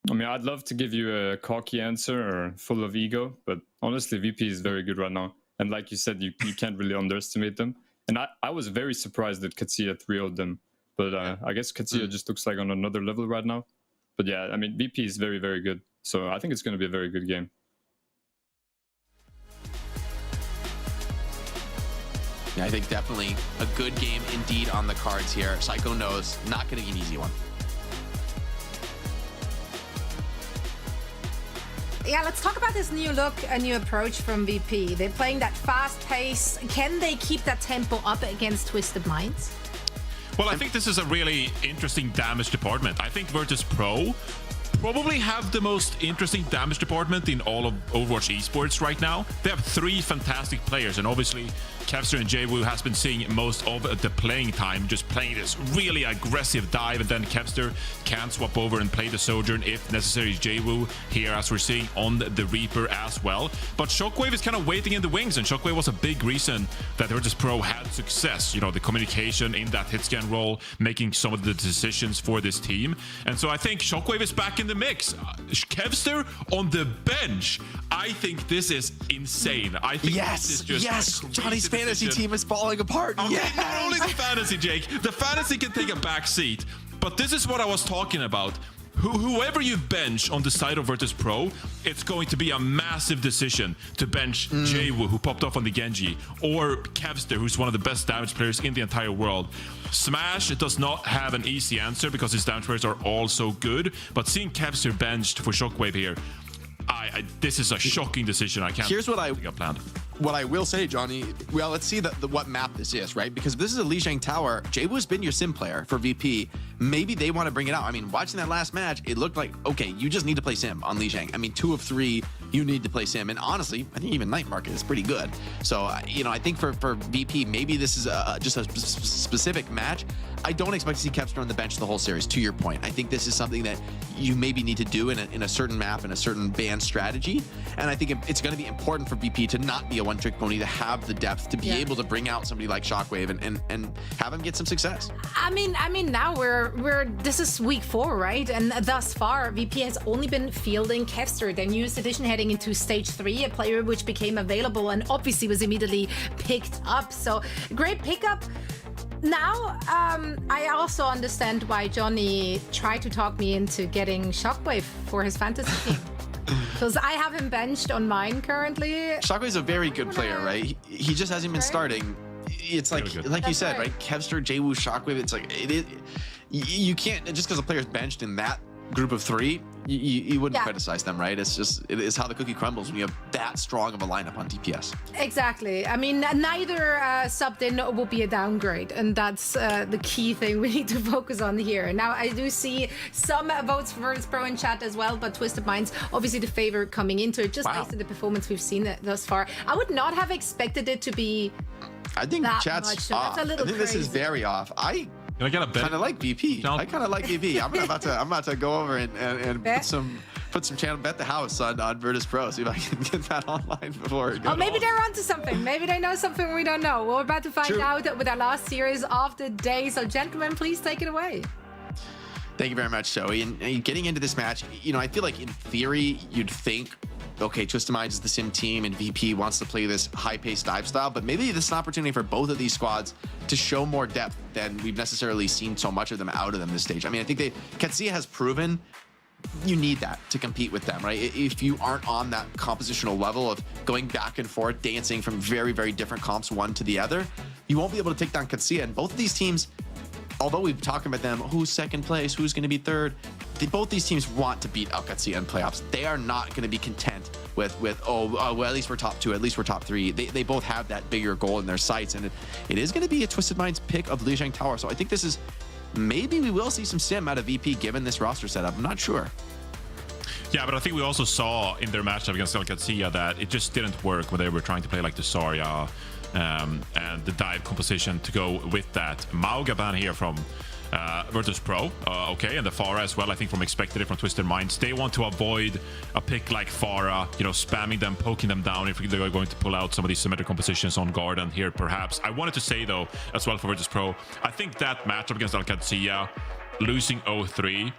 I mean, I'd love to give you a cocky answer or full of ego, but honestly, VP is very good right now. And like you said, you can't really underestimate them. And I was very surprised that Qadsiah 3-0'd them. But I guess Qadsiah just looks like on another level right now. But yeah, I mean, VP is very, very good. So I think it's going to be a very good game. Yeah, I think definitely a good game indeed on the cards here. Psycho knows, not going to be an easy one. Yeah, let's talk about this new look, a new approach from VP. They're playing that fast pace. Can they keep that tempo up against Twisted Minds? Well, I think this is a really interesting damage department. I think Virtus.Pro probably have the most interesting damage department in all of Overwatch Esports right now. They have 3 fantastic players, and obviously Qadsiah and Jwoo has been seeing most of the playing time, just playing this really aggressive dive, and then Qadsiah can swap over and play the Sojourn if necessary. Jwoo here, as we're seeing on the Reaper as well. But Shockwave is kind of waiting in the wings, and Shockwave was a big reason that Virtus.Pro had success. You know, the communication in that hit scan role, making some of the decisions for this team. And so I think Shockwave is back in the mix. Qadsiah on the bench. I think this is insane. I think this is just Johnny's fantasy team is falling apart. Okay, not only the fantasy, Jake. The fantasy can take a back seat, but this is what I was talking about. Whoever you bench on the side of Virtus.Pro, it's going to be a massive decision to bench Jwoo, who popped off on the Gen.G, or Qadsiah, who's one of the best damage players in the entire world. Smash does not have an easy answer because his damage players are all so good, but seeing Qadsiah benched for Shockwave here, this is a shocking decision. I can't. Here's what I planned. What I will say, Johnny, well, let's see what map this is, right? Because if this is a Lijiang Tower, Jwoo's been your sim player for VP. Maybe they want to bring it out. I mean, watching that last match, it looked like, okay, you just need to play sim on Lijiang. I mean, 2 of 3, you need to play sim. And honestly, I think even Night Market is pretty good. So, you know, I think for VP, maybe this is just a specific match. I don't expect to see Qadsiah on the bench the whole series, to your point. I think this is something that you maybe need to do in a certain map, in a certain ban strategy. And I think it's going to be important for VP to not be a one-trick pony, to have the depth to be able to bring out somebody like Shockwave and have him get some success. I mean, now this is week 4, right? And thus far, VP has only been fielding Qadsiah, their newest addition heading into Stage 3, a player which became available and obviously was immediately picked up. So great pickup. Now, I also understand why Johnny tried to talk me into getting Shockwave for his fantasy team. Because I have him benched on mine currently. Shockwave's a very good player, right? He just hasn't been starting. It's like you said, right? Qadsiah, Jwoo, Shockwave. It's like you can't just because a player's benched in that group of 3, you wouldn't criticize them, right? It is how the cookie crumbles when you have that strong of a lineup on DPS. Exactly. I mean, neither subbed in will be a downgrade, and that's the key thing we need to focus on here. Now, I do see some votes for Virtus.Pro in chat as well, but Twisted Minds obviously the favorite coming into it, just based on the performance we've seen thus far. I would not have expected it to be. I think that chat's much, so off. that's a little I think crazy. this is very off. I kind of like VP. I kind of like VP. I'm about to go over and put some channel bet the house on Virtus.Pro. See if I can get that online before it goes. Oh, maybe they're onto something. Maybe they know something we don't know. We're about to find out with our last series of the day. So, gentlemen, please take it away. Thank you very much, Zoe. And getting into this match, you know, I feel like in theory, you'd think, okay, Twisted Minds is the sim team and VP wants to play this high-paced dive style, but maybe this is an opportunity for both of these squads to show more depth than we've necessarily seen so much of them out of them this stage. I mean, I think Qadsiah has proven you need that to compete with them, right? If you aren't on that compositional level of going back and forth, dancing from very, very different comps one to the other, you won't be able to take down Qadsiah. And both of these teams, although we've talked about them, who's second place, who's going to be third, both these teams want to beat Qadsiah in playoffs. They are not going to be content with well, at least we're top 2, at least we're top 3. They both have that bigger goal in their sights, and it is going to be a Twisted Minds pick of Lijiang Tower. So I think this is, maybe we will see some sim out of VP given this roster setup. I'm not sure. Yeah, but I think we also saw in their matchup against Qadsiah that it just didn't work when they were trying to play like the Zarya and the dive composition to go with that. Mauga ban here from Virtus.Pro, okay, and the Pharah as well. I think from expected it from Twisted Minds. They want to avoid a pick like Pharah, you know, spamming them, poking them down if they're going to pull out some of these symmetric compositions on guard. And here, perhaps, I wanted to say though, as well for Virtus.Pro, I think that matchup against Qadsiah, losing 0-3,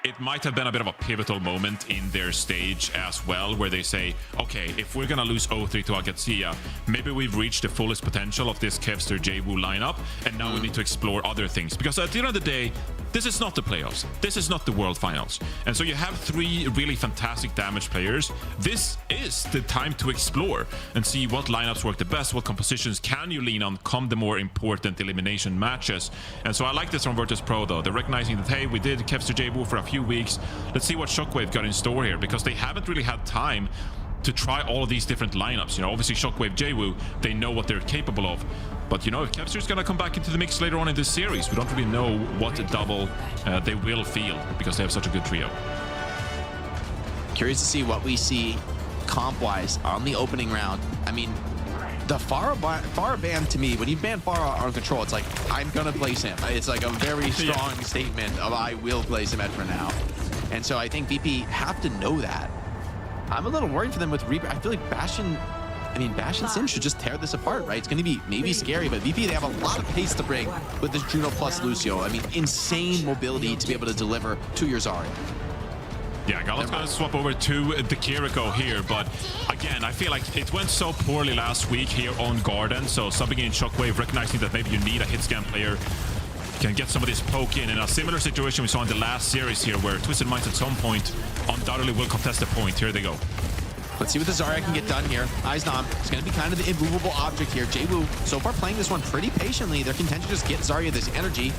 it might have been a bit of a pivotal moment in their stage as well, where they say, okay, if we're gonna lose 0-3 to Qadsiah, maybe we've reached the fullest potential of this Qadsiah Jwoo lineup, and now we need to explore other things. Because at the end of the day, this is not the playoffs. This is not the World Finals. And so you have 3 really fantastic damage players. This is the time to explore and see what lineups work the best, what compositions can you lean on come the more important elimination matches. And so I like this from Virtus.Pro though. They're recognizing that, hey, we did Qadsiah Jwoo for a few weeks. Let's see what Shockwave got in store here, because they haven't really had time to try all of these different lineups. You know, obviously Shockwave, Jwoo, they know what they're capable of. But, you know, if Qadsiah's going to come back into the mix later on in this series, we don't really know what double they will field, because they have such a good trio. Curious to see what we see comp-wise on the opening round. I mean, The Pharah ban to me, when you ban Pharah on control, it's like, I'm gonna place him. It's like a very strong statement of I will place him at for now. And so I think VP have to know that. I'm a little worried for them with Reaper. I feel like Bastion and Sim should just tear this apart, right? It's going to be maybe scary, but VP, they have a lot of pace to bring with this Juno plus Lucio. I mean, insane mobility to be able to deliver to your Zarya. Yeah, Gala's gonna swap over to the Kiriko here, but again, I feel like it went so poorly last week here on Garden, so subbing in Shockwave, recognizing that maybe you need a hit scan player, can get some of this poke in a similar situation we saw in the last series here, where Twisted Minds at some point undoubtedly will contest the point. Here they go. Let's see what the Zarya can get done here. Eichenwalde is going to be kind of the immovable object here. Jwoo so far playing this one pretty patiently. They're content to just get Zarya this energy.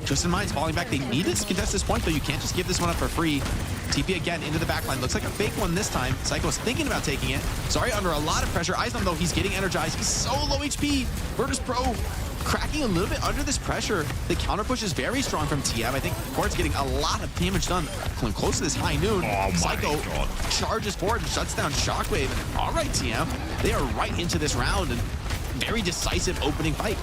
Twisted Minds falling back. They need to contest this point, though. You can't just give this one up for free. TP again into the backline. Looks like a fake one this time. Psycho's thinking about taking it. Zarya under a lot of pressure. Eichenwalde, though, he's getting energized. He's so low HP. Virtus.Pro cracking a little bit under this pressure. The counter push is very strong from TM. I think Quartz getting a lot of damage done. Close to this high noon. Psycho charges forward and shuts down Shockwave. And all right, TM, they are right into this round and very decisive opening fight.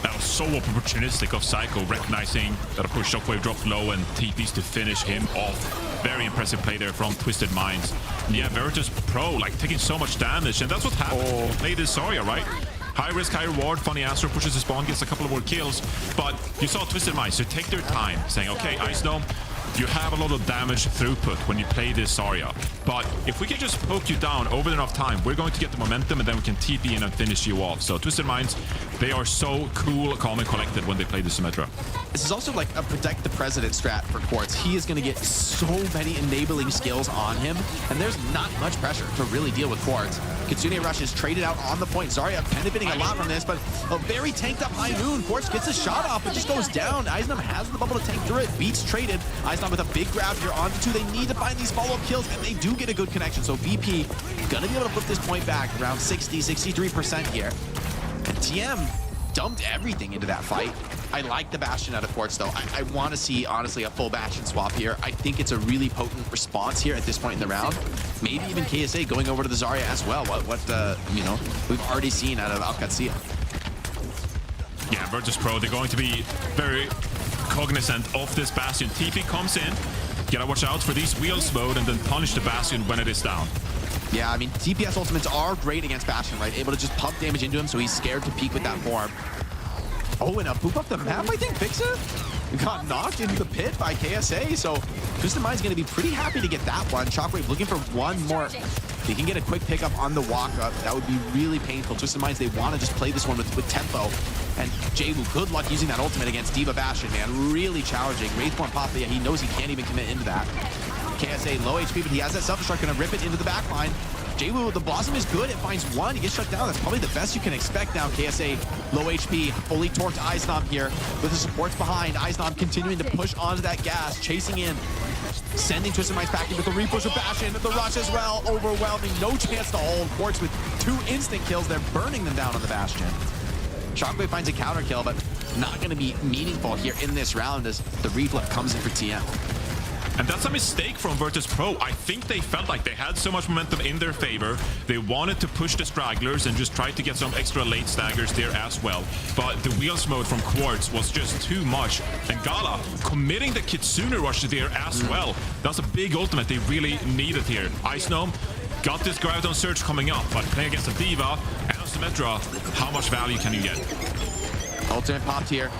That was so opportunistic of Psycho, recognizing that, of course, Shockwave dropped low and TPs to finish him off. Very impressive play there from Twisted Minds. And yeah, Virtus.Pro, like, taking so much damage, and that's what happened when you play this Zarya, right? High risk, high reward. Funny Astro pushes the spawn, gets a couple of more kills. But you saw Twisted Minds, so take their time, saying, okay, Ice Dome, you have a lot of damage throughput when you play this Zarya. But if we can just poke you down over enough time, we're going to get the momentum, and then we can TP in and finish you off. So Twisted Minds, they are so cool, calm, and collected when they play the Symmetra. This is also like a protect the president strat for Quartz. He is going to get so many enabling skills on him, and there's not much pressure to really deal with Quartz. Kitsune Rush is traded out on the point. Zarya benefiting a lot from this, but a very tanked up high noon. Quartz gets a shot off, but just goes down. Eisnum has the bubble to tank through it. Beats traded. Eisnum with a big grab here onto two. They need to find these follow-up kills, and they do get a good connection. So VP gonna be able to flip this point back around 60, 63% here. And TM dumped everything into that fight. I like the Bastion out of Quartz, though. I want to see, honestly, a full Bastion swap here. I think it's a really potent response here at this point in the round. Maybe even KSA going over to the Zarya as well. You know, we've already seen out of Qadsiah. Yeah, Virtus.Pro, they're going to be very cognizant of this Bastion. TP comes in. Gotta watch out for these wheels mode and then punish the Bastion when it is down. Yeah, I mean, DPS ultimates are great against Bastion, right? Able to just pump damage into him, so he's scared to peek with that form. Oh, and a poop up the map, I think, FACEIT got knocked into the pit by KSA, so Twisted Mind's going to be pretty happy to get that one. Shockwave looking for one more. If he can get a quick pickup on the walk-up, that would be really painful. Twisted Minds, they want to just play this one with tempo. And Jwoo, good luck using that ultimate against D.Va Bastion, man. Really challenging. Wraithborn pop, yeah, he knows he can't even commit into that. KSA low HP, but he has that self-destruct, gonna rip it into the back line. Jwoo, the Blossom is good. It finds one. He gets shut down. That's probably the best you can expect now. KSA, low HP, fully torqued Eisnom here with the supports behind. Eisnom continuing to push onto that gas, chasing in, sending Twisted Minds back in with the repush of Bastion. The rush as well, overwhelming. No chance to hold. Quartz with 2 instant kills. They're burning them down on the Bastion. Shockwave finds a counter kill, but not going to be meaningful here in this round as the reflip comes in for TM. And that's a mistake from Virtus.Pro. I think they felt like they had so much momentum in their favor. They wanted to push the stragglers and just try to get some extra late staggers there as well. But the wheels mode from Quartz was just too much. And Gala committing the Kitsune rush there as well. That's a big ultimate they really needed here. Eichenwalde got this Graviton Surge coming up, but playing against a D.Va and a Symmetra, how much value can you get? Ultimate popped here.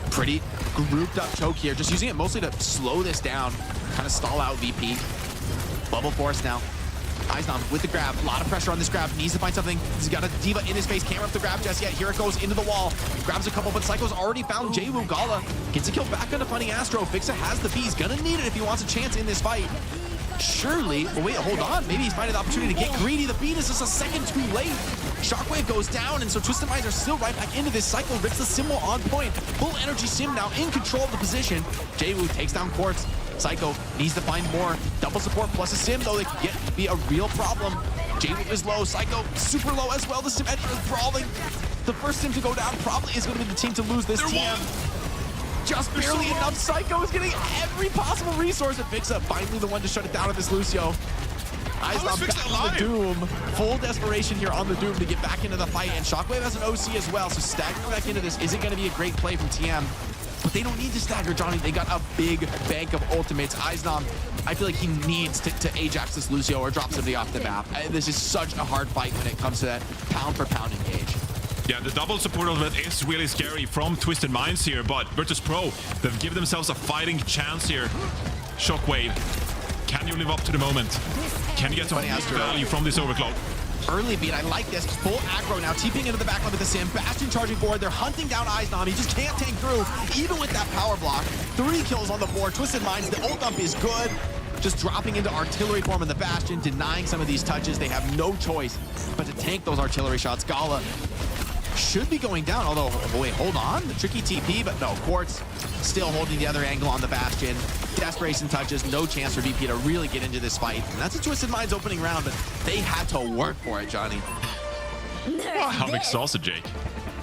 Pretty grouped up choke here. Just using it mostly to slow this down, kind of stall out VP. Bubble force now. Eisnom with the grab. A lot of pressure on this grab. Needs to find something. He's got a D.Va in his face. Can't rip the grab just yet. Here it goes into the wall. Grabs a couple, but Psycho's already found Jwoo. Gala gets a kill back onto Funny Astro. FACEIT has the bees. Gonna need it if he wants a chance in this fight. Surely, well, wait, hold on. Maybe he's finding the opportunity to get greedy. The beat is just a second too late. Shockwave goes down, and so Twisted Minds are still right back into this cycle. Rips the symbol on point. Full energy sim now in control of the position. Jwoo takes down Quartz. Psycho needs to find more. Double support plus a sim, though, they can get to be a real problem. Jwoo is low. Psycho super low as well. The Symmetra is brawling. The first sim to go down probably is going to be the team to lose this TM. Just barely enough. Psycho is getting every possible resource, and FACEIT finally the one to shut it down with this Lucio. Eichenwalde fixed back that on the live? Doom. Full desperation here on the Doom to get back into the fight. And Shockwave has an OC as well, so staggering back into this isn't going to be a great play from TM. But they don't need to stagger, Johnny. They got a big bank of ultimates. Eichenwalde, I feel like he needs to Ajax this Lucio or drop somebody off the map. This is such a hard fight when it comes to that pound-for-pound engage. Yeah, the double support of it is really scary from Twisted Minds here, but Virtus.Pro, they've given themselves a fighting chance here. Shockwave, can you live up to the moment? Can you get some value from this overclock? Early beat, I like this. Full aggro now, TPing into the backline with the Sim. Bastion charging forward. They're hunting down Eichenwalde. He just can't tank through, even with that power block. 3 kills on the board. Twisted Minds, the ult up is good. Just dropping into artillery form in the Bastion, denying some of these touches. They have no choice but to tank those artillery shots. Gala should be going down, although, oh, wait, hold on. The tricky TP, but no, Quartz still holding the other angle on the Bastion. Desperation touches, no chance for VP to really get into this fight. And that's a Twisted Minds opening round, but they had to work for it, Johnny. Wow, I'm exhausted, Jake.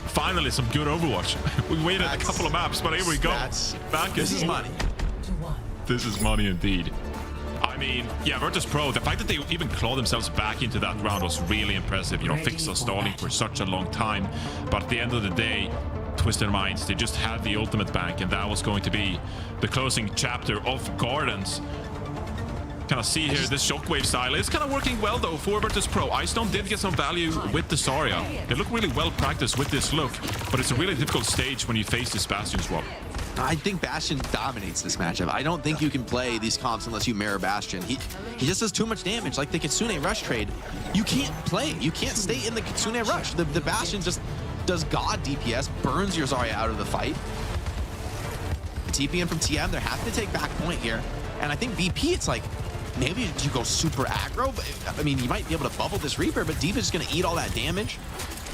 Finally, some good Overwatch. We waited a couple of maps, but here we go. This is money. This is money indeed. I mean, yeah, Virtus.Pro, the fact that they even clawed themselves back into that round was really impressive. You know, Fix was stalling for such a long time. But at the end of the day, Twisted Minds, they just had the ultimate bank, and that was going to be the closing chapter of Gardens. Kind of see here, this Shockwave style is kind of working well, though, for Virtus.Pro. Icestone did get some value with the Zarya. They look really well practiced with this look, but it's a really difficult stage when you face this Bastion swap. I think Bastion dominates this matchup. I don't think you can play these comps unless you mirror Bastion. He just does too much damage. Like the Kitsune Rush trade, you can't play. You can't stay in the Kitsune Rush. The Bastion just does God DPS, burns your Zarya out of the fight. TP in from TM, they're having to take back point here. And I think VP, it's like, maybe you go super aggro, but I mean, you might be able to bubble this Reaper, but Diva's just gonna eat all that damage.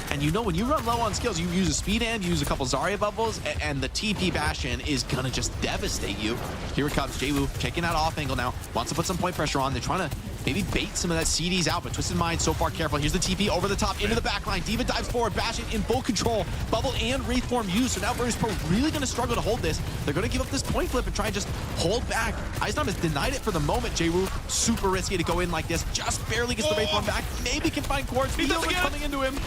And you know, when you run low on skills, you use a speed and you use a couple Zarya bubbles, and the TP Bastion is gonna just devastate you. Here it comes, Jwoo checking out off angle now, wants to put some point pressure on. They're trying to maybe bait some of that CDs out, but Twisted Mind so far careful. Here's the TP over the top into the back line. Diva dives forward, Bastion in full control. Bubble and Wraith form used, so now Virtus.Pro really gonna struggle to hold this. They're gonna give up this point flip and try and just hold back. Eichenwalde has denied it for the moment. Jwoo, super risky to go in like this. Just barely gets the Wraith form back. Maybe can find Quartz. He's coming into him.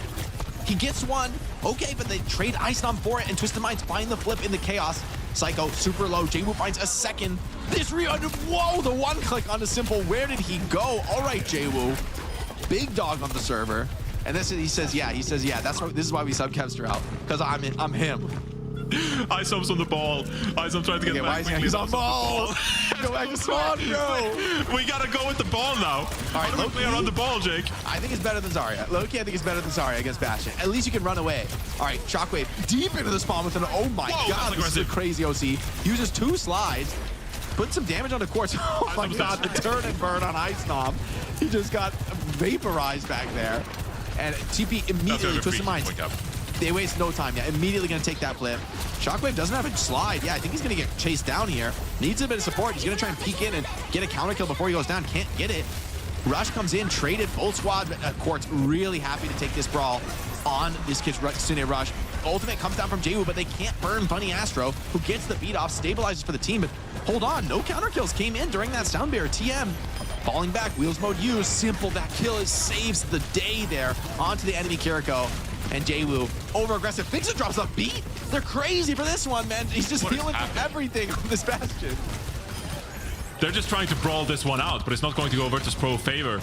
He gets one. Okay, but they trade Eichenwalde for it, and Twisted Minds find the flip in the chaos. Psycho, super low. Jwoo finds a second. This whoa, the one click on the simple. Where did he go? All right, Jwoo. Big dog on the server. And this, he says, yeah, this is why we sub Kevster out. Because I'm him. Isom's on the ball. Isom trying to get back. He's on ball. Go back to spawn, bro. We gotta go with the ball now. All right, how do we play around the ball, Jake? I think it's better than Zarya. Loki, I think it's better than Zarya against Bastion. At least you can run away. All right, Shockwave deep into the spawn with an, oh my god, this is a crazy OC. Uses 2 slides. Put some damage on the Quartz. Oh my god, the turn and burn on Eichenwalde. He just got vaporized back there. And TP immediately Twisted Minds. They waste no time. Yeah, immediately going to take that flip. Shockwave doesn't have a slide. Yeah, I think he's going to get chased down here. Needs a bit of support. He's going to try and peek in and get a counter kill before he goes down. Can't get it. Rush comes in, traded both squad. Quartz really happy to take this brawl on this Kitsune Rush. Ultimate comes down from Jwoo, but they can't burn Bunny Astro, who gets the beat off, stabilizes for the team. But hold on, no counter kills came in during that sound barrier. TM falling back, wheels mode used. Simple, that kill saves the day there onto the enemy Kiriko. And Jwoo, over-aggressive. FACEIT drops a beat. They're crazy for this one, man. He's just feeling everything from this Bastion. They're just trying to brawl this one out, but it's not going to go Virtus.Pro favor.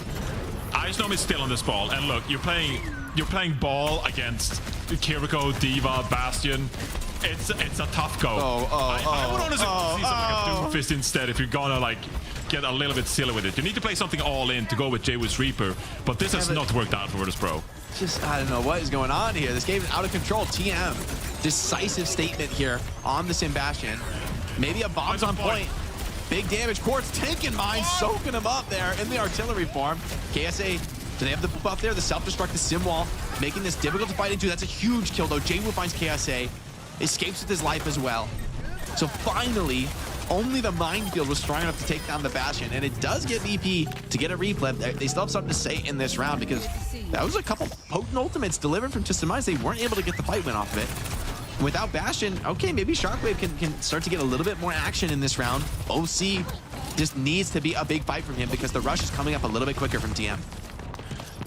Eichenwalde is still on this ball, and look, you're playing ball against Kiriko, Diva, Bastion. It's a tough go. I would honestly see something like a Doomfist instead if you're gonna like get a little bit silly with it. You need to play something all in to go with Jwoo's Reaper, but this has not worked out for Virtus.Pro. Just, I don't know what is going on here. This game is out of control. TM, decisive statement here on the Sim Bastion. Maybe a bomb's on point. Big damage. Quartz taking mine, soaking him up there in the artillery form. KSA, do they have the buff there? The self-destruct, the Sim wall, making this difficult to fight into. That's a huge kill, though. Jwoo finds KSA, escapes with his life as well. So finally, only the minefield was strong enough to take down the Bastion, and it does get VP to get a replay. They still have something to say in this round because that was a couple potent ultimates delivered from Twisted Minds. They weren't able to get the fight win off of it. Without Bastion, okay, maybe Shockwave can start to get a little bit more action in this round. OC just needs to be a big fight from him because the rush is coming up a little bit quicker from TM.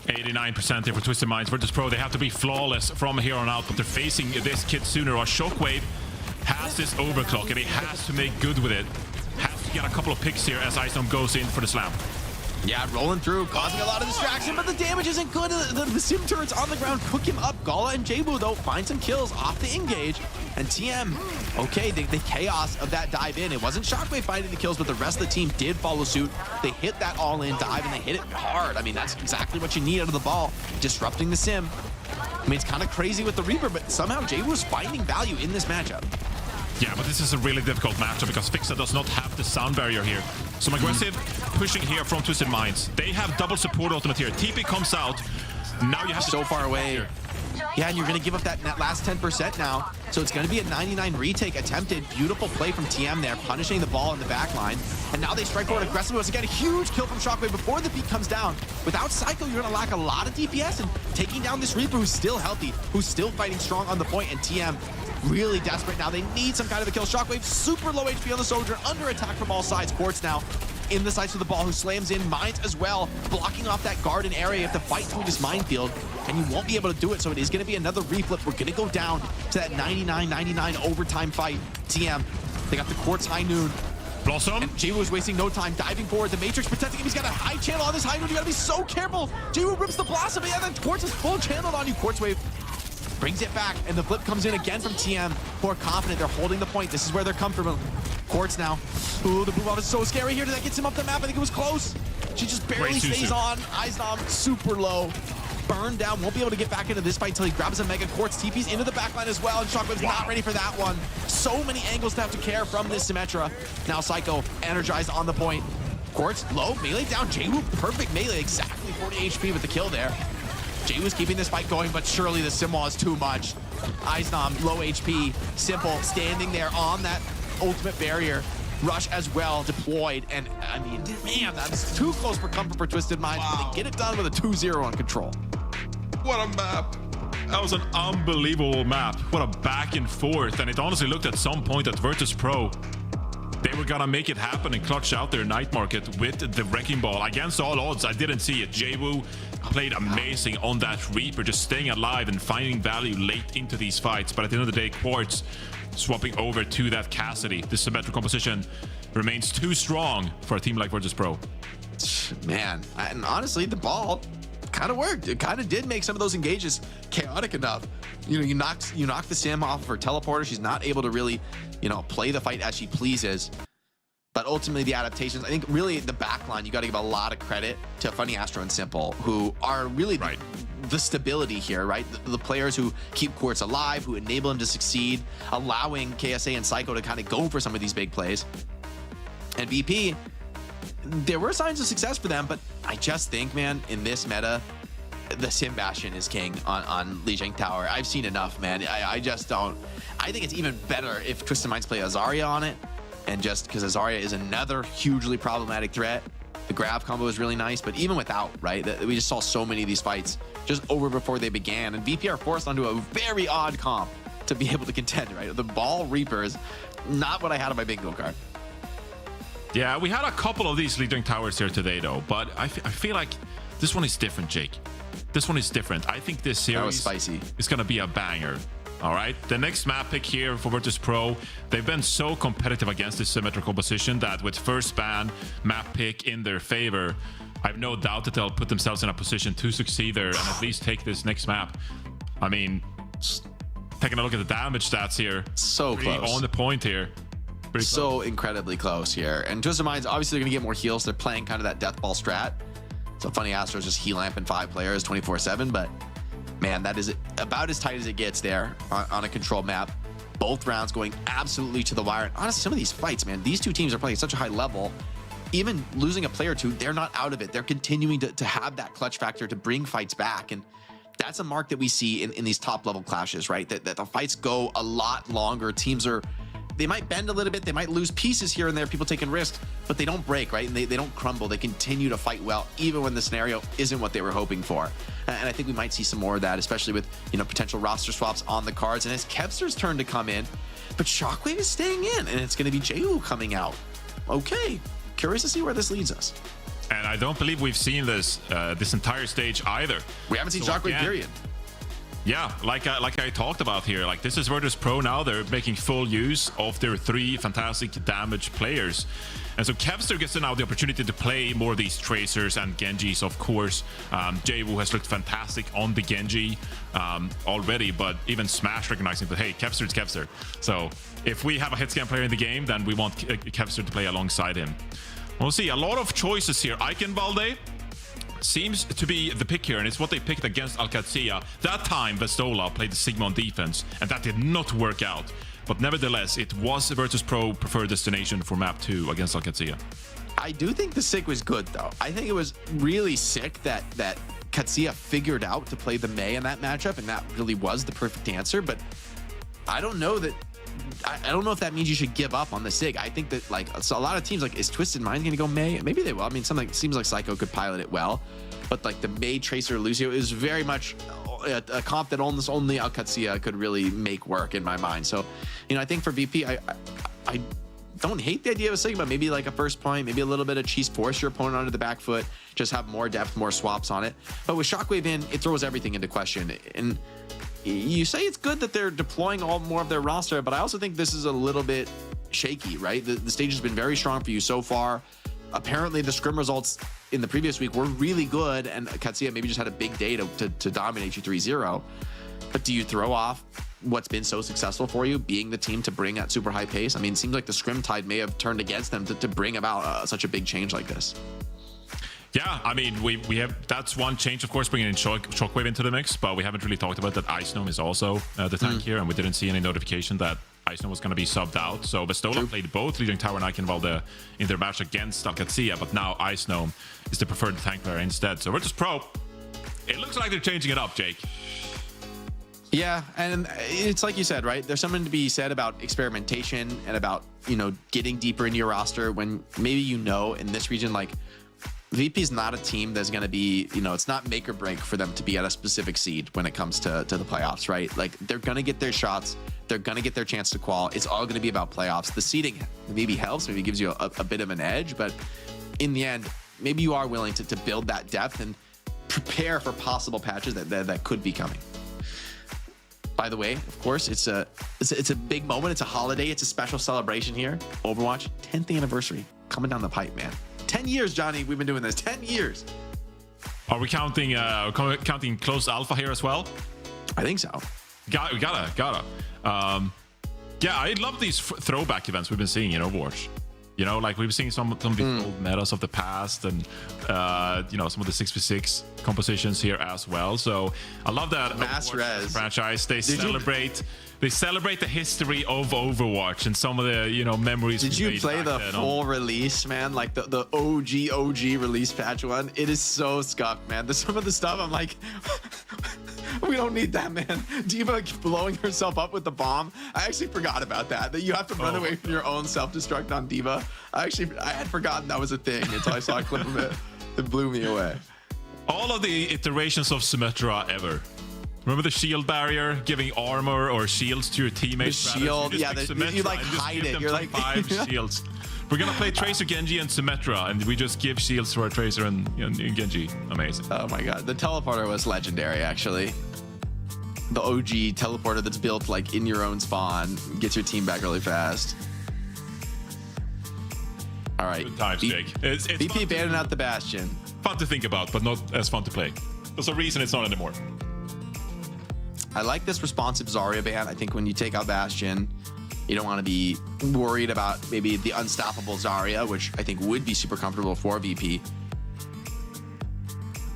89% here for Twisted Minds. Virtus.Pro, they have to be flawless from here on out, but they're facing this kid sooner. Or Shockwave has this overclock, and he has to make good with it. Has to get a couple of picks here as Icedom goes in for the slam. Yeah, rolling through, causing a lot of distraction, but the damage isn't good. The sim turrets on the ground cook him up. Gala and Jabu, though, find some kills off the engage. And TM, okay, the chaos of that dive in. It wasn't Shockwave finding the kills, but the rest of the team did follow suit. They hit that all-in dive, and they hit it hard. I mean, that's exactly what you need out of the ball, disrupting the sim. I mean, it's kind of crazy with the Reaper, but somehow Jabu is finding value in this matchup. Yeah, but this is a really difficult matchup because FACEIT does not have the sound barrier here. Some aggressive pushing here from Twisted Minds. They have double support ultimate here. TP comes out. Now you have so far away. Here. Yeah, and you're going to give up that last 10% now. So it's going to be a 99 retake attempted. Beautiful play from TM there, punishing the ball in the back line. And now they strike forward aggressively. Once again, a huge kill from Shockwave before the beat comes down. Without Psycho, you're going to lack a lot of DPS, and taking down this Reaper who's still healthy, who's still fighting strong on the point, and TM really desperate now. They need some kind of a kill. Shockwave, super low HP on the Soldier, under attack from all sides. Quartz now in the sights of the ball, who slams in. Minds as well, blocking off that garden area. You have to fight through this minefield, and you won't be able to do it, so it is going to be another reflip. We're going to go down to that 99-99 overtime fight. TM, they got the Quartz High Noon. Blossom. And Jiwoo is wasting no time, diving forward. The Matrix protecting him. He's got a high channel on this High Noon. You got to be so careful. Jiwoo rips the Blossom, and then Quartz is full channeled on you. Quartz Wave brings it back, and the flip comes in again from TM, who are confident. They're holding the point. This is where they're comfortable. Quartz now. Ooh, the boom off is so scary here. That gets him up the map. I think it was close. She just barely stays on. Icedom super low. Burned down. Won't be able to get back into this fight until he grabs a Mega Quartz. TP's into the backline as well, and Shockwave's not ready for that one. So many angles to have to care from this Symmetra. Now Psycho energized on the point. Quartz low, melee down. Jaewoo, perfect melee. Exactly 40 HP with the kill there. Jaewoo's keeping this fight going, but surely the sim wall is too much. Icedom, low HP. Simple, standing there on that ultimate barrier. Rush as well, deployed, and I mean, man, that's too close for comfort for Twisted Minds, but they get it done with a 2-0 on control. What a map. That was an unbelievable map. What a back and forth, and it honestly looked at some point at Virtus.Pro, they were gonna make it happen and clutch out their night market with the Wrecking Ball. Against all odds, I didn't see it. Jaewoo played amazing on that Reaper, just staying alive and finding value late into these fights, but at the end of the day, Quartz swapping over to that Cassidy. The symmetric composition remains too strong for a team like Virtus.Pro. Man, and honestly, the ball kind of worked. It kind of did make some of those engages chaotic enough. You know, you knock the Sim off of her teleporter. She's not able to really, you know, play the fight as she pleases. But ultimately, the adaptations, I think really the backline, you got to give a lot of credit to Funny Astro and Simple, who are really the stability here, right? The players who keep Quartz alive, who enable him to succeed, allowing KSA and Psycho to kind of go for some of these big plays. And VP, there were signs of success for them, but I just think, man, in this meta, the Sim Bastion is king on Lijiang Tower. I've seen enough, man. I just don't. I think it's even better if Twisted Minds play Azaria on it, and just because Azaria is another hugely problematic threat. The grab combo is really nice, but even without, right? We just saw so many of these fights just over before they began, and VP are forced onto a very odd comp to be able to contend, right? The Ball Reaper is not what I had on my bingo card. Yeah, we had a couple of these Lijiang Towers here today, though, but I feel like this one is different, Jake. This one is different. I think this series spicy. is going to be a banger. All right, the next map pick here for Virtus.Pro, they've been so competitive against this symmetrical position that with first ban map pick in their favor, I have no doubt that they'll put themselves in a position to succeed there and at least take this next map. I mean, taking a look at the damage stats here, so close on the point here. So incredibly close here. And Twisted Minds, obviously, they're going to get more heals. They're playing kind of that death ball strat. So Funny Astro is just heal lamping 5 players 24/7, but man, that is about as tight as it gets there on a control map. Both rounds going absolutely to the wire. And honestly, some of these fights, man, these two teams are playing at such a high level. Even losing a player or two, they're not out of it. They're continuing to have that clutch factor to bring fights back. And that's a mark that we see in these top level clashes, right? That the fights go a lot longer. Teams they might bend a little bit. They might lose pieces here and there, people taking risks, but they don't break, right? And they don't crumble. They continue to fight well, even when the scenario isn't what they were hoping for. And I think we might see some more of that, especially with, you know, potential roster swaps on the cards. And it's Kevster's turn to come in, but Shockwave is staying in, and it's going to be Jaewoo coming out. Okay, curious to see where this leads us. And I don't believe we've seen this this entire stage either. We haven't seen Shockwave, period. Yeah, like I talked about here, like this is Virtus.Pro now. They're making full use of their 3 fantastic damage players. And so Kevster gets now the opportunity to play more of these Tracers and Gen.Gs, of course. Jaywu has looked fantastic on the Gen.G already, but even Smash recognizing that, hey, Kevster is Kevster. So if we have a hitscan player in the game, then we want Kevster to play alongside him. We'll see. A lot of choices here. Eichenwalde seems to be the pick here, and it's what they picked against Qadsiah. That time, Vestola played the Sigma on defense, and that did not work out. But nevertheless, it was Virtus.Pro preferred destination for map 2 against Qadsiah. I do think the Sig was good, though. I think it was really sick that Qadsiah figured out to play the Mei in that matchup, and that really was the perfect answer. But I don't know that. I don't know if that means you should give up on the Sig. I think that, like, so a lot of teams, like, is Twisted Mind going to go Mei? Maybe they will. I mean, something seems like Psycho could pilot it well, but like the Mei Tracer Lucio is very much a comp that almost only Qadsiah could really make work in my mind. So, you know, I think for VP, I don't hate the idea of a Sigma. Maybe like a first point, maybe a little bit of cheese, force your opponent onto the back foot, just have more depth, more swaps on it. But with Shockwave in, it throws everything into question. And you say it's good that they're deploying all more of their roster, but I also think this is a little bit shaky, right? The stage has been very strong for you so far. Apparently the scrim results in the previous week were really good, and Qadsiah maybe just had a big day to dominate you 3-0. But do you throw off what's been so successful for you, being the team to bring at super high pace? I mean, it seems like the scrim tide may have turned against them to bring about such a big change like this. Yeah, I mean, we have, that's one change, of course, bringing in Shockwave into the mix, but we haven't really talked about that Icenome is also the tank here, and we didn't see any notification that Icenome was going to be subbed out. So Vestola played both Lijiang Tower and Eichenwalde in their match against Qadsiah, but now Icenome is the preferred tank player instead. So Virtus.Pro, it looks like they're changing it up, Jake. Yeah, and it's like you said, right? There's something to be said about experimentation and about, you know, getting deeper into your roster when maybe, you know, in this region, like, VP is not a team that's going to be, you know, it's not make or break for them to be at a specific seed when it comes to the playoffs, right? Like, they're going to get their shots. They're going to get their chance to qual. It's all going to be about playoffs. The seeding maybe helps, maybe gives you a bit of an edge, but in the end, maybe you are willing to build that depth and prepare for possible patches that could be coming. By the way, of course, it's a big moment. It's a holiday. It's a special celebration here. Overwatch 10th anniversary coming down the pipe, man. 10 years, Johnny. We've been doing this 10 years. Are we counting closed alpha here as well? I think so. Gotta. Yeah, I love these throwback events we've been seeing in Overwatch. You know, like we've seen some of the old metas of the past, and you know, some of the 6v6 compositions here as well. So I love that Mass Res franchise. They celebrate the history of Overwatch and some of the, you know, memories. Did you play the full release, man? Like the OG release patch one? It is so scuffed, man. There's some of the stuff I'm like, we don't need that, man. D.Va blowing herself up with the bomb. I actually forgot about that you have to run away from your own self-destruct on D.Va. I had forgotten that was a thing until I saw a clip of it. It blew me away. All of the iterations of Symmetra ever. Remember the shield barrier, giving armor or shields to your teammates? The shield, yeah, you like hide it. You're like 5 shields. We're gonna play Tracer, Gen.G, and Symmetra, and we just give shields to our Tracer and Gen.G. Amazing. Oh my god, the teleporter was legendary, actually. The OG teleporter that's built like in your own spawn, gets your team back really fast. All right, good times, Jake. It's VP abandoning out the Bastion. Fun to think about, but not as fun to play. There's a reason it's not anymore. I like this responsive Zarya ban. I think when you take out Bastion, you don't want to be worried about maybe the unstoppable Zarya, which I think would be super comfortable for VP.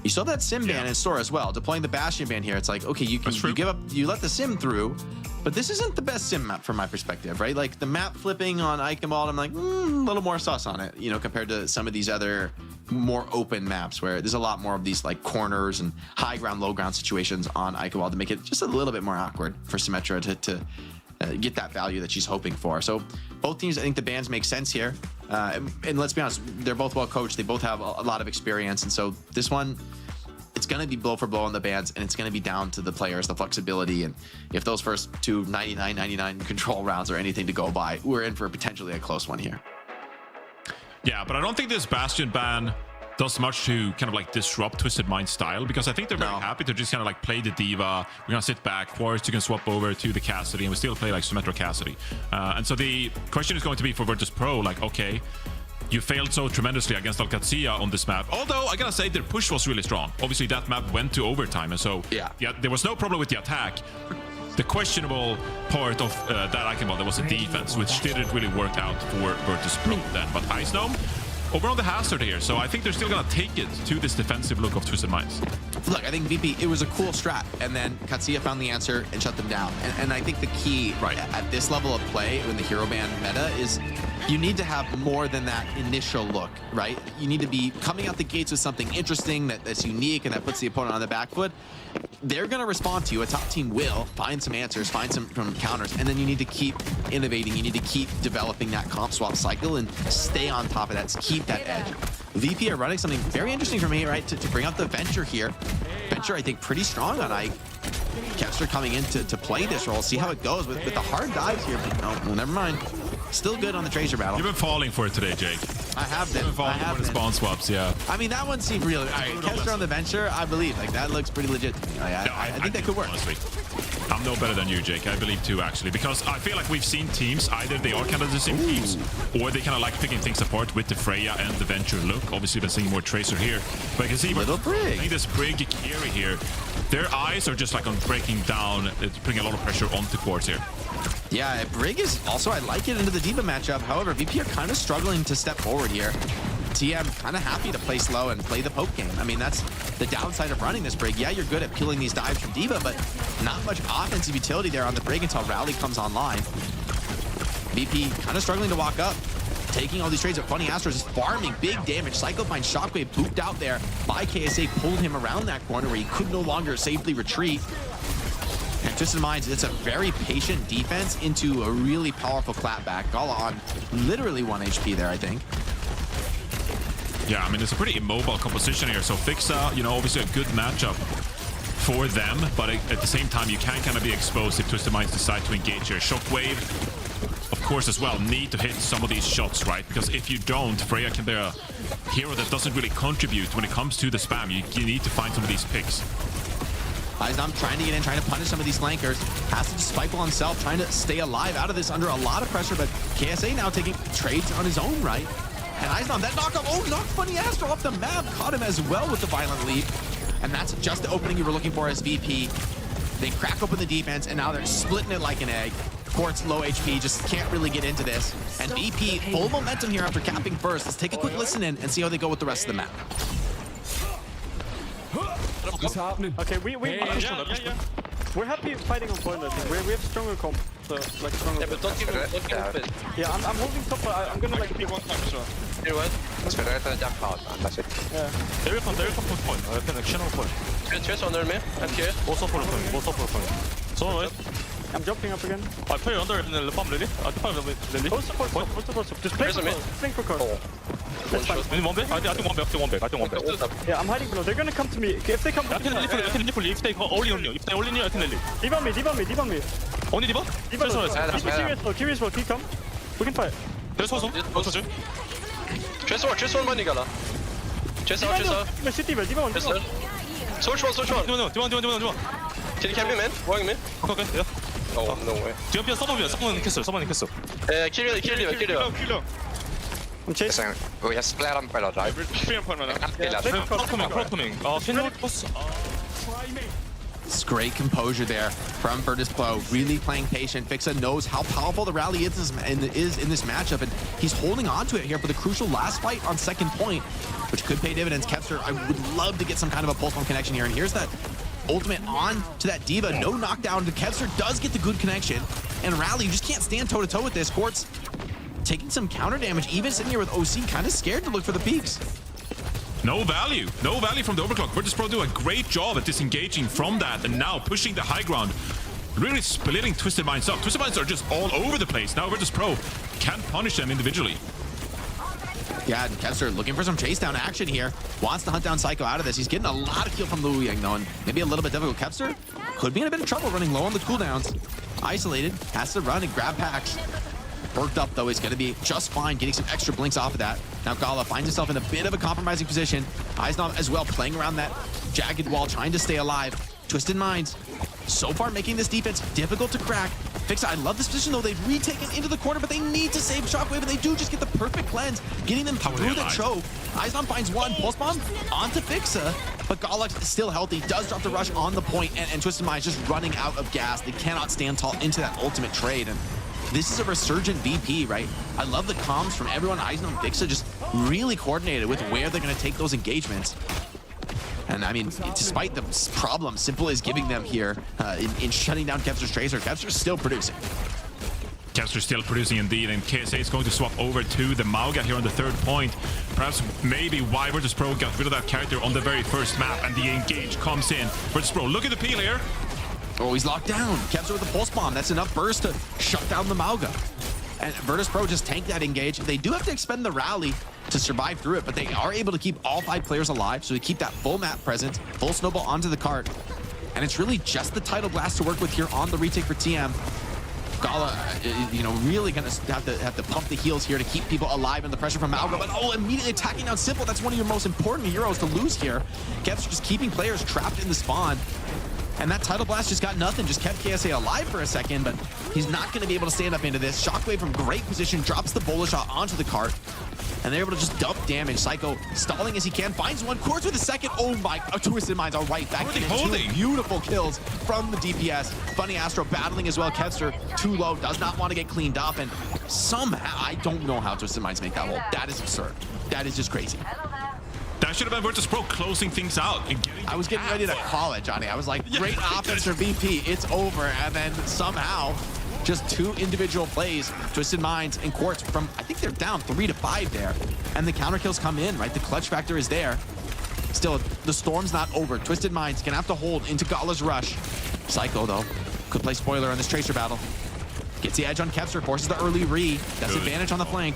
You still have that Sim ban in store as well. Deploying the Bastion ban here, it's like, okay, you let the Sim through, but this isn't the best Sim map from my perspective, right? Like the map flipping on Eichenwalde, I'm like, a little more sus on it, you know, compared to some of these other more open maps where there's a lot more of these like corners and high ground, low ground situations on Eichenwalde to make it just a little bit more awkward for Symmetra to get that value that she's hoping for. So both teams, I think the bans make sense here. And let's be honest, they're both well coached. They both have a lot of experience. And so this one, it's going to be blow for blow on the bans, and it's going to be down to the players, the flexibility. And if those first two 99-99 control rounds are anything to go by, we're in for potentially a close one here. Yeah, but I don't think this Bastion ban does much to kind of like disrupt Twisted Mind's style, because I think they're very happy to just kind of like play the Diva. We're gonna sit back, Quartz, you can swap over to the Cassidy, and we still play like Symmetra Cassidy. And so the question is going to be for Virtus.Pro, like, okay, you failed so tremendously against Qadsiah on this map. Although, I gotta say, their push was really strong. Obviously, that map went to overtime, and so yeah, there was no problem with the attack. The questionable part of that Eichenwalde was the defense, which didn't really work out for Virtus.Pro then. But Ice Gnome, over on the hazard here, so I think they're still gonna take it to this defensive look of Twisted Minds. Look, I think VP, it was a cool strat, and then Qadsiah found the answer and shut them down. And I think the key at this level of play, when the hero ban meta, is you need to have more than that initial look, right? You need to be coming out the gates with something interesting that's unique and that puts the opponent on the back foot. They're going to respond to you. A top team will find some answers, find some counters, and then you need to keep innovating. You need to keep developing that comp swap cycle and stay on top of that, keep that edge. VP are running something very interesting for me, right, to bring out the Venture here. Venture, I think, pretty strong on Ike. Kepster coming in to play this role. See how it goes with the hard dives here. But no, well, never mind. Still good on the Tracer battle. You've been falling for it today, Jake. I have been. I have been. Spawn swaps, yeah. I mean, that one seemed real. All right, Kepster on the Venture, I believe. Like, that looks pretty legit to me. I think that could work. Honestly, I'm no better than you, Jake. I believe too, actually, because I feel like we've seen teams, either they are kind of the same teams, or they kind of like picking things apart with the Freya and the Venture look. Obviously, we're seeing more Tracer here, but you can see Little Brig. I think this Brig carry here, their eyes are just like on breaking down. It's putting a lot of pressure onto Quartz here. Yeah, Brig is also, I like it into the Diva matchup. However, VP are kind of struggling to step forward here. TM kind of happy to play slow and play the poke game. I mean, that's the downside of running this Brig. Yeah, you're good at peeling these dives from Diva, but not much offensive utility there on the Brig until Rally comes online. VP kind of struggling to walk up, taking all these trades. But Funny Astros is farming big damage. Psycho finds Shockwave booped out there by KSA, pulled him around that corner where he could no longer safely retreat. And Twisted Minds, it's a very patient defense into a really powerful clapback. Gala on literally 1 HP there, I think. Yeah, I mean, it's a pretty immobile composition here. So Fixa, you know, obviously a good matchup for them, but at the same time, you can kind of be exposed if Twisted Minds decide to engage here. Shockwave, of course, as well, need to hit some of these shots, right? Because if you don't, Freya can be a hero that doesn't really contribute when it comes to the spam. You need to find some of these picks. Eichenwalde trying to get in, trying to punish some of these flankers. Has to just spike on himself, trying to stay alive out of this under a lot of pressure, but KSA now taking trades on his own right. And Eichenwalde, that knockoff, knocked Funny Astro off the map, caught him as well with the violent leap. And that's just the opening you were looking for as VP. They crack open the defense, and now they're splitting it like an egg. Quartz low HP, just can't really get into this. And VP, full momentum here after capping first. Let's take a quick listen in and see how they go with the rest of the map. What's happening? Okay, we're happy fighting on point. I think we have stronger comp, so like stronger. Yeah, but don't give it. Yeah, I'm holding top. But I'm gonna like pick one time. So. You know what? Let's go to the jump out, man. That's it. Yeah. There is some point. Connection on point. Just under me. I'm here. What's up for the point? So I'm jumping up again. I play under in the bomb, Lily. I play Lily. What's the point? Just play for card. That's fine. One back? I think one back. Yeah, I'm hiding below. They're gonna come to me. If they come to me, I can literally. If they only on you. If they only on you, I can literally. Diva me. Only Diva? Diva. Curious, he come. We can fight. There's one. Chest one, money, gala. Chest out. Diva one. Switch one. No. Diva. Can you camp me, man? Walking me? Okay, yeah. Oh, no way. Diva, someone kiss. Kill. I'm chasing. We have split on by the drive. Coming. Can you try me? It's great composure there from Virtus.Pro, really playing patient. Fixa knows how powerful the rally is in this matchup, and he's holding on to it here for the crucial last fight on second point, which could pay dividends. Kepster, I would love to get some kind of a pulse bomb connection here, and here's that ultimate on to that Diva. No knockdown. Kepster does get the good connection, and Rally, you just can't stand toe-to-toe with this. Quartz taking some counter damage, even sitting here with OC, kind of scared to look for the peaks. No value from the overclock. Virtus.Pro do a great job at disengaging from that, and now pushing the high ground, really splitting Twisted Minds up. Twisted Minds are just all over the place. Now Virtus.Pro can't punish them individually. Yeah, and Kepster looking for some chase down action here. Wants to hunt down Psycho out of this. He's getting a lot of kill from Lijiang though, and maybe a little bit difficult. Kepster could be in a bit of trouble running low on the cooldowns. Isolated, has to run and grab packs. Perked up, though, is going to be just fine, getting some extra blinks off of that. Now Gala finds himself in a bit of a compromising position. Eichenwalde as well, playing around that jagged wall, trying to stay alive. Twisted Minds, so far making this defense difficult to crack. FACEIT, I love this position, though. They've retaken into the corner, but they need to save Shockwave, and they do just get the perfect cleanse, getting them through the choke. Eichenwalde finds one, pulse bomb onto FACEIT, but Galax is still healthy, does drop the rush on the point, and Twisted Minds just running out of gas. They cannot stand tall into that ultimate trade, and this is a resurgent VP, right? I love the comms from everyone. Eichenwalde and FACEIT just really coordinated with where they're going to take those engagements. And I mean, despite the problem Simple is giving them here in shutting down Kepster's Tracer, Kepster's still producing. Kepster still producing indeed, and KSA is going to swap over to the Mauga here on the 3rd point. Perhaps maybe why Virtus.Pro got rid of that character on the very first map, and the engage comes in. Virtus.Pro, look at the peel here. Oh, he's locked down. Kepster with the pulse bomb. That's enough burst to shut down the Mauga. And Virtus.Pro just tank that engage. They do have to expend the rally to survive through it, but they are able to keep all 5 players alive, so they keep that full map presence, full snowball onto the cart. And it's really just the Tidal Blast to work with here on the retake for TM. Gala, you know, really gonna have to pump the heals here to keep people alive and the pressure from Mauga, but immediately attacking down Simple. That's one of your most important heroes to lose here. Kepster just keeping players trapped in the spawn. And that Tidal Blast just got nothing, just kept KSA alive for a second, but he's not going to be able to stand up into this. Shockwave from great position, drops the bullet shot onto the cart, and they're able to just dump damage. Psycho stalling as he can, finds one, Quartz with a second. Oh my, Twisted Minds are right back in it. 2 beautiful kills from the DPS. Funny Astro battling as well. Kepster too low, does not want to get cleaned up, and somehow, I don't know how Twisted Minds make that hole. That is absurd. That is just crazy. That should have been Virtus.Pro closing things out. And I was getting ready to call it, Johnny. I was like, great offense for VP. It's over. And then somehow, just 2 individual plays, Twisted Minds and Quartz from, I think they're down 3 to 5 there. And the counter kills come in, right? The clutch factor is there. Still, the storm's not over. Twisted Minds gonna have to hold into Gala's rush. Psycho, though, could play spoiler in this Tracer battle. Gets the edge on Kepster, forces the early re. That's advantage on the flank.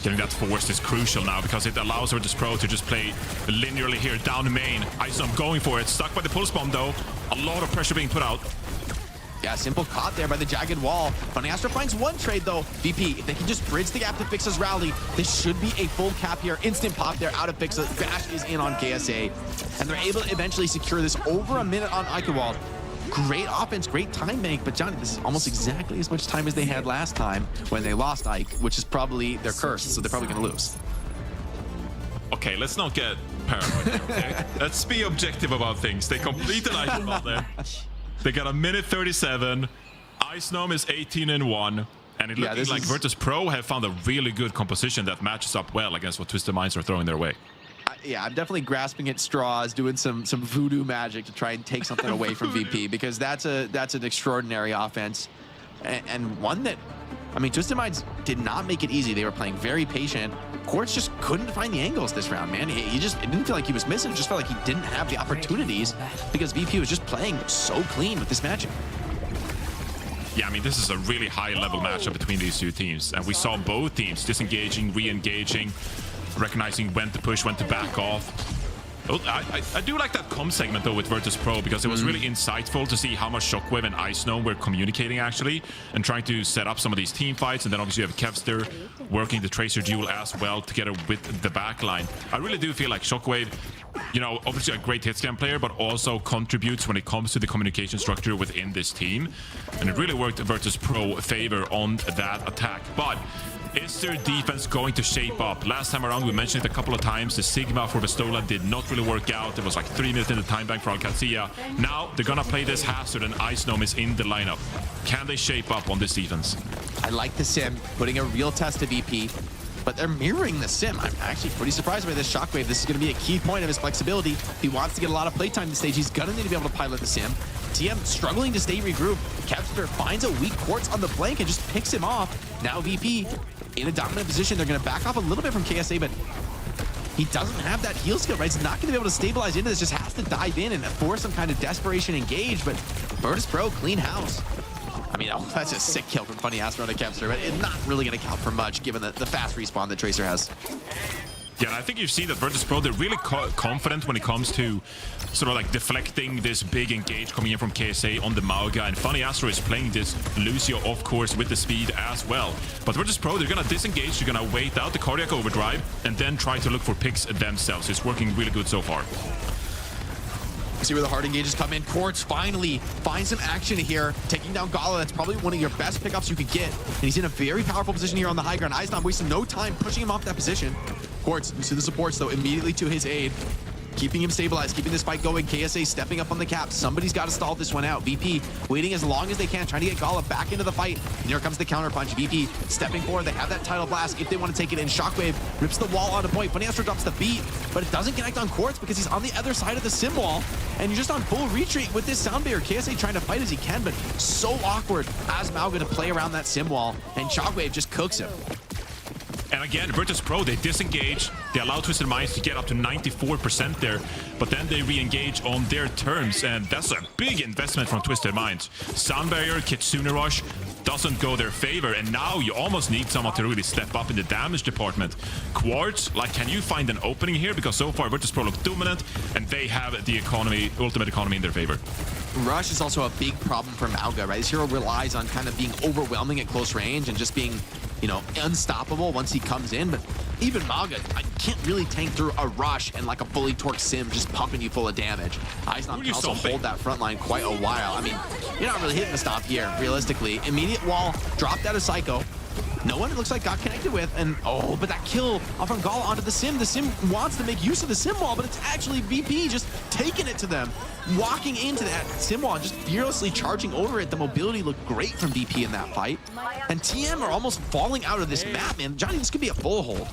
Getting that forced is crucial now because it allows Virtus.Pro to just play linearly here down main. Eichenwalde going for it. Stuck by the pulse bomb though. A lot of pressure being put out. Yeah, Simple caught there by the jagged wall. Funny Astro finds one trade though. VP, if they can just bridge the gap to Fixa's rally, this should be a full cap here. Instant pop there out of Fixa. Bash is in on KSA. And they're able to eventually secure this over a minute on Eichenwalde. Great offense, great time bank, but Johnny, this is almost exactly as much time as they had last time when they lost Ike, which is probably their curse, so they're probably going to lose. Okay, let's not get paranoid here, okay? Let's be objective about things. They completed Eichenwalde. They got a minute 37. Eichenwalde is 18-1. And it looks like Virtus.Pro have found a really good composition that matches up well against what Twisted Minds are throwing their way. Yeah, I'm definitely grasping at straws, doing some voodoo magic to try and take something away from VP, because that's an extraordinary offense, and one that, I mean, Twisted Minds did not make it easy. They were playing very patient. Quartz just couldn't find the angles this round, man. It didn't feel like he was missing. It just felt like he didn't have the opportunities because VP was just playing so clean with this matchup. Yeah, I mean, this is a really high-level matchup between these 2 teams, and we saw both teams disengaging, re-engaging, recognizing when to push, when to back off. Oh, I do like that comm segment though with Virtus.Pro because it was really insightful to see how much Shockwave and Eichenwalde were communicating actually and trying to set up some of these team fights. And then obviously you have Kepster working the Tracer duel as well together with the backline. I really do feel like Shockwave, you know, obviously a great hitscan player, but also contributes when it comes to the communication structure within this team. And it really worked Virtus.Pro favor on that attack. But is their defense going to shape up? Last time around, we mentioned it a couple of times. The Sigma for Vestola did not really work out. It was like 3 minutes in the time bank for Qadsiah. Now they're gonna play this Hazard and Eichenwalde is in the lineup. Can they shape up on this defense? I like the sim, putting a real test to VP, but they're mirroring the sim. I'm actually pretty surprised by this Shockwave. This is gonna be a key point of his flexibility. If he wants to get a lot of playtime this stage, he's gonna need to be able to pilot the sim. TM struggling to stay regrouped. Kepster finds a weak Quartz on the flank and just picks him off. Now VP in a dominant position. They're going to back off a little bit from KSA, but he doesn't have that heal skill, right? He's not going to be able to stabilize into this. Just has to dive in and force some kind of desperation engage, but Virtus.Pro, clean house. I mean, oh, that's a sick kill from Funny Astro to Kepster, but it's not really going to count for much given the fast respawn that Tracer has. Yeah, and I think you've seen that Virtus.Pro, they're really confident when it comes to sort of like deflecting this big engage coming in from KSA on the Mauga. And Funny Astro is playing this Lucio, of course, with the speed as well. But Virtus.Pro, they're going to disengage, they're going to wait out the cardiac overdrive, and then try to look for picks themselves. It's working really good so far. See where the hard engages come in. Quartz finally finds some action here, taking down Gala. That's probably one of your best pickups you could get. And he's in a very powerful position here on the high ground. Eisnam wasting no time pushing him off that position. Quartz, you see the supports though, immediately to his aid, keeping him stabilized, keeping this fight going. KSA stepping up on the cap. Somebody's got to stall this one out. VP waiting as long as they can, trying to get Gala back into the fight. And here comes the counter punch. VP stepping forward. They have that title blast if they want to take it in. Shockwave rips the wall on a point. Funny Astro drops the beat, but it doesn't connect on Quartz because he's on the other side of the sim wall. And you're just on full retreat with this sound barrier. KSA trying to fight as he can, but so awkward as Mauga to play around that sim wall. And Shockwave just cooks him. And again, Virtus.Pro, they disengage. They allow Twisted Minds to get up to 94% there, but then they re-engage on their terms, and that's a big investment from Twisted Minds. Sound Barrier, Kitsune Rush doesn't go their favor, and now you almost need someone to really step up in the damage department. Quartz, like, can you find an opening here? Because so far Virtus.Pro look dominant, and they have the economy, ultimate economy in their favor. Rush is also a big problem for Mauga, right? His hero relies on kind of being overwhelming at close range and just being, you know, unstoppable once he comes in. But even Mauga, I can't really tank through a Rush and like a fully torqued sim just pumping you full of damage. Eisnam can also hold that front line quite a while. I mean, you're not really hitting the stop here, realistically. Immediate wall dropped out of Psycho. No one, it looks like, got connected with, and oh, but that kill from Gala onto the sim. The sim wants to make use of the sim wall, but it's actually VP just taking it to them, walking into that sim wall and just fearlessly charging over it. The mobility looked great from VP in that fight, and TM are almost falling out of this map, man. Johnny, this could be a full hold.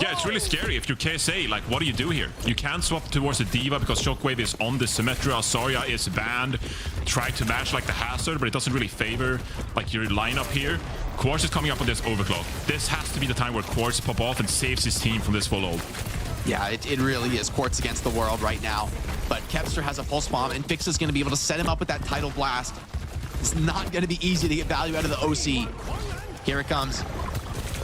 Yeah, it's really scary if you're KSA. Like, what do you do here? You can't swap towards the Diva because Shockwave is on the Symmetra. Zarya is banned. Try to match like the Hazard, but it doesn't really favor like your lineup here. Quartz is coming up on this overclock. This has to be the time where Quartz pop off and saves his team from this full ult. Yeah, it really is Quartz against the world right now. But Kepster has a pulse bomb, and Fix is going to be able to set him up with that title blast. It's not going to be easy to get value out of the OC. Here it comes.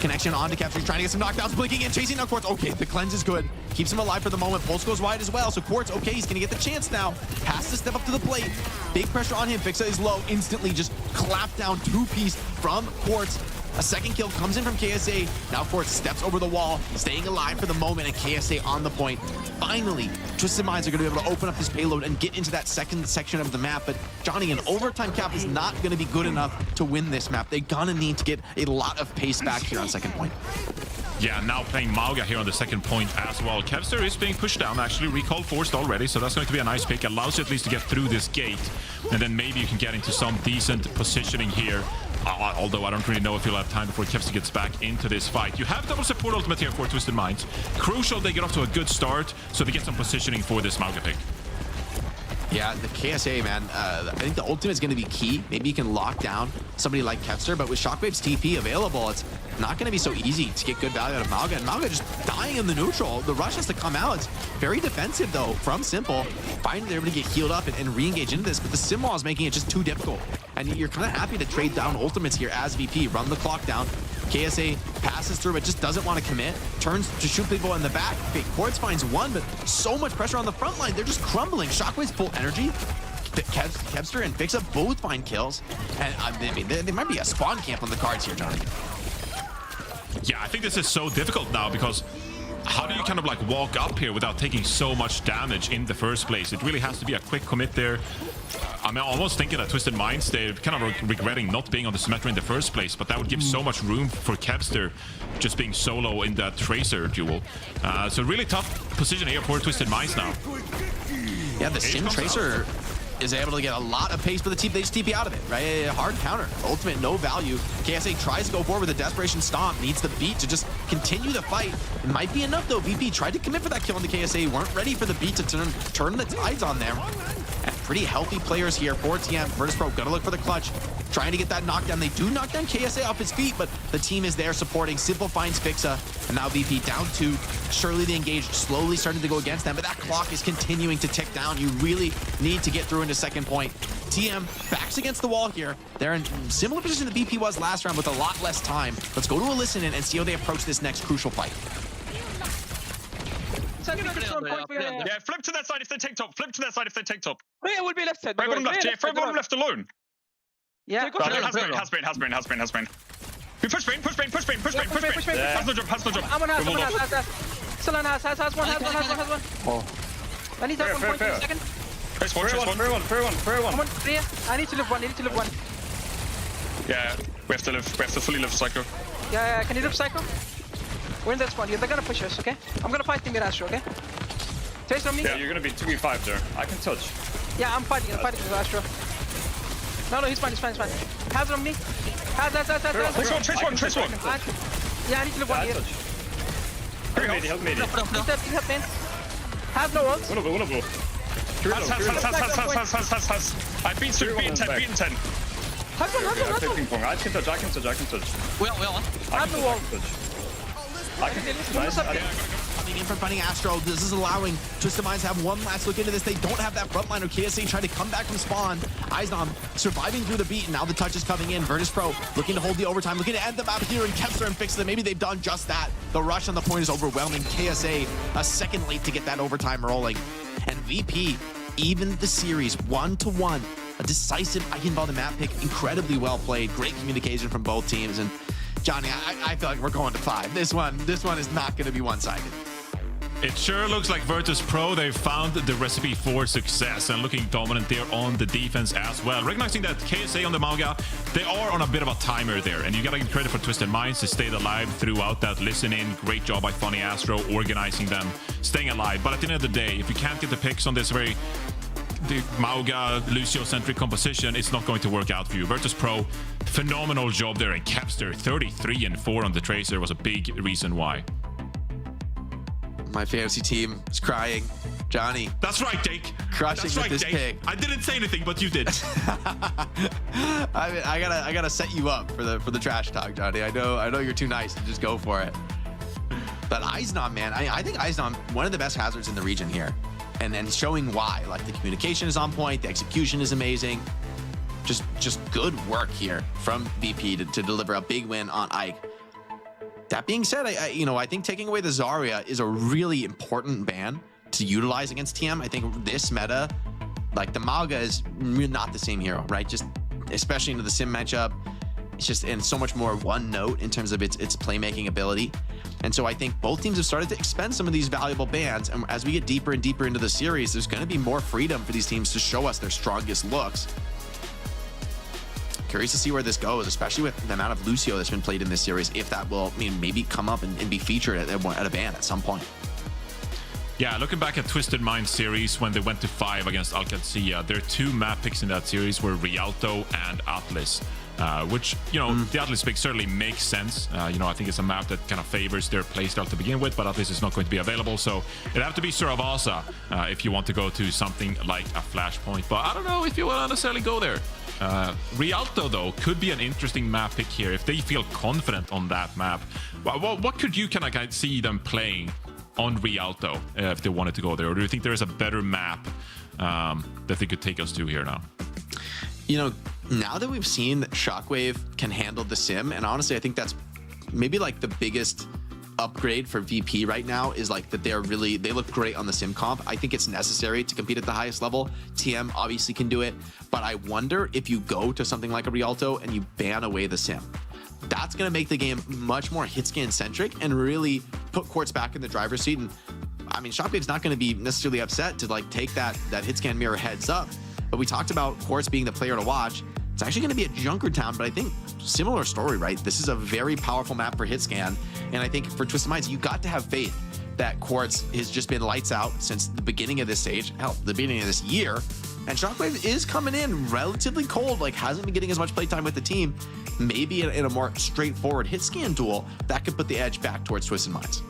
Connection onto Kepster. He's trying to get some knockdowns, blinking in, chasing down Quartz. Okay, the cleanse is good. Keeps him alive for the moment. Pulse goes wide as well. So Quartz, okay, he's going to get the chance now. Has to step up to the plate. Big pressure on him. Fixa is low. Instantly just clap down two-piece from Quartz. A second kill comes in from KSA. Now Quartz steps over the wall, staying alive for the moment, and KSA on the point. Finally, Twisted Minds are going to be able to open up this payload and get into that second section of the map. But Johnny, an overtime cap is not going to be good enough to win this map. They're going to need to get a lot of pace back here on second point. Yeah, now playing Mauga here on the second point as well. Kevster is being pushed down, actually. Recall forced already, so that's going to be a nice pick. Allows you at least to get through this gate. And then maybe you can get into some decent positioning here. Although I don't really know if you'll have time before Kevster gets back into this fight. You have double support ultimate here for Twisted Minds. Crucial they get off to a good start, so they get some positioning for this Mauga pick. Yeah, the KSA, man, I think the ultimate is going to be key. Maybe you can lock down somebody like Kepster, but with Shockwave's TP available, it's not going to be so easy to get good value out of Mauga. And Mauga just dying in the neutral. The rush has to come out. It's very defensive, though, from Simple. Finally, they're able to get healed up and re-engage into this, but the sim wall is making it just too difficult. And you're kind of happy to trade down ultimates here as VP. Run the clock down. KSA passes through, but just doesn't want to commit. Turns to shoot people in the back. Okay, Quartz finds one, but so much pressure on the front line. They're just crumbling. Shockwave's full energy. Kepster and Fixa both find kills. And I mean, there might be a spawn camp on the cards here, Johnny. Yeah, I think this is so difficult now because how do you kind of like walk up here without taking so much damage in the first place? It really has to be a quick commit there. I'm almost thinking that Twisted Minds, they're kind of regretting not being on the Symmetra in the first place, but that would give so much room for Kevster just being solo in that Tracer duel. So really tough position here for Twisted Minds now. Yeah, the Sim Tracer is able to get a lot of pace for the team. They just TP out of it, right? A hard counter. Ultimate, no value. KSA tries to go forward with a Desperation Stomp. Needs the beat to just continue the fight. It might be enough, though. VP tried to commit for that kill on the KSA. Weren't ready for the beat to turn the tides on them. And pretty healthy players here for TM. Virtus.Pro gonna look for the clutch. Trying to get that knockdown. They do knock down KSA off his feet, but the team is there supporting. Simple finds Fixa, and now VP down 2. Surely the engage slowly starting to go against them, but that clock is continuing to tick down. You really need to get through into second point. TM backs against the wall here. They're in similar position that VP was last round with a lot less time. Let's go to a listen in and see how they approach this next crucial fight. side, pick the strong point. Yeah, flip to that side if they take top. Flip to that side if they take top. It will be left side. Frey bottom left, yeah, Frey bottom left alone. Yeah, Has been. We push Brain. Has no job. I'm on has. Still on has one. Oh. I need that 1 point in a second. Trace one. I'm on clear. I need to live one. Yeah, we have to fully live Psycho. Yeah, can you live Psycho? We're in that spawn. They're gonna push us, okay? I'm gonna fight with Astro, okay? Trace on me. Yeah, you're gonna be 2v5 there. I can touch. Yeah, I'm fighting with Astro. No, he's fine. Has on me. Has. Trace one. Yeah, I need to live one here. Help me. Help me. Has no ult. One of Has. I beat 10. Has one. Ping pong. I can touch. Well. Has no ult. I can nice. Coming in from fighting Astro, this is allowing Twisted Minds to have one last look into this. They don't have that frontliner. KSA trying to come back from spawn. Eichenwalde surviving through the beat, and now the touch is coming in. Virtus.Pro looking to hold the overtime, looking to end the map here, and Kepster and fix it. Maybe they've done just that. The rush on the point is overwhelming. KSA a second late to get that overtime rolling. And VP, even the series 1-1, a decisive Eichenwalde map pick, incredibly well played. Great communication from both teams. And Johnny, I feel like we're going to 5. This one is not going to be one-sided. It sure looks like Virtus.Pro, they've found the recipe for success and looking dominant there on the defense as well. Recognizing that KSA on the Mauga, they are on a bit of a timer there, and you gotta give credit for Twisted Minds to stay alive throughout that listen-in. Great job by Funny Astro organizing them, staying alive. But at the end of the day, if you can't get the picks on this the Mauga Lucio-centric composition, it's not going to work out for you. Virtus.Pro, phenomenal job there, and Kepster 33 and 4 on the Tracer was a big reason why. My fantasy team is crying. Johnny. That's right, Jake. Crushing with this pick. I didn't say anything, but you did. I gotta set you up for the trash talk, Johnny. I know you're too nice to just go for it. But Eichenwalde, man, I think Eichenwalde, one of the best hazards in the region here. And then showing why. Like, the communication is on point, the execution is amazing. Just good work here from VP to deliver a big win on Ike. That being said, I think taking away the Zarya is a really important ban to utilize against TM. I think this meta, like, the Mauga is not the same hero, right? Just especially into the sim matchup, it's just in so much more one note in terms of its playmaking ability. And so I think both teams have started to expend some of these valuable bans. And as we get deeper and deeper into the series, there's going to be more freedom for these teams to show us their strongest looks. Curious to see where this goes, especially with the amount of Lucio that's been played in this series, if that will maybe come up and be featured at a ban at some point. Yeah, looking back at Twisted Minds series when they went to 5 against Qadsiah, their 2 map picks in that series were Rialto and Atlas, which, the Atlas pick certainly makes sense. I think it's a map that kind of favors their playstyle to begin with, but Atlas is not going to be available, so it'd have to be Suravasa if you want to go to something like a Flashpoint, but I don't know if you want to necessarily go there. Rialto, though, could be an interesting map pick here if they feel confident on that map. What could you kind of see them playing on Rialto if they wanted to go there? Or do you think there is a better map that they could take us to here now? Now that we've seen that Shockwave can handle the sim, and honestly, I think that's maybe like the biggest upgrade for VP right now is like that they look great on the sim comp. I think it's necessary to compete at the highest level. TM obviously can do it, but I wonder if you go to something like a Rialto and you ban away the sim. That's going to make the game much more hit scan centric and really put Quartz back in the driver's seat. And I mean, Shockwave's not going to be necessarily upset to like take that hit scan mirror heads up. But we talked about Quartz being the player to watch. It's actually going to be a Junkertown, but I think similar story, right? This is a very powerful map for hit scan. And I think for Twisted Minds, you got to have faith that Quartz has just been lights out since the beginning of this stage, hell, the beginning of this year. And Shockwave is coming in relatively cold, like hasn't been getting as much playtime with the team. Maybe in a more straightforward hit scan duel, that could put the edge back towards Twisted Minds.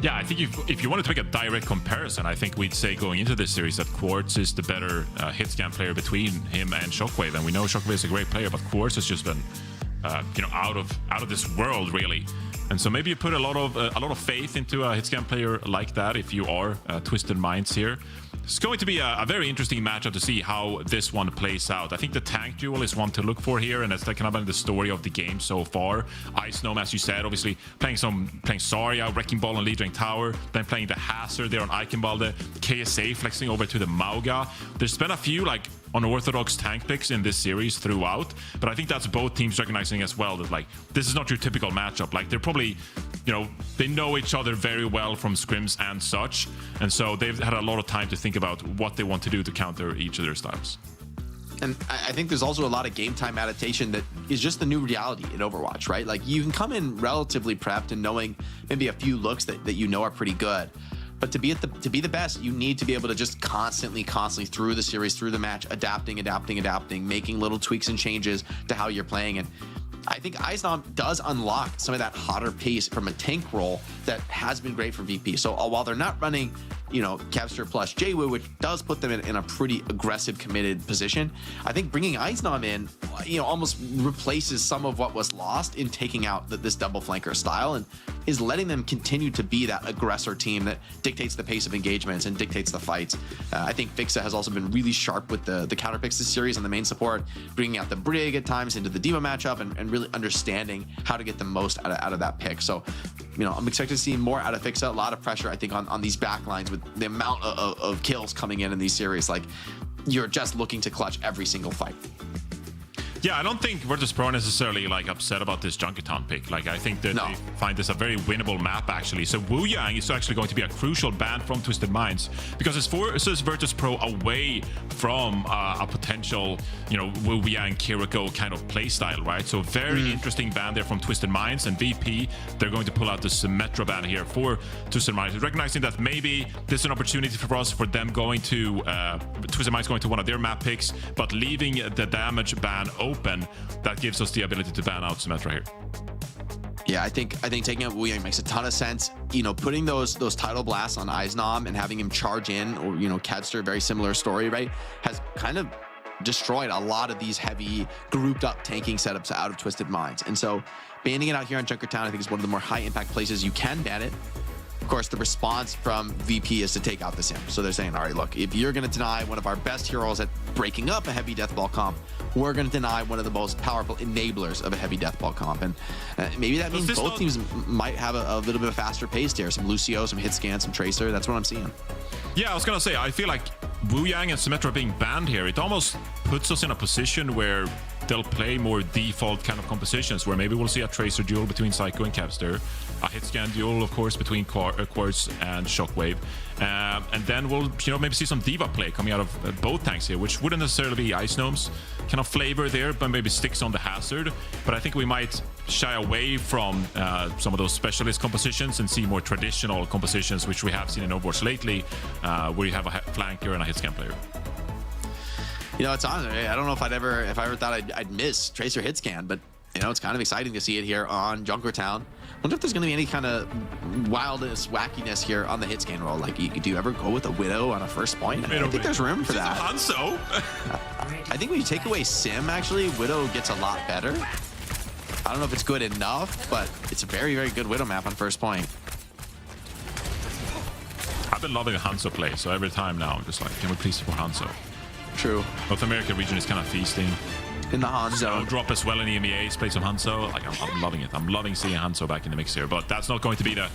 Yeah, I think if you wanted to make a direct comparison, I think we'd say going into this series that Quartz is the better hit scan player between him and Shockwave. And we know Shockwave is a great player, but Quartz has just been, out of this world, really. And so maybe you put a lot of faith into a hitscan player like that if you are Twisted Minds here. It's going to be a very interesting matchup to see how this one plays out. I think the tank duel is one to look for here, and that's kind of been the story of the game so far. Ice Gnome, as you said, obviously playing Zarya, Wrecking Ball on Lijiang Tower, then playing the Hazard there on Eichenwalde, KSA flexing over to the Mauga. There's been a few like unorthodox tank picks in this series throughout, but I think that's both teams recognizing as well that like this is not your typical matchup. Like they're probably, you know, they know each other very well from scrims and such, and so they've had a lot of time to think about what they want to do to counter each of their styles. And I think there's also a lot of game time adaptation that is just the new reality in Overwatch, right? Like you can come in relatively prepped and knowing maybe a few looks that you know are pretty good. But to be the best, you need to be able to just constantly through the series, through the match, adapting, making little tweaks and changes to how you're playing. And I think Eichenwalde does unlock some of that hotter pace from a tank role that has been great for VP. So while they're not running, you know, Qadsiah plus JWoo, which does put them in a pretty aggressive, committed position, I think bringing Eichenwalde in, you know, almost replaces some of what was lost in taking out this double flanker style and is letting them continue to be that aggressor team that dictates the pace of engagements and dictates the fights. I think FACEIT has also been really sharp with the counter picks this series on the main support, bringing out the Brig at times into the D.Va matchup and really understanding how to get the most out of that pick. So, you know, I'm expected to see more out of FACEIT. A lot of pressure, I think, on these backlines with the amount of kills coming in these series. Like, you're just looking to clutch every single fight. Yeah, I don't think Virtus.Pro necessarily like upset about this Junkertown pick. Like, I think that they find this a very winnable map, actually. So Wu Yang is actually going to be a crucial ban from Twisted Minds because it forces Virtus.Pro away from a potential, you know, Wu Yang Kiriko kind of playstyle, right? So very interesting ban there from Twisted Minds, and VP, they're going to pull out the Symmetra ban here for Twisted Minds, recognizing that maybe this is an opportunity for us, for them going to Twisted Minds going to one of their map picks, but leaving the damage ban open, that gives us the ability to ban out Symmetra here. Yeah, I think taking out Wu Yang makes a ton of sense. You know, putting those title blasts on Eichenwalde and having him charge in, or, you know, Qadsiah, very similar story, right, has kind of destroyed a lot of these heavy grouped up tanking setups out of Twisted Minds. And so banning it out here on Junkertown, I think, is one of the more high impact places you can ban it. Of course, the response from VP is to take out the Sim. So they're saying, all right, look, if you're going to deny one of our best heroes at breaking up a heavy deathball comp, we're going to deny one of the most powerful enablers of a heavy deathball comp. And maybe that means both teams might have a little bit of faster pace here. Some Lucio, some Hitscan, some Tracer. That's what I'm seeing. Yeah, I was going to say, I feel like Wu Yang and Symmetra being banned here, it almost puts us in a position where they'll play more default kind of compositions, where maybe we'll see a Tracer duel between Psycho and Qadsiah, a Hitscan duel, of course, between Quartz and Shockwave, and then we'll, you know, maybe see some D.Va play coming out of both tanks here, which wouldn't necessarily be Ice Gnome's kind of flavor there, but maybe sticks on the Hazard. But I think we might shy away from some of those specialist compositions and see more traditional compositions, which we have seen in Overwatch lately, where you have a flanker and a Hitscan player. You know, it's on. I don't know if I ever thought I'd miss Tracer Hitscan, but you know, it's kind of exciting to see it here on Junkertown. Wonder if there's going to be any kind of wildness, wackiness here on the Hitscan roll. Like, do you ever go with a Widow on a first point? I think there's room for that. Hanzo. I think when you take away Sim, actually, Widow gets a lot better. I don't know if it's good enough, but it's a very, very good Widow map on first point. I've been loving Hanzo play, so every time now I'm just like, can we please support Hanzo? True. North American region is kind of feasting. In the Hanzo. Drop as well in the EMEA, play some Hanzo. Like, I'm loving it. I'm loving seeing Hanzo back in the mix here, but that's not going to be the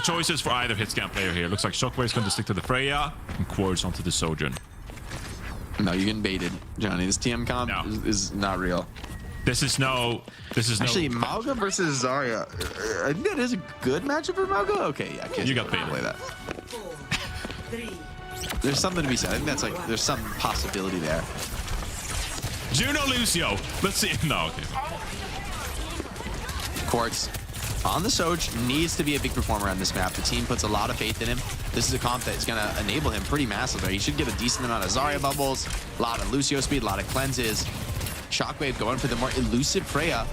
choices for either Hitscan player here. Looks like Shockwave is going to stick to the Freya and Quartz onto the Sojourn. No, you're getting baited, Johnny. This TM comp is not real. This is actually Mauga versus Zarya. I think that is a good matchup for Mauga. Okay, yeah, you got baited. Play that. There's something to be said. I think that's like, there's some possibility there. Juno Lucio. Let's see. No, okay. Quartz on the Soj needs to be a big performer on this map. The team puts a lot of faith in him. This is a comp that's going to enable him pretty massively. He should get a decent amount of Zarya bubbles, a lot of Lucio speed, a lot of cleanses. Shockwave going for the more elusive Freya,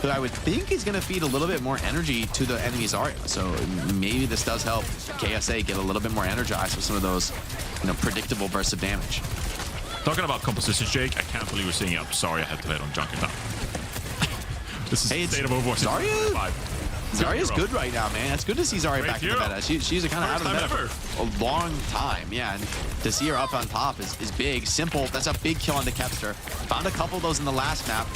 who I would think is going to feed a little bit more energy to the enemy Zarya. So maybe this does help KSA get a little bit more energized with some of those, you know, predictable bursts of damage. Talking about compositions, Jake, I can't believe we're seeing up Zarya head-to-head on Junkertown. This is State of Overwatch. Zarya Zarya's good right now, man. It's good to see Zarya back in the meta. She's kind of out of the meta for a long time. Yeah, and to see her up on top is big. Simple, that's a big kill on the Kepster. Found a couple of those in the last map.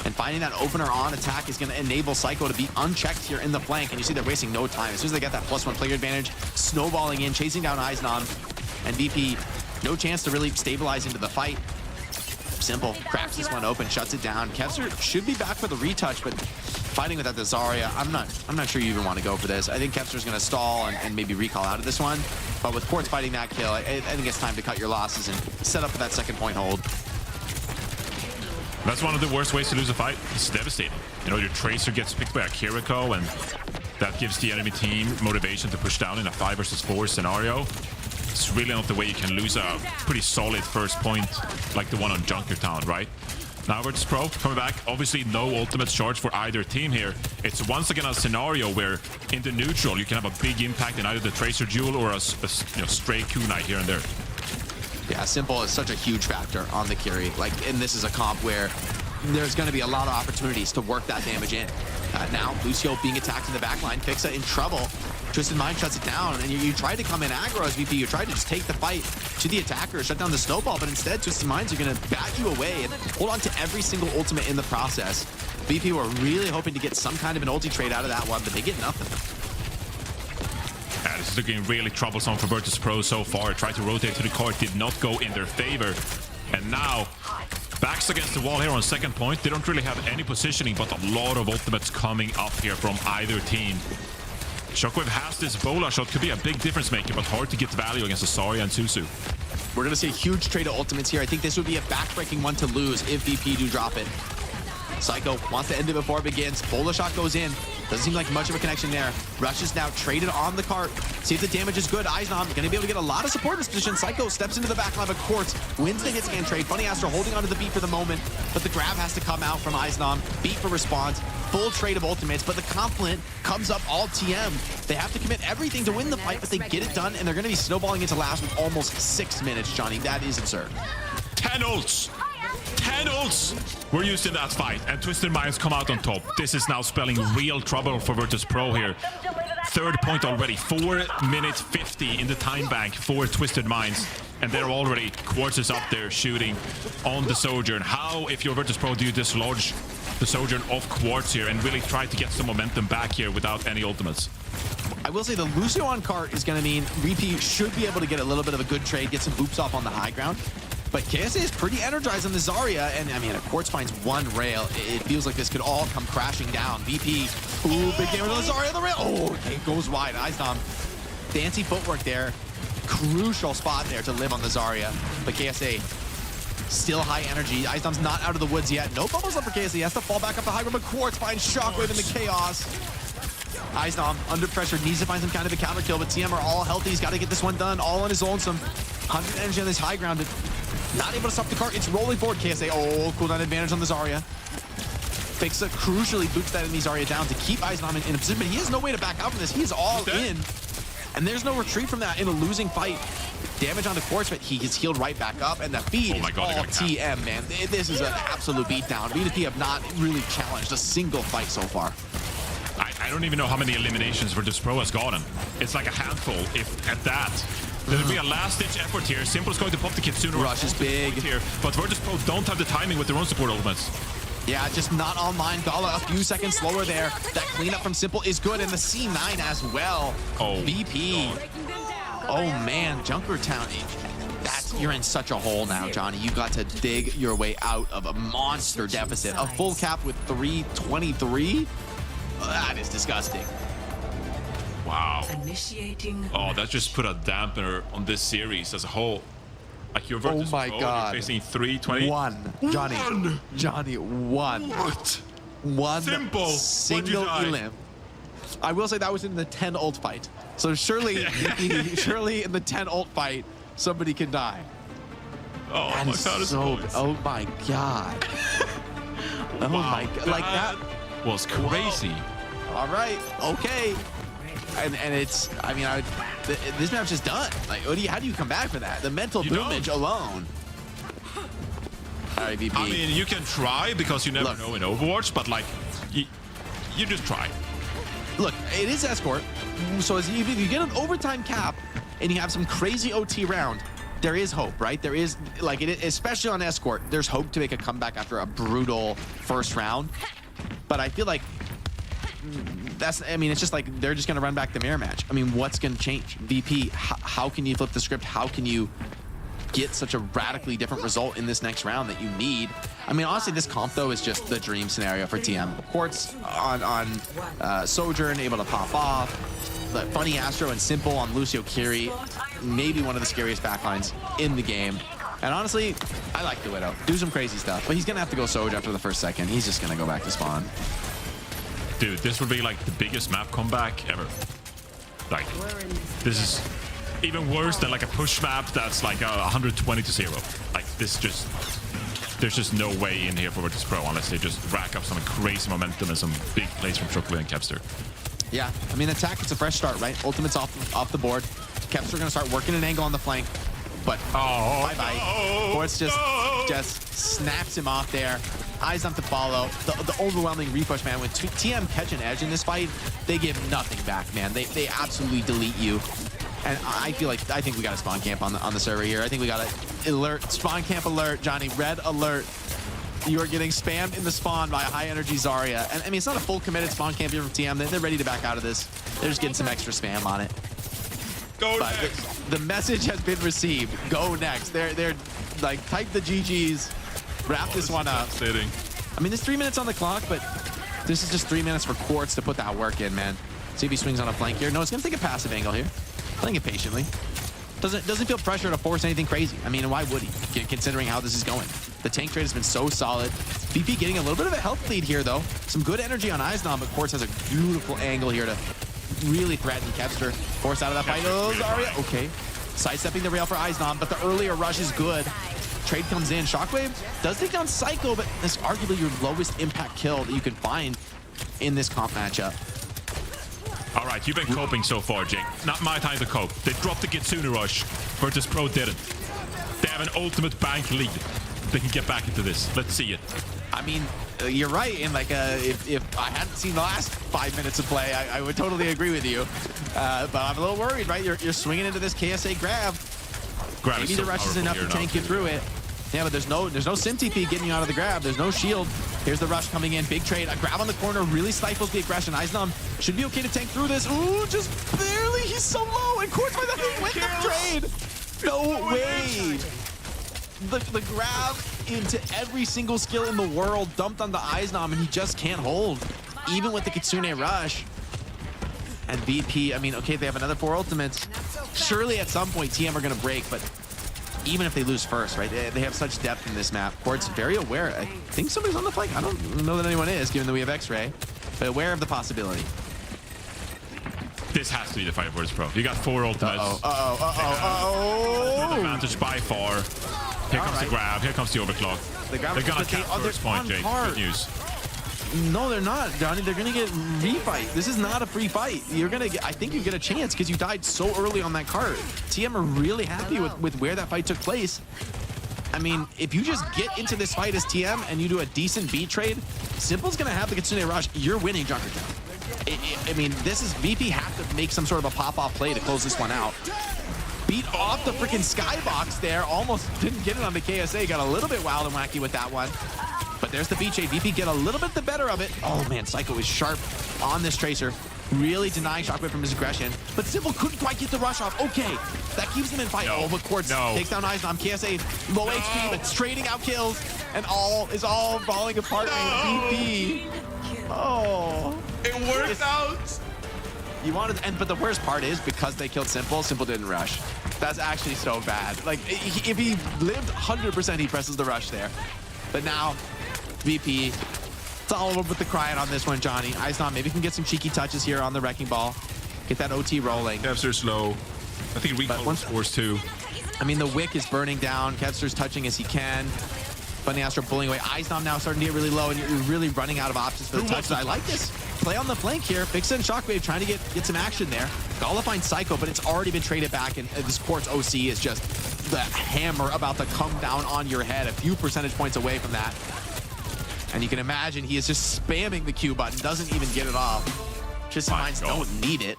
And finding that opener on attack is going to enable Psycho to be unchecked here in the flank. And you see they're wasting no time. As soon as they get that +1 player advantage, snowballing in, chasing down Eichenwalde. And VP, no chance to really stabilize into the fight. Simple, cracks this one open, shuts it down. Kepster should be back for the retouch, but fighting without the Zarya, I'm not sure you even want to go for this. I think Kepster's going to stall and maybe recall out of this one. But with Quartz fighting that kill, I think it's time to cut your losses and set up for that second point hold. That's one of the worst ways to lose a fight. It's devastating. You know, your Tracer gets picked by a Kiriko, and that gives the enemy team motivation to push down in a 5 versus 4 scenario. It's really not the way you can lose a pretty solid first point like the one on Junkertown, right? Now Virtus.Pro coming back. Obviously, no ultimate charge for either team here. It's once again a scenario where in the neutral, you can have a big impact in either the Tracer duel or a stray kunai here and there. Yeah, Simple is such a huge factor on the carry. Like, and this is a comp where there's going to be a lot of opportunities to work that damage in. Now, Lucio being attacked in the backline, Fixa in trouble. Twisted Mind shuts it down, and you tried to come in aggro as VP. You tried to just take the fight to the attacker, shut down the snowball, but instead, Twisted Minds are going to bat you away and hold on to every single ultimate in the process. VP were really hoping to get some kind of an ulti trade out of that one, but they get nothing. This is looking really troublesome for Virtus.Pro so far. Tried to rotate to the court, did not go in their favor. And now, backs against the wall here on second point. They don't really have any positioning, but a lot of ultimates coming up here from either team. Shockwave has this Bola shot, could be a big difference maker, but hard to get value against Zarya and Suzu. We're going to see a huge trade of ultimates here. I think this would be a backbreaking one to lose if VP do drop it. Psycho wants to end it before it begins. Bola shot goes in. Doesn't seem like much of a connection there. Rush is now traded on the cart. See if the damage is good. Eichenwalde going to be able to get a lot of support in this position. Psycho steps into the back line of Quartz, wins the hit scan trade. Funny Astro holding onto the beat for the moment, but the grab has to come out from Eichenwalde. Beat for response. Full trade of ultimates, but the compliment comes up all TM. They have to commit everything to win the fight, but they get it done, and they're going to be snowballing into last with almost 6 minutes, Johnny. That is absurd. 10 ults! 10 ults were used in that fight, and Twisted Minds come out on top. This is now spelling real trouble for Virtus.Pro here. Third point already. 4 minutes 50 in the time bank for Twisted Minds. And they're already, Quartz is up there shooting on the Sojourn. How, if you're Virtus.Pro, do you dislodge the Sojourn off Quartz here and really try to get some momentum back here without any ultimates? I will say the Lucio on cart is going to mean Repeat should be able to get a little bit of a good trade, get some boops off on the high ground. But KSA is pretty energized on the Zarya, and I mean, if Quartz finds one rail, it feels like this could all come crashing down. VP, ooh, big damage on the Zarya, the rail. Oh, it goes wide. Eichenwalde, fancy footwork there. Crucial spot there to live on the Zarya. But KSA, still high energy. Eichenwalde's not out of the woods yet. No bubbles up for KSA. He has to fall back up the high ground, but Quartz finds Shockwave in the chaos. Eichenwalde, under pressure, needs to find some kind of a counter kill, but TM are all healthy. He's got to get this one done, all on his own. Some 100 energy on this high ground. Not able to stop the cart. It's rolling forward. KSA, oh, cooldown advantage on the Zarya. Fixa crucially boots that enemy Zarya down to keep Eichenwalde in a position, but he has no way to back out from this. He is all in, and there's no retreat from that in a losing fight. Damage on the Quartz, but he gets healed right back up, and the feed is all TM, man. This is an absolute beatdown. VP have not really challenged a single fight so far. I don't even know how many eliminations Virtus.Pro has gotten. It's like a handful, if at that. There'll be a last-ditch effort here. Simple's going to pop the Kitsune. Rush is big here, but Virtus.Pro don't have the timing with their own support ultimates. Yeah, just not online. Gala a few seconds slower there. That cleanup from Simple is good, and the C9 as well. Oh, VP. Oh man, Junkertown. You're in such a hole now, Johnny. You got to dig your way out of a monster deficit. A full cap with 323. That is disgusting. Wow. Oh, that just put a dampener on this series as a whole. Like you're Virtus.Pro, oh my God. You're facing 320. Johnny, one. What? One Simple. single elim. I will say that was in the 10 ult fight. So surely, surely in the 10 ult fight, somebody can die. Oh, that is so. Oh my God. Oh my God. Like that was crazy. Whoa. All right. Okay. And it's, I mean, this map's just done. Like, how do you come back for that? The mental boomage alone. All right, VP. I mean, you can try because you never know in Overwatch, but like, you just try. look, it is Escort. So if you get an overtime cap and you have some crazy OT round, there is hope, right? There is, like, especially on Escort, there's hope to make a comeback after a brutal first round. But I feel like it's just like they're just going to run back the mirror match. I mean, what's going to change? VP, how can you flip the script? How can you get such a radically different result in this next round that you need? I mean, honestly, this comp, though, is just the dream scenario for TM. Quartz on Sojourn, able to pop off. The Funny Astro and Simple on Lucio Kiri, maybe one of the scariest backlines in the game. And honestly, I like the Widow. Do some crazy stuff, but he's going to have to go Soj after the first second. He's just going to go back to spawn. Dude, this would be like the biggest map comeback ever. Like, this is even worse than like a push map that's like 120 to 0. Like, this just, there's just no way in here for Virtus.Pro unless they just rack up some crazy momentum and some big plays from Chocolate and Kepster. Yeah, I mean, attack, it's a fresh start, right? Ultimate's off the board. Kepster going to start working an angle on the flank, but bye-bye. Quartz just snaps him off there. Eyes on to follow. The overwhelming repush, man. When TM catch an edge in this fight, they give nothing back, man. They absolutely delete you. And I think we got a spawn camp on the server here. I think we got a alert, spawn camp alert, Johnny. Red alert. You are getting spammed in the spawn by a high-energy Zarya. And, I mean, it's not a full committed spawn camp here from TM. They're ready to back out of this. They're just getting some extra spam on it. Go next. The message has been received. Go next. They're like, type the GGs. Wrap this one up. I mean, there's 3 minutes on the clock, but this is just 3 minutes for Quartz to put that work in, man. See if he swings on a flank here. No, it's going to take a passive angle here. Playing it patiently. Doesn't feel pressure to force anything crazy. I mean, why would he, considering how this is going? The tank trade has been so solid. VP getting a little bit of a health lead here, though. Some good energy on Eichenwalde, but Quartz has a beautiful angle here to really threaten Kepster. Forced out of that fight. Oh, Zarya. Okay. Sidestepping the rail for Eichenwalde, but the earlier rush is good. Trade comes in. Shockwave does take down Psycho, but that's arguably your lowest impact kill that you can find in this comp matchup. All right, you've been coping so far, Jake. Not my time to cope. They dropped the Kitsune rush. Virtus.Pro didn't. They have an ultimate bank lead. They can get back into this. Let's see it. I mean, you're right. And like, if I hadn't seen the last 5 minutes of play, I would totally agree with you. But I'm a little worried, right? You're swinging into this KSA grab. Maybe the rush is enough to tank you through it. Yeah, but there's no sim TP getting you out of the grab. There's no shield. Here's the rush coming in. Big trade. A grab on the corner really stifles the aggression. Eichenwalde should be okay to tank through this. Ooh, just barely. He's so low. And Quartz might have to win the trade. No way. The grab into every single skill in the world dumped onto Eichenwalde, and he just can't hold, even with the Kitsune rush. And VP, I mean, okay, they have another 4 ultimates. Surely at some point TM are going to break, but even if they lose first, right? They have such depth in this map. Quartz very aware. I think somebody's on the flank. I don't know that anyone is, given that we have X-Ray, but aware of the possibility. This has to be the fight for Virtus.Pro. You got 4 ultimates. Advantage by far. Here comes the grab. Here comes the overclock. They're gonna cap first point, Jake. Good news. No, they're not, Johnny. They're gonna get refight. This is not a free fight. You're gonna get, I think you get a chance because you died so early on that cart. TM are really happy with where that fight took place. I mean, if you just get into this fight as TM and you do a decent beat trade, Simple's gonna have the Kitsune rush. You're winning Junkertown. I mean, this is VP have to make some sort of a pop-off play to close this one out. Beat off the freaking skybox there. Almost didn't get it on the KSA. Got a little bit wild and wacky with that one. But there's the beat trade. VP get a little bit the better of it. Oh man, Psycho is sharp on this Tracer. Really denying Shockwave from his aggression. But Simple couldn't quite get the rush off. Okay, that keeps him in fight. Oh, but Quartz takes down Eichenwalde. KSA low HP, but it's trading out kills. And all is all falling apart. VP. Oh. It worked out. You wanted, but the worst part is because they killed Simple, Simple didn't rush. That's actually so bad. Like, if he lived 100%, he presses the rush there. But now, VP, it's all over with the crying on this one, Johnny. Eichenwalde maybe can get some cheeky touches here on the Wrecking Ball. Get that OT rolling. Kepster's slow. I think Recall scores too. I mean, the Wick is burning down. Kepster's touching as he can. Funny Astro pulling away. Eichenwalde now starting to get really low, and you're really running out of options for the touches. I like this. Play on the flank here. Fixa and Shockwave trying to get some action there. Gala finds Psycho, but it's already been traded back, and this Quartz OC is just the hammer about to come down on your head, a few percentage points away from that. And you can imagine he is just spamming the Q button, doesn't even get it off. Twisted Minds don't need it.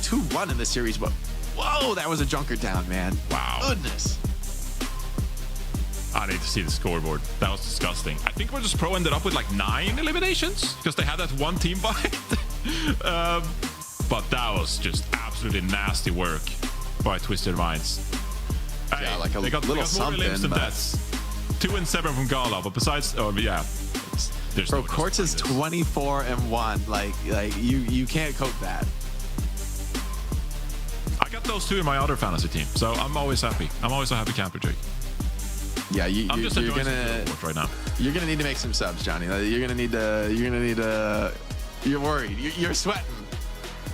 2-1 in the series, but whoa, that was a junker down, man. Wow. Goodness. I need to see the scoreboard. That was disgusting. I think Virtus.Pro ended up with like 9 eliminations because they had that one team fight. But that was just absolutely nasty work by Twisted Minds. Yeah, Hey, like a they got little more something. elims than But... deaths. 2 and 7 from Gala, but besides, there's Bro, no Quartz is 24-1. Like you can't cope that. I got those 2 in my other fantasy team, so I'm always happy. I'm always a happy camper, Jake. Yeah, you're gonna right now. You're gonna need to make some subs, Johnny. You're gonna need to. You're worried. You're sweating.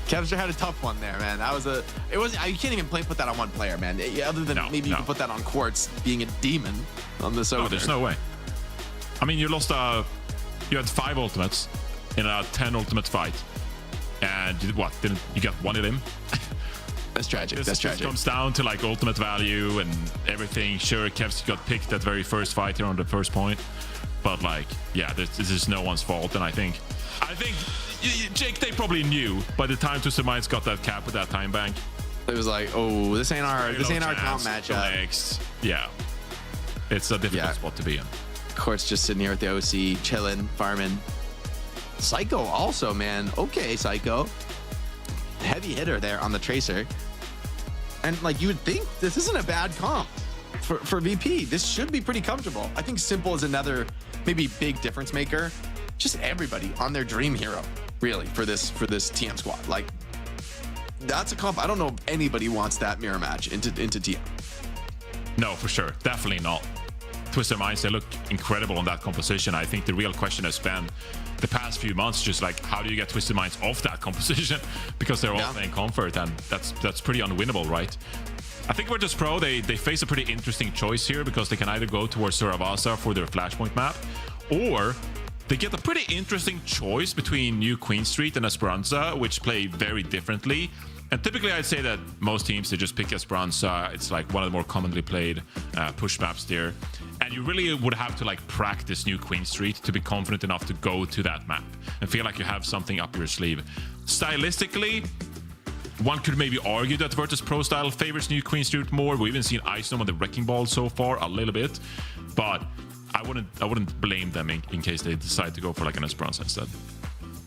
Qadsiah had a tough one there, man. It was. You can't even put that on one player, man. Other than maybe you can put that on Quartz being a demon on the Soda. No, there's no way. I mean, you lost you had 5 ultimates in a 10 ultimate fight, and what? Didn't you get one of them? That's tragic. That's tragic. It comes down to like ultimate value and everything. Sure, Kevs got picked that very first fight here on the first point, but like, yeah, this is no one's fault. And I think Jake, they probably knew by the time Twisted Minds got that cap with that time bank. It was like, oh, this ain't our comp matchup. Next, yeah, it's a difficult spot to be in. Of course, just sitting here at the OC, chilling, farming. Psycho also, man. Okay, Psycho. Heavy hitter there on the Tracer. And like you would think this isn't a bad comp for VP. This should be pretty comfortable. I think Simple is another maybe big difference maker. Just everybody on their dream hero, really, for this TM squad. Like that's a comp. I don't know if anybody wants that mirror match into TM. No, for sure. Definitely not. Twisted Minds, they look incredible on that composition. I think the real question has been the past few months, just like how do you get Twisted Minds off that composition, because they're all playing comfort, and that's pretty unwinnable, right? I think Virtus.Pro, they face a pretty interesting choice here, because they can either go towards Suravasa for their Flashpoint map, or they get a pretty interesting choice between New Queen Street and Esperanza, which play very differently. And typically I'd say that most teams, they just pick Esperanza. It's like one of the more commonly played push maps there. And you really would have to like practice New Queen Street to be confident enough to go to that map and feel like you have something up your sleeve. Stylistically, one could maybe argue that Virtus.Pro style favors New Queen Street more. We've even seen Ice on the Wrecking Ball so far a little bit, but I wouldn't blame them in case they decide to go for like an Esperanza instead.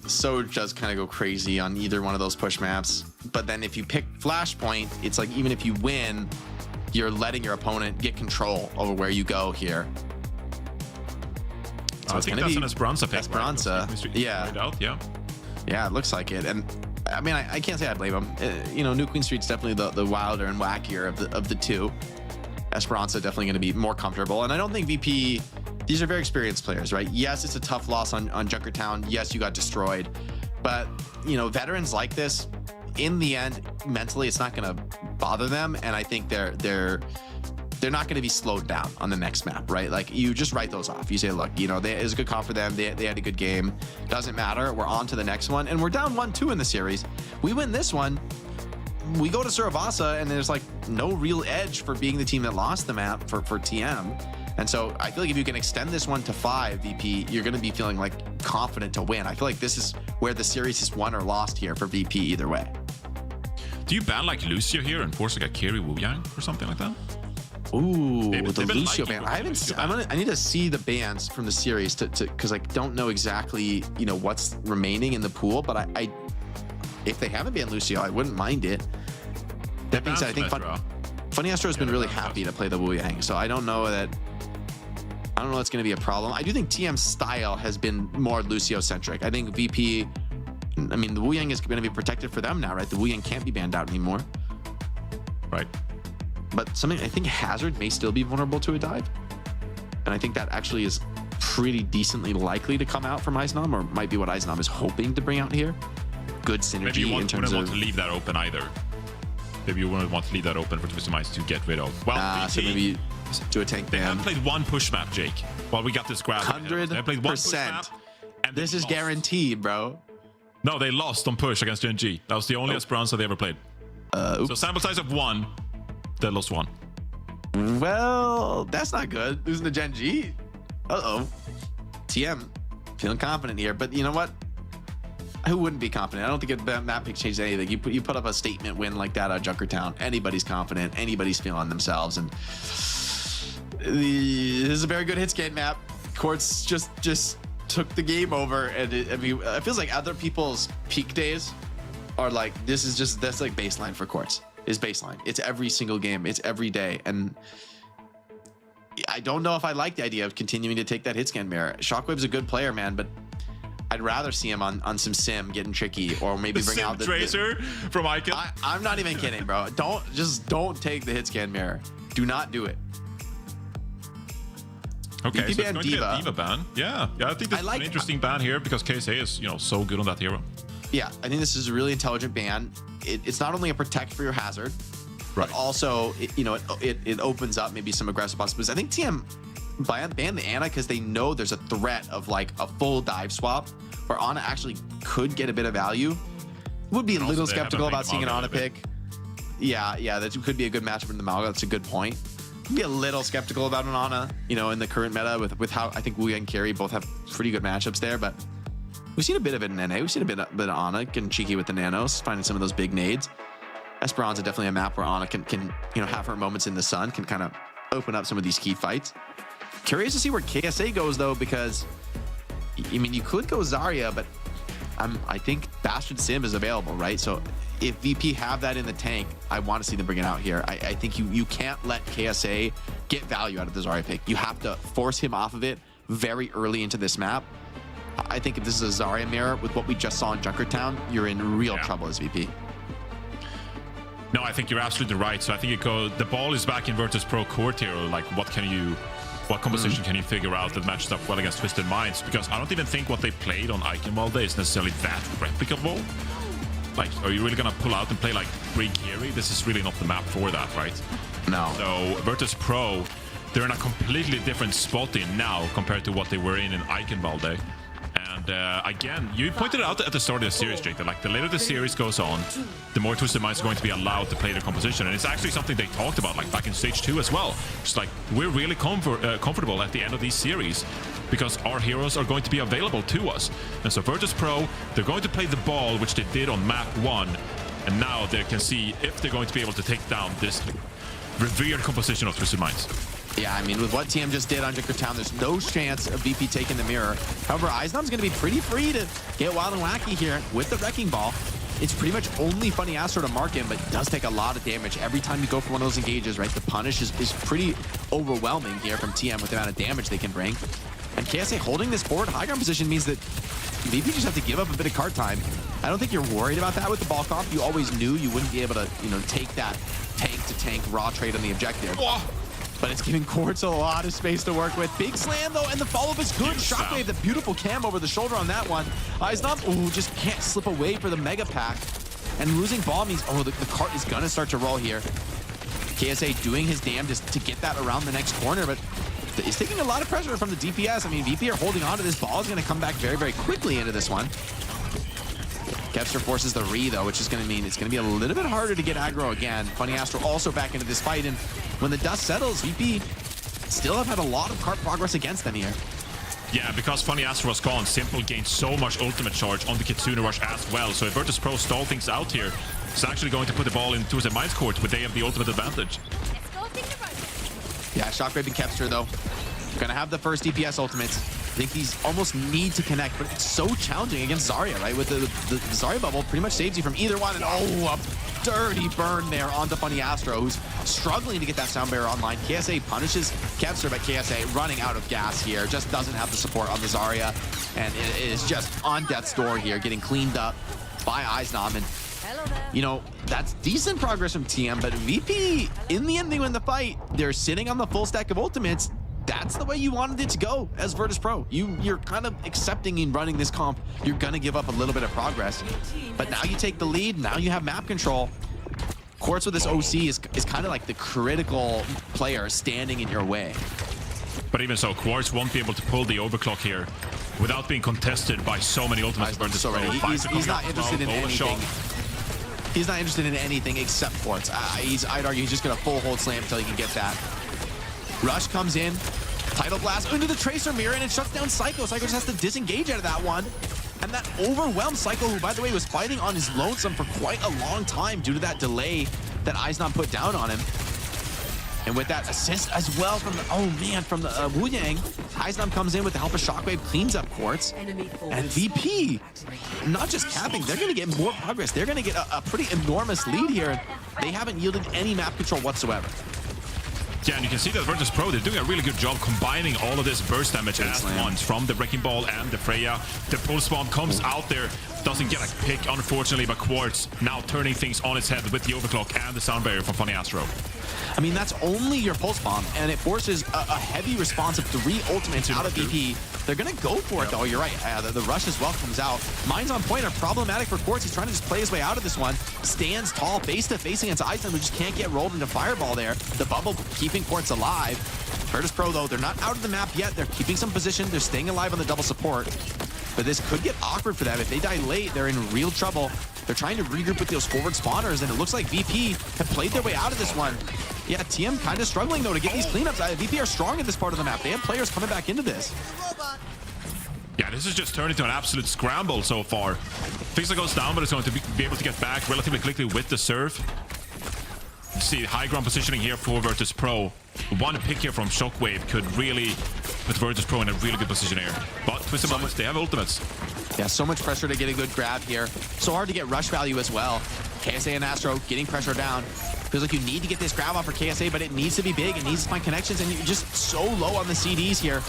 Soj does kind of go crazy on either one of those push maps, but then if you pick Flashpoint, it's like even if you win, you're letting your opponent get control over where you go here. So I think that's an Esperanza pick. Esperanza, right? yeah, it looks like it. And I mean, I can't say I blame him. New Queen Street's definitely the wilder and wackier of the two. Esperanza definitely going to be more comfortable, and I don't think VP. These are very experienced players, right? Yes, it's a tough loss on Junkertown. Yes, you got destroyed, but veterans like this, in the end, mentally, it's not going to bother them, and I think they're not going to be slowed down on the next map, right? Like you just write those off. You say, look, it was a good comp for them. They had a good game. Doesn't matter. We're on to the next one, and we're down 1-2 in the series. We win this one. We go to Suravasa, and there's like no real edge for being the team that lost the map for TM. And so I feel like if you can extend this one to 5 VP, you're going to be feeling like confident to win. I feel like this is where the series is won or lost here for VP either way. Do you ban like Lucio here and force like a carry Wu Yang or something like that? Ooh, the Lucio ban. I need to see the bans from the series because I don't know exactly what's remaining in the pool. But I if they haven't banned Lucio, I wouldn't mind it. That being said, I think Funny Astro has been really happy to play the Wu Yang, so I don't know that's going to be a problem. I do think TM's style has been more Lucio-centric. I think VP, the Wu Yang is going to be protected for them now, right? The Wu Yang can't be banned out anymore. Right. But I think Hazard may still be vulnerable to a dive. And I think that actually is pretty decently likely to come out from Eichenwalde, or might be what Eichenwalde is hoping to bring out here. Good synergy. Maybe you in terms wouldn't of... want to leave that open either. Maybe you wouldn't want to leave that open for Twisted Minds to get rid of. Well, so maybe do a tank ban. They haven't played one push map, Jake. Well, we got this grab. 100%. They played one push map, and this is guaranteed, bro. No, they lost on push against Gen.G. That was the only Esperanza they ever played. So sample size of 1, they lost 1. Well, that's not good. Losing to Gen.G. TM feeling confident here, but you know what? Who wouldn't be confident? I don't think the map pick changed anything. You put up a statement win like that at Junkertown. Anybody's confident. Anybody's feeling themselves. And this is a very good hit scan map. Quartz just took the game over. And it feels like other people's peak days are like, that's like baseline for Quartz. Is baseline. It's every single game. It's every day. And I don't know if I like the idea of continuing to take that hit scan mirror. Shockwave's a good player, man, but I'd rather see him on some sim getting tricky, or maybe bring out the Tracer from Icon. I'm not even kidding, bro. Don't take the hit scan mirror. Do not do it. Okay, VP so it's ban going to be a Diva ban. Yeah, I think this is an interesting ban here because KSA is, so good on that hero. Yeah, I think this is a really intelligent ban. It's not only a protect for your hazard, but also it opens up maybe some aggressive possibilities. I think TM ban the Ana because they know there's a threat of like a full dive swap where Ana actually could get a bit of value. Would be a little skeptical about seeing an Ana pick. Yeah, that could be a good matchup in the Malga. That's a good point. Be a little skeptical about an Ana, in the current meta with how I think Wu and Carry both have pretty good matchups there, but we've seen a bit of it in NA. We've seen a bit of Ana getting cheeky with the nanos, finding some of those big nades. Esperanza definitely a map where Ana can have her moments in the sun, can kind of open up some of these key fights. Curious to see where KSA goes though, because you could go Zarya, but I think Bastion Sim is available, right? So if VP have that in the tank, I want to see them bring it out here. I think you can't let KSA get value out of the Zarya pick. You have to force him off of it very early into this map. I think if this is a Zarya mirror with what we just saw in Junkertown, you're in real trouble as VP. No, I think you're absolutely right. So I think the ball is back in Virtus.Pro court here. Like, what composition can you figure out that matches up well against Twisted Minds? Because I don't even think what they played on Eichenwalde is necessarily that replicable. Like, are you really gonna pull out and play like Brig Carry? This is really not the map for that, right? No. So Virtus.Pro, they're in a completely different spot now compared to what they were in Eichenwalde. And again, you pointed it out at the start of the series, Jake, that like the later the series goes on, the more Twisted Minds are going to be allowed to play their composition. And it's actually something they talked about like back in Stage 2 as well. It's like, we're really comfortable at the end of these series because our heroes are going to be available to us. And so Virtus.Pro, they're going to play the ball, which they did on map 1. And now they can see if they're going to be able to take down this revered composition of Twisted Minds. Yeah, with what TM just did on Junkertown, there's no chance of VP taking the mirror. However, Eisnom's going to be pretty free to get wild and wacky here with the Wrecking Ball. It's pretty much only Funny Astro to mark him, but it does take a lot of damage every time you go for one of those engages, right? The punish is pretty overwhelming here from TM with the amount of damage they can bring. And KSA holding this forward high ground position means that VP just have to give up a bit of card time. I don't think you're worried about that with the ball comp. You always knew you wouldn't be able to, take that tank-to-tank raw trade on the objective. But it's giving Quartz a lot of space to work with. Big slam, though, and the follow-up is good. Shockwave, the beautiful cam over the shoulder on that one. Eisnom, just can't slip away for the Mega Pack. And losing ball means, the cart is going to start to roll here. KSA doing his damnedest to get that around the next corner, but he's taking a lot of pressure from the DPS. VP are holding on to this ball. Is going to come back very, very quickly into this one. Kepster forces the re, though, which is going to mean it's going to be a little bit harder to get aggro again. Funny Astro also back into this fight, and when the dust settles, VP still have had a lot of cart progress against them here. Yeah, because Funny Astro was gone, Simple gained so much ultimate charge on the Kitsune Rush as well. So if Virtus.Pro stall things out here, it's actually going to put the ball into the Minds court where they have the ultimate advantage. Yeah, Shockwave and Kepster, though, gonna have the first DPS ultimates. I think these almost need to connect, but it's so challenging against Zarya, right? With the Zarya bubble pretty much saves you from either one. And a dirty burn there onto Funny Astro, who's struggling to get that sound barrier online. KSA punishes Kepster, but KSA running out of gas here. Just doesn't have the support on the Zarya. And it is just on death's door here, getting cleaned up by Eisnom. And that's decent progress from TM, but VP, in the end, they win the fight. They're sitting on the full stack of ultimates. That's the way you wanted it to go as Virtus.Pro. You're kind of accepting in running this comp. You're going to give up a little bit of progress. But now you take the lead. Now you have map control. Quartz with this OC is kind of like the critical player standing in your way. But even so, Quartz won't be able to pull the overclock here without being contested by so many ultimates. He's not interested in anything. He's not interested in anything except Quartz. I'd argue he's just going to full hold slam until he can get that. Rush comes in, Tidal Blast into the Tracer mirror, and it shuts down Psycho. Psycho just has to disengage out of that one. And that overwhelmed Psycho, who, by the way, was fighting on his lonesome for quite a long time due to that delay that Eichenwalde put down on him. And with that assist as well from the, Wu-Yang, Eichenwalde comes in with the help of Shockwave, cleans up Quartz. And VP, not just capping, they're going to get more progress. They're going to get a pretty enormous lead here. They haven't yielded any map control whatsoever. Yeah, and you can see that Virtus.Pro, they're doing a really good job combining all of this burst damage at once from the Wrecking Ball and the Freya. The pulse bomb comes out there, doesn't get a pick, unfortunately, but Quartz now turning things on its head with the overclock and the sound barrier from Funny Astro. I mean, that's only your pulse bomb, and it forces a heavy response of 3 ultimates out of VP. They're going to go for it, though. You're right. The rush as well comes out. Mines on point are problematic for Quartz. He's trying to just play his way out of this one. Stands tall, face-to-face against Eichenwalde, who just can't get rolled into Fireball there. The bubble keeping Quartz alive. Virtus.Pro, though, they're not out of the map yet. They're keeping some position. They're staying alive on the double support. But this could get awkward for them. If they die late, they're in real trouble. They're trying to regroup with those forward spawners, and it looks like VP have played their way out of this one. Yeah, TM kind of struggling, though, to get these cleanups. VP are strong in this part of the map. They have players coming back into this. Yeah, this has just turned into an absolute scramble so far. Fixer goes down, but it's going to be able to get back relatively quickly with the serve. See, high ground positioning here for Virtus.Pro. One pick here from Shockwave could really put Virtus.Pro in a really good position here. But Twisted Minds, they have ultimates. Yeah, so much pressure to get a good grab here. So hard to get rush value as well. KSA and Astro getting pressure down. Feels like you need to get this grab off for KSA, but it needs to be big. It needs to find connections, and you're just so low on the CDs here.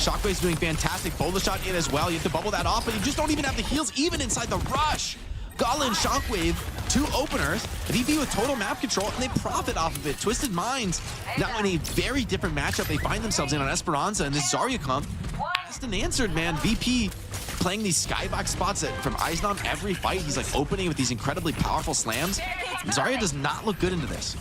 Shockwave's doing fantastic. Boulder shot in as well. You have to bubble that off, but you just don't even have the heals even inside the rush. Gala and Shockwave, 2 openers. VP with total map control, and they profit off of it. Twisted Minds, now in a very different matchup they find themselves in on Esperanza, and this Zarya come. Asked and answered, man. VP playing these skybox spots from Eichenwalde every fight. He's like opening with these incredibly powerful slams. Zarya does not look good into this.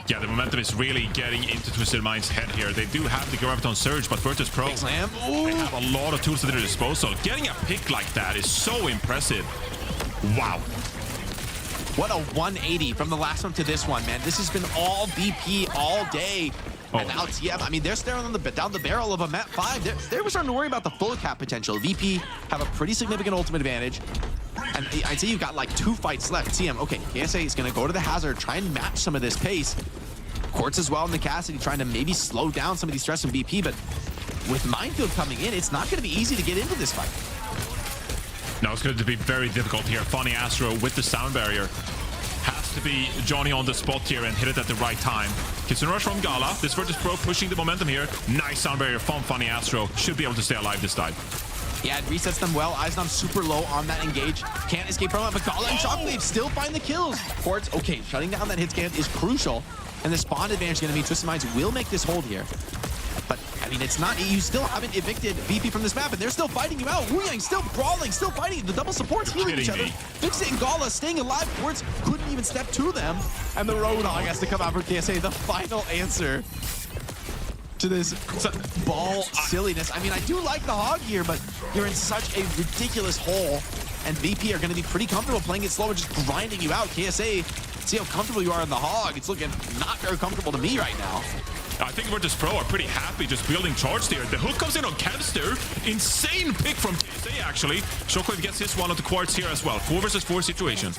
Yeah, the momentum is really getting into Twisted Minds' head here. They do have the Graviton Surge, but Virtus.Pro, they have a lot of tools at their disposal. Getting a pick like that is so impressive. Wow. What a 180 from the last one to this one, man. This has been all VP all day. And now TM, I mean, they're staring on down the barrel of a map 5. They're starting to worry about the full cap potential. VP have a pretty significant ultimate advantage. And I'd say you've got like 2 fights left. TM, okay, KSA is going to go to the hazard, try and match some of this pace. Quartz as well in the Cassidy, trying to maybe slow down some of these stress from VP, but with Minefield coming in, it's not going to be easy to get into this fight. No, it's going to be very difficult here. Funny Astro with the sound barrier. Has to be Johnny on the spot here and hit it at the right time. Gets a rush from Gala. This Virtus.Pro pushing the momentum here. Nice sound barrier from Funny Astro. Should be able to stay alive this time. Yeah, it resets them well. Eichenwalde super low on that engage. Can't escape from it, but Gala and Shockwave still find the kills. Quartz, okay, shutting down that hit scan is crucial. And the spawn advantage is going to be Twisted Minds will make this hold here. But, I mean, it's not, you still haven't evicted VP from this map, and they're still fighting you out. Wu-Yang still brawling, still fighting. The double supports healing each other. FACEIT and Gala staying alive. Quartz couldn't even step to them. And the Roadhog has to come out for KSA. The final answer to this ball silliness. I mean, I do like the Hog here, but you're in such a ridiculous hole. And VP are going to be pretty comfortable playing it slow and just grinding you out. KSA, see how comfortable you are in the Hog. It's looking not very comfortable to me right now. I think Virtus.Pro are pretty happy just building charge there. The hook comes in on Qadsiah. Insane pick from KSA, actually. Shockwave gets his one on the Quartz here as well. 4 versus 4 situation.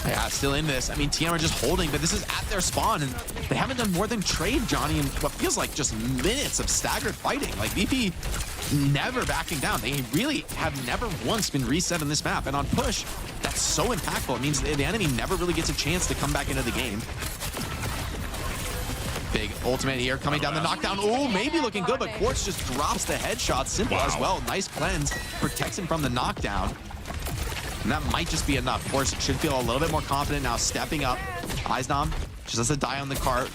Yeah, still in this. I mean, TM are just holding, but this is at their spawn, and they haven't done more than trade Johnny in what feels like just minutes of staggered fighting. Like, VP never backing down. They really have never once been reset in this map, and on push, that's so impactful. It means the enemy never really gets a chance to come back into the game. Big ultimate here, coming down the knockdown. Oh, maybe looking good, but Quartz just drops the headshot. Simple as well. Nice cleanse. Protects him from the knockdown. And that might just be enough. Quartz should feel a little bit more confident now, stepping up. Eichenwalde just has to die on the cart.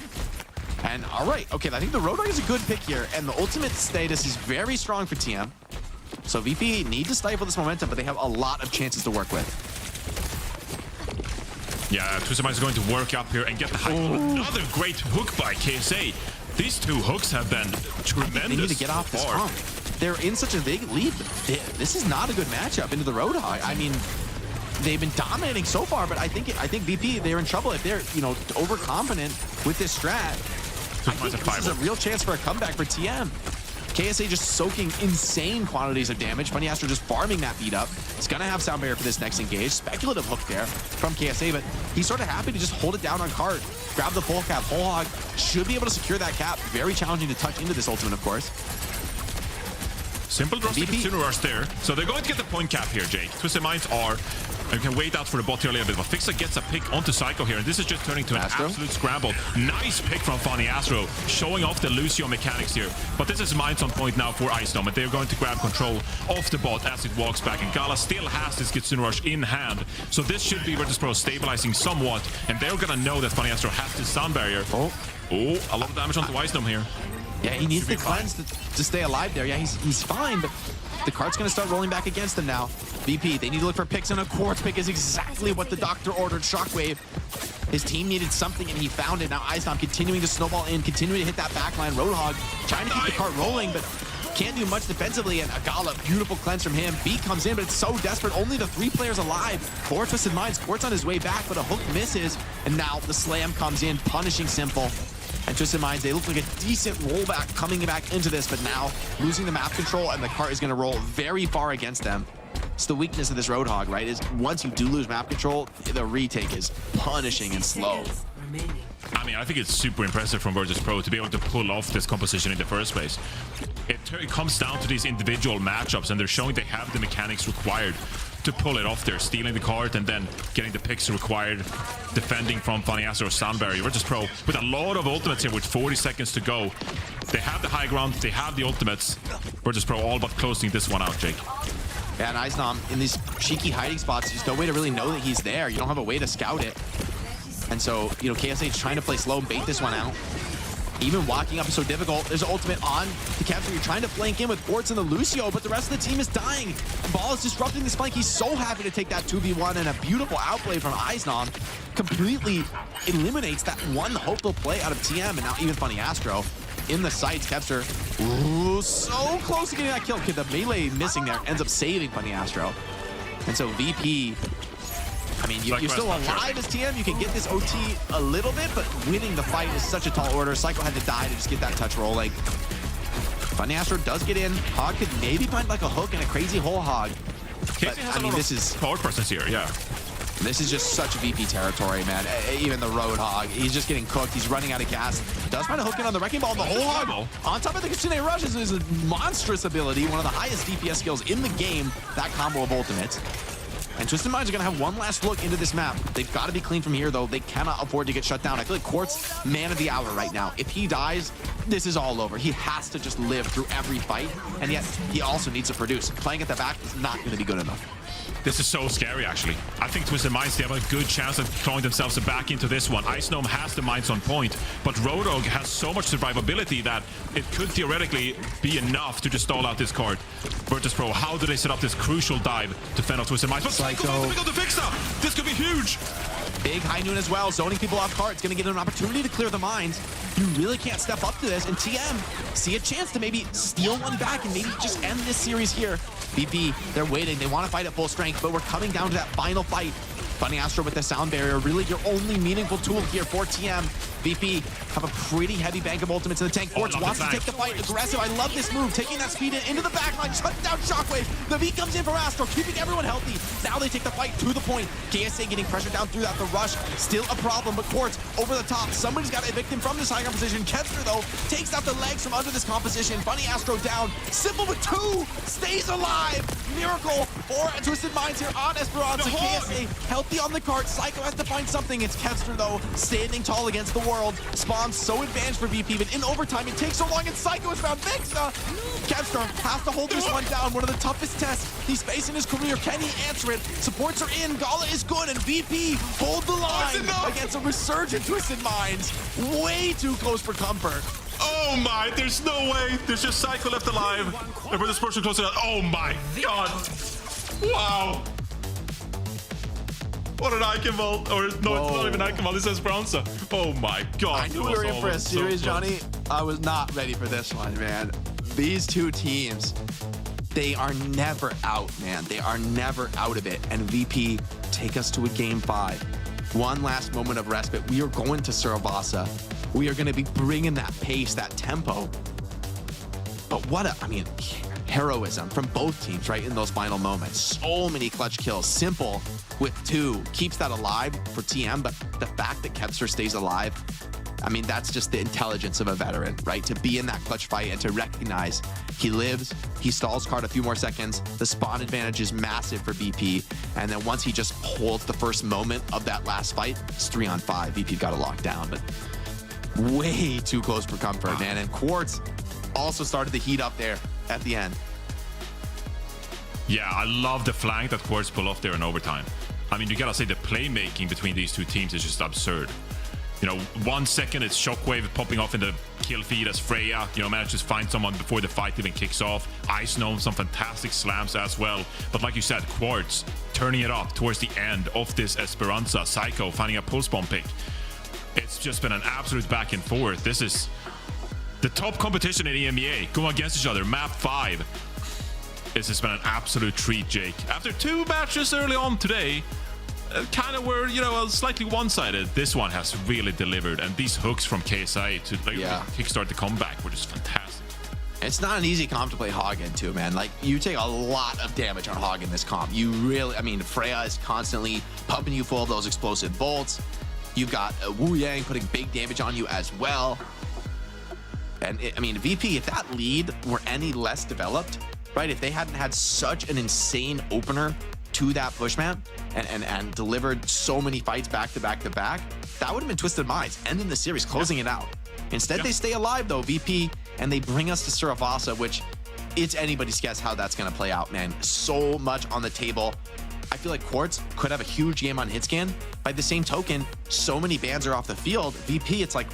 And all right, okay, I think the Roadhog is a good pick here, and the ultimate status is very strong for TM. So VP need to stifle this momentum, but they have a lot of chances to work with. Yeah, Twisted Minds is going to work up here and get the high. Another great hook by KSA. These 2 hooks have been tremendous. They need to get off this hump. They're in such a big lead. This is not a good matchup into the Roadhog. I mean, they've been dominating so far, but I think VP, they're in trouble if they're, you know, overconfident with this strat. I think this is a real chance for a comeback for TM. KSA just soaking insane quantities of damage. Funny Astro just farming that beat up. He's gonna have sound barrier for this next engage. Speculative hook there from KSA, but he's sort of happy to just hold it down on cart. Grab the full cap. Whole hog should be able to secure that cap. Very challenging to touch into this ultimate, of course. Simple draws to Kitsune Rush there. So they're going to get the point cap here, Jake. Twisted Minds are... You can wait out for the bot here a little bit, but Fixa gets a pick onto Psycho here, and this is just turning to an absolute scramble. Nice pick from Funny Astro, showing off the Lucio mechanics here. But this is Minds on point now for Icenom, and they're going to grab control of the bot as it walks back, and Gala still has this Kitsune Rush in hand. So this should be Virtus.Pro stabilizing somewhat, and they're gonna know that Funny Astro has this sound barrier. Oh, a lot of damage onto Icenom here. Yeah, he needs the cleanse to stay alive there. Yeah, he's fine, but the cart's going to start rolling back against him now. VP, they need to look for picks, and a quartz pick is exactly what the doctor ordered. Shockwave. His team needed something, and he found it. Now Icenom continuing to snowball in, continuing to hit that backline. Roadhog trying to keep the cart rolling, but can't do much defensively, and Agala, beautiful cleanse from him. Beat comes in, but it's so desperate. Only the 3 players alive. 4 Twisted Minds. Quartz on his way back, but a hook misses, and now the slam comes in, punishing Simple. And Twisted Minds, they look like a decent rollback coming back into this, but now losing the map control, and the cart is going to roll very far against them. It's the weakness of this Roadhog, right? Is once you do lose map control, the retake is punishing and slow. I mean, I think it's super impressive from Virtus.Pro to be able to pull off this composition in the first place. It comes down to these individual matchups, and they're showing they have the mechanics required to pull it off there, stealing the cart and then getting the picks required, defending from Funny Astro's sound barrier. Virtus.Pro with a lot of ultimates here with 40 seconds to go. They have the high ground, they have the ultimates. Virtus.Pro all but closing this one out, Jake. Yeah, and Icenom in these cheeky hiding spots, there's no way to really know that he's there. You don't have a way to scout it. And so, you know, KSA is trying to play slow and bait this one out. Even walking up is so difficult. There's an ultimate on the capture. You're trying to flank in with Quartz and the Lucio, but the rest of the team is dying. Ball is disrupting this flank. He's so happy to take that 2v1, and a beautiful outplay from Icenom completely eliminates that one hopeful play out of TM, and now even Funny Astro in the sights. Kepster, ooh, so close to getting that kill. The melee missing there ends up saving Funny Astro. And so VP, I mean, you're still alive as TM. You can get this OT a little bit, but winning the fight is such a tall order. Psycho had to die to just get that touch rolling. Funny Astro does get in. Hog could maybe find like a hook and a crazy whole hog. But, I mean, this is power presence here, yeah. This is just such VP territory, man. Even the Roadhog, he's just getting cooked. He's running out of gas. Does find a hook in on the Wrecking Ball, and the whole hog on top of the Kitsune Rush is a monstrous ability, one of the highest DPS skills in the game. That combo of ultimates. And Twisted Minds are going to have one last look into this map. They've got to be clean from here, though. They cannot afford to get shut down. I feel like Quartz, man of the hour right now. If he dies, this is all over. He has to just live through every fight, and yet he also needs to produce. Playing at the back is not going to be good enough. This is so scary, actually. I think Twisted Minds, they have a good chance of throwing themselves back into this one. Icenom has the Minds on point, but Roadhog has so much survivability that it could theoretically be enough to just stall out this card. Virtus.Pro, how do they set up this crucial dive to fend off Twisted Minds? But Psycho to pick up the Fixa! This could be huge! Big High Noon as well, zoning people off cart. It's going to get an opportunity to clear the mines. You really can't step up to this, and TM see a chance to maybe steal one back and maybe just end this series here. VP, they're waiting. They want to fight at full strength, but we're coming down to that final fight. Funny Astro with the sound barrier, really your only meaningful tool here for TM. VP have a pretty heavy bank of ultimates in the tank. Quartz wants to take the fight, aggressive. I love this move, taking that speed into the backline, shut down Shockwave. The V comes in for Astro, keeping everyone healthy. Now they take the fight to the point. KSA getting pressure down through that. The rush, still a problem, but Quartz over the top. Somebody's got to evict him from this high ground position. Kepster, though, takes out the legs from under this composition. Funny Astro down. Simple with 2, stays alive. Miracle for Twisted Minds here on Esperanza. KSA healthy on the cart. Psycho has to find something. It's Kepster, though, standing tall against the world. Spawn's so advanced for VP, but in overtime, it takes so long, and Psycho is found. Vixa! Kepster has to hold this one down. One of the toughest tests he's faced in his career. Can he answer it? Supports are in. Gala is good, and VP hold the line against a resurgent Twisted Minds. Way too close for comfort. Oh my, there's no way. There's just Psycho left alive. And we're just pushing close to that. Oh my god. Wow. What an Eichenwalde. Or no, it's not even Eichenwalde. This is Esperanza. Oh my god. I knew we were in for a series, Johnny. I was not ready for this one, man. These two teams, they are never out, man. They are never out of it. And VP take us to a game 5. One last moment of respite. We are going to Surabasa. We are going to be bringing that pace, that tempo. But what a, I mean, heroism from both teams, right, in those final moments. So many clutch kills. Simple with 2 keeps that alive for TM, but the fact that Qadsiah stays alive, I mean, that's just the intelligence of a veteran, right? To be in that clutch fight and to recognize he lives, he stalls card a few more seconds, the spawn advantage is massive for VP, and then once he just holds the first moment of that last fight, it's 3-on-5. VP got it locked down, but way too close for comfort, man. And Quartz also started to heat up there at the end. Yeah, I love the flank that Quartz pulled off there in overtime. I mean, you gotta say the playmaking between these two teams is just absurd. You know, 1 second it's Shockwave popping off in the kill feed as Freya, you know, manages to find someone before the fight even kicks off. Ice Gnome, some fantastic slams as well. But like you said, Quartz turning it up towards the end of this Esperanza. Psycho finding a pulse bomb pick. It's just been an absolute back and forth. This is the top competition in EMEA going against each other. Map 5. This has been an absolute treat, Jake. After 2 matches early on today, kind of were, you know, slightly one-sided. This one has really delivered, and these hooks from Qadsiah to like kickstart the comeback were just fantastic. It's not an easy comp to play Hog into, man. Like, you take a lot of damage on Hog in this comp. You really, I mean, Freya is constantly pumping you full of those explosive bolts. You've got Wu Yang putting big damage on you as well. And I mean, VP, if that lead were any less developed, right? If they hadn't had such an insane opener to that push map and delivered so many fights back to back to back, that would have been Twisted Minds ending the series, closing it out. Instead, they stay alive though, VP, and they bring us to Surafasa, which it's anybody's guess how that's going to play out, man. So much on the table. I feel like Quartz could have a huge game on hitscan. By the same token, so many bans are off the field. VP, it's like,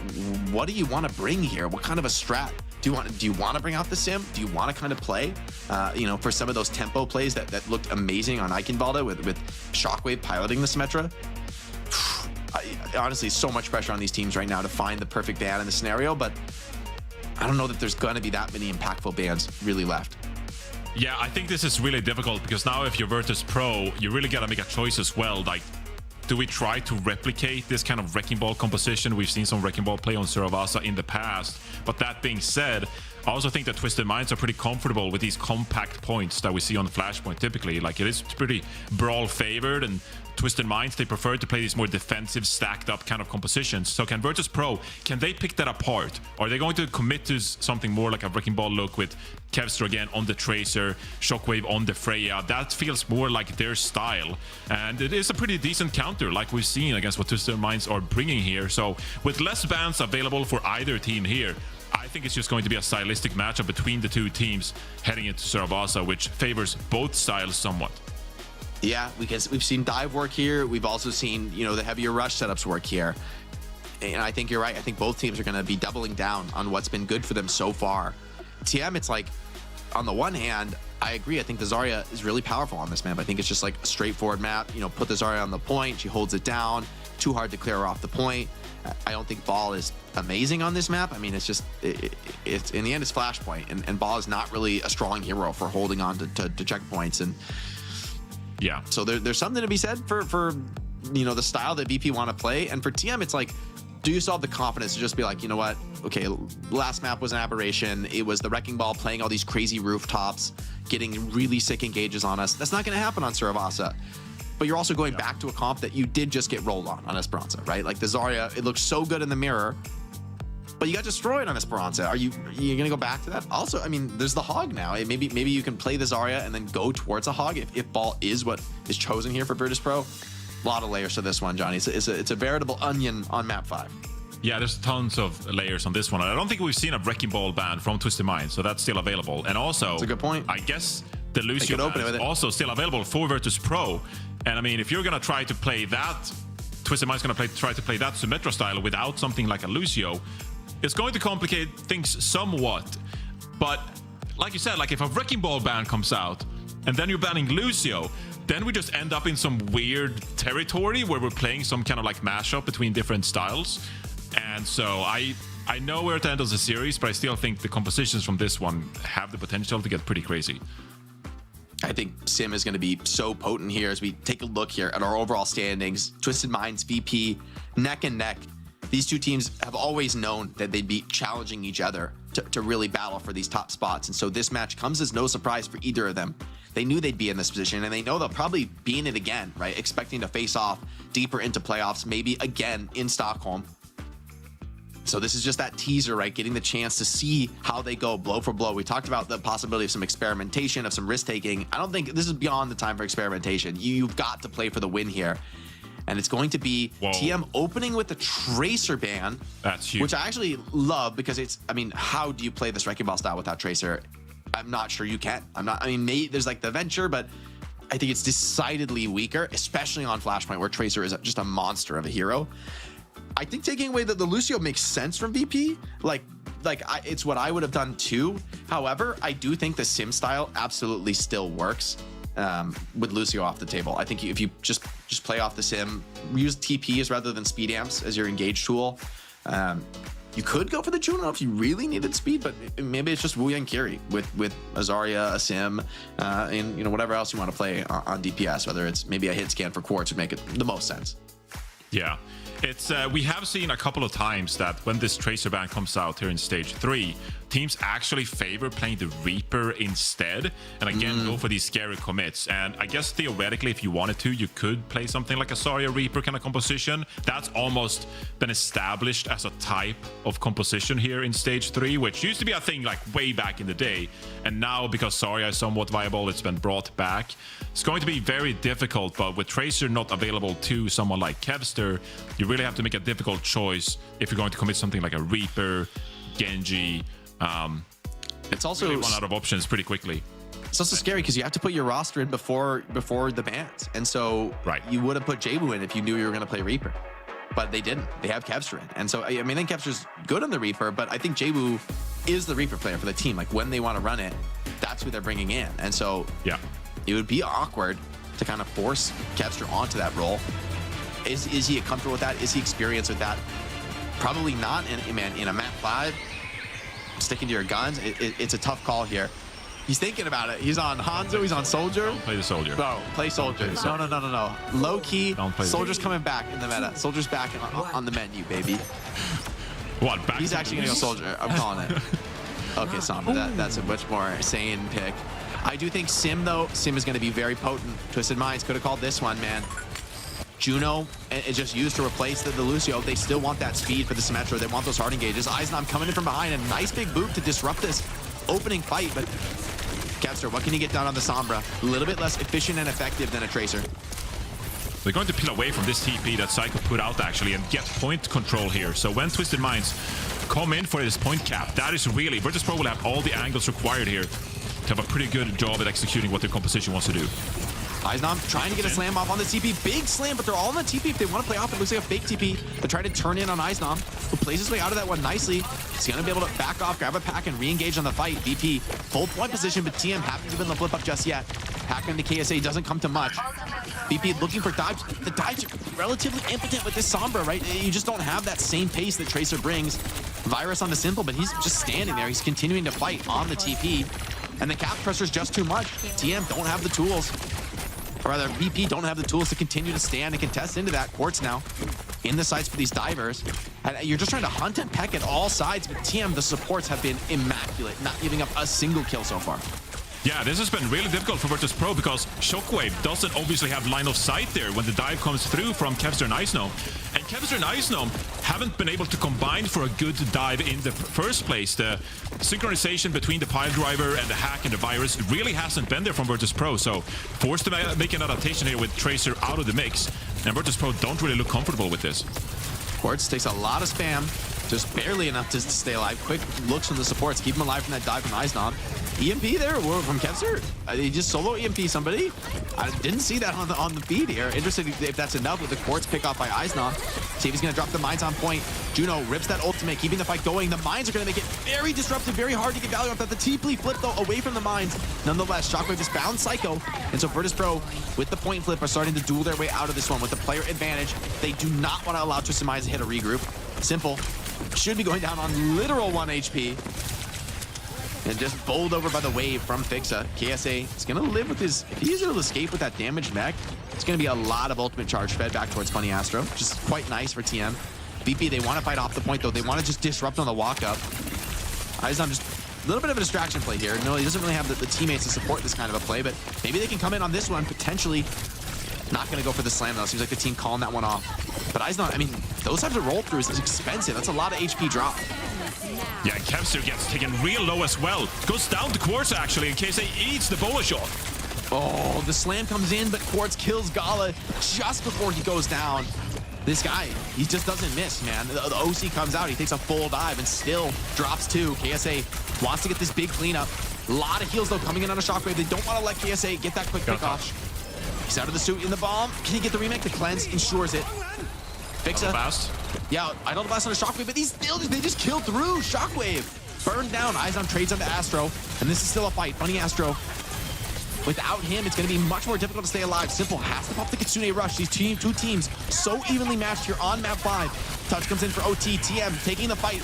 what do you want to bring here? What kind of a strat? Do you want to bring out the sim? Do you want to kind of play, you know, for some of those tempo plays that looked amazing on Eichenwalde with Shockwave piloting the Symmetra? Honestly, so much pressure on these teams right now to find the perfect ban in the scenario, but I don't know that there's going to be that many impactful bans really left. Yeah, I think this is really difficult because now if you're Virtus.Pro, you really got to make a choice as well. Like, do we try to replicate this kind of Wrecking Ball composition? We've seen some Wrecking Ball play on Surafasa in the past. But that being said, I also think that Twisted Minds are pretty comfortable with these compact points that we see on the Flashpoint typically. Like, it is pretty brawl favored, and Twisted Minds, they prefer to play these more defensive, stacked up kind of compositions. So can Virtus.Pro, can they pick that apart? Are they going to commit to something more like a Wrecking Ball look with Qadsiah again on the Tracer, Shockwave on the Freya? That feels more like their style. And it is a pretty decent counter like we've seen against what Twisted Minds are bringing here. So with less bans available for either team here, I think it's just going to be a stylistic matchup between the two teams heading into Surafasa, which favors both styles somewhat. Yeah, because we've seen dive work here. We've also seen, you know, the heavier rush setups work here. And I think you're right. I think both teams are going to be doubling down on what's been good for them so far. TM, it's like, on the one hand, I agree. I think the Zarya is really powerful on this map. I think it's just like a straightforward map. You know, put the Zarya on the point. She holds it down. Too hard to clear her off the point. I don't think Ball is amazing on this map. I mean, it's just, it's in the end, it's Flashpoint. And Ball is not really a strong hero for holding on to checkpoints. And yeah, so there's something to be said for you know, the style that VP want to play. And for TM, it's like, do you still have the confidence to just be like, you know what? Okay, last map was an aberration. It was the Wrecking Ball playing all these crazy rooftops, getting really sick engages on us. That's not going to happen on Surafasa. But you're also going back to a comp that you did just get rolled on Esperanza, right? Like the Zarya, it looks so good in the mirror, but you got destroyed on Esperanza. Are you gonna go back to that? Also, I mean, there's the Hog now. Maybe you can play the Zarya and then go towards a Hog if Ball is what is chosen here for Virtus.Pro. A lot of layers to this one, Johnny. It's a veritable onion on map 5. Yeah, there's tons of layers on this one. I don't think we've seen a Wrecking Ball ban from Twisted Minds, so that's still available. And also, that's a good point. I guess the Lucio ban is also still available for Virtus.Pro. And I mean, if you're gonna try to play that, Twisted Mind's gonna try to play that Symmetra style without something like a Lucio, it's going to complicate things somewhat. But like you said, like if a Wrecking Ball ban comes out and then you're banning Lucio, then we just end up in some weird territory where we're playing some kind of like mashup between different styles. And so I know we're at the end of the series, but I still think the compositions from this one have the potential to get pretty crazy. I think Sim is going to be so potent here as we take a look here at our overall standings. Twisted Minds, VP, neck and neck these two teams have always known that they'd be challenging each other to really battle for these top spots. And so this match comes as no surprise for either of them. They knew they'd be in this position, and they know they'll probably be in it again, right? Expecting to face off deeper into playoffs, maybe again in Stockholm. So this is just that teaser, right? Getting the chance to see how they go blow for blow. We talked about the possibility of some experimentation, of some risk taking. I don't think this is beyond the time for experimentation. You've got to play for the win here. And it's going to be TM opening with the Tracer ban. That's huge. Which I actually love because it's, I mean, how do you play this Wrecking Ball style without Tracer? I'm not sure you can. I mean, maybe there's like the Venture, but I think it's decidedly weaker, especially on Flashpoint where Tracer is just a monster of a hero. I think taking away the Lucio makes sense from VP. It's what I would have done too. However, I do think the Sim style absolutely still works. With Lucio off the table. I think if you just play off the Sim, use TPs rather than speed amps as your engage tool. You could go for the Juno if you really needed speed, but maybe it's just Wu Yang Kiri with Azaria, a Sim, and whatever else you want to play on DPS. Whether it's maybe a hit scan for Quartz would make it the most sense. Yeah. It's we have seen a couple of times that when this Tracer ban comes out here in Stage 3, teams actually favor playing the Reaper instead, and again go for these scary commits. And I guess theoretically, if you wanted to, you could play something like a Zarya Reaper kind of composition. That's almost been established as a type of composition here in Stage 3, which used to be a thing like way back in the day. And now, because Zarya is somewhat viable, it's been brought back. It's going to be very difficult, but with Tracer not available to someone like Kevster, you really have to make a difficult choice if you're going to commit something like a Reaper, Gen.G. It's also really run out of options pretty quickly. It's also scary because you have to put your roster in before the bans, and so you would have put Jabu in if you knew you were going to play Reaper, but they didn't. They have Kevster in, and so I mean, I think Kevster's good on the Reaper, but I think Jabu is the Reaper player for the team. Like when they want to run it, that's who they're bringing in, and so it would be awkward to kind of force Kevster onto that role. Is he comfortable with that? Is he experienced with that? Probably not. And in a map 5, sticking to your guns, it's a tough call here. He's thinking about it. He's on Hanzo. He's on Soldier. Don't play the Soldier. No, play Soldier. No. Low key. Soldier's coming back in the meta. Soldier's back on the menu, baby. What? Back He's actually gonna go Soldier. I'm calling it. Okay, Sombra. That's a much more sane pick. I do think Sim is going to be very potent. Twisted Minds could have called this one, man. Juno is just used to replace the Lucio. They still want that speed for the Symmetra. They want those hard engages. Eichenwalde coming in from behind. A nice big boot to disrupt this opening fight. But Kevster, what can you get done on the Sombra? A little bit less efficient and effective than a Tracer. They're going to peel away from this TP that Psycho put out actually and get point control here. So when Twisted Minds come in for this point cap, that is really, Virtus.Pro will have all the angles required here to have a pretty good job at executing what their composition wants to do. Eichenwalde trying to get a slam off on the TP. Big slam, but they're all on the TP. If they want to play off, it looks like a fake TP. They're trying to turn in on Eichenwalde, who plays his way out of that one nicely. He's going to be able to back off, grab a pack, and re-engage on the fight. VP, full point position, but TM haven't given the flip up just yet. Pack into KSA doesn't come to much. VP looking for dives. The dives are relatively impotent with this Sombra, right? You just don't have that same pace that Tracer brings. Virus on the Simple, but he's just standing there. He's continuing to fight on the TP. And the cap pressure is just too much. TM don't have the tools. Or rather, VP don't have the tools to continue to stand and contest into that. Quartz now in the sights for these divers. And you're just trying to hunt and peck at all sides, but TM, the supports have been immaculate, not giving up a single kill so far. Yeah, this has been really difficult for Virtus.Pro because Shockwave doesn't obviously have line of sight there when the dive comes through from Kevster and Eichenwalde. And Kevster and Eichenwalde haven't been able to combine for a good dive in the first place. The synchronization between the pile driver and the hack and the virus really hasn't been there from Virtus.Pro. So forced to make an adaptation here with Tracer out of the mix. And Virtus.Pro don't really look comfortable with this. Quartz takes a lot of spam, just barely enough to stay alive. Quick looks from the supports, keep him alive from that dive from Eichenwalde. EMP there from Kevster. He just solo EMP somebody. I didn't see that on the feed here. Interested if that's enough with the Quartz pick off by Eichenwalde. See if he's going to drop the mines on point. Juno rips that ultimate, keeping the fight going. The mines are going to make it very disruptive, very hard to get value off that. The TP flip, though, away from the mines. Nonetheless, Shockwave just found Psycho. And so Virtus.Pro, with the point flip, are starting to duel their way out of this one with the player advantage. They do not want to allow Twisted Minds to hit a regroup. Simple. Should be going down on literal 1 HP. And just bowled over by the wave from Fixa. KSA is going to live with his... If he's able to escape with that damaged mech, it's going to be a lot of ultimate charge fed back towards Funny Astro, which is quite nice for TM. BP, they want to fight off the point, though. They want to just disrupt on the walk-up. Eichenwalde just a little bit of a distraction play here. No, he doesn't really have the teammates to support this kind of a play, but maybe they can come in on this one, potentially. Not going to go for the slam, though. Seems like the team calling that one off. But Eichenwalde, I mean, those types of roll-throughs is expensive. That's a lot of HP drop. Yeah, Qadsiah gets taken real low as well. Goes down to Qadsiah, actually, in case they eats the bola shot. Oh, the slam comes in, but Quartz kills Gala just before he goes down. This guy, he just doesn't miss, man. The OC comes out, he takes a full dive and still drops 2. KSA wants to get this big cleanup. A lot of heals, though, coming in on a shockwave. They don't want to let KSA get that quick pick off. He's out of the suit in the bomb. Can he get the remake? The cleanse ensures it. Fixa. Yeah, idle blast on a shockwave, but they just killed through shockwave. Burned down. Eichenwalde trades onto Astro, and this is still a fight. Funny Astro. Without him, it's going to be much more difficult to stay alive. Simple has to pop the Kitsune Rush. These two teams so evenly matched here on map 5. Touch comes in for OT. TM taking the fight.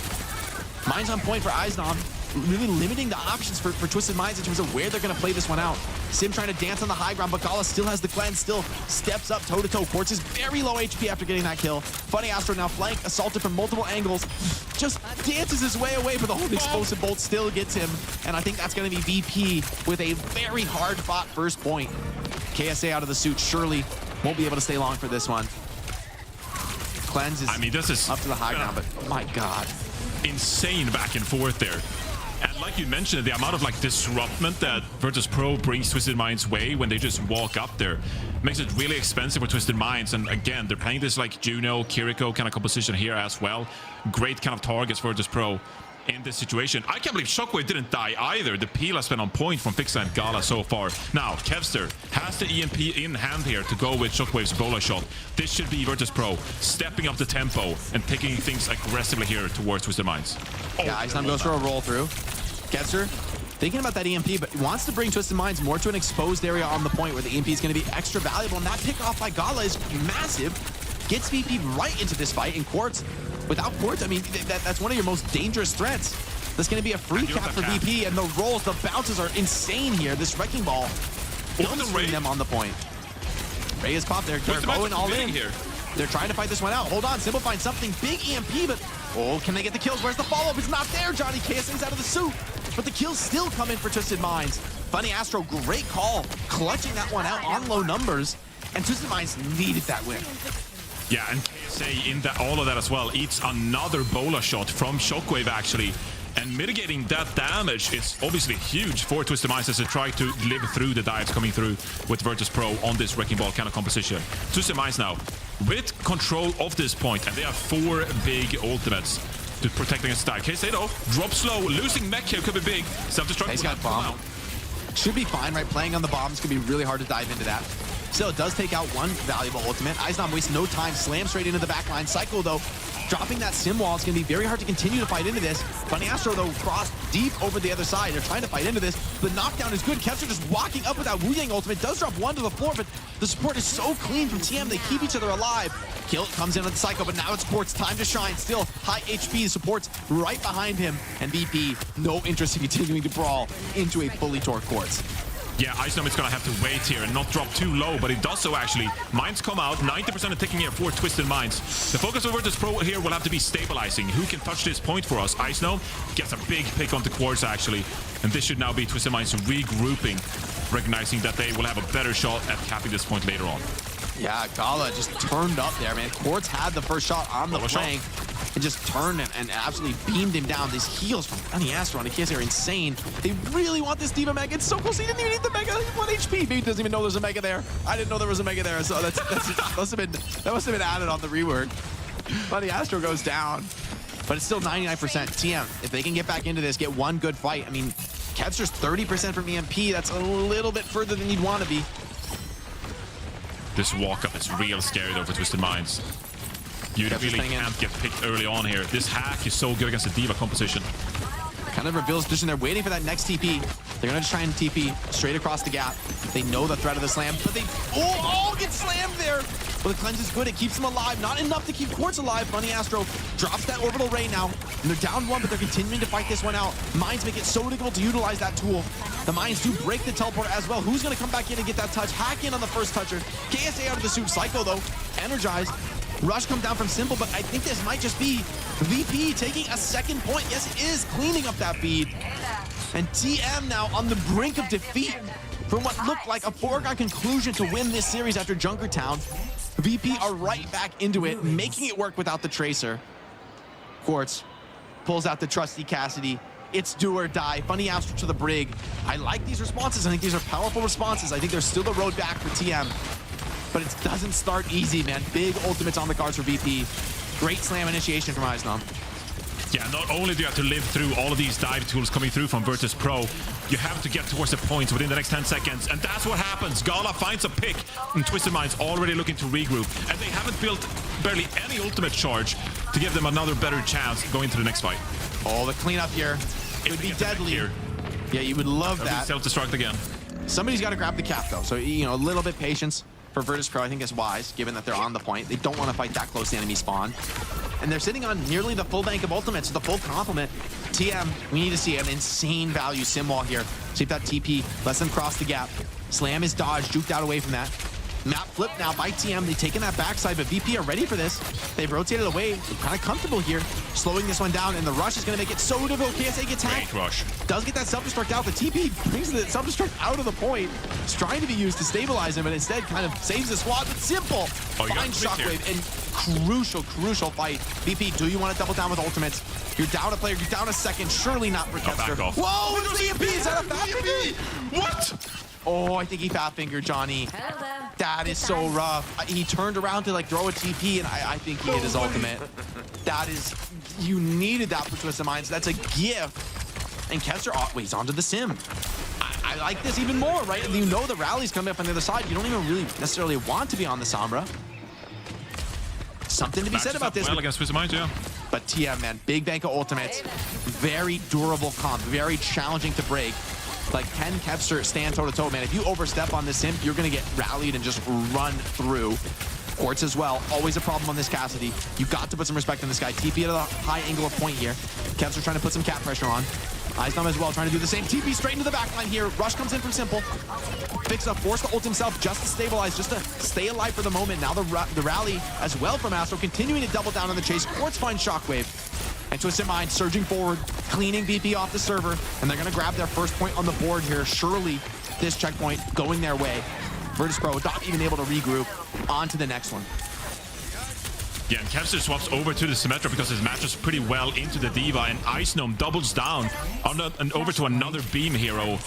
Mind's on point for Eichenwalde. Really limiting the options for Twisted Minds in terms of where they're going to play this one out. Sim trying to dance on the high ground, but Gala still has the cleanse, still steps up toe-to-toe. Quartz is very low HP after getting that kill. Funny Astro now flanked, assaulted from multiple angles. Just dances his way away, but the whole explosive bolt still gets him. And I think that's going to be VP with a very hard-fought first point. KSA out of the suit surely won't be able to stay long for this one. Cleanse is, this is up to the high ground, but oh my god. Insane back and forth there. And like you mentioned, the amount of like disruptment that Virtus.Pro brings Twisted Minds' way when they just walk up there makes it really expensive for Twisted Minds. And again, they're playing this like Juno, Kiriko kind of composition here as well. Great kind of targets for Virtus.Pro in this situation. I can't believe Shockwave didn't die either. The peel has been on point from Fixa and Gala so far. Now, Kevster has the EMP in hand here to go with Shockwave's bola shot. This should be Virtus.Pro stepping up the tempo and taking things aggressively here towards Twisted Minds. Yeah, Eichenwalde goes for a roll through. Kevster thinking about that EMP, but wants to bring Twisted Minds more to an exposed area on the point where the EMP is going to be extra valuable. And that pick off by Gala is massive. Gets VP right into this fight. And Quartz, without Quartz, I mean, that's one of your most dangerous threats. That's going to be a free cap for VP, and the rolls, the bounces are insane here. This Wrecking Ball doesn't bring them on the point. Ray is popped there. They're going all in here. They're trying to fight this one out. Hold on, Simple finds something. Big EMP, but oh, can they get the kills? Where's the follow-up? It's not there, Johnny. KSA's out of the suit, but the kills still come in for Twisted Minds. Funny Astro, great call, clutching that one out on low numbers, and Twisted Minds needed that win. Yeah, and KSA in that, all of that as well, eats another bola shot from Shockwave actually. And mitigating that damage is obviously huge for Twisted Minds as they try to live through the dives coming through with Virtus.Pro on this Wrecking Ball kind of composition. Twisted Minds now with control of this point, and they have 4 big ultimates to protect against dive. KSA though, drops low, losing mech here could be big. Self-destruct. He's got bomb. Should be fine, right? Playing on the bombs could be really hard to dive into that. Still, it does take out one valuable ultimate. Eichenwalde wastes no time, slams straight into the backline. Psycho, though, dropping that sim wall. It's going to be very hard to continue to fight into this. Funny Astro, though, crossed deep over the other side. They're trying to fight into this. The knockdown is good. Kevster just walking up with that Wu Yang ultimate. Does drop 1 to the floor, but the support is so clean from TM. They keep each other alive. Kill comes in with the Psycho, but now it's Quartz. Time to shine. Still high HP. The support's right behind him. And BP, no interest in continuing to brawl into a fully torqued Quartz. Yeah, Eichenwalde is going to have to wait here and not drop too low, but it does so actually. Minds come out, 90% of taking here for Twisted Minds. The focus of Virtus.Pro here will have to be stabilizing. Who can touch this point for us? Eichenwalde gets a big pick on the Quartz actually, and this should now be Twisted Minds regrouping, recognizing that they will have a better shot at capping this point later on. Yeah, Gala just turned up there, man. Quartz had the first shot on the flank and just turned and absolutely beamed him down. These heals from Funny Astro and KSA are insane. They really want this D.Va Mega. It's so close. He didn't even need the Mega. 1 HP. Maybe doesn't even know there's a Mega there. I didn't know there was a Mega there, so that must have been added on the rework. Funny Astro goes down, but it's still 99%. TM, if they can get back into this, get one good fight. I mean, Kevster's 30% from EMP. That's a little bit further than you'd want to be. This walk-up is real scary though for Twisted Minds. You really can't get picked early on here. This hack is so good against the D.Va composition. Kind of reveals position. They're waiting for that next TP. They're going to try and TP straight across the gap. They know the threat of the slam, but they all get slammed there. But the cleanse is good. It keeps them alive. Not enough to keep Quartz alive. Funny Astro drops that orbital ray now. And they're down 1, but they're continuing to fight this one out. Minds make it so difficult to utilize that tool. The Minds do break the teleport as well. Who's going to come back in and get that touch? Hack in on the first toucher. KSA out of the suit. Psycho, though, energized. Rush comes down from Simple, but I think this might just be VP taking a second point. Yes, it is cleaning up that feed. And TM now on the brink of defeat from what looked like a foregone conclusion to win this series after Junkertown. VP are right back into it, making it work without the Tracer. Quartz pulls out the trusty Cassidy. It's do or die. Funny Astro to the Brig. I like these responses. I think these are powerful responses. I think there's still the road back for TM. But it doesn't start easy, man. Big ultimates on the cards for VP. Great slam initiation from Eichenwalde. Yeah, not only do you have to live through all of these dive tools coming through from Virtus.Pro, you have to get towards the points within the next 10 seconds. And that's what happens. Gala finds a pick, and Twisted Mind's already looking to regroup. And they haven't built barely any ultimate charge to give them another better chance going to the next fight. Oh, the cleanup here. It would be deadly. Here. Yeah, you would love that. Self-destruct again. Somebody's got to grab the cap, though. So, you know, a little bit patience for Virtus.Pro, I think, is wise, given that they're on the point. They don't want to fight that close to enemy spawn. And they're sitting on nearly the full bank of ultimates, so the full complement. TM, we need to see an insane value sim wall here. See if that TP lets them cross the gap. Slam is dodged, juked out away from that. Map flip now by TM. They've taken that backside, but VP are ready for this. They've rotated away. They're kind of comfortable here, slowing this one down, and the rush is going to make it so difficult. KSA gets hacked. Rush. Does get that self-destruct out. The TP brings the self-destruct out of the point. It's trying to be used to stabilize him, but instead kind of saves the squad. But Simple finds Shockwave and crucial fight. VP, do you want to double down with ultimates? You're down a player. You're down a second. Surely not for Kester. Whoa, it's the EMP. Is that a fat finger? What? Oh, I think he fat fingered Johnny. That is so rough. He turned around to like throw a TP, and I think he hit his ultimate. That is, you needed that for Twisted Minds. That's a gift. And Kester he's onto the sim. I like this even more, right? You know the rally's coming up on the other side. You don't even really necessarily want to be on the Sombra. Something to be said about this. Well against Twisted Minds, yeah. But TM, man, big bank of ultimates. Very durable comp, very challenging to break. Like, can Kepster stand toe-to-toe, man? If you overstep on this imp, you're going to get rallied and just run through. Quartz as well. Always a problem on this Cassidy. You got to put some respect on this guy. TP at a high angle of point here. Kepster trying to put some cap pressure on. Eichenwalde as well, trying to do the same. TP straight into the backline here. Rush comes in from Simple. Fix up, force to ult himself just to stabilize, just to stay alive for the moment. Now the rally as well from Astro, continuing to double down on the chase. Quartz finds Shockwave. And Twisted Mind surging forward, cleaning VP off the server, and they're going to grab their first point on the board here. Surely this checkpoint going their way. Virtus.Pro not even able to regroup. On to the next one. Yeah, and Kepster swaps over to the Symmetra because his matches pretty well into the Diva, and Icenome doubles down and over to another beam hero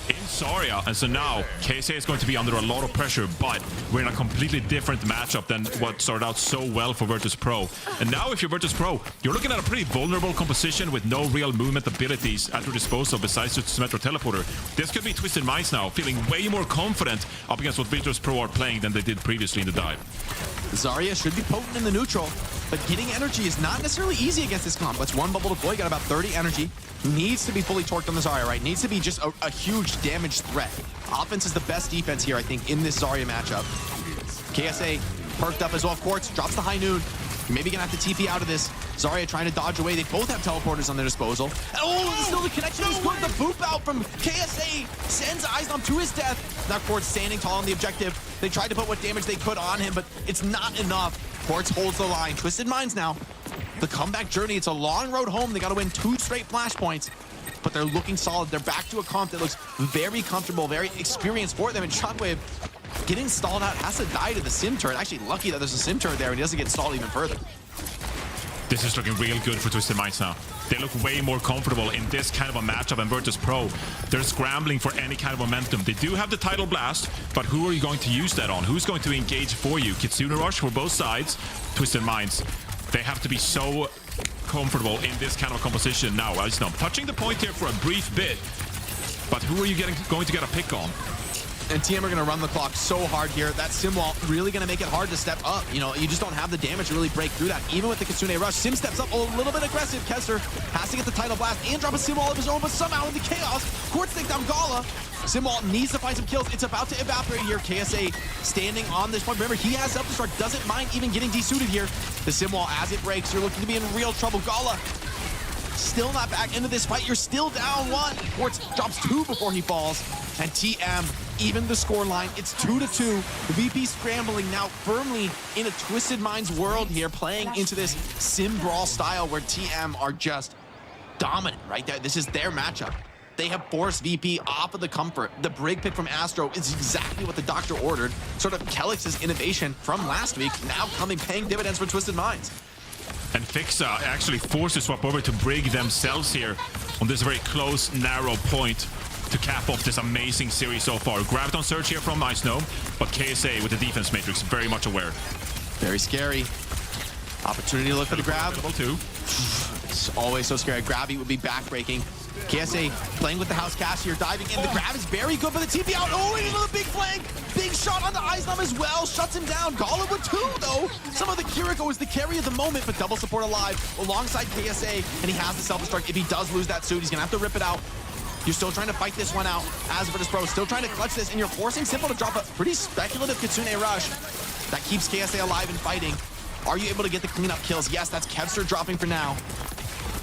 in Zarya. And so now KSA is going to be under a lot of pressure, but we're in a completely different matchup than what started out so well for Virtus.Pro. And now if you're Virtus.Pro, you're looking at a pretty vulnerable composition with no real movement abilities at your disposal besides the Symmetra teleporter. This could be Twisted Minds now, feeling way more confident up against what Virtus.Pro are playing than they did previously in the dive. Zarya should be potent in the neutral, but getting energy is not necessarily easy against this comp. That's one bubble deploy, got about 30 energy. Needs to be fully torqued on the Zarya, right? Needs to be just a huge damage threat. Offense is the best defense here, I think, in this Zarya matchup. KSA perked up as well. Quartz drops the high noon. Maybe gonna have to TP out of this. Zarya trying to dodge away. They both have teleporters on their disposal. Oh, still the connection is good. The boop out from KSA sends Eichenwalde to his death. Now Quartz standing tall on the objective. They tried to put what damage they could on him, but it's not enough. Quartz holds the line. Twisted Minds now. The comeback journey, it's a long road home. They got to win 2 straight flashpoints, but they're looking solid. They're back to a comp that looks very comfortable, very experienced for them. And Shockwave getting stalled out, has to die to the sim turret. Actually lucky that there's a sim turret there and he doesn't get stalled even further. This is looking real good for Twisted Minds now. They look way more comfortable in this kind of a matchup, and Virtus.Pro, they're scrambling for any kind of momentum. They do have the Tidal Blast, but who are you going to use that on? Who's going to engage for you? Kitsune Rush for both sides. Twisted Minds, they have to be so comfortable in this kind of composition now. Icenome touching the point here for a brief bit, but who are you going to get a pick on? And TM are going to run the clock so hard here. That Sim wall really going to make it hard to step up. You know, you just don't have the damage to really break through that. Even with the Kitsune Rush, Sim steps up a little bit aggressive. Kester has to get the Tidal Blast and drop a Sim wall of his own, but somehow in the chaos, Quartz takes down Gala. Sim wall needs to find some kills. It's about to evaporate here. KSA standing on this point. Remember, he has self-destruct, doesn't mind even getting desuited here. The Sim wall, as it breaks, you're looking to be in real trouble. Gala still not back into this fight. You're still down 1. Quartz drops 2 before he falls. And TM, even the score line, it's 2-2. VP scrambling now firmly in a Twisted Minds world here, playing into this sim brawl style where TM are just dominant right there. This is their matchup. They have forced VP off of the comfort. The brig pick from Astro is exactly what the doctor ordered. Sort of Kelix's innovation from last week, now paying dividends for Twisted Minds. And FACEIT actually forced to swap over to brig themselves here on this very close, narrow point to cap off this amazing series so far. Graviton Surge here from Icegnome, but KSA with the defense matrix very much aware. Very scary. Opportunity to look for the grab. Double 2. It's always so scary. Grabby would be backbreaking. KSA playing with the house cash here, diving in. The grab is very good for the TP out. Oh, and another big flank. Big shot on the Icegnome as well. Shuts him down. Gala with 2, though. Some of the Kiriko is the carry of the moment, but double support alive alongside KSA, and he has the self-destruct. If he does lose that suit, he's going to have to rip it out. You're still trying to fight this one out as Virtus.Pro, still trying to clutch this, and you're forcing Simple to drop a pretty speculative Kitsune rush that keeps KSA alive and fighting. Are you able to get the cleanup kills? Yes, that's Kevster dropping for now.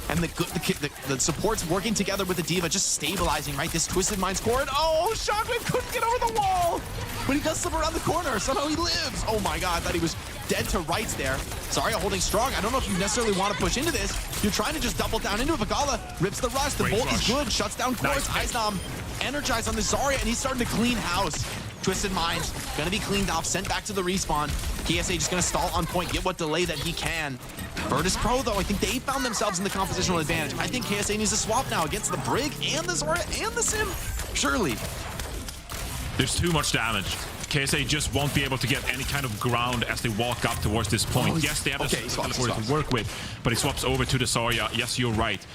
And the support's working together with the D.Va, just stabilizing, right? This Twisted Minds core, and oh, Shockwave couldn't get over the wall! But he does slip around the corner, somehow he lives! Oh my god, I thought he was dead to rights there. Zarya holding strong. I don't know if you necessarily want to push into this. You're trying to just double down into it. Vagala rips the rush. The bolt is good. Shuts down Quartz. Icegnome energized on the Zarya, and he's starting to clean house. Twisted Minds gonna be cleaned off, sent back to the respawn. KSA just gonna stall on point, get what delay that he can. Virtus.Pro, though, I think they found themselves in the compositional advantage. I think KSA needs to swap now against the Brig and the Zarya and the Sim. Surely. There's too much damage. KSA just won't be able to get any kind of ground as they walk up towards this point. Yes, they have the teleporter to work with, but he swaps over to the Zarya. Yes, you're right.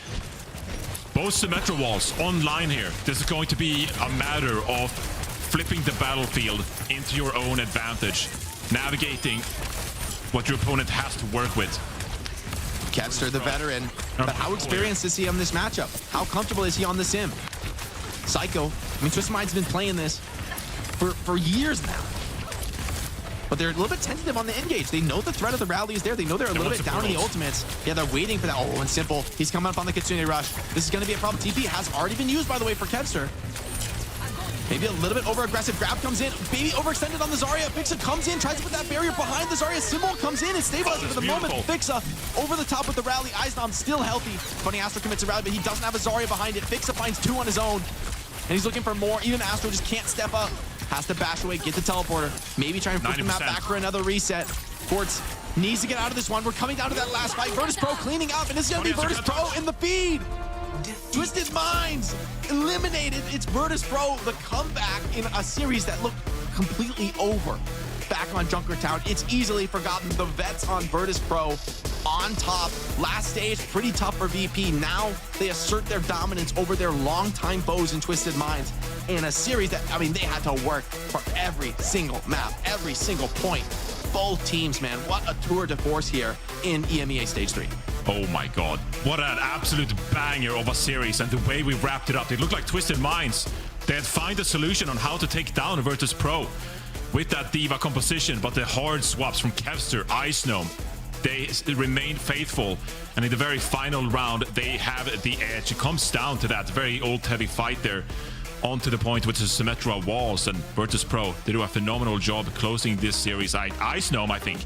Both Symmetra walls online here. This is going to be a matter of flipping the battlefield into your own advantage, navigating what your opponent has to work with. Kevster, the veteran, but how experienced is he on this matchup? How comfortable is he on the Sim? Psycho, I mean, Twisted Minds have been playing this for years now. But they're a little bit tentative on the engage. They know the threat of the rally is there. They know they're a little bit down in the ultimates. Yeah, they're waiting for that. Oh, and Simple, he's coming up on the Kitsune rush. This is going to be a problem. TP has already been used, by the way, for Kevster. Maybe a little bit over-aggressive. Grab comes in. Baby overextended on the Zarya. Fixa comes in, tries to put that barrier behind the Zarya. Symbol comes in and stabilizes for the moment. Fixa over the top with the rally. Icegnome still healthy. Funny Astro commits a rally, but he doesn't have a Zarya behind it. Fixa finds 2 on his own. And he's looking for more. Even Astro just can't step up. Has to bash away, get the teleporter. Maybe try and push the map back for another reset. Quartz needs to get out of this one. We're coming down to that last fight. Virtus.Pro cleaning up, and this is going to be Virtus.Pro in the feed. Twisted Minds eliminated. It's Virtus.Pro, the comeback in a series that looked completely over. Back on Junkertown, it's easily forgotten. The vets on Virtus.Pro on top. Last stage, pretty tough for VP. Now they assert their dominance over their longtime foes in Twisted Minds in a series that, I mean, they had to work for every single map, every single point. Both teams, man, what a tour de force here in EMEA Stage 3. Oh my god, what an absolute banger of a series, and the way we wrapped it up. It looked like Twisted Minds. They had found a solution on how to take down Virtus.Pro with that D.Va composition, but the hard swaps from Kevster, Icegnome, they remained faithful, and in the very final round, they have the edge. It comes down to that very old heavy fight there, onto the point with the Symmetra walls, and Virtus.Pro, they do a phenomenal job closing this series. Icegnome, I think,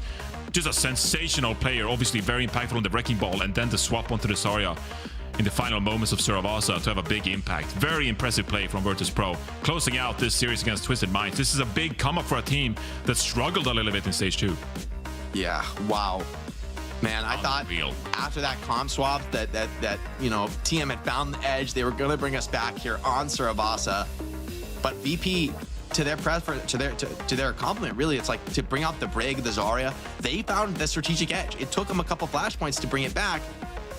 just a sensational player, obviously very impactful on the Wrecking Ball, and then the swap onto the Zarya in the final moments of Suravasa to have a big impact. Very impressive play from Virtus.Pro, closing out this series against Twisted Minds. This is a big come up for a team that struggled a little bit in Stage 2. Yeah, wow. Man, I thought after that comm swap that you know, TM had found the edge. They were going to bring us back here on Suravasa, but VP, to their preference, to their compliment, really, it's like to bring out the Brig, the Zarya. They found the strategic edge. It took them a couple flashpoints to bring it back,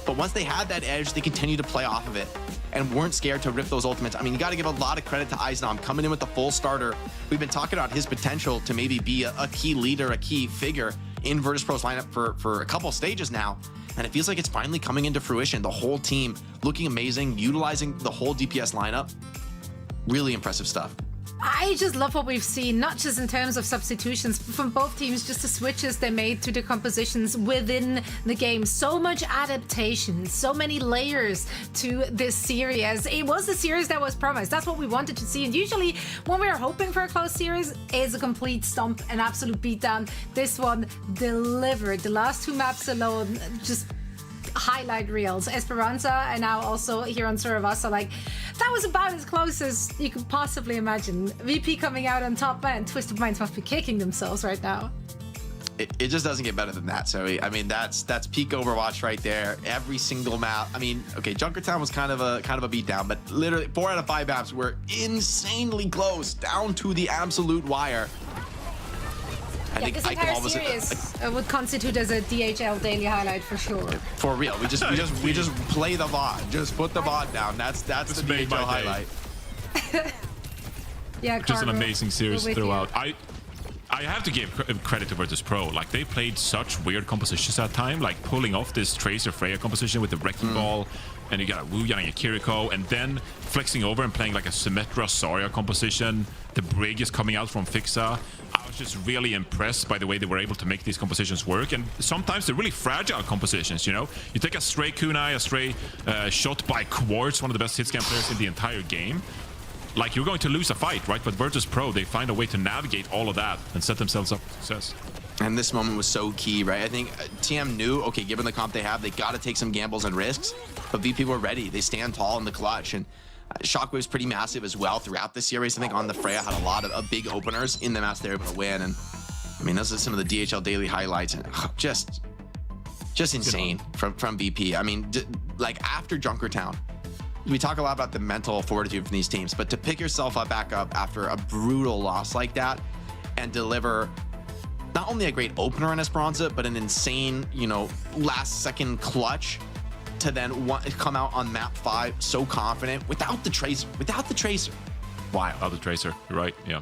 but once they had that edge, they continued to play off of it and weren't scared to rip those ultimates. I mean, you got to give a lot of credit to Icegnome coming in with the full starter. We've been talking about his potential to maybe be a key leader, a key figure in Virtus.Pro's lineup for a couple stages now, and it feels like it's finally coming into fruition. The whole team looking amazing, utilizing the whole DPS lineup. Really impressive stuff. I just love what we've seen, not just in terms of substitutions from both teams, just the switches they made to the compositions within the game. So much adaptation, so many layers to this series. It was the series that was promised. That's what we wanted to see. And usually when we're hoping for a close series, it's a complete stomp, an absolute beatdown. This one delivered. The last 2 maps alone, just highlight reels. Esperanza and now also here on Suravasa, like that was about as close as you could possibly imagine. VP coming out on top, and Twisted Minds must be kicking themselves right now. It just doesn't get better than that. So I mean, that's peak Overwatch right there. Every single map. I mean, okay, Junkertown was kind of a beatdown, but literally 4 out of 5 maps were insanely close, down to the absolute wire. I think this entire series would constitute as a DHL daily highlight for sure. For real, we just play the VOD. Just put the VOD down. That's the DHL highlight. Yeah, just an amazing series throughout. You. I have to give credit to Virtus.Pro. Like, they played such weird compositions that time, like pulling off this Tracer Freya composition with the Wrecking Ball, and you got a Wuyan and a Kiriko, and then flexing over and playing like a Symmetra Zarya composition. The Brig is coming out from Fixa. I was just really impressed by the way they were able to make these compositions work, and sometimes they're really fragile compositions, you know? You take a stray kunai, a stray shot by Quartz, one of the best hitscan players in the entire game. Like, you're going to lose a fight, right? But Virtus.Pro, they find a way to navigate all of that and set themselves up for success. And this moment was so key, right? I think TM knew, okay, given the comp they have, they got to take some gambles and risks. But VP were ready. They stand tall in the clutch. And Shockwave's pretty massive as well throughout the series. I think on the Freya had a lot of big openers in the match they were able to win. And I mean, those are some of the DHL daily highlights. And just insane from VP. I mean, like after Junkertown, we talk a lot about the mental fortitude from these teams, but to pick yourself back up after a brutal loss like that and deliver not only a great opener in Esperanza, but an insane, you know, last second clutch to then come out on map 5 so confident without the Tracer. Wow, without the Tracer, you're right, yeah.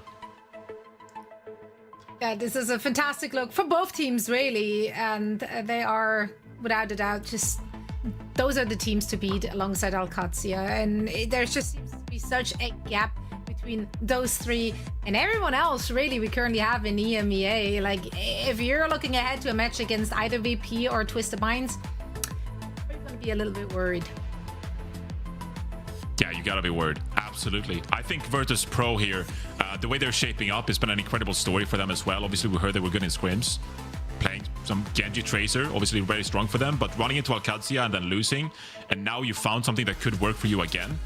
Yeah, this is a fantastic look for both teams, really, and they are, without a doubt, just those are the teams to beat alongside Qadsiah, and there just seems to be such a gap between those 3 and everyone else really we currently have in EMEA. Like, if you're looking ahead to a match against either VP or Twisted Minds, you're going to be a little bit worried. Yeah, you gotta be worried. Absolutely. I think Virtus.Pro here, the way they're shaping up has been an incredible story for them as well. Obviously, we heard they were good in scrims, playing some Gen.G Tracer, obviously very strong for them, but running into Qadsiah and then losing, and now you found something that could work for you again.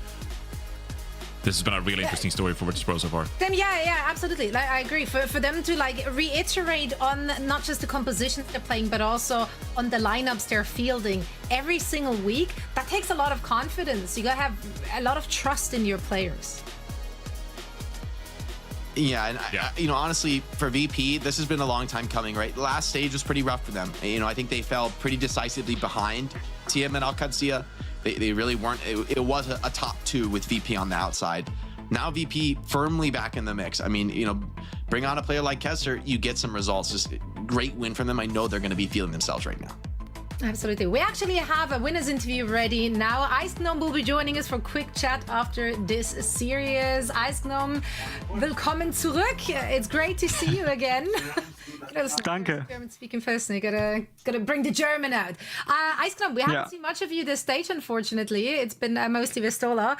This has been a really interesting story for Virtus.Pro so far. Then yeah, absolutely. Like, I agree. For them to like reiterate on not just the compositions they're playing, but also on the lineups they're fielding every single week, that takes a lot of confidence. You gotta have a lot of trust in your players. Yeah, and you know, honestly, for VP, this has been a long time coming, right? The last stage was pretty rough for them. You know, I think they fell pretty decisively behind TM and Qadsiah. They really weren't. It was a top 2 with VP on the outside. Now VP firmly back in the mix. I mean, you know, bring on a player like Kessler, you get some results. Just great win from them. I know they're going to be feeling themselves right now. Absolutely. We actually have a winner's interview ready now. Eichenwalde will be joining us for a quick chat after this series. Eichenwalde, willkommen zurück. It's great to see you again. Danke. German speaking first. You gotta bring the German out. Eichenwalde, we haven't seen much of you this stage, unfortunately. It's been mostly Vestola.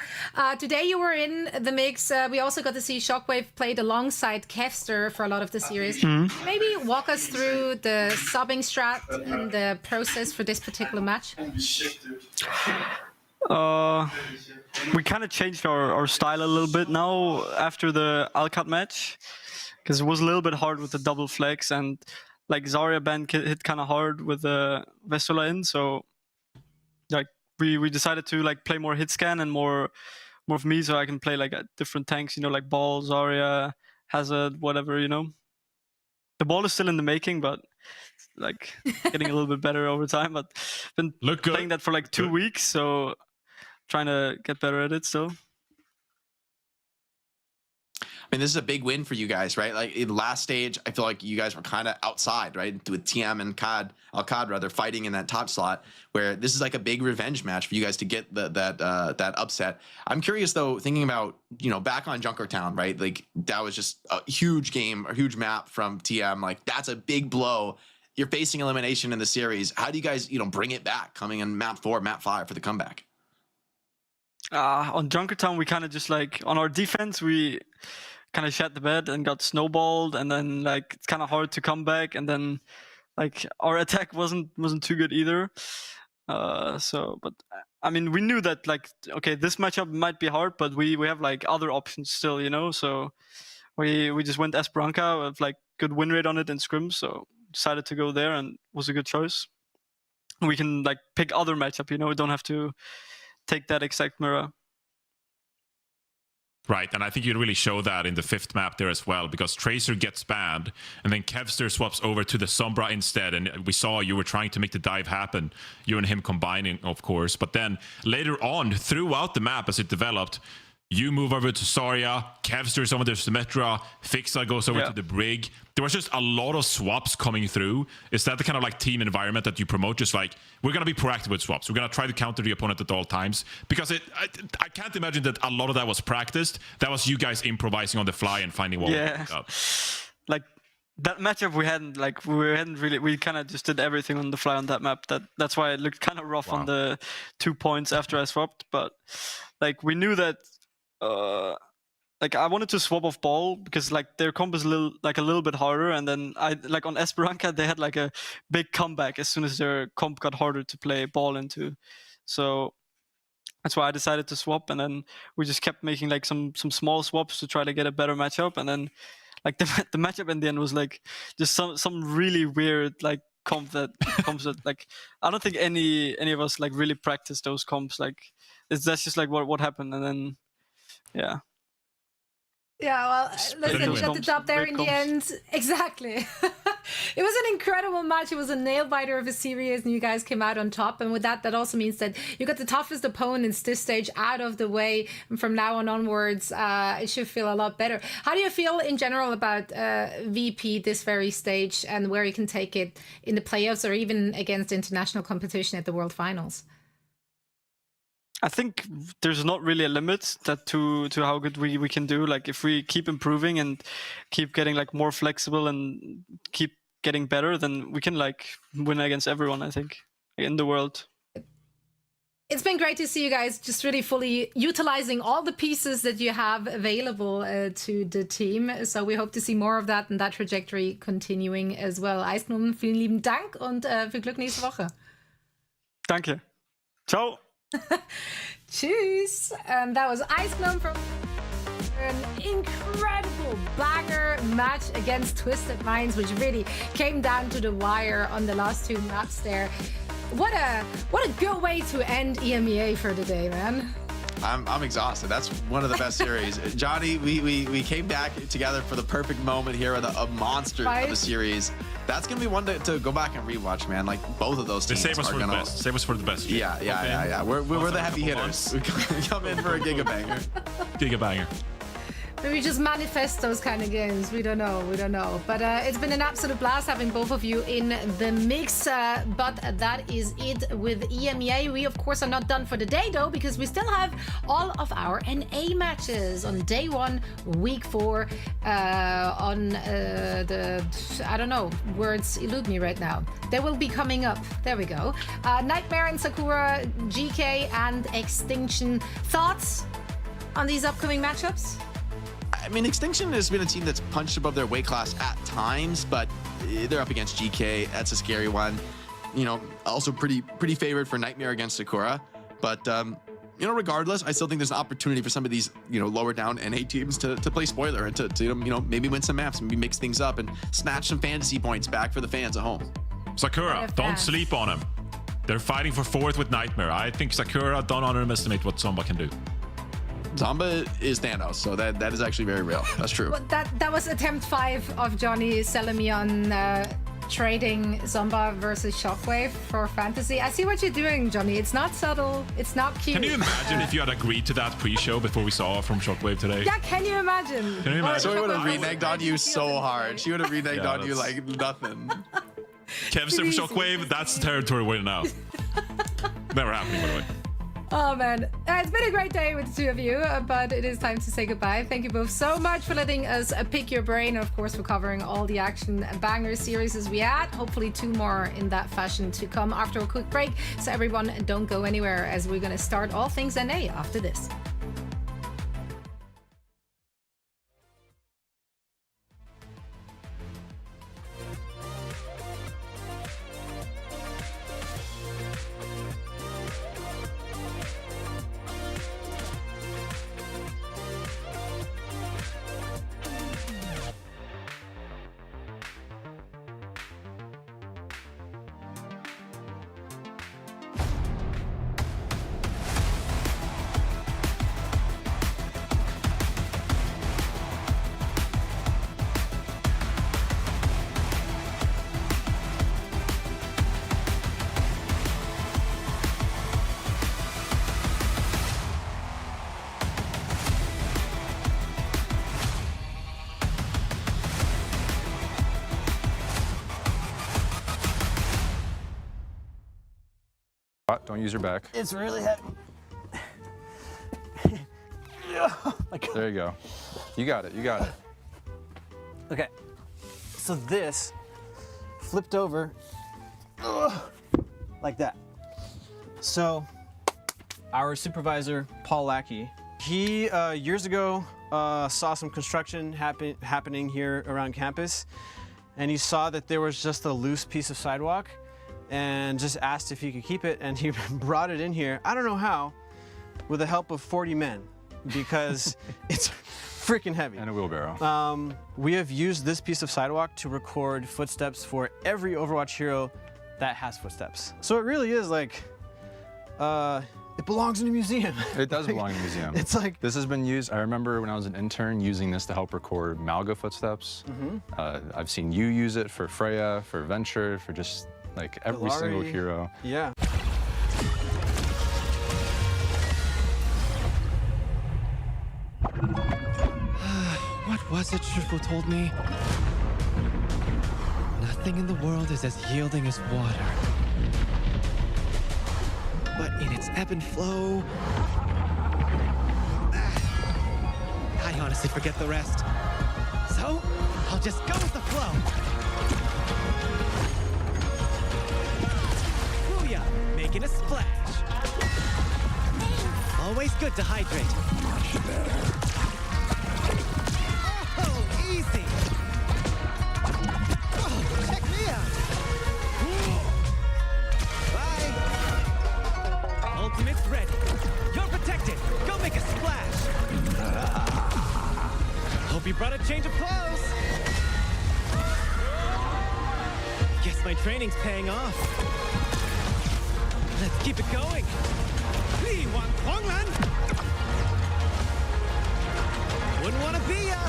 Today you were in the mix. We also got to see Shockwave played alongside Kevster for a lot of the series. Maybe walk us through the subbing strat and the process for this particular match? We kind of changed our style a little bit now after the Alcat match, because it was a little bit hard with the double flex, and like Zarya ban hit kind of hard with the Vestola in, so like we decided to like play more hit scan and more of me, so I can play like different tanks, you know, like Ball, Zarya, Hazard, whatever, you know. The Ball is still in the making, but like getting a little bit better over time. But been playing that for like 2 weeks, so trying to get better at it still. I mean, this is a big win for you guys, right? Like in the last stage, I feel like you guys were kind of outside, right? With TM and Al-Qad rather fighting in that top slot, where this is like a big revenge match for you guys to get that upset. I'm curious though, thinking about, you know, back on Junkertown, right? Like that was just a huge game, a huge map from TM. Like that's a big blow. You're facing elimination in the series. How do you guys, you know, bring it back coming in map 4, map 5 for the comeback? On Junkertown, we kind of just like on our defense, we kind of shat the bed and got snowballed, and then like it's kind of hard to come back, and then like our attack wasn't too good either. But I mean, we knew that like, okay, this matchup might be hard, but we have like other options still, you know. So we just went Esperanza with like good win rate on it in scrims, so decided to go there, and was a good choice. We can like pick other matchup, you know. We don't have to take that exact mirror. Right, and I think you really show that in the 5th map there as well, because Tracer gets banned, and then Kevster swaps over to the Sombra instead, and we saw you were trying to make the dive happen, you and him combining, of course, but then later on, throughout the map as it developed, you move over to Zarya, Kevster's over to Symmetra, Fixa goes over to the Brig. There was just a lot of swaps coming through. Is that the kind of like team environment that you promote? Just like, we're going to be proactive with swaps. We're going to try to counter the opponent at all times. Because I can't imagine that a lot of that was practiced. That was you guys improvising on the fly and finding what was up. Like, that matchup we kind of just did everything on the fly on that map. That's why it looked kind of rough on the 2 points after I swapped. But like, we knew that like I wanted to swap off ball because like their comp is a little bit harder, and then I like on Esperanza they had like a big comeback as soon as their comp got harder to play ball into. So that's why I decided to swap, and then we just kept making like some small swaps to try to get a better matchup, and then like the matchup in the end was like just some really weird like comps that like I don't think any of us like really practiced those comps. Like that's just like what happened, and then yeah. Yeah, well, listen, we got the top there in the end. Exactly. It was an incredible match. It was a nail-biter of a series, and you guys came out on top. And with that also means that you got the toughest opponents this stage out of the way. And from now on onwards, it should feel a lot better. How do you feel in general about VP this very stage and where you can take it in the playoffs or even against international competition at the World Finals? I think there's not really a limit to how good we can do. Like if we keep improving and keep getting like more flexible and keep getting better, then we can like win against everyone, I think, in the world. It's been great to see you guys just really fully utilizing all the pieces that you have available to the team. So we hope to see more of that and that trajectory continuing as well. Eisnum, vielen lieben Dank und viel Glück nächste Woche. Danke. Ciao. Tschüss. And that was Eisnum from an incredible banger match against Twisted Minds, which really came down to the wire on the last 2 maps there. What a good way to end EMEA for the day, man. I'm exhausted. That's one of the best series. Johnny, we came back together for the perfect moment here with a monster of a series. That's going to be one to go back and rewatch, man. Like, both of those teams save us for the best. Save us for the best. Yeah. We're the heavy hitters. We come in for a gigabanger. Gigabanger. Maybe just manifest those kind of games. We don't know. But it's been an absolute blast having both of you in the mix. But that is it with EMEA. We, of course, are not done for the day, though, because we still have all of our NA matches on day 1, week 4, on I don't know, words elude me right now. They will be coming up. There we go. Nightmare and Sakura, GK and Extinction. Thoughts on these upcoming matchups? I mean, Extinction has been a team that's punched above their weight class at times, but they're up against GK. That's a scary one. You know, also pretty favored for Nightmare against Sakura. But, you know, regardless, I still think there's an opportunity for some of these, you know, lower down NA teams to play spoiler and to you know, maybe win some maps, maybe mix things up and snatch some fantasy points back for the fans at home. Sakura, don't sleep on them. They're fighting for 4th with Nightmare. I think Sakura, don't underestimate what Zomba can do. Zomba is Thanos, so that is actually very real. That's true. Well, that was attempt 5 of Johnny selling me on trading Zomba versus Shockwave for fantasy. I see what you're doing, Johnny. It's not subtle. It's not cute. Can you imagine if you had agreed to that pre-show before we saw from Shockwave today? Yeah, can you imagine? Can you imagine? So we would have reneged on you so hard. She would have reneged Yeah, on you that's- like nothing. Kev said Shockwave, that's the territory we're in now. Never happening, by the way. Oh man, it's been a great day with the two of you, but it is time to say goodbye. Thank you both so much for letting us pick your brain, and of course for covering all the action banger series as we had. Hopefully 2 more in that fashion to come after a quick break. So everyone, don't go anywhere as we're going to start all things NA after this. Don't use your back. It's really heavy. There you go. You got it. You got it. Okay. So this flipped over like that. So our supervisor, Paul Lackey, he years ago saw some construction happening here around campus, and he saw that there was just a loose piece of sidewalk and just asked if he could keep it, and he brought it in here, I don't know how, with the help of 40 men, because it's freaking heavy. And a wheelbarrow. We have used this piece of sidewalk to record footsteps for every Overwatch hero that has footsteps. So it really is like, it belongs in a museum. It does belong in a museum. It's like... This has been used, I remember when I was an intern using this to help record Malga footsteps. I've seen you use it for Freya, for Venture, for just like every single hero. Yeah. What was it Shrifu told me? Nothing in the world is as yielding as water. But in its ebb and flow... I honestly forget the rest. So, I'll just go with the flow. Booyah! Making a splash. Always good to hydrate. Much better. Oh, easy! Oh, check me out! Bye! Ultimate's ready. You're protected. Go make a splash. Hope you brought a change of clothes. Guess my training's paying off. Let's keep it going. Wouldn't want to be ya.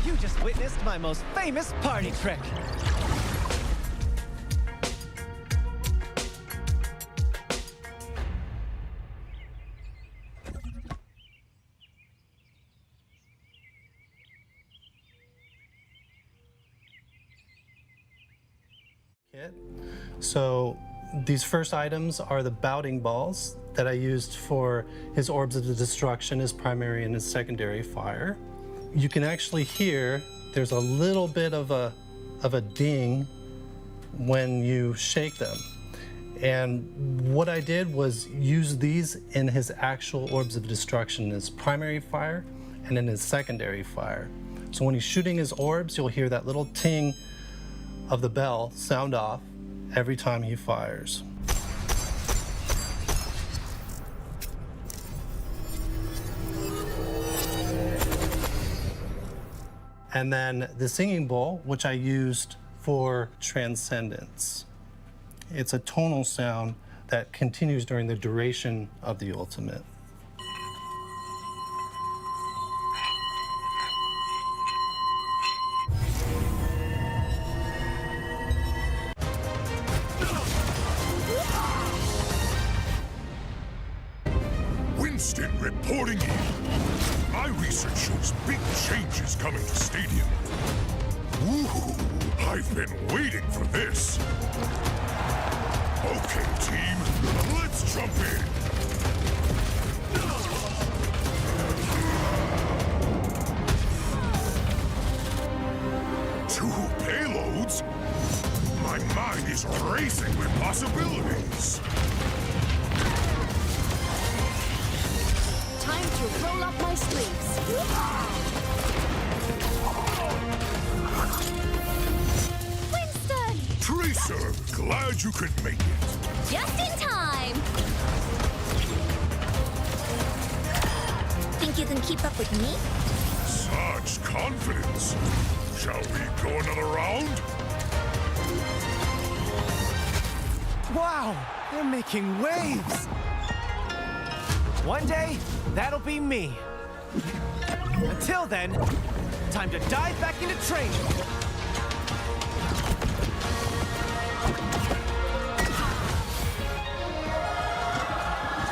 You just witnessed my most famous party trick. So these first items are the bouting balls that I used for his Orbs of the Destruction, his primary and his secondary fire. You can actually hear there's a little bit of a ding when you shake them. And what I did was use these in his actual Orbs of Destruction, his primary fire and in his secondary fire. So when he's shooting his orbs, you'll hear that little ting of the bell sound off every time he fires. And then the singing bowl, which I used for Transcendence. It's a tonal sound that continues during the duration of the ultimate. Austin reporting in. My research shows big changes coming to Stadium. Ooh, I've been waiting for this. Okay, team, let's jump in. Two payloads? My mind is racing with possibilities. Time to roll up my sleeves. Winston! Tracer, glad you could make it. Just in time! Think you can keep up with me? Such confidence. Shall we go another round? Wow, they're making waves. One day, that'll be me. Until then, time to dive back into training.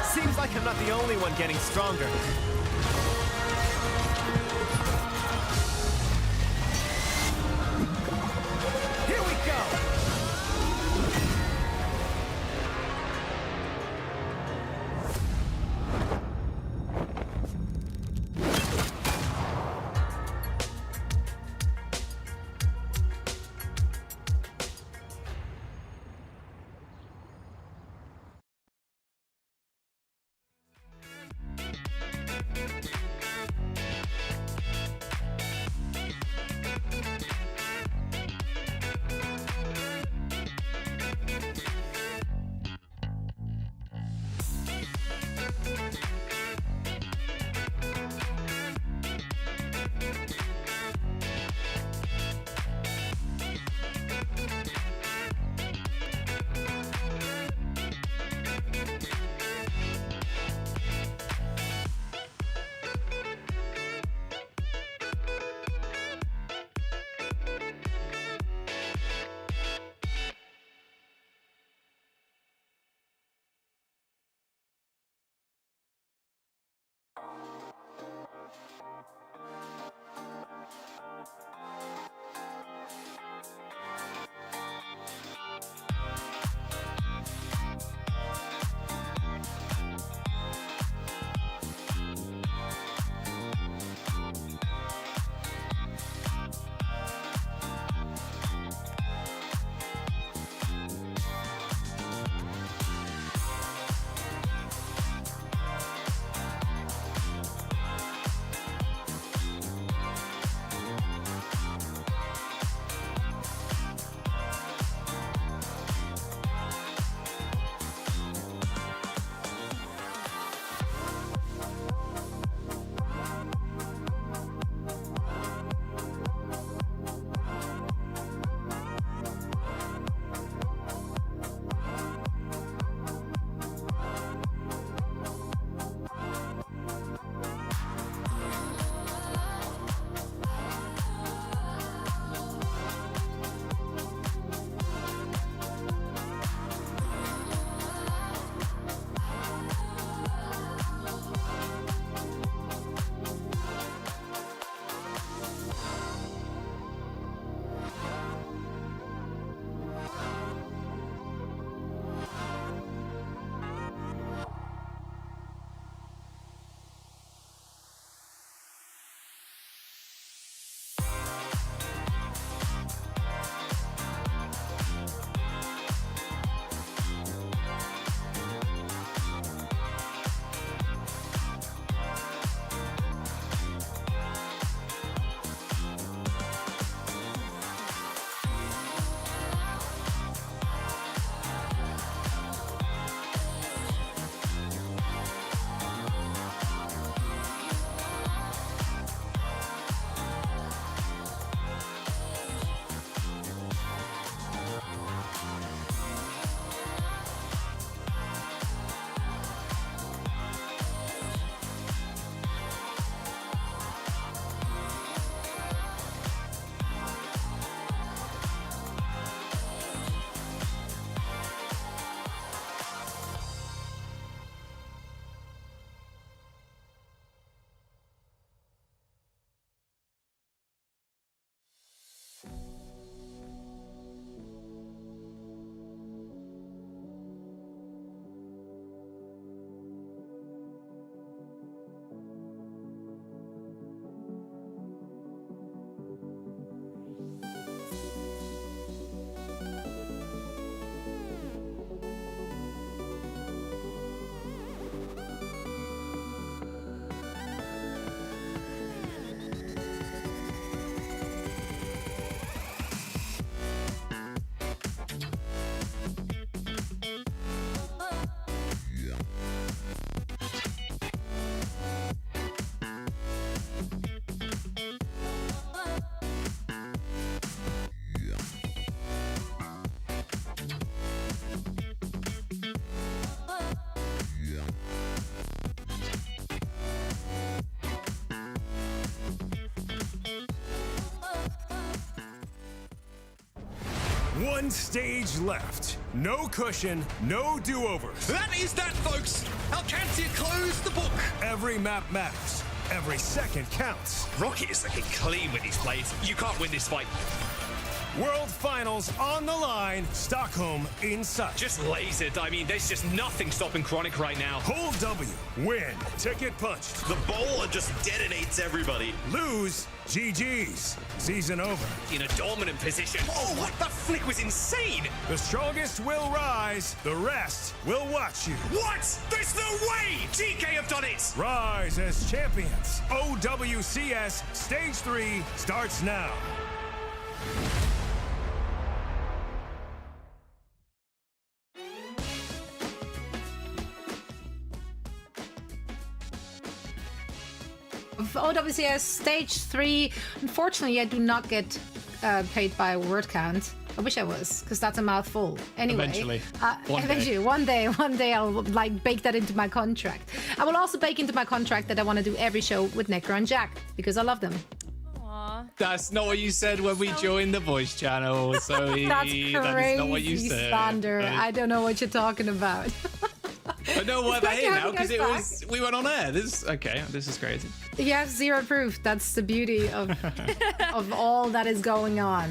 Seems like I'm not the only one getting stronger. Here we go! One stage left. No cushion, no do-overs. That is that, folks. Qadsiah closed the book. Every map matters. Every second counts. Rocket is looking clean with these plays. You can't win this fight. World Finals on the line. Stockholm in sight. Just lasered. I mean, there's just nothing stopping Chronic right now. Pull W. Win. Ticket punched. The bowler just detonates everybody. Lose. GG's. Season over. In a dominant position. Oh, what? That flick was insane. The strongest will rise. The rest will watch you. What? There's no way! GK have done it! Rise as champions. OWCS Stage 3 starts now. Of OWCS Stage 3, unfortunately, I do not get paid by word count. I wish I was, because that's a mouthful. Anyway, Eventually. One day I'll like bake that into my contract. I will also bake into my contract that I want to do every show with Necro and Jack, because I love them. That's not what you said when we joined the voice channel, Zoe. That's crazy, That is not what you said. slander. I don't know what you're talking about. I know why they're here now, because guys we went on air. This is crazy. You have zero proof. That's the beauty of of all that is going on.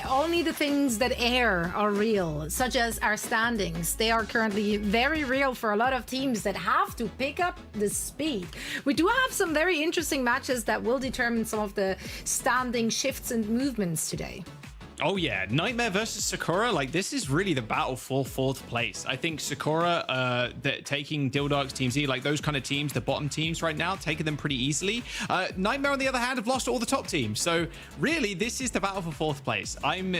Only the things that air are real, such as our standings. They are currently very real for a lot of teams that have to pick up the speed. We do have some very interesting matches that will determine some of the standing shifts and movements today. Oh yeah, Nightmare versus Sakura, like this is really the battle for 4th place. I think Sakura taking Dildark's Team Z, like those kind of teams, the bottom teams right now, taking them pretty easily. Nightmare on the other hand have lost all the top teams. So really this is the battle for 4th place. I'm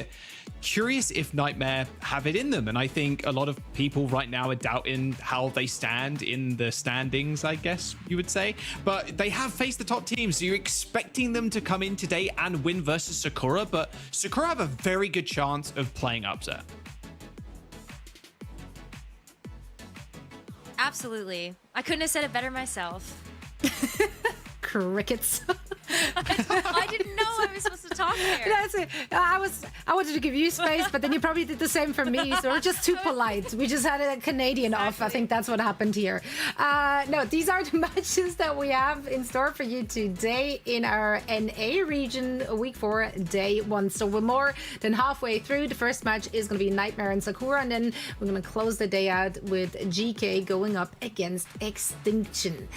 curious if Nightmare have it in them, and I think a lot of people right now are doubting how they stand in the standings, I guess you would say, but they have faced the top teams, so you're expecting them to come in today and win versus Sakura, but Sakura have a very good chance of playing upset. Absolutely. I couldn't have said it better myself. Crickets. I didn't know I was supposed to talk here. That's it. I wanted to give you space, but then you probably did the same for me. So we're just too polite. We just had a Canadian off. I think that's what happened here. No, these are the matches that we have in store for you today in our NA region, week 4, day 1. So we're more than halfway through. The first match is going to be Nightmare and Sakura, and then we're going to close the day out with GK going up against Extinction.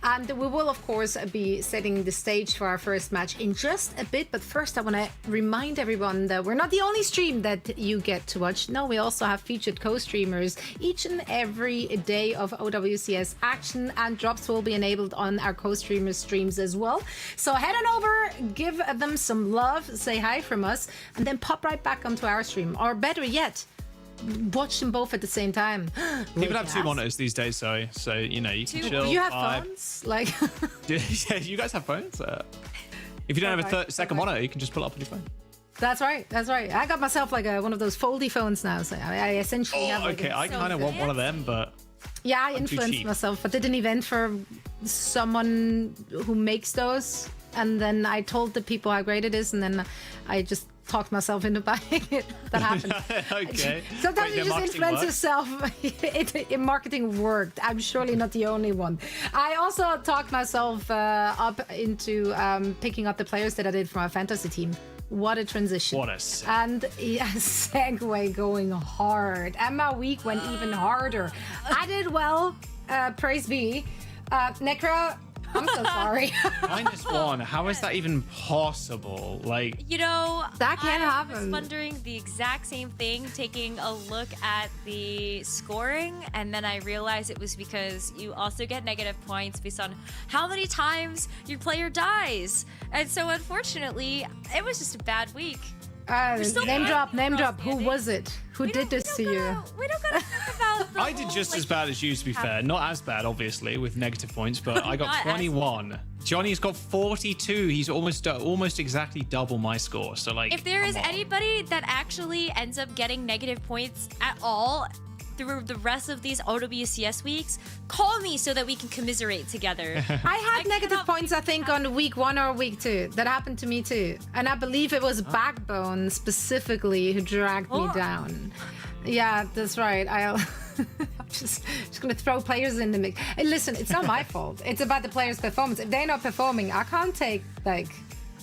And we will, of course, be setting the stage for our first match in just a bit, but first I want to remind everyone that we're not the only stream that you get to watch. No, we also have featured co-streamers each and every day of OWCS action, and drops will be enabled on our co-streamer streams as well. So head on over, give them some love, say hi from us, and then pop right back onto our stream, or better yet, watch them both at the same time. People have 2 monitors these days, so you know, you can chill. You have phones? Like yeah, you guys have phones? If you don't have a second monitor, you can just pull it up on your phone. That's right. I got myself like one of those foldy phones now, so I essentially have like okay, I kind of want one of them, but yeah, I influenced myself. I did an event for someone who makes those, and then I told the people how great it is, and then I just talked myself into buying it. That happened. Okay. Sometimes you just influence yourself. Marketing worked. I'm surely not the only one. I also talked myself up into picking up the players that I did for my fantasy team. What a transition. What a segue. And yeah, segue going hard. And my week went even harder. I did well. Praise be. Necro, I'm so sorry. -1. How is that even possible? Like, You know, that can't happen. I was wondering the exact same thing, taking a look at the scoring, and then I realized it was because you also get negative points based on how many times your player dies. And so unfortunately, it was just a bad week. Name drop. Who was it? Who did this to you? We don't gotta talk about the I did just as bad as you, to be fair. Not as bad, obviously, with negative points, but I got 21. Johnny's got 42. He's almost exactly double my score. So like, if there is anybody that actually ends up getting negative points at all, through the rest of these OWCS weeks, call me so that we can commiserate together. I had negative points, I think, on week 1 or week 2. That happened to me too. And I believe it was Backbone specifically who dragged me down. Yeah, that's right. I'm just gonna throw players in the mix. Hey, listen, it's not my fault. It's about the players' performance. If they're not performing, I can't take like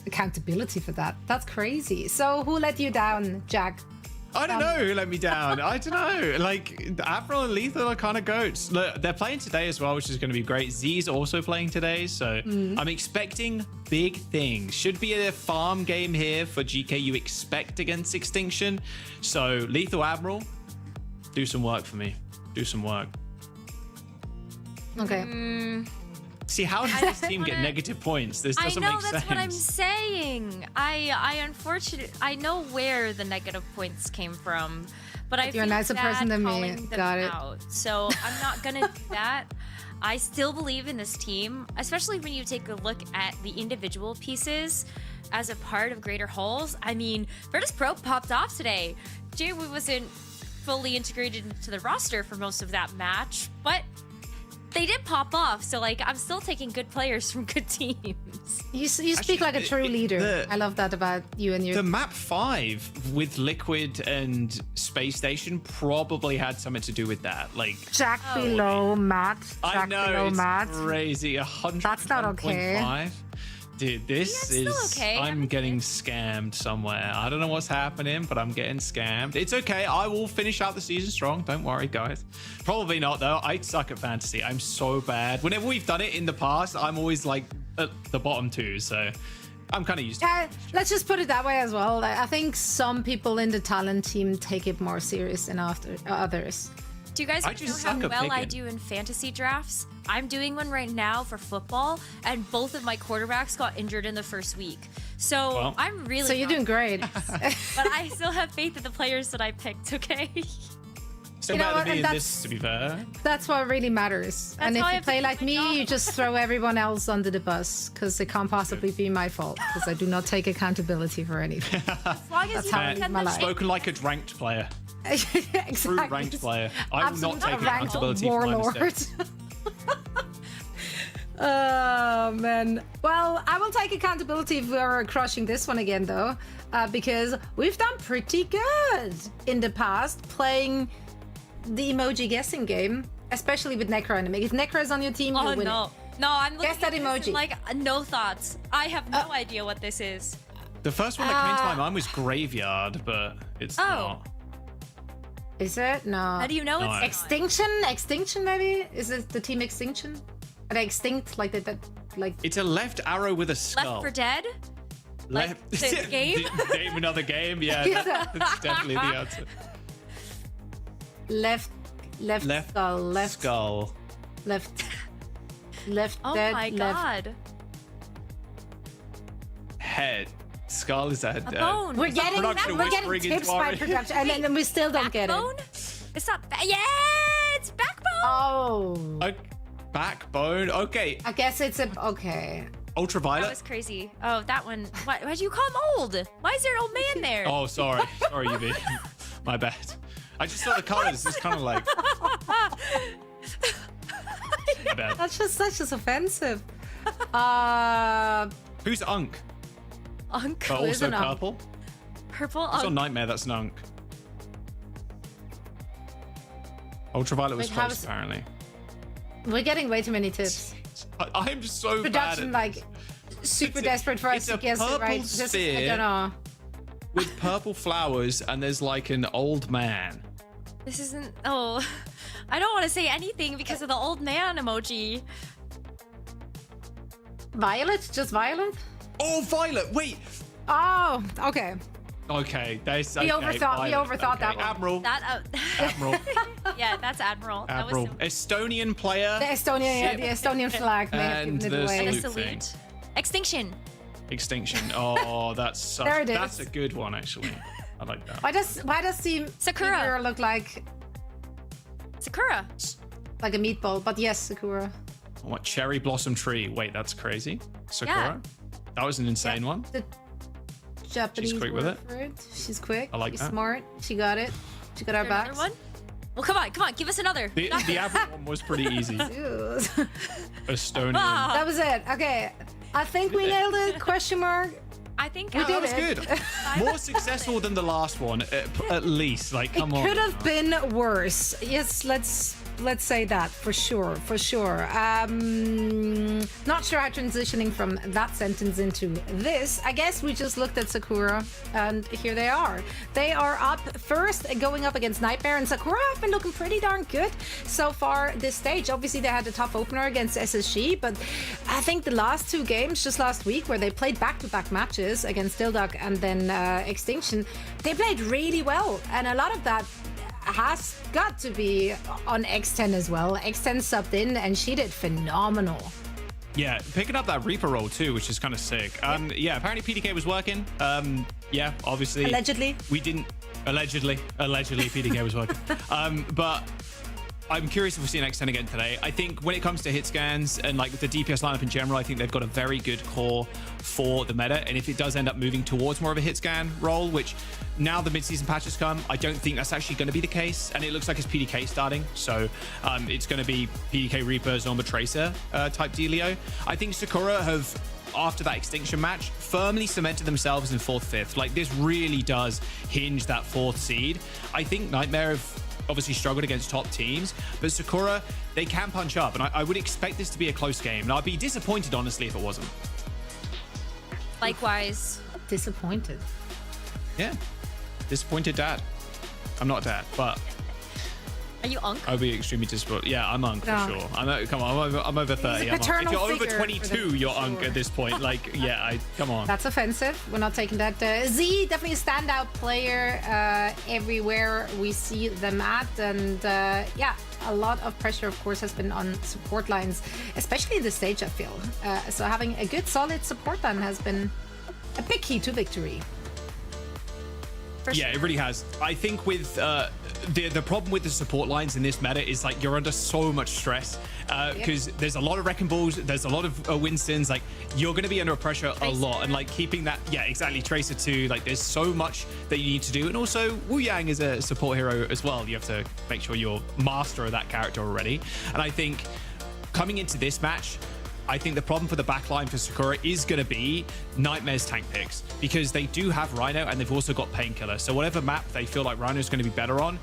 accountability for that. That's crazy. So who let you down, Jack? I don't know who let me down. I don't know. Like, Admiral and Lethal are kind of goats. Look, they're playing today as well, which is going to be great. Z's also playing today, so I'm expecting big things. Should be a farm game here for GK you expect against Extinction. So, Lethal Admiral, do some work for me. Do some work. Okay. See, how does this team get negative points? This doesn't make sense. I know, that's what I'm saying. I unfortunately, I know where the negative points came from, but I You're a feel nicer bad person than me. calling them Got it. out. So I'm not gonna do that. I still believe in this team, especially when you take a look at the individual pieces as a part of greater wholes. I mean, Virtus.Pro popped off today. JW wasn't fully integrated into the roster for most of that match, but they did pop off, so like I'm still taking good players from good teams. You speak like a true leader. I love that about you and your. The map 5 with Liquid and Space Station probably had something to do with that. Like Jack below Matt. I Jack know below it's Matt. crazy. 100. That's not okay. Dude, this is. Okay. I'm getting scammed somewhere. I don't know what's happening, but I'm getting scammed. It's okay. I will finish out the season strong. Don't worry, guys. Probably not though. I suck at fantasy. I'm so bad. Whenever we've done it in the past, I'm always like at the bottom 2. So I'm kind of used to it. Let's just put it that way as well. I think some people in the talent team take it more serious than others. Do you guys know how well I do in fantasy drafts? I'm doing one right now for football, and both of my quarterbacks got injured in the first week. So I'm really. So you're doing great. But I still have faith in the players that I picked. Okay. Still better than me in this, to be fair. That's what really matters. And if you play like me, you just throw everyone else under the bus because it can't possibly be my fault because I do not take accountability for anything. As long as That's you how I don't live my life. Spoken like a ranked player. Exactly. True ranked player. I will not take ranked accountability for my warlord. mistakes. Oh man. Well, I will take accountability if we're crushing this one again though, because we've done pretty good in the past playing the emoji guessing game, especially with Necro enemy. If Necro is on your team, you'll win no. it. No, I'm looking Guess that at this emoji. and, like no thoughts. I have no idea what this is. The first one that came to my mind was Graveyard, but it's not. Is it? No. How do you know it's Extinction? Extinction maybe? Is it the team Extinction? Are they extinct like that? Like It's a left arrow with a skull. Left 4 Dead? Left the game? Name another game. Yeah, that's definitely the answer. left skull, left skull, left Oh dead, my left. god. head. Skull is a bone. We're getting whispering tips into our by production, and then we still don't get Backbone? it. It's not. Yeah, it's Backbone. Oh. Backbone. Okay. I guess it's a okay. Ultraviolet. That was crazy. Oh, that one. Why'd you call him old? Why is there an old man there? Oh, sorry. Sorry, UV. My bad. I just saw the colors. It's kind of like. My bad. That's just offensive. Who's Unk? Unk. But also purple. Purple. It's on Nightmare. That's an Unk. Ultraviolet was Wait, close, apparently. We're getting way too many tips. I'm so Production bad at like super desperate for us to guess it right. It's a Just, purple I don't know. with purple flowers, and there's like an old man. This isn't. Oh, I don't want to say anything because of the old man emoji. Violet? Just Violet? Oh, Violet. Wait. Oh, okay. Okay, there's. We okay, overthought that one. Admiral. Admiral. Yeah, that's Admiral. Admiral. That was Estonian player. The Estonian, the Estonian flag may have And given it the away. and a salute thing. salute. Extinction. Extinction. Oh, that's such. There it is. That's a good one, actually. I like that. Why does Team Sakura look like Sakura? Like a meatball? But yes, Sakura. What cherry blossom tree? Wait, that's crazy. Sakura. That was an insane one. The Japanese She's quick with word it. for it. She's quick. I like She's that. smart. She got it. She got our Another backs. one? Well, come on, give us another. The average one was pretty easy. Estonian. That was it. Okay. I think we nailed it. Question mark. I think we did That was it. good. More successful than the last one, at least. Like, come on. Could have been worse. Yes, let's say that for sure. Not sure how transitioning from that sentence into this. I guess we just looked at Sakura, and here they are. They are up first, going up against Nightmare, and Sakura have been looking pretty darn good so far this stage. Obviously, they had a tough opener against SSG, but I think the last two games, just last week, where they played back-to-back matches against Dilduck and then Extinction, they played really well, and a lot of that has got to be on X10 as well. X10 subbed in and she did phenomenal. Yeah, picking up that Reaper role too, which is kind of sick. Yeah, apparently PDK was working. Yeah, obviously. Allegedly. We didn't. Allegedly PDK was working. But I'm curious if we'll see an X10 again today. I think when it comes to hit scans and like the DPS lineup in general, I think they've got a very good core for the meta. And if it does end up moving towards more of a hit scan role, which now the mid-season patches come, I don't think that's actually going to be the case. And it looks like it's PDK starting. So it's going to be PDK Reaper, Zomba Tracer type dealio. I think Sakura have, after that Extinction match, firmly cemented themselves in 4th, 5th. Like, this really does hinge that 4th seed. I think Nightmare have obviously struggled against top teams, but Sakura, they can punch up, and I would expect this to be a close game, and I'd be disappointed, honestly, if it wasn't. Likewise. Disappointed. Yeah. Disappointed dad. I'm not a dad, but Are you Unk? I'll be extremely disappointed. Yeah, I'm Unk for sure. Come on, I'm over 30. He's a If you're over paternal 22, figure you're for Unk at this point. Like, yeah, come on. That's offensive. We're not taking that. Z, definitely a standout player everywhere we see them at. And yeah, a lot of pressure, of course, has been on support lines, especially in the stage, I feel. So having a good, solid support line has been a big key to victory. Yeah, it really has. I think with the problem with the support lines in this meta is like you're under so much stress because there's a lot of wrecking balls, there's a lot of Winstons. Like, you're going to be under pressure a lot, and like keeping that, yeah, exactly. Tracer too. Like, there's so much that you need to do, and also Wu Yang is a support hero as well. You have to make sure you're master of that character already. And I think coming into this match, I think the problem for the backline for Sakura is going to be Nightmare's tank picks, because they do have Rhino and they've also got Painkiller. So whatever map they feel like Rhino is going to be better on,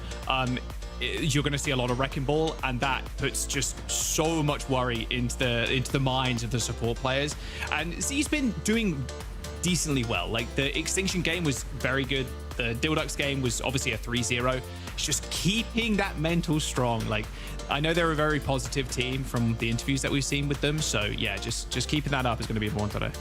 you're going to see a lot of Wrecking Ball, and that puts just so much worry into the minds of the support players. And Z's been doing decently well. Like, the Extinction game was very good. The Dilduck's game was obviously a 3-0. It's just keeping that mental strong. Like, I know they're a very positive team from the interviews that we've seen with them. So yeah, just keeping that up is going to be important today.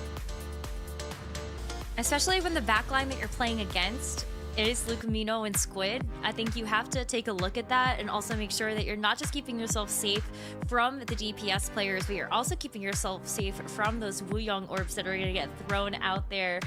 Especially when the backline that you're playing against is Lucamino and Squid. I think you have to take a look at that and also make sure that you're not just keeping yourself safe from the DPS players, but you're also keeping yourself safe from those Wuyong orbs that are going to get thrown out there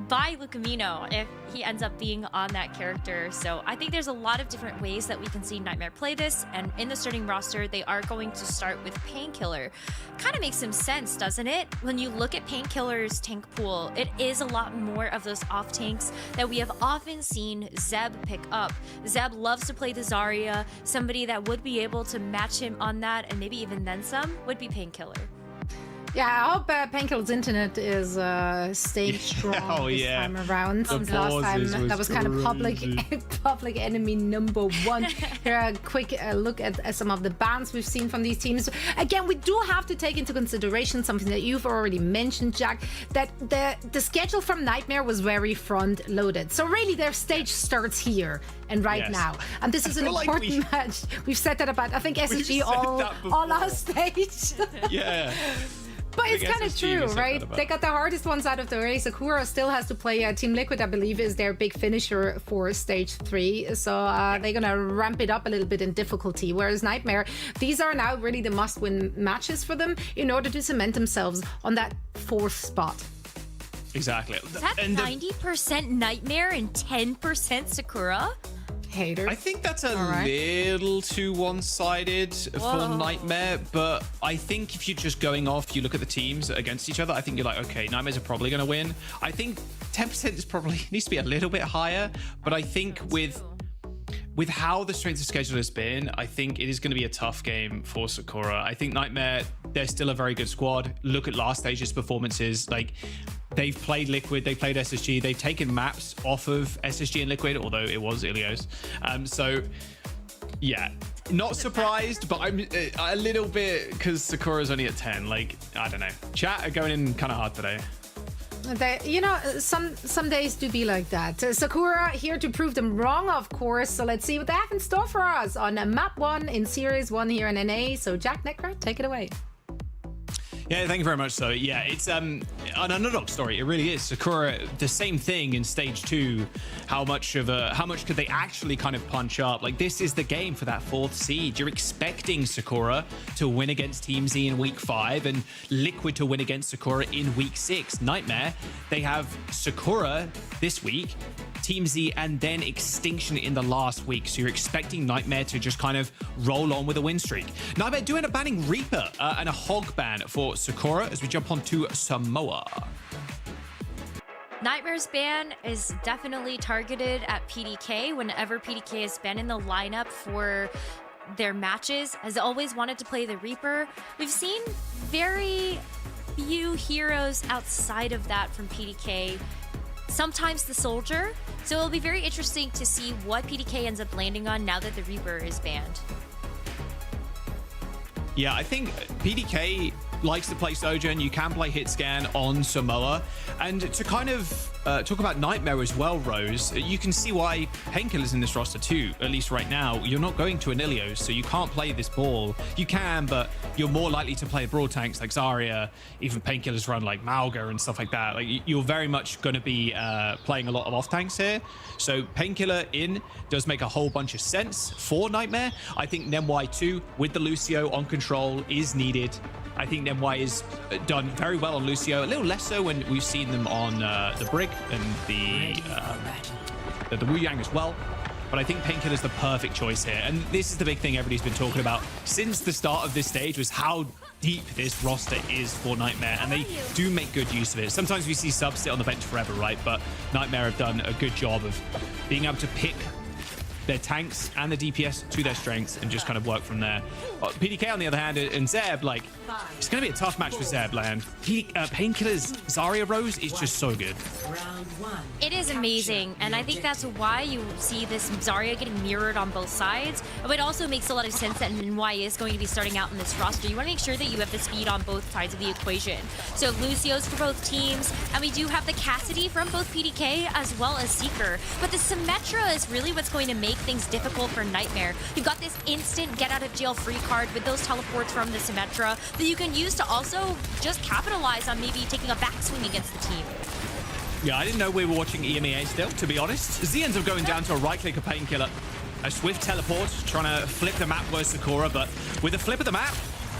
by Lucamino if he ends up being on that character. So I think there's a lot of different ways that we can see Nightmare play this, and in the starting roster, they are going to start with Painkiller. Kind of makes some sense, doesn't it? When you look at Painkiller's tank pool, it is a lot more of those off tanks that we have often seen Zeb pick up. Zeb loves to play the Zarya. Somebody that would be able to match him on that, and maybe even then some, would be Painkiller. Yeah, I hope Painkiller's internet is staying strong this time around. Since last time, that was kind of public enemy number one. Here, a quick look at some of the bans we've seen from these teams. Again, we do have to take into consideration something that you've already mentioned, Jack, that the schedule from Nightmare was very front-loaded. So really, their stage starts here and right now. And this is an important match. We've said that about, I think, SSG all our stage. Yeah. But it's kind of true, right? They got the hardest ones out of the way. Sakura still has to play Team Liquid, I believe, is their big finisher for Stage 3. So they're going to ramp it up a little bit in difficulty. Whereas Nightmare, these are now really the must-win matches for them in order to cement themselves on that 4th spot. Exactly. Is that 90% Nightmare and 10% Sakura? Haters. I think that's a little too one-sided for Nightmare, but I think if you're just going off, you look at the teams against each other, I think you're like, okay, Nightmares are probably going to win. I think 10% is probably needs to be a little bit higher, but I think with with how the strength of schedule has been, I think it is going to be a tough game for Sakura. I think Nightmare, they're still a very good squad. Look at last stage's performances. Like, they've played Liquid, they played SSG, they've taken maps off of SSG and Liquid, although it was Ilios. So, yeah, not surprised, but I'm a little bit, because Sakura's only at 10. Like, I don't know. Chat are going in kind of hard today. You know, some days do be like that. Sakura here to prove them wrong, of course. So let's see what they have in store for us on map 1 in Series 1 here in NA. So Jack Neckrat, take it away. Yeah, thank you very much. So yeah, it's an underdog story. It really is. Sakura, the same thing in stage 2. How much could they actually kind of punch up? Like, this is the game for that 4th seed. You're expecting Sakura to win against Team Z in week 5 and Liquid to win against Sakura in week 6. Nightmare, they have Sakura this week, Team Z, and then Extinction in the last week. So you're expecting Nightmare to just kind of roll on with a win streak. Nightmare do end up banning Reaper and a Hog ban for Sakura as we jump on to Samoa. Nightmare's ban is definitely targeted at PDK. Whenever PDK has been in the lineup for their matches, has always wanted to play the Reaper. We've seen very few heroes outside of that from PDK. Sometimes the Soldier. So it'll be very interesting to see what PDK ends up landing on now that the Reaper is banned. Yeah, I think PDK likes to play Sojourn. You can play Hitscan on Samoa. And to kind of talk about Nightmare as well, Rose, you can see why Painkiller's in this roster too, at least right now. You're not going to an Ilios, so you can't play this ball. You can, but you're more likely to play broad tanks like Zarya, even Painkiller's run like Malga and stuff like that. Like, you're very much going to be playing a lot of off tanks here. So Painkiller in does make a whole bunch of sense for Nightmare. I think NY 2 with the Lucio on control is needed. I think NY is done very well on Lucio, a little less so when we've seen them on the Brig and the Wu Yang as well. But I think Painkiller is the perfect choice here. And this is the big thing everybody's been talking about since the start of this stage, was how deep this roster is for Nightmare. And they do make good use of it. Sometimes we see subs sit on the bench forever, right? But Nightmare have done a good job of being able to pick their tanks and the DPS to their strengths and just kind of work from there. PDK, on the other hand, and Zeb, like, it's going to be a tough match for Zeb, land. Painkiller's Zarya Rose is just so good. It is amazing, and I think that's why you see this Zarya getting mirrored on both sides. But it also makes a lot of sense that NY is going to be starting out in this roster. You want to make sure that you have the speed on both sides of the equation. So Lucio's for both teams, and we do have the Cassidy from both PDK as well as Seeker. But the Symmetra is really what's going to make things difficult for Nightmare. You've got this instant get out of jail free card with those teleports from the Symmetra that you can use to also just capitalize on maybe taking a backswing against the team. Yeah, I didn't know we were watching EMEA still, to be honest. Z ends up going down to a right-click of Painkiller. A swift teleport, trying to flip the map where Sakura, but with a flip of the map,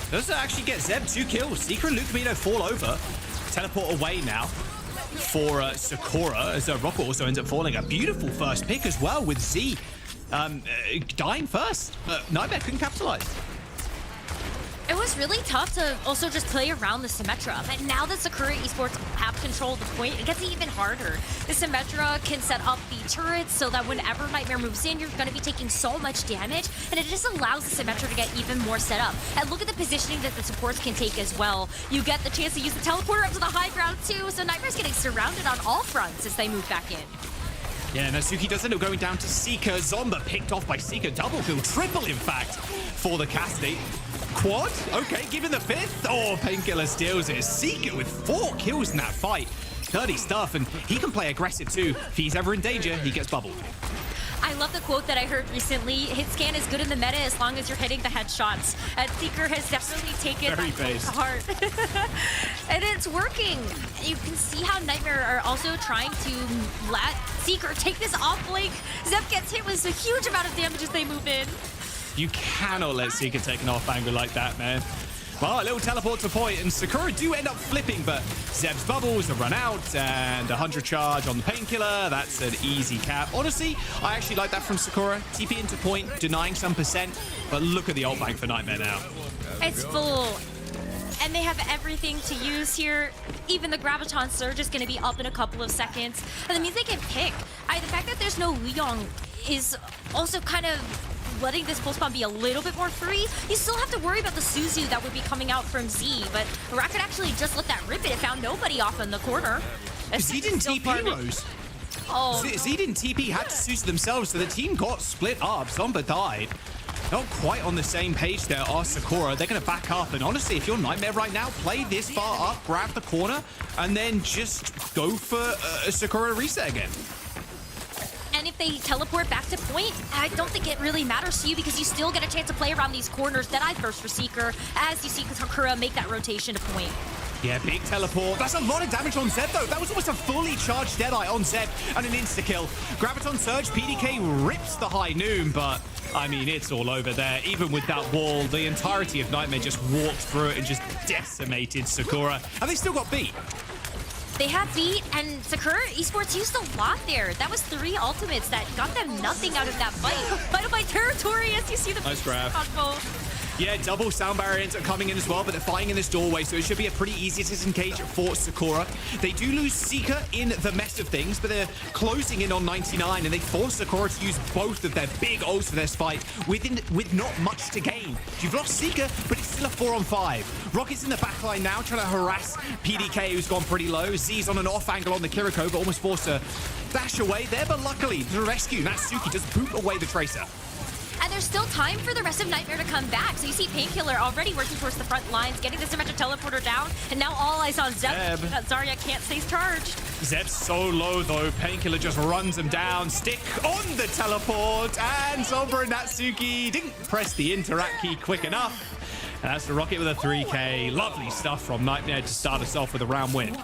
does actually get Zeb 2 kills. Seeker and Luke Camino fall over. Teleport away now for Sakura, as Rocket also ends up falling. A beautiful first pick as well with Z dying first. Nightmare couldn't capitalize. It was really tough to also just play around the Symmetra, but now that Sakura Esports have control of the point, it gets even harder. The Symmetra can set up the turrets so that whenever Nightmare moves in, you're going to be taking so much damage, and it just allows the Symmetra to get even more set up. And look at the positioning that the supports can take as well. You get the chance to use the teleporter up to the high ground too, so Nightmare's getting surrounded on all fronts as they move back in. Yeah, Nasuki does end up going down to Seeker. Zomba picked off by Seeker. Double kill, triple in fact, for the Cassidy. Quad? Okay, given the 5th. Oh, Painkiller steals it. Seeker with 4 kills in that fight. Dirty stuff, and he can play aggressive too. If he's ever in danger, he gets bubbled. I love the quote that I heard recently. Hitscan is good in the meta as long as you're hitting the headshots. And Seeker has definitely taken that to heart. And it's working. You can see how Nightmare are also trying to let Seeker take this off blink. Zeb gets hit with a huge amount of damage as they move in. You cannot let Seeker take an off angle like that, man. Well, a little teleport to point, and Sakura do end up flipping, but Zeb's bubbles have run out, and 100 charge on the Painkiller. That's an easy cap. Honestly, I actually like that from Sakura. TP into point, denying some percent, but look at the ult bank for Nightmare now. It's full. And they have everything to use here. Even the Graviton Surge is going to be up in a couple of seconds. And that means they can pick. The fact that there's no Lijiang is also kind of letting this pulse bomb be a little bit more free. You still have to worry about the Suzu that would be coming out from Z, but Rocket actually just let that rip it. It found nobody off in the corner. Z didn't TP, Rose. Oh, Z didn't TP, had to Suzu themselves, so the team got split up. Zomba died. Not quite on the same page there are Sakura. They're going to back up, and honestly, if you're Nightmare right now, play this far up, grab the corner, and then just go for a Sakura reset again. and if they teleport back to point, I don't think it really matters to you because you still get a chance to play around these corners. Then I burst for Seeker as you see Sakura make that rotation to point. Yeah, big teleport. That's a lot of damage on Zeb, though. That was almost a fully charged Deadeye on Zeb and an insta-kill. Graviton Surge, PDK rips the high noon, but, I mean, it's all over there. Even with that wall, the entirety of Nightmare just walked through it and just decimated Sakura. And they still got beat. They have beat, and Sakura Esports used a lot there. That was 3 ultimates that got them nothing out of that fight. Final by territory as you see the nice grab. combo. Yeah, double sound barrier ends up coming in as well, but they're fighting in this doorway, so it should be a pretty easy disengage for Sakura. They do lose Seeker in the mess of things, but they're closing in on 99, and they force Sakura to use both of their big ults for this fight with not much to gain. You've lost Seeker, but it's still a 4-on-5. Rocket's in the backline now, trying to harass PDK, who's gone pretty low. Z's on an off angle on the Kiriko, but almost forced to dash away there, but luckily, the rescue, Natsuki, just boot away the Tracer. And there's still time for the rest of Nightmare to come back. So you see Painkiller already working towards the front lines, getting the Symmetric Teleporter down, and now all eyes on Zeb. Zarya can't stay charged. Zeb's so low, though. Painkiller just runs him down. Stick on the teleport, and Sombra and Natsuki didn't press the interact key quick enough. And that's the Rocket with a 3K. Lovely stuff from Nightmare to start us off with a round win.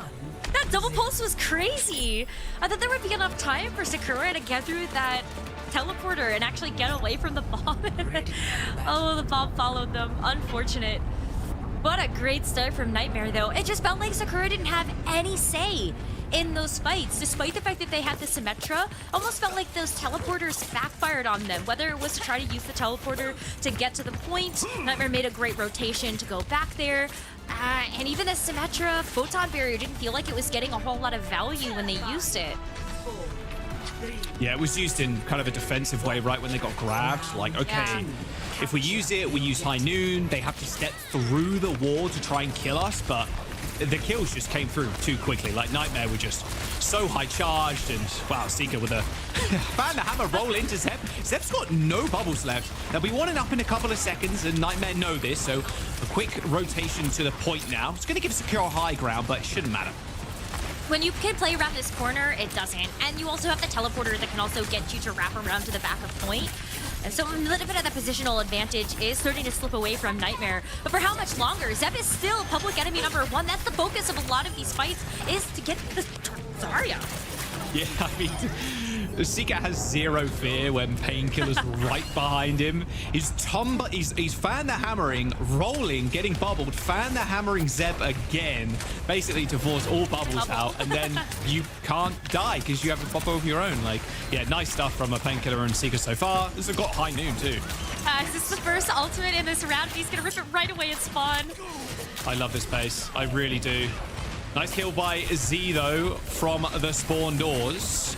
That double pulse was crazy. I thought there would be enough time for Sakura to get through that teleporter and actually get away from the bomb. Oh, the bomb followed them. Unfortunate. What a great start from Nightmare, though. It just felt like Sakura didn't have any say in those fights, despite the fact that they had the Symmetra. Almost felt like those teleporters backfired on them, whether it was to try to use the teleporter to get to the point. Nightmare made a great rotation to go back there. And even the Symmetra Photon Barrier didn't feel like it was getting a whole lot of value when they used it. Yeah, it was used in kind of a defensive way right when they got grabbed. Like, okay, if we use it, we use High Noon. They have to step through the wall to try and kill us, but the kills just came through too quickly. Like, Nightmare were just so high charged, and wow, Seeker with a fan the hammer roll into Zeb. Zeb's got no bubbles left. They'll be 1-up in a couple of seconds, and Nightmare know this, so a quick rotation to the point now. It's going to give Sakura high ground, but it shouldn't matter. When you can play around this corner, it doesn't. And you also have the teleporter that can also get you to wrap around to the back of point. And so a little bit of that positional advantage is starting to slip away from Nightmare. But for how much longer? Zeb is still public enemy number 1. That's the focus of a lot of these fights, is to get the Zarya. Yeah, I mean, Seeker has zero fear when Painkiller's right behind him. He's fan the hammering, rolling, getting bubbled, fan the hammering Zeb again, basically to force all bubbles out, and then you can't die because you have a bubble of your own. Like, yeah, nice stuff from a Painkiller and Seeker so far. This has got High Noon too. This is the first ultimate in this round. He's gonna rip it right away at spawn. I love this pace. I really do. Nice kill by Z, though, from the spawn doors.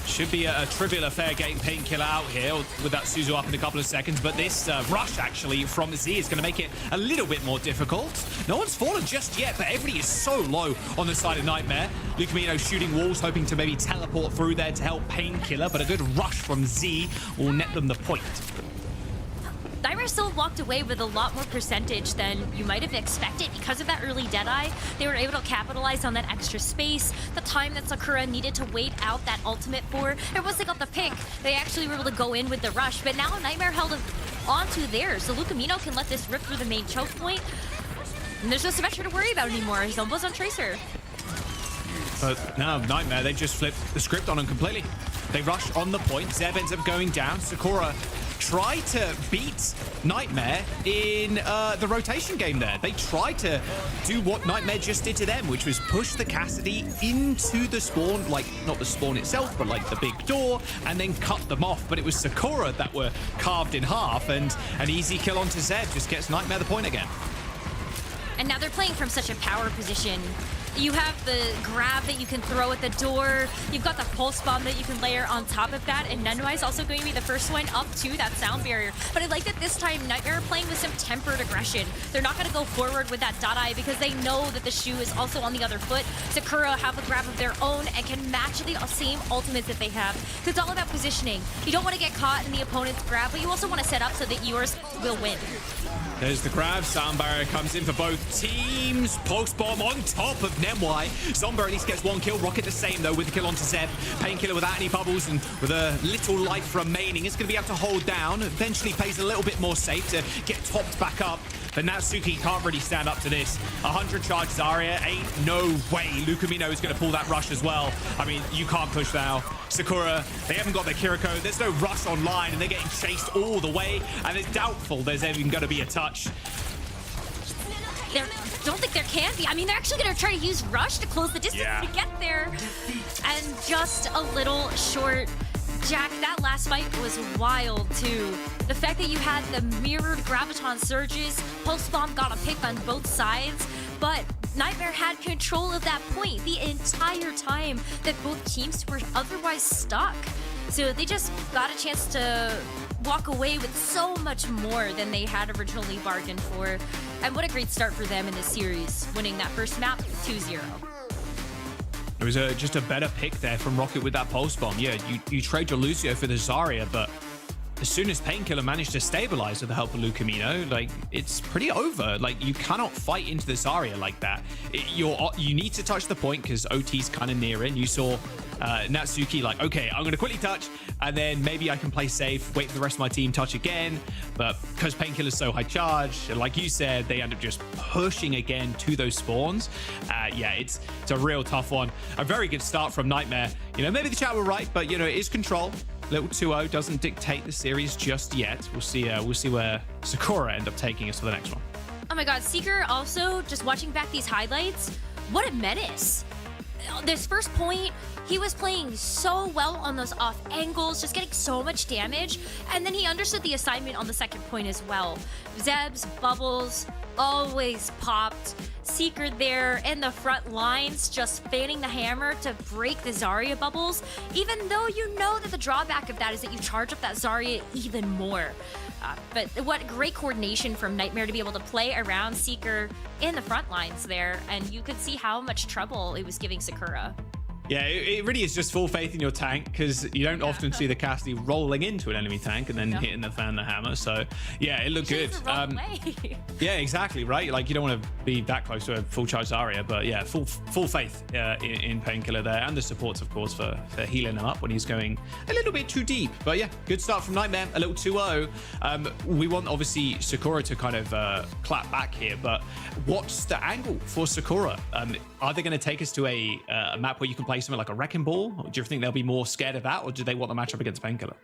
Should be a trivial affair getting Painkiller out here with that Suzu up in a couple of seconds, but this rush, actually, from Z is going to make it a little bit more difficult. No one's fallen just yet, but everybody is so low on the side of Nightmare. Lucamino shooting walls, hoping to maybe teleport through there to help Painkiller, but a good rush from Z will net them the point. Nightmare still walked away with a lot more percentage than you might have expected because of that early Deadeye. They were able to capitalize on that extra space, the time that Sakura needed to wait out that ultimate for. And once they got the pick, they actually were able to go in with the rush. But now Nightmare held onto theirs, so Lucamino can let this rip through the main choke point. And there's no Symmetra to worry about anymore. Zombo's on Tracer. But now Nightmare, they just flipped the script on them completely. They rush on the point. Zeb ends up going down. Sakura try to beat Nightmare in the rotation game there. They tried to do what Nightmare just did to them, which was push the Cassidy into the spawn, like not the spawn itself, but like the big door, and then cut them off. But it was Sakura that were carved in half, and an easy kill onto Zeb just gets Nightmare the point again. And now they're playing from such a power position You have the grab that you can throw at the door. You've got the pulse bomb that you can layer on top of that. And Nenua is also going to be the first one up to that sound barrier. But I like that this time Nightmare are playing with some tempered aggression. They're not going to go forward with that dot eye because they know that the shoe is also on the other foot. Sakura have a grab of their own and can match the same ultimates that they have. It's all about positioning. You don't want to get caught in the opponent's grab, but you also want to set up so that yours will win. There's the grab. Sound barrier comes in for both teams. Pulse bomb on top of Nemwai. Zomber at least gets one kill. Rocket the same though with the kill onto Zeb. Painkiller without any bubbles and with a little life remaining. It's going to be able to hold down. Eventually plays a little bit more safe to get topped back up. But Natsuki can't really stand up to this. 100 charge Zarya, ain't no way. Lucamino is going to pull that rush as well. I mean, you can't push now. Sakura, they haven't got their Kiriko. There's no rush online, and they're getting chased all the way. And it's doubtful there's even going to be a touch. Don't think there can be. I mean, they're actually going to try to use rush to close the distance to get there. And just a little short. Jack, that last fight was wild too. The fact that you had the mirrored Graviton surges, Pulse Bomb got a pick on both sides, but Nightmare had control of that point the entire time that both teams were otherwise stuck. So they just got a chance to walk away with so much more than they had originally bargained for. And what a great start for them in this series, winning that first map 2-0. It was just a better pick there from Rocket with that pulse bomb. Yeah, you trade your Lucio for the Zarya, but as soon as Painkiller managed to stabilize with the help of Lucamino, like, it's pretty over. Like, you cannot fight into the Zarya like that. You need to touch the point because OT's kind of near in. You saw Natsuki like, okay, I'm going to quickly touch, and then maybe I can play safe, wait for the rest of my team, touch again. But because Painkiller's so high charge, like you said, they end up just pushing again to those spawns. Yeah, it's a real tough one. A very good start from Nightmare. You know, maybe the chat were right, but, you know, it is control. Little 2-0 doesn't dictate the series just yet. We'll see where Sakura end up taking us for the next one. Oh my god, Seeker also, just watching back these highlights, what a menace. This first point, he was playing so well on those off angles, just getting so much damage, and then he understood the assignment on the second point as well. Zeb's bubbles always popped. Seeker there in the front lines, just fanning the hammer to break the Zarya bubbles, even though you know that the drawback of that is that you charge up that Zarya even more. But what great coordination from Nightmare to be able to play around Seeker in the front lines there, and you could see how much trouble it was giving Sakura. Yeah, it really is just full faith in your tank because you don't often see the Cassidy rolling into an enemy tank and then hitting the fan the hammer. So yeah, it looked good. Yeah, exactly, right? Like you don't want to be that close to a full charge Zarya, but yeah, full faith in Painkiller there, and the supports of course for healing him up when he's going a little bit too deep. But yeah, good start from Nightmare, a little 2-0. We want obviously Sakura to kind of clap back here, but what's the angle for Sakura? Are they going to take us to a map where you can play something like a Wrecking Ball? Or do you think they'll be more scared of that, or do they want the matchup against Painkiller?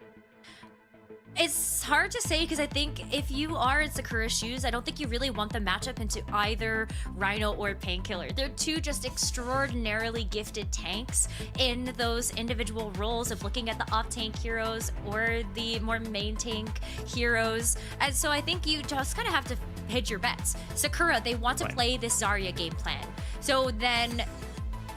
It's hard to say because I think if you are in Sakura's shoes, I don't think you really want the matchup into either Rhino or Painkiller. They're two just extraordinarily gifted tanks in those individual roles of looking at the off-tank heroes or the more main tank heroes. And so I think you just kind of have to hedge your bets. Sakura, they want to play this Zarya game plan. So then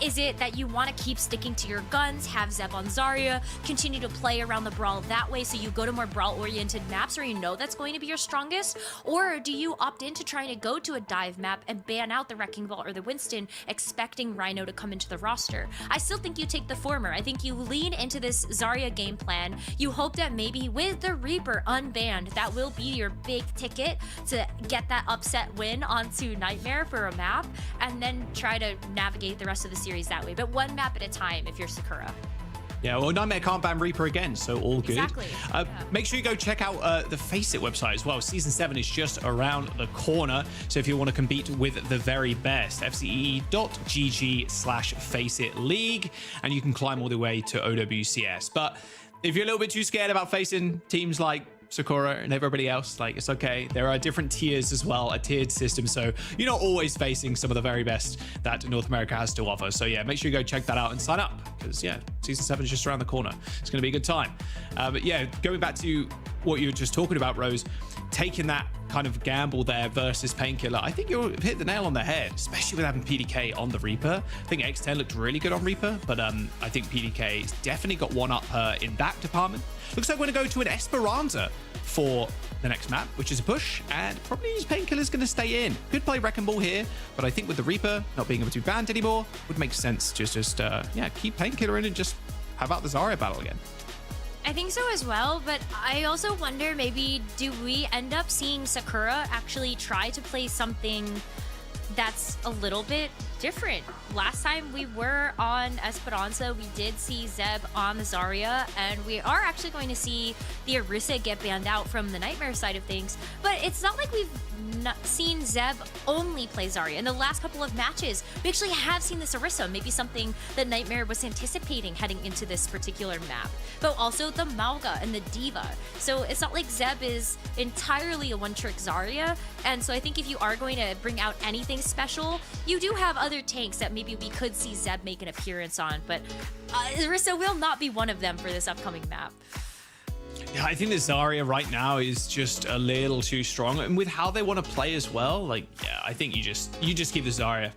is it that you want to keep sticking to your guns, have Zeb on Zarya, continue to play around the Brawl that way so you go to more Brawl-oriented maps where you know that's going to be your strongest? Or do you opt into trying to go to a dive map and ban out the Wrecking Ball or the Winston, expecting Rhino to come into the roster? I still think you take the former. I think you lean into this Zarya game plan. You hope that maybe with the Reaper unbanned, that will be your big ticket to get that upset win onto Nightmare for a map, and then try to navigate the rest of the series that way, but one map at a time if you're Sakura. Yeah, well, Nightmare can't ban Reaper again, so all good. Exactly. Make sure you go check out the FACEIT website as well. Season 7 is just around the corner, so if you want to compete with the very best, FACEIT.gg/FACEIT League, and you can climb all the way to OWCS. But if you're a little bit too scared about facing teams like Sakura and everybody else, like, it's okay. There are different tiers as well, a tiered system, so you're not always facing some of the very best that North America has to offer. So yeah, make sure you go check that out and sign up, because yeah, season 7 is just around the corner. It's going to be a good time. But yeah, going back to what you're just talking about, Rose, taking that kind of gamble there versus Painkiller, I think you'll hit the nail on the head, especially with having PDK on the Reaper. I think X10 looked really good on Reaper, but I think PDK's definitely got one up her in that department. Looks like we're going to go to an Esperanza for the next map, which is a push, and probably Painkiller's going to stay in. Could play Wrecking Ball here, but I think with the Reaper not being able to be banned anymore, would make sense to just keep Painkiller in and just have out the Zarya battle again. I think so as well, but I also wonder, maybe do we end up seeing Sakura actually try to play something that's a little bit different? Last time we were on Esperanza, we did see Zeb on the Zarya, and we are actually going to see the Orisa get banned out from the Nightmare side of things, but it's not like we've not seen Zeb only play Zarya. In the last couple of matches, we actually have seen this Orisa, maybe something that Nightmare was anticipating heading into this particular map, but also the Malga and the Diva. So it's not like Zeb is entirely a one-trick Zarya, and so I think if you are going to bring out anything special, you do have other tanks that maybe we could see Zeb make an appearance on, but Orisa will not be one of them for this upcoming map. Yeah, I think the Zarya right now is just a little too strong, and with how they want to play as well, like, yeah, I think you just keep the Zarya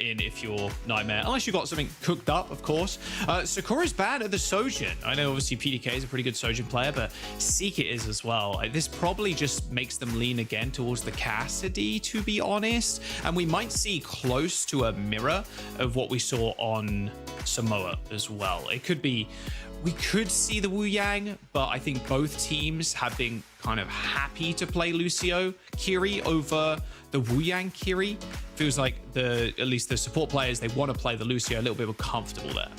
in if you're Nightmare, unless you've got something cooked up, of course. Sakura's bad at the Sojin. I know obviously PDK is a pretty good Sojin player, but Seeker is as well. This probably just makes them lean again towards the Cassidy, to be honest, and we might see close to a mirror of what we saw on Samoa as well. It could be, we could see the Wu Yang, but I think both teams have been kind of happy to play Lucio Kiri over the Wu Yang Kiri. Feels like at least the support players, they want to play the Lucio a little bit more comfortable there.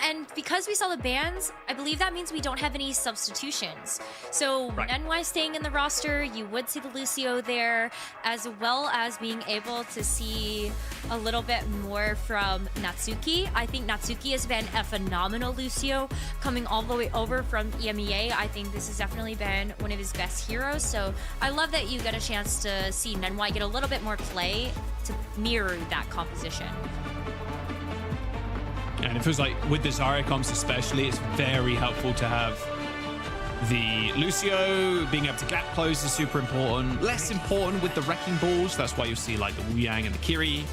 And because we saw the bans, I believe that means we don't have any substitutions. So NY staying in the roster, you would see the Lucio there, as well as being able to see a little bit more from Natsuki. I think Natsuki has been a phenomenal Lucio coming all the way over from EMEA. I think this has definitely been one of his best heroes. So I love that you get a chance to see NY get a little bit more play to mirror that composition. And it feels like with the Zarya comps especially, it's very helpful to have the Lucio. Being able to gap close is super important. Less important with the Wrecking Balls. That's why you see like the Wu Yang and the Kiri.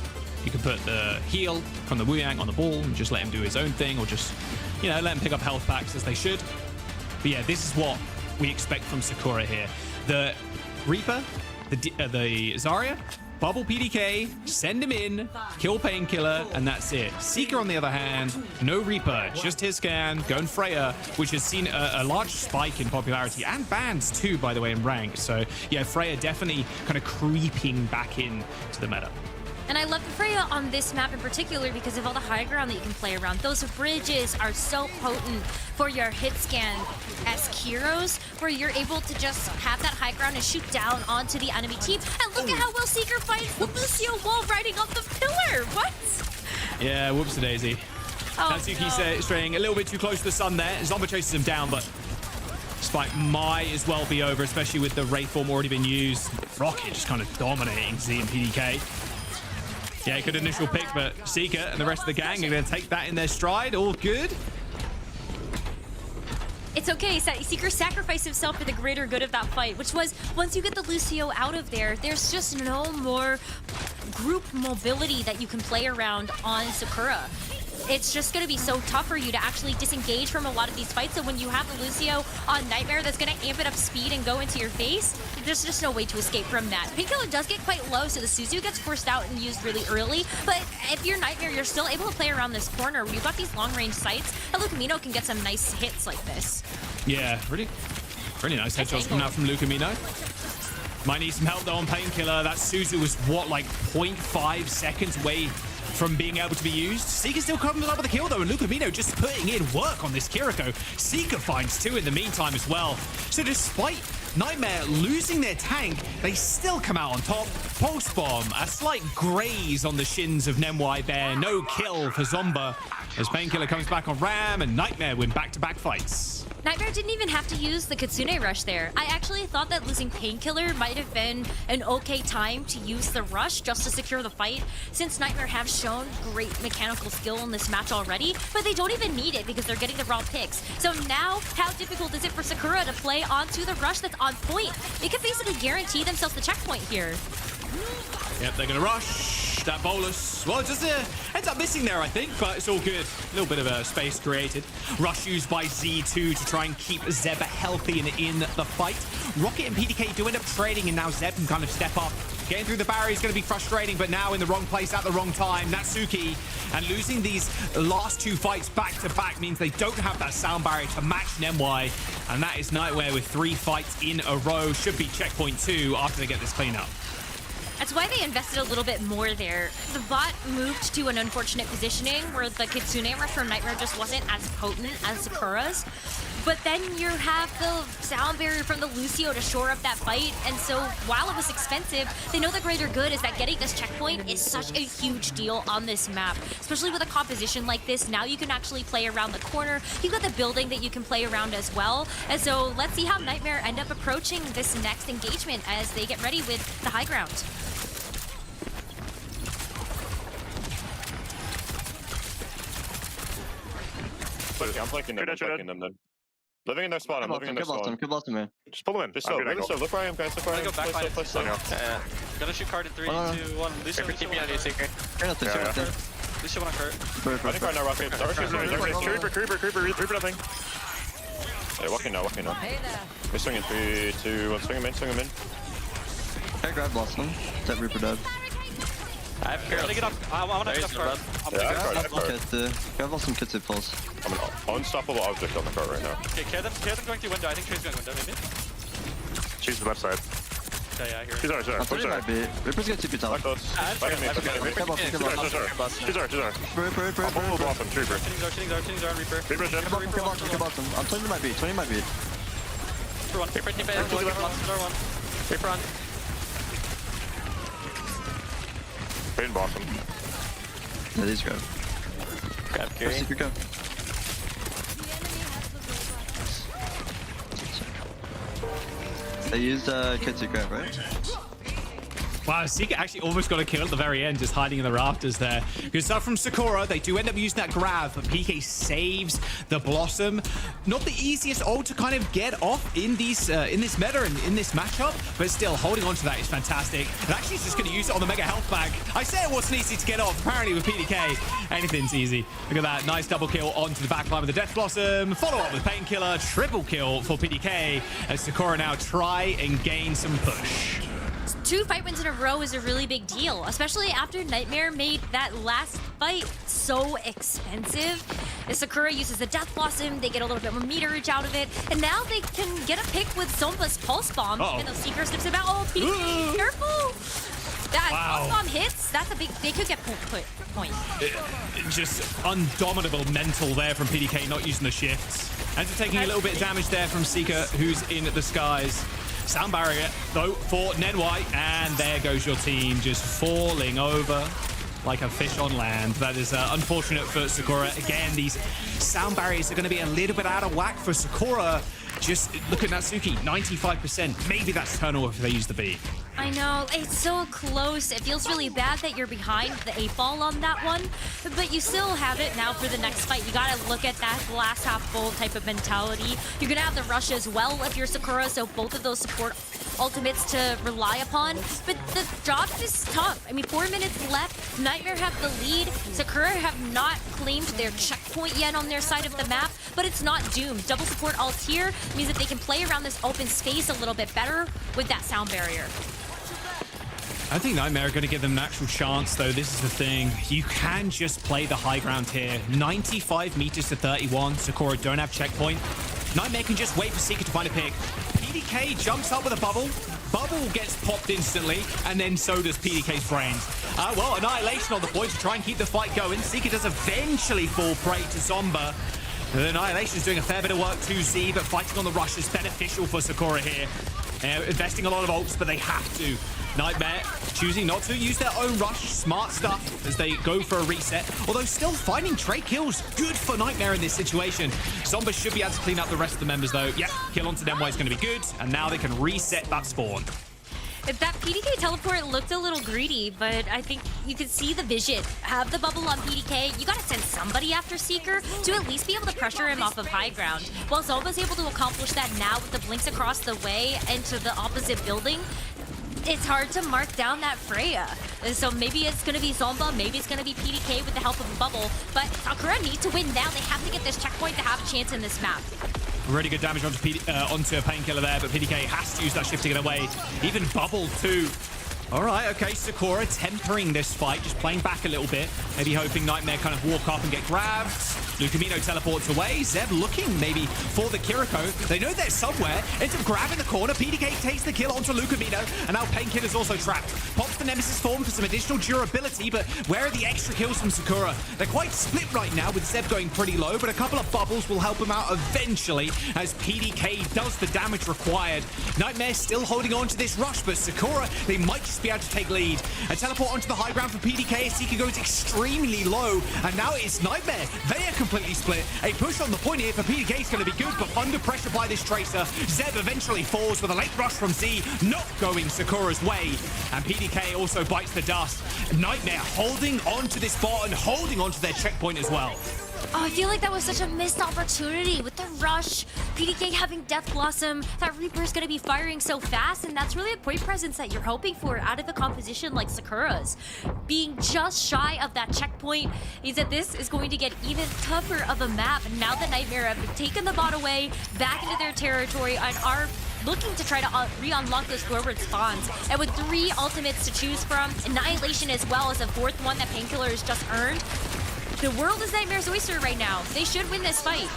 You can put the heal from the Wu Yang on the ball and just let him do his own thing, or just, you know, let him pick up health packs as they should. But yeah, this is what we expect from Sakura here. The Reaper, the Zarya, bubble PDK, send him in, kill Painkiller, and that's it. Seeker, on the other hand, no Reaper, just his scan, going Freya, which has seen a large spike in popularity, and bans too, by the way, in rank. So yeah, Freya definitely kind of creeping back in to the meta. And I love the Freya on this map in particular because of all the high ground that you can play around. Those bridges are so potent for your hit scan-esque heroes, where you're able to just have that high ground and shoot down onto the enemy team. And look at how well Seeker fights the Lucio while riding off the pillar. What? Yeah, whoops-a-daisy. Oh, Natsuki straying a little bit too close to the sun there. Zomba chases him down, but Spike might as well be over, especially with the Wraith form already been used. Rocket just kind of dominating Z and PDK. Yeah, good initial pick, but Seeker and the rest of the gang are going to take that in their stride. All good. It's okay. Seeker sacrificed himself for the greater good of that fight, which was, once you get the Lucio out of there, there's just no more group mobility that you can play around on Sakura. It's just going to be so tough for you to actually disengage from a lot of these fights. So when you have the Lucio on Nightmare that's going to amp it up speed and go into your face, there's just no way to escape from that. Painkiller does get quite low, so the Suzu gets forced out and used really early. But if you're Nightmare, you're still able to play around this corner where you've got these long-range sights. And Lucamino can get some nice hits like this. Yeah, really nice headshots coming out from Lucamino. Might need some help though on Painkiller. That Suzu was, what, like 0.5 seconds away from being able to be used. Seeker still comes up with a kill though, and Lucamino just putting in work on this Kiriko. Seeker finds 2 in the meantime as well. So despite Nightmare losing their tank, they still come out on top. Pulse Bomb, a slight graze on the shins of Nemwai there. No kill for Zomba as Painkiller comes back on Ram, and Nightmare win back-to-back fights. Nightmare didn't even have to use the Kitsune Rush there. I actually thought that losing Painkiller might have been an okay time to use the Rush just to secure the fight, since Nightmare have shown great mechanical skill in this match already, but they don't even need it because they're getting the raw picks. So now, how difficult is it for Sakura to play onto the Rush that's on point? They could basically guarantee themselves the checkpoint here. Yep, they're gonna rush. That bolus, well, it just ends up missing there, I think, but it's all good. A little bit of a space created. Rush used by Z2 to try and keep Zeb healthy and in the fight. Rocket and PDK do end up trading, and now Zeb can kind of step up. Getting through the barrier is going to be frustrating, but now in the wrong place at the wrong time. Natsuki, and losing these last 2 fights back to back means they don't have that sound barrier to match Nemwai, and that is Nightmare with 3 fights in a row. Should be checkpoint 2 after they get this cleanup. That's why they invested a little bit more there. The bot moved to an unfortunate positioning where the Kitsune Rush from Nightmare just wasn't as potent as Sakura's. But then you have the sound barrier from the Lucio to shore up that fight, and so while it was expensive, they know the greater good is that getting this checkpoint is such a huge deal on this map, especially with a composition like this. Now you can actually play around the corner. You've got the building that you can play around as well, and so let's see how Nightmare end up approaching this next engagement as they get ready with the high ground. I'm flanking them. I'm flanking them then. Living in their spot. I'm living in their spot. Good bottom, man. Just pull him in. Just so. Look where I am, guys. Look where I am. Go back line. Yeah. Gonna shoot card in 3, 2, 1. Lucio, keep me on Lucio. Lucio wanna cart. I think right now, Rocket. Creeper, nothing. Yeah, walking now. We're swinging 3, 2, 1. Swing him in. I grab Blossom. That Reaper dead. I have Carol. Get up. I wanna get up card. Grab Blossom Kitsune pulse. I'm an unstoppable object on the cart right now. Okay, kill them going through window. I think Trey's going window, maybe. She's the left side. Okay, yeah, I hear it. She's ours. Reaper's gonna TP top. She's ours. Reaper. Hold off on Trooper. Shitting's our Reaper. Reaper's dead. Kill bottom. I'm 20 might be. Reaper 1. Reaper team bad. Reaper on. In bottom. Yeah, these grab. Grab Gary. Secret go. They used Kitsune grab, right? Wow, Seeker actually almost got a kill at the very end, just hiding in the rafters there. Good stuff from Sakura. They do end up using that grab, but PK saves the Blossom. Not the easiest ult to kind of get off in these in this meta and in this matchup, but still holding on to that is fantastic. And actually, he's just going to use it on the Mega Health Bag. I said it wasn't easy to get off. Apparently, with PDK, anything's easy. Look at that, nice double kill onto the back line with the Death Blossom. Follow up with Painkiller, triple kill for PDK as Sakura now try and gain some push. 2 fight wins in a row is a really big deal, especially after Nightmare made that last fight so expensive. As Sakura uses the Death Blossom, they get a little bit more meterage out of it, and now they can get a pick with Somba's Pulse Bomb. And those Seeker snips about, oh, PDK, careful! That Pulse Bomb hits, that's a big, they could get point. Just undominable mental there from PDK, not using the shifts. And taking a little bit of damage there from Seeker, who's in the skies. Sound barrier, though, for Nenwai, and there goes your team, just falling over like a fish on land. That is unfortunate for Sakura. Again, these sound barriers are going to be a little bit out of whack for Sakura. Just look at Natsuki, 95%. Maybe that's turnover if they use the B. I know, it's so close. It feels really bad that you're behind the 8 ball on that one, but you still have it now for the next fight. You gotta look at that glass half full type of mentality. You're gonna have the rush as well if you're Sakura, so both of those support ultimates to rely upon, but the job is tough. I mean, 4 minutes left. Nightmare have the lead. Sakura have not claimed their checkpoint yet on their side of the map, but it's not doomed. Double support ult here means that they can play around this open space a little bit better with that sound barrier. I think Nightmare are going to give them an actual chance, though. This is the thing. You can just play the high ground here. 95 meters to 31. Sakura don't have checkpoint. Nightmare can just wait for Seeker to find a pick. PDK jumps up with a bubble. Bubble gets popped instantly, and then so does PDK's brains. Well, Annihilation on the point to try and keep the fight going. Seeker does eventually fall prey to Zomba. The Annihilation is doing a fair bit of work to Z, but fighting on the rush is beneficial for Sakura here. Investing a lot of ults, but they have to. Nightmare choosing not to use their own rush. Smart stuff as they go for a reset. Although still finding trade kills. Good for Nightmare in this situation. Zomba should be able to clean up the rest of the members though. Yep, kill onto Demway is going to be good. And now they can reset that spawn. That PDK teleport looked a little greedy, but I think you can see the vision. Have the bubble on PDK. You gotta send somebody after Seeker to at least be able to pressure him off of high ground. While Zomba's able to accomplish that now with the blinks across the way into the opposite building, it's hard to mark down that Freya. And so maybe it's going to be Zomba, maybe it's going to be PDK with the help of a bubble. But Sakura need to win now. They have to get this checkpoint to have a chance in this map. Really good damage onto a Painkiller there, but PDK has to use that shift to get away. Even Bubble too. All right, okay, Sakura tempering this fight, just playing back a little bit. Maybe hoping Nightmare kind of walk up and get grabbed. Lucamino teleports away. Zeb looking maybe for the Kiriko. They know they're somewhere. Ends up grabbing the corner. PDK takes the kill onto Lucamino, and now Painkiller's also trapped. Pops the Nemesis form for some additional durability, but where are the extra kills from Sakura? They're quite split right now with Zeb going pretty low, but a couple of bubbles will help him out eventually as PDK does the damage required. Nightmare still holding on to this rush, but Sakura, they might just be able to take lead. A teleport onto the high ground for PDK as Seeker goes extremely low, and now it's Nightmare. They are completely split. A push on the point here for PDK is going to be good, but under pressure by this Tracer. Zeb eventually falls with a late rush from Z, not going Sakura's way. And PDK also bites the dust. Nightmare holding on to this bot and holding on to their checkpoint as well. Oh, I feel like that was such a missed opportunity with the rush. PDK having Death Blossom. That Reaper is going to be firing so fast, and that's really a point presence that you're hoping for out of a composition like Sakura's. Being just shy of that checkpoint means that this is going to get even tougher of a map. Now that Nightmare have taken the bot away, back into their territory, and are looking to try to re-unlock those forward spawns. And with 3 ultimates to choose from, Annihilation as well as a 4th one that Painkiller has just earned, the world is Nightmare's oyster right now. They should win this fight.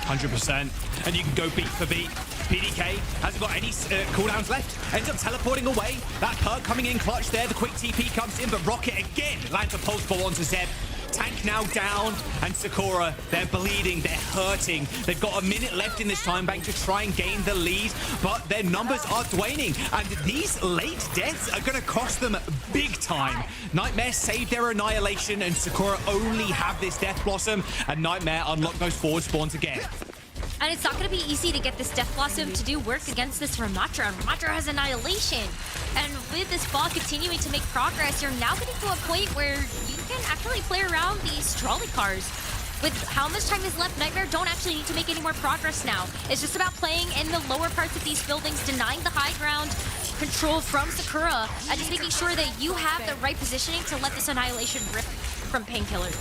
100%. And you can go beat for beat. PDK hasn't got any cooldowns left. Ends up teleporting away. That perk coming in clutch there. The quick TP comes in, but Rocket again lands a pulse ball onto Zeb. Tank now down, and Sakura, they're bleeding, they're hurting. They've got a minute left in this time bank to try and gain the lead, but their numbers are waning, and these late deaths are going to cost them big time. Nightmare saved their Annihilation, and Sakura only have this Death Blossom, and Nightmare unlock those forward spawns again. And it's not going to be easy to get this Death Blossom to do work against this Ramatra. And Ramatra has Annihilation. And with this ball continuing to make progress, you're now getting to a point where you can actually play around these trolley cars. With how much time is left, Nightmare don't actually need to make any more progress now. It's just about playing in the lower parts of these buildings, denying the high ground control from Sakura, and just making sure that you have the right positioning to let this Annihilation rip from Painkiller.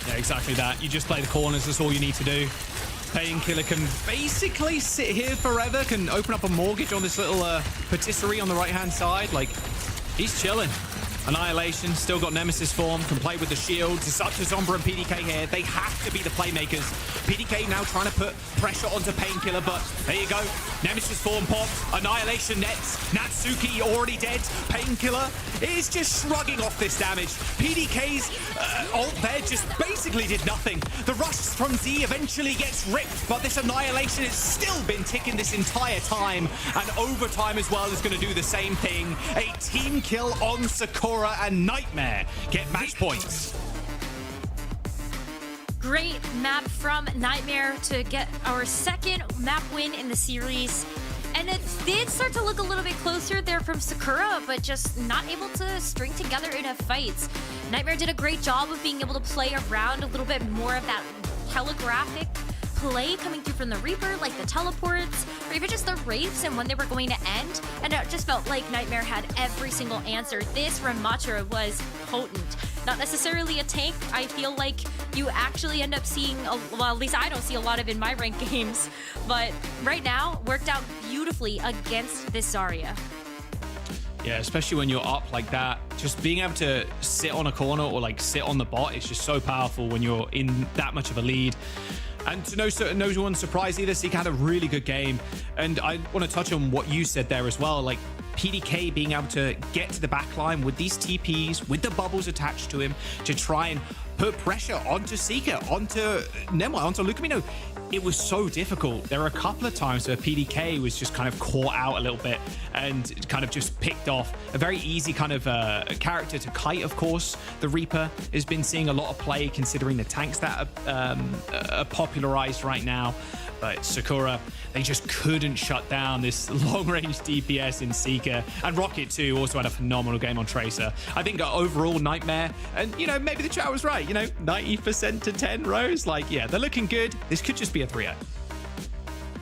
Yeah, exactly that. You just play the corners, that's all you need to do. Painkiller can basically sit here forever, can open up a mortgage on this little patisserie on the right-hand side. Like, he's chilling. Annihilation, still got Nemesis form, can play with the shields. It's up to Zombra and PDK here. They have to be the playmakers. PDK now trying to put pressure onto Painkiller, but there you go. Nemesis form pops, Annihilation nets. Natsuki already dead. Painkiller is just shrugging off this damage. PDK's ult there just basically did nothing. The rush from Z eventually gets ripped, but this Annihilation has still been ticking this entire time, and overtime as well is going to do the same thing. A team kill on Sakura and Nightmare get match points. Great map from Nightmare to get our second map win in the series. And it did start to look a little bit closer there from Sakura, but just not able to string together enough fights. Nightmare did a great job of being able to play around a little bit more of that telegraphic play coming through from the Reaper, like the teleports, or even just the wraiths and when they were going to end. And it just felt like Nightmare had every single answer. This Ramatra was potent. Not necessarily a tank. I feel like you actually end up seeing, well, at least I don't see a lot of in my ranked games. But right now, worked out beautifully against this Zarya. Yeah, especially when you're up like that, just being able to sit on a corner or like sit on the bot, it's just so powerful when you're in that much of a lead. And to no one's surprise either, Seeker had a really good game. And I want to touch on what you said there as well. Like, PDK being able to get to the back line with these TPs, with the bubbles attached to him, to try and put pressure onto Seeker, onto Nemoi, onto Lucamino. It was so difficult. There were a couple of times where PDK was just kind of caught out a little bit and kind of just picked off. A very easy kind of character to kite, of course. The Reaper has been seeing a lot of play considering the tanks that are popularized right now. But Sakura, they just couldn't shut down this long-range DPS in Seeker. And Rocket, too, also had a phenomenal game on Tracer. I think overall, Nightmare, and, you know, maybe the chat was right, you know, 90% to 10 Rose. Like, yeah, they're looking good. This could just be a 3-0.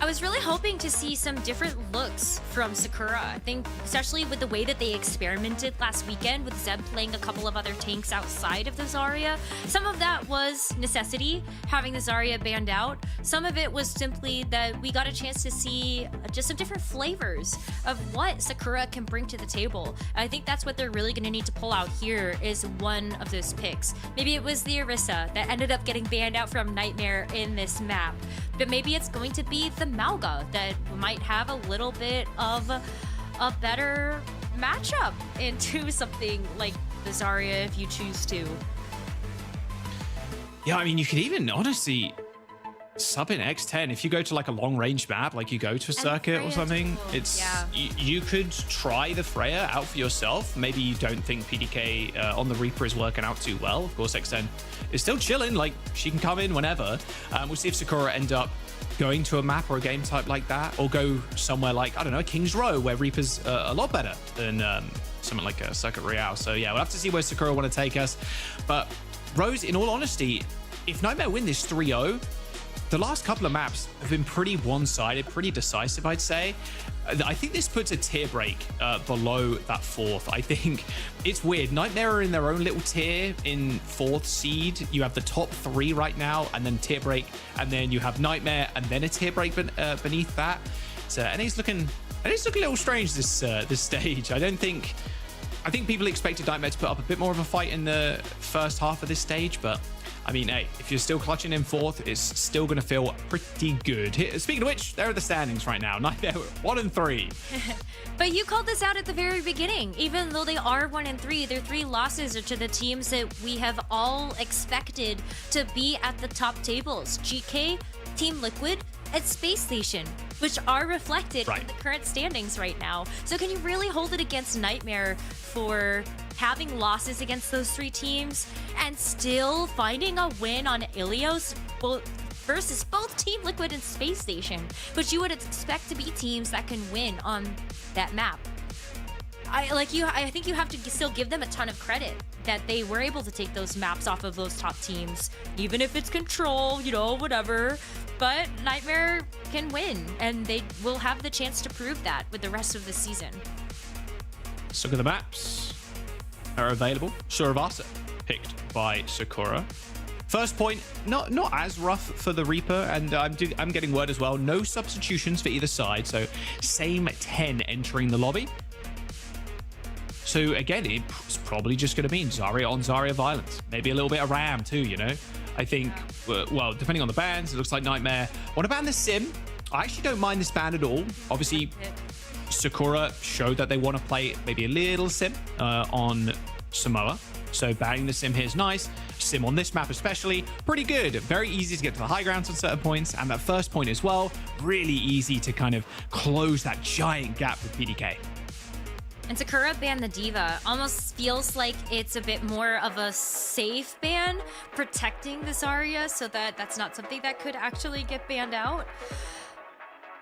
I was really hoping to see some different looks from Sakura. I think especially with the way that they experimented last weekend with Zeb playing a couple of other tanks outside of the Zarya. Some of that was necessity, having the Zarya banned out. Some of it was simply that we got a chance to see just some different flavors of what Sakura can bring to the table. I think that's what they're really going to need to pull out here is one of those picks. Maybe it was the Orisa that ended up getting banned out from Nightmare in this map. But maybe it's going to be the Malga that might have a little bit of a better matchup into something like the Zarya if you choose to. Yeah, I mean, you could even honestly sub in X10 if you go to like a long range map, like you go to a circuit or something. It's you could try the Freya out for yourself. Maybe you don't think PDK on the Reaper is working out too well. Of course, X10 is still chilling. Like she can come in whenever. We'll see if Sakura end up going to a map or a game type like that, or go somewhere like, I don't know, King's Row, where Reaper's a lot better than something like a Circuit Royale. So yeah, we'll have to see where Sakura want to take us. But Rose, in all honesty, if Nightmare win this 3-0, the last couple of maps have been pretty one-sided, pretty decisive, I'd say. I think this puts a tier break below that fourth. I think it's weird. Nightmare are in their own little tier in fourth seed. You have the top 3 right now, and then tier break, and then you have Nightmare, and then a tier break beneath that. So, and it's looking a little strange this stage. I think people expected Nightmare to put up a bit more of a fight in the first half of this stage, but I mean, hey, if you're still clutching in fourth, it's still going to feel pretty good. Speaking of which, there are the standings right now. Nightmare 1 and 3. But you called this out at the very beginning. Even though they are 1 and 3, their 3 losses are to the teams that we have all expected to be at the top tables. GK, Team Liquid, and Space Station, which are reflected in the current standings right now. So can you really hold it against Nightmare for having losses against those 3 teams and still finding a win on Ilios versus both Team Liquid and Space Station, which you would expect to be teams that can win on that map? I think you have to still give them a ton of credit that they were able to take those maps off of those top teams, even if it's control, you know, whatever. But Nightmare can win, and they will have the chance to prove that with the rest of the season. Let's look at the maps that are available. Suravasa picked by Sakura. First point, not as rough for the Reaper, and I'm getting word as well. No substitutions for either side, so same 10 entering the lobby. So again, it's probably just going to mean Zarya on Zarya violence. Maybe a little bit of Ram too, you know? I think, well, depending on the bans, it looks like Nightmare want to ban the Sim. I actually don't mind this ban at all. Obviously, Sakura showed that they want to play maybe a little Sim on Samoa. So banning the Sim here is nice. Sim on this map especially, pretty good. Very easy to get to the high grounds on certain points. And that first point as well, really easy to kind of close that giant gap with PDK. And Sakura banned the D.Va. Almost feels like it's a bit more of a safe ban, protecting the Zarya, so that that's not something that could actually get banned out.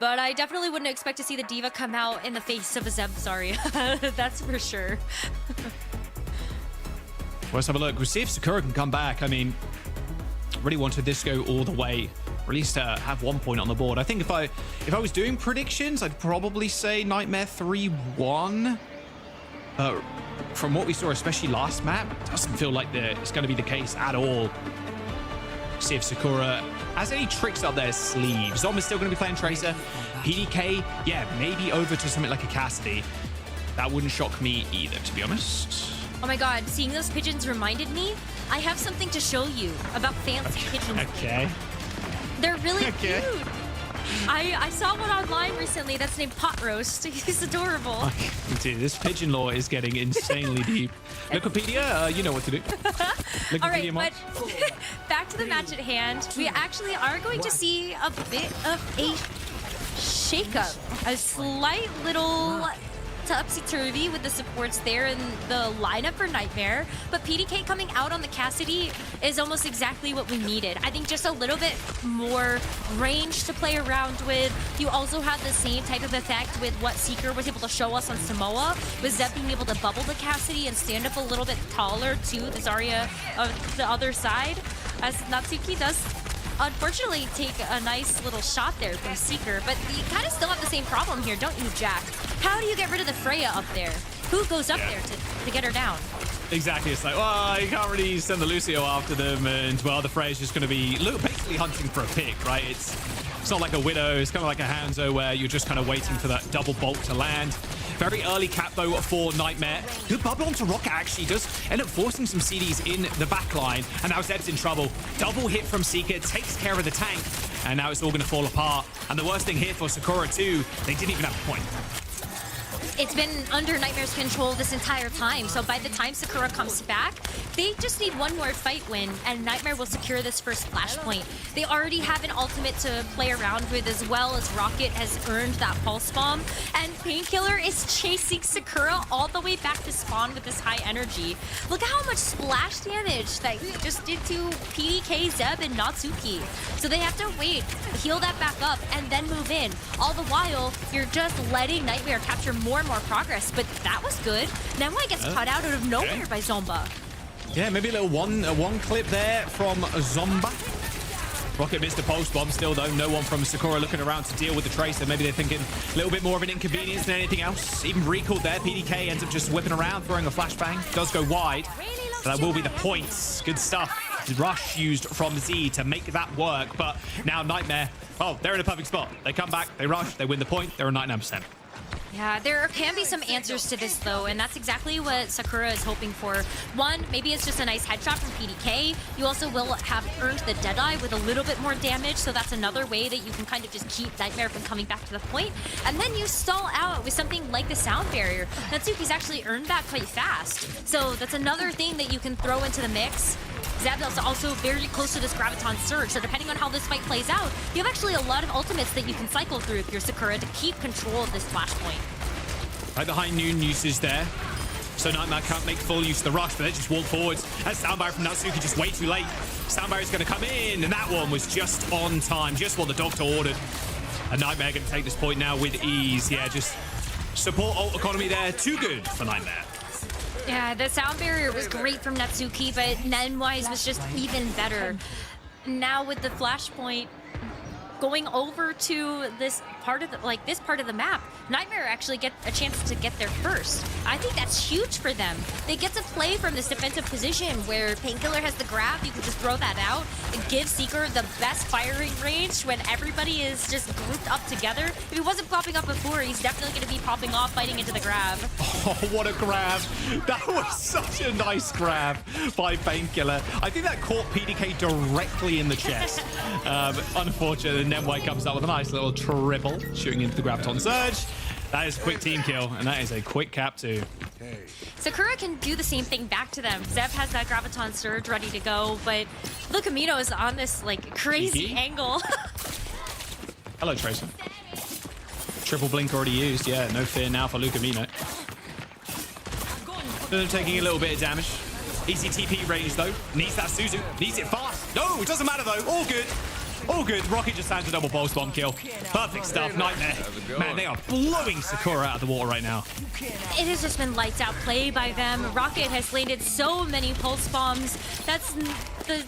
But I definitely wouldn't expect to see the D.Va come out in the face of a Zeb Zarya. That's for sure. Let's have a look. We'll see if Sakura can come back. I mean, really wanted this to go all the way. Or at least have 1 point on the board. I think if I was doing predictions, I'd probably say Nightmare 3-1. From what we saw, especially last map, it doesn't feel like it's going to be the case at all. See if Sakura has any tricks up their sleeve. Zomba's still going to be playing Tracer. PDK, yeah, maybe over to something like a Cassidy. That wouldn't shock me either, to be honest. Oh my god, seeing those pigeons reminded me, I have something to show you about fancy pigeons. Okay. They're really cute. I saw one online recently that's named Pot Roast. He's adorable. Dude, this pigeon lore is getting insanely deep. Wikipedia, you know what to do. All right, but back to the match at hand. We actually are going to see a bit of a shakeup, a slight little topsy-turvy with the supports there in the lineup for Nightmare, but PDK coming out on the Cassidy is almost exactly what we needed. I think just a little bit more range to play around with. You also had the same type of effect with what Seeker was able to show us on Samoa, with Zeb being able to bubble the Cassidy and stand up a little bit taller to the Zarya of the other side, as Natsuki does unfortunately take a nice little shot there from Seeker, but you kind of still have the same problem here, don't you, Jack? How do you get rid of the Freya up there? Who goes up there to get her down? Exactly, it's like, well, you can't really send the Lucio after them, and, well, the Freya's just going to be basically hunting for a pick, right? It's not like a Widow, it's kind of like a Hanzo where you're just kind of waiting for that double bolt to land. Very early cap, though, for Nightmare. Good bubble onto Rocket, actually, does end up forcing some CDs in the back line, and now Zeb's in trouble. Double hit from Seeker, takes care of the tank, and now it's all going to fall apart. And the worst thing here for Sakura, too, they didn't even have a point. It's been under Nightmare's control this entire time, so by the time Sakura comes back, they just need one more fight win, and Nightmare will secure this first flashpoint. They already have an ultimate to play around with, as well as Rocket has earned that pulse bomb, and Painkiller is chasing Sakura all the way back to spawn with this high energy. Look at how much splash damage that he just did to PDK, Zeb, and Natsuki. So they have to wait, heal that back up, and then move in. All the while, you're just letting Nightmare capture more and more progress, but that was good. Nemwai gets cut out of nowhere by Zomba. Yeah, maybe a little one clip there from Zomba. Rocket missed a post bomb still, though. No one from Sakura looking around to deal with the Tracer. Maybe they're thinking a little bit more of an inconvenience than anything else. Even recalled there. PDK ends up just whipping around, throwing a flashbang. Does go wide. So that will be the points. Good stuff. Rush used from Z to make that work. But now Nightmare, oh, they're in a perfect spot. They come back, they rush, they win the point. They're at 99%. Yeah, there can be some answers to this, though, and that's exactly what Sakura is hoping for. One, maybe it's just a nice headshot from PDK. You also will have earned the Deadeye with a little bit more damage, so that's another way that you can kind of just keep Nightmare from coming back to the point. And then you stall out with something like the sound barrier. Natsuki's actually earned that quite fast. So that's another thing that you can throw into the mix. Zeb is also very close to this Graviton Surge, so depending on how this fight plays out, you have actually a lot of ultimates that you can cycle through if you're Sakura to keep control of this flashpoint. Right, the high noon usage there. So Nightmare can't make full use of the rush, but they just walk forwards. That sound barrier from Natsuki just way too late. Sound barrier's going to come in, and that one was just on time, just what the doctor ordered. And Nightmare going to take this point now with ease. Yeah, just support ult economy there. Too good for Nightmare. Yeah, the sound barrier was great from Natsuki, but Nenwise was just even better. Now with the flashpoint going over to this part of the map, Nightmare actually get a chance to get there first. I think that's huge for them. They get to play from this defensive position where Painkiller has the grab. You can just throw that out and give Seeker the best firing range when everybody is just grouped up together. If he wasn't popping up before, he's definitely going to be popping off, fighting into the grab. Oh, what a grab. That was such a nice grab by Painkiller. I think that caught PDK directly in the chest. Unfortunately, Nemwai comes up with a nice little triple, shooting into the Graviton Surge. That is a quick team kill, and that is a quick cap too. Sakura can do the same thing back to them. Zeb has that Graviton Surge ready to go, but Lucamino is on this like crazy angle. Hello, Tracer. Triple blink already used. Yeah, no fear now for Lucamino. Taking a little bit of damage. Easy TP range though. Needs that Suzu. Needs it fast. No, it doesn't matter though. All good. All good. Rocket just lands a double pulse bomb kill. Perfect stuff. Nightmare. Man, they are blowing Sakura out of the water right now. It has just been lights out play by them. Rocket has landed so many pulse bombs. That's the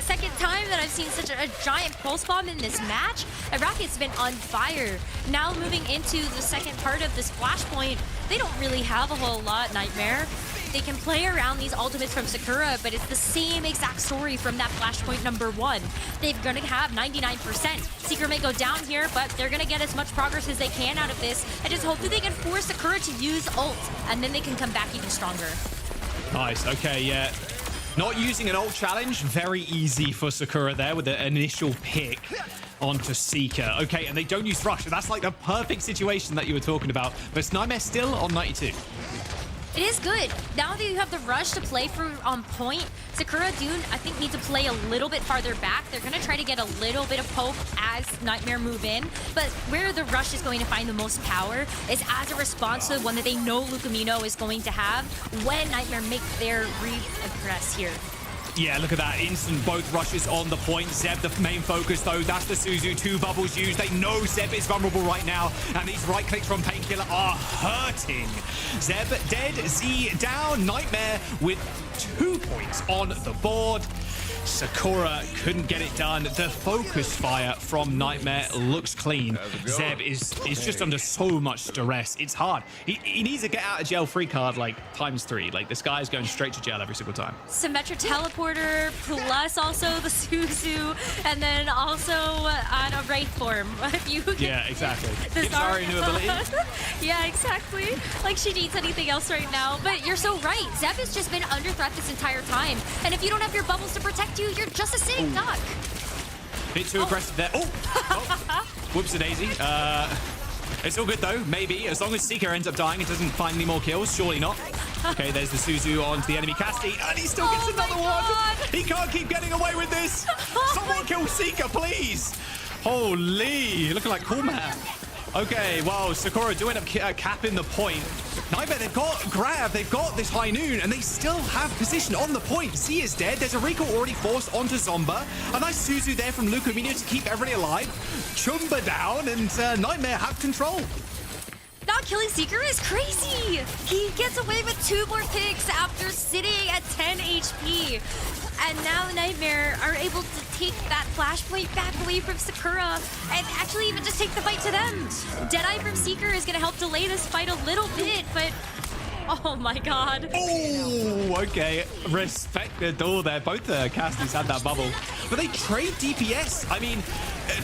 second time that I've seen such a giant pulse bomb in this match. And Rocket's been on fire. Now moving into the second part of this flashpoint, they don't really have a whole lot, Nightmare. They can play around these ultimates from Sakura, but it's the same exact story from that flashpoint number 1. They're gonna have 99%. Seeker may go down here, but they're gonna get as much progress as they can out of this. I just hope that they can force Sakura to use ult, and then they can come back even stronger. Nice. Okay, yeah. Not using an ult challenge, very easy for Sakura there with the initial pick onto Seeker. Okay, and they don't use Rush. That's like the perfect situation that you were talking about. But Nightmare still on 92. It is good. Now that you have the rush to play from on point, Sakura do, I think, need to play a little bit farther back. They're going to try to get a little bit of poke as Nightmare move in. But where the rush is going to find the most power is as a response to the one that they know Lucamino is going to have when Nightmare make their re-aggress here. Yeah, look at that. Instant both rushes on the point. Zeb, the main focus, though. That's the Suzu. 2 bubbles used. They know Zeb is vulnerable right now. And these right clicks from Painkiller are hurting. Zeb dead. Z down. Nightmare with 2 points on the board. Sakura couldn't get it done. The focus fire from Nightmare looks clean. Zeb is just under so much duress. It's hard. He needs a get out of jail free card like ×3. Like this guy is going straight to jail every single time. Symmetric teleporter plus also the Suzu, and then also on a Wraith form. If you yeah, exactly. The Zarya new ability. Yeah, exactly. Like she needs anything else right now. But you're so right. Zeb has just been under threat this entire time. And if you don't have your bubbles to protect you, you're just a sitting duck. Bit too aggressive there. Oh! Whoops-a-daisy. It's all good though, maybe. As long as Seeker ends up dying, it doesn't find any more kills. Surely not. Okay, there's the Suzu onto the enemy Qadsiah, and he still gets another one. He can't keep getting away with this. Someone kill Seeker, please. Holy, looking like Cool Man. Okay, well, Sakura do end up capping the point. Nightmare, they've got grab, they've got this high noon, and they still have position on the point. Z is dead. There's a recall already forced onto Zomba. A nice Suzu there from Lucamino to keep everybody alive. Chumba down, and Nightmare have control. Not killing Seeker is crazy. He gets away with 2 more picks after sitting at 10 HP. And now Nightmare are able to take that flashpoint back away from Sakura and actually even just take the fight to them. Deadeye from Seeker is going to help delay this fight a little bit, but oh my god. Oh, okay. Respect the door there. Both the casters had that bubble. But they trade DPS. I mean,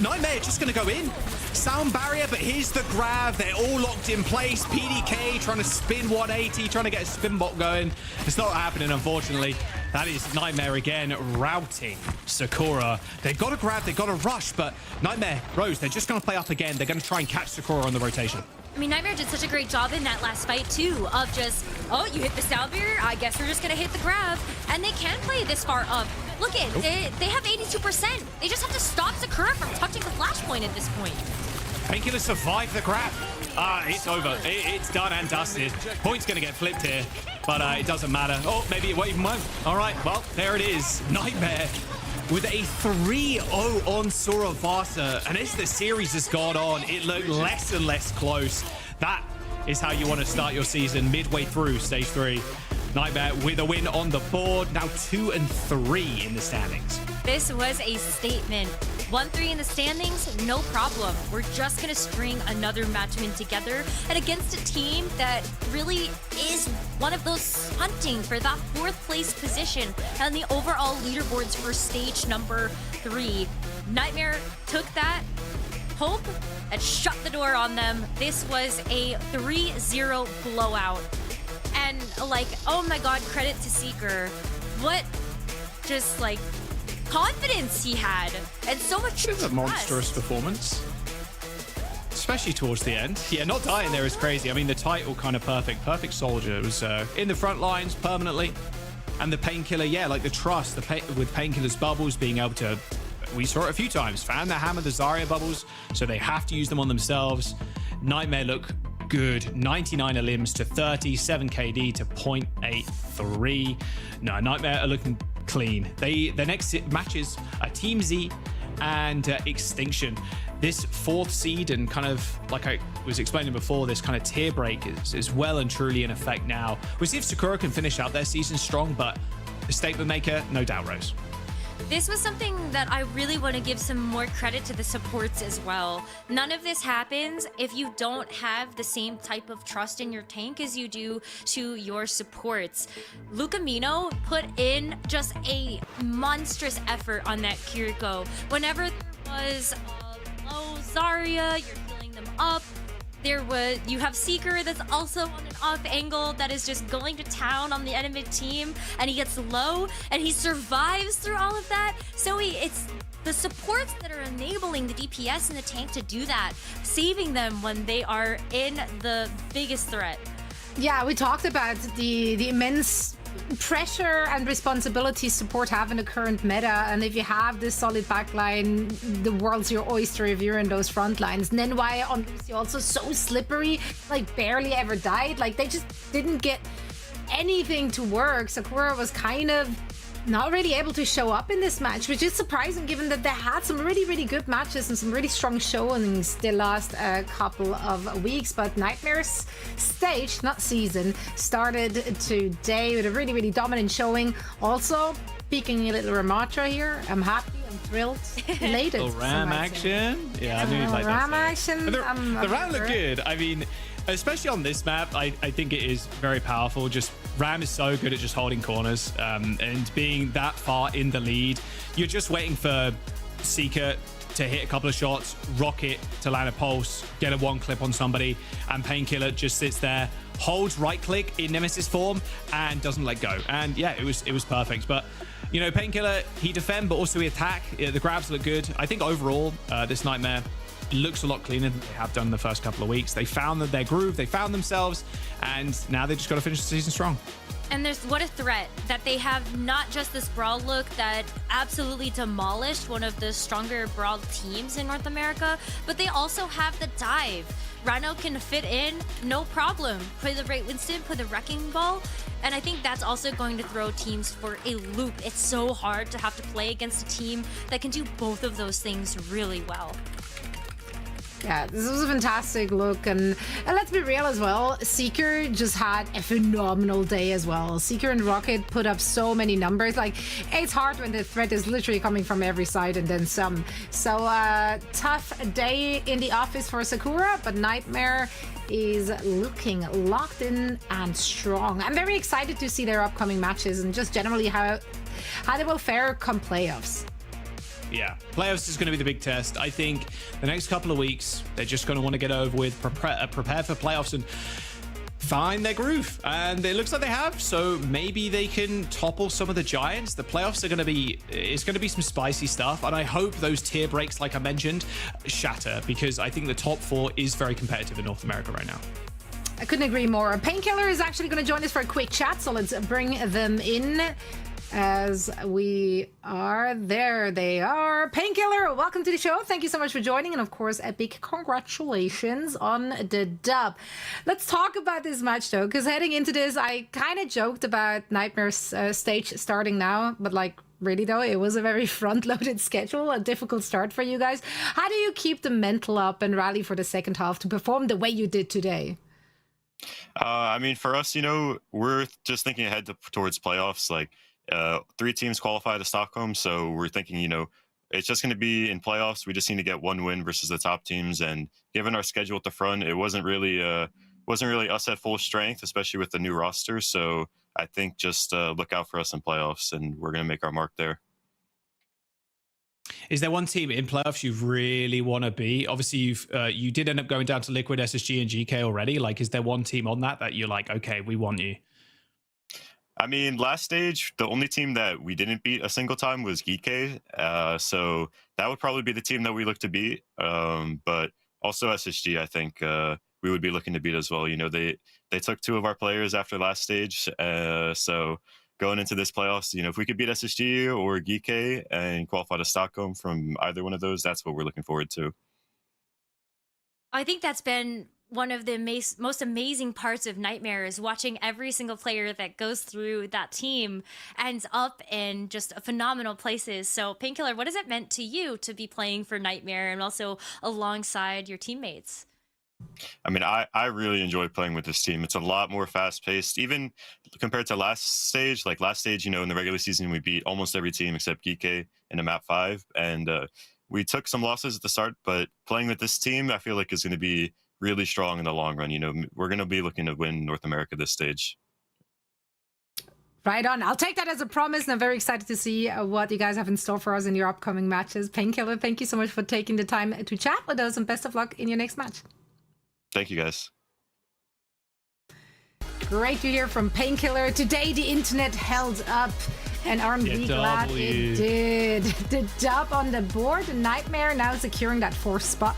Nightmare just going to go in. Sound barrier, but here's the grab. They're all locked in place. PDK trying to spin 180, trying to get a spin bot going. It's not happening, unfortunately. That is Nightmare again, routing Sakura. They've got to grab, they've got to rush, but Nightmare, Rose, they're just going to play up again. They're going to try and catch Sakura on the rotation. I mean, Nightmare did such a great job in that last fight, too, of just, oh, you hit the sound barrier, I guess we're just going to hit the grab. And they can play this far up. Look at it, they have 82%. They just have to stop Sakura from touching the flashpoint at this point. Painkiller survived the grab. It's over. It's done and dusted. Point's going to get flipped here, but it doesn't matter. Oh, maybe it even won't. All right, well, there it is. Nightmare with a 3-0 on Suravasa. And as the series has gone on, it looked less and less close. That is how you want to start your season midway through Stage 3. Nightmare with a win on the board. Now 2 and 3 in the standings. This was a statement. 1-3 in the standings, no problem. We're just gonna string another match win together, and against a team that really is one of those hunting for that 4th place position on the overall leaderboards for stage number 3. Nightmare took that hope and shut the door on them. This was a 3-0 blowout. And like, oh my god, credit to Seeker. What just like confidence he had, and so much trust. A monstrous performance, especially towards the end. Yeah, not dying there is crazy. I mean, the title kind of perfect soldier. It was in the front lines permanently, and the Painkiller, yeah, like the trust with Painkiller's bubbles being able to, we saw it a few times, fan the hammer, the Zarya bubbles, so they have to use them on themselves. Nightmare look good. 99 limbs to 37 KD to 0.83. No, Nightmare are looking clean. Their next matches are Team Z and Extinction. This 4th seed and kind of, like I was explaining before, this kind of tier break is well and truly in effect now. We'll see if Sakura can finish out their season strong, but the statement maker, no doubt, Rose. This was something that I really want to give some more credit to the supports as well. None of this happens if you don't have the same type of trust in your tank as you do to your supports. Lucamino put in just a monstrous effort on that Kiriko. Whenever there was low Zarya, you're filling them up. You have Seeker that's also on an off angle that is just going to town on the enemy team, and he gets low and he survives through all of that. So it's the supports that are enabling the DPS and the tank to do that, saving them when they are in the biggest threat. Yeah, we talked about the immense pressure and responsibility support have in the current meta, and if you have this solid backline, the world's your oyster if you're in those front lines. And then why on Lucy also so slippery, like barely ever died, like they just didn't get anything to work. Sakura was kind of not really able to show up in this match, which is surprising given that they had some really good matches and some really strong showings the last couple of weeks. But Nightmare's stage, not season, started today with a really dominant showing. Also, peeking a little Ramatra here. I'm happy, I'm thrilled, elated. Little Ram action. Yeah, I knew you'd like Ram that. action. The Ram look good. I mean, especially on this map, I think it is very powerful. Just Ram is so good at just holding corners and being that far in the lead. You're just waiting for Seeker to hit a couple of shots, Rocket to land a pulse, get a one clip on somebody, and Painkiller just sits there, holds right click in Nemesis form, and doesn't let go. And yeah, it was perfect. But you know, Painkiller, he defend, but also he attack. The grabs look good. I think overall, this Nightmare looks a lot cleaner than they have done the first couple of weeks. They found their groove, they found themselves, and now they just got to finish the season strong. And what a threat that they have, not just this Brawl look that absolutely demolished one of the stronger Brawl teams in North America, but they also have the dive. Rhino can fit in, no problem. Play the right Winston, play the Wrecking Ball, and I think that's also going to throw teams for a loop. It's so hard to have to play against a team that can do both of those things really well. Yeah, this was a fantastic look, and let's be real as well, Seeker just had a phenomenal day as well. Seeker and Rocket put up so many numbers. Like, it's hard when the threat is literally coming from every side and then some. So tough day in the office for Sakura, but Nightmare is looking locked in and strong. I'm very excited to see their upcoming matches and just generally how they will fare come playoffs. Yeah, playoffs is going to be the big test. I think the next couple of weeks, they're just going to want to get over with, prepare for playoffs and find their groove. And it looks like they have, so maybe they can topple some of the giants. The playoffs are going to be, it's going to be some spicy stuff. And I hope those tier breaks, like I mentioned, shatter, because I think the top four is very competitive in North America right now. I couldn't agree more. Painkiller is actually going to join us for a quick chat, so let's bring them in. As we are there, they are. Painkiller, welcome to the show. Thank you so much for joining, and of course, a big congratulations on the dub. Let's talk about this match though, because heading into this, I kind of joked about Nightmare's stage starting now, but like really though, it was a very front-loaded schedule, a difficult start for you guys. How do you keep the mental up and rally for the second half to perform the way you did today? I mean, for us, you know, we're just thinking ahead towards playoffs. Like, 3 teams qualify to Stockholm, so we're thinking, you know, it's just going to be in playoffs. We just need to get one win versus the top teams, and given our schedule at the front, it wasn't really us at full strength, especially with the new roster. So I think just look out for us in playoffs, and we're going to make our mark there. Is there one team in playoffs you really want to be? Obviously, you did end up going down to Liquid, SSG, and GK already. Like, is there one team on that you're like, okay, we want you? I mean, last stage, the only team that we didn't beat a single time was GK. So that would probably be the team that we look to beat. But also SSG, I think we would be looking to beat as well. You know, they took 2 of our players after last stage. So going into this playoffs, you know, if we could beat SSG or GK and qualify to Stockholm from either one of those, that's what we're looking forward to. I think that's been one of the most amazing parts of Nightmare, is watching every single player that goes through that team ends up in just phenomenal places. So Painkiller, what has it meant to you to be playing for Nightmare and also alongside your teammates? I mean, I really enjoy playing with this team. It's a lot more fast-paced, even compared to last stage. Like last stage, you know, in the regular season, we beat almost every team except GK in a map 5. And we took some losses at the start, but playing with this team, I feel like is going to be really strong in the long run. You know, we're going to be looking to win North America this stage. Right on. I'll take that as a promise, and I'm very excited to see what you guys have in store for us in your upcoming matches. Painkiller, thank you so much for taking the time to chat with us, and best of luck in your next match. Thank you, guys. Great to hear from Painkiller. Today the internet held up, and aren't we glad it did. The dub on the board, Nightmare now securing that 4th spot.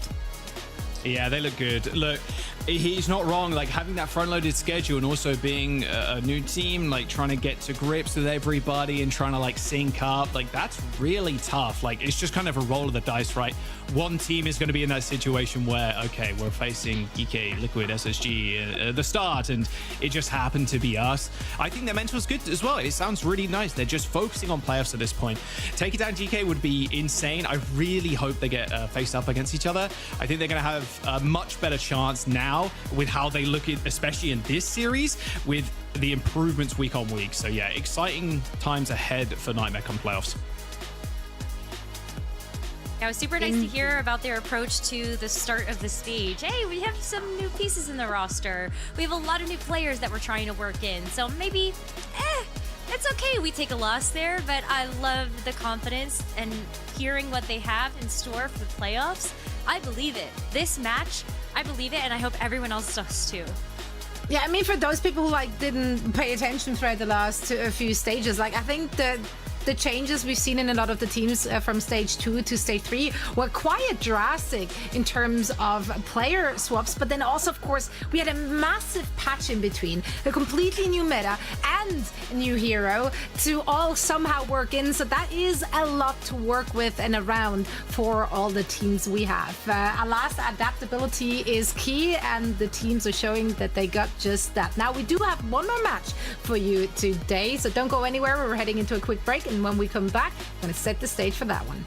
Yeah, they look good. Look, he's not wrong. Like, having that front-loaded schedule and also being a new team, like trying to get to grips with everybody and trying to like sync up, like that's really tough. Like, it's just kind of a roll of the dice, right? One team is going to be in that situation where, okay, we're facing EK, Liquid, SSG at the start, and it just happened to be us. I think their mental's good as well. It sounds really nice. They're just focusing on playoffs at this point. Taking down GK would be insane. I really hope they get faced up against each other. I think they're going to have a much better chance now with how they look at, especially in this series, with the improvements week on week. So yeah, exciting times ahead for Nightmare come playoffs. Yeah, it was super nice to hear about their approach to the start of the stage. Hey, we have some new pieces in the roster. We have a lot of new players that we're trying to work in. So maybe, it's okay we take a loss there, but I love the confidence and hearing what they have in store for the playoffs. I believe it. This match, I believe it, and I hope everyone else does too. Yeah, I mean, for those people who like didn't pay attention throughout the last few stages, like I think that the changes we've seen in a lot of the teams from stage 2 to stage 3 were quite drastic in terms of player swaps, but then also, of course, we had a massive patch in between, a completely new meta and a new hero to all somehow work in. So that is a lot to work with and around for all the teams we have. Alas, adaptability is key, and the teams are showing that they got just that. Now, we do have one more match for you today, so don't go anywhere. We're heading into a quick break, and when we come back, I'm going to set the stage for that one.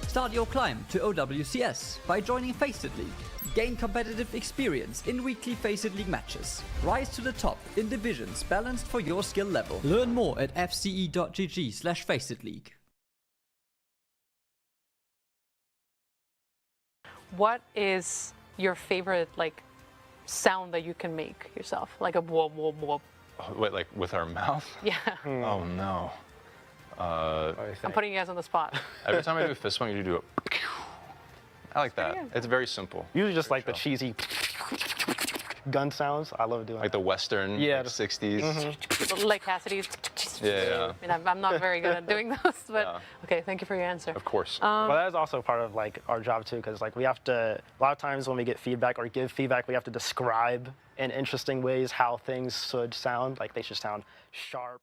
Start your climb to OWCS by joining FACEIT League. Gain competitive experience in weekly FACEIT League matches. Rise to the top in divisions balanced for your skill level. Learn more at fce.gg/FACEIT League. What is your favorite sound that you can make yourself? Like a whoop whoop whoop. Wait, like with our mouth? Yeah. Oh no. I'm putting you guys on the spot. Every time I do a fist bump, you do a. I like that. It's very simple. Usually just like the cheesy gun sounds. I love doing like the Western, like 60s. Like Cassidy's. Yeah. I mean, I'm not very good at doing those, but okay, thank you for your answer. Of course. Well, that is also part of our job too, because we have to, a lot of times when we get feedback or give feedback, we have to describe in interesting ways how things should sound. Like they should sound sharp.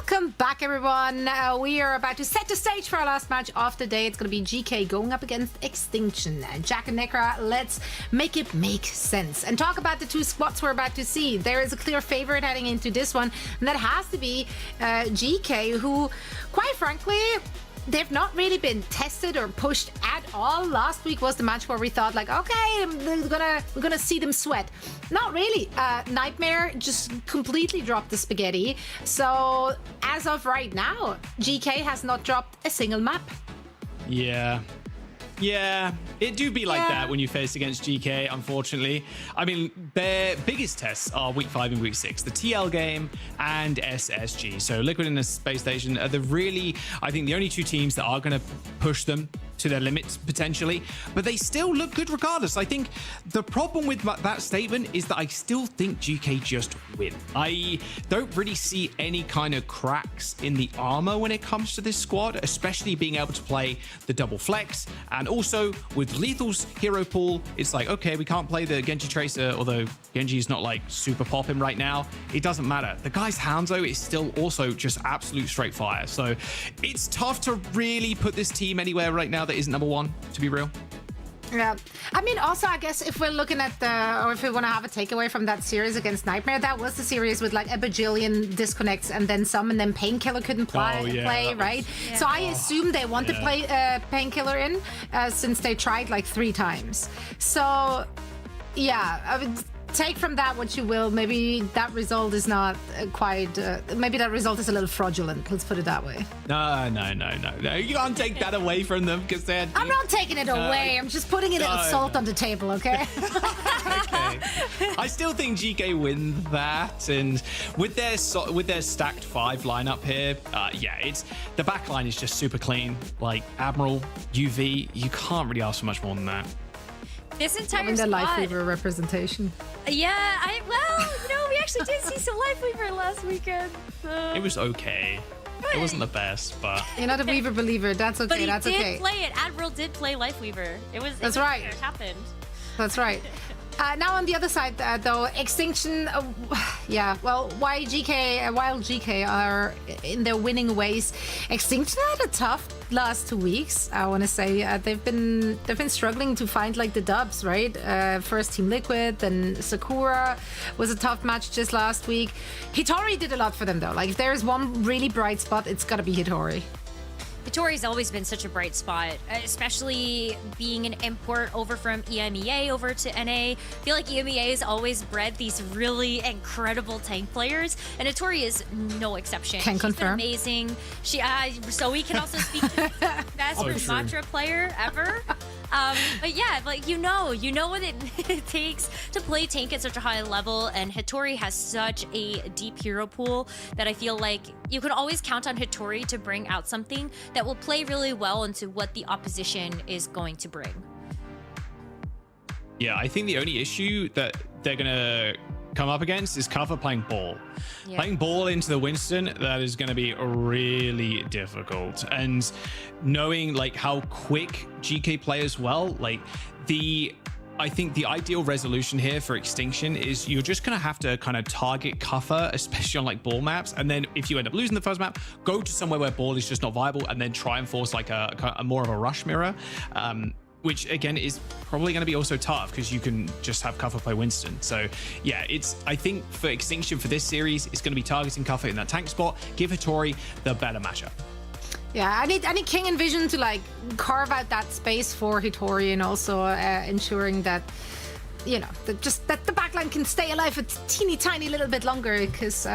Welcome back, everyone. We are about to set the stage for our last match of the day. It's going to be GK going up against Extinction. Jack and Necra, let's make it make sense and talk about the two squads we're about to see. There is a clear favorite heading into this one, and that has to be GK, who, quite frankly, they've not really been tested or pushed at all. Last week was the match where we thought, like, okay, we're gonna see them sweat. Not really. Nightmare just completely dropped the spaghetti. So as of right now, GK has not dropped a single map. Yeah, it do be like that when you face against GK, unfortunately. I mean, their biggest tests are week 5 and week 6, the TL game and SSG. So Liquid and the Space Station are I think the only two teams that are going to push them to their limits potentially, but they still look good regardless. I think the problem with that statement is that I still think GK just win. I don't really see any kind of cracks in the armor when it comes to this squad, especially being able to play the double flex. And also with Lethal's hero pool, it's like, okay, we can't play the Gen.G Tracer, although Gen.G is not like super popping right now. It doesn't matter. The guy's Hanzo is still also just absolute straight fire. So it's tough to really put this team anywhere right now that isn't number one, to be real. Yeah, I mean, also, I guess if we're looking at or if we want to have a takeaway from that series against Nightmare, that was the series with like a bajillion disconnects and then some, and then Painkiller couldn't play, right? So I assume they want to play Painkiller in since they tried like 3 times. So yeah, I would take from that what you will. Maybe that result is not quite, maybe that result is a little fraudulent. Let's put it that way. No. You can't take that away from them because they're... I'm not taking it away. I'm just putting a little salt on the table, okay? Okay. I still think GK win that, and with their stacked 5 lineup here, it's the back line is just super clean. Like Admiral, UV, you can't really ask for much more than that. This entire the squad. Lifeweaver representation. Yeah, we actually did see some Lifeweaver last weekend. It was okay. It wasn't the best, but you're not a Weaver believer. That's okay. But he That's did okay. play it. Admiral did play Lifeweaver. That's right. It happened. That's right. Now on the other side, though, Extinction, while GK are in their winning ways, Extinction had a tough last 2 weeks. I want to say they've been struggling to find like the dubs, right? First Team Liquid, then Sakura was a tough match just last week. Hitori did a lot for them though. Like if there is one really bright spot, it's gotta be Hitori. Hitori's always been such a bright spot, especially being an import over from EMEA over to NA. I feel like EMEA has always bred these really incredible tank players, and Hitori is no exception. Can confirm. Been amazing. So we can also speak to the best mantra player ever. But yeah, like you know what it takes to play tank at such a high level, and Hitori has such a deep hero pool that I feel like you can always count on Hitori to bring out something that will play really well into what the opposition is going to bring. Yeah, I think the only issue that they're gonna come up against is Cover playing ball. Yeah. Playing ball into the Winston, that is going to be really difficult. And knowing like how quick GK play as well, like I think the ideal resolution here for Extinction is you're just going to have to kind of target Cuffer, especially on like ball maps. And then if you end up losing the first map, go to somewhere where ball is just not viable and then try and force like a more of a rush mirror. Which again is probably going to be also tough because you can just have Cuffer play Winston. So yeah, I think for Extinction for this series, it's going to be targeting Cuffer in that tank spot. Give Hitori the better matchup. Yeah, I need King and Vision to like carve out that space for Hitori, and also ensuring that that the backline can stay alive a teeny tiny little bit longer, because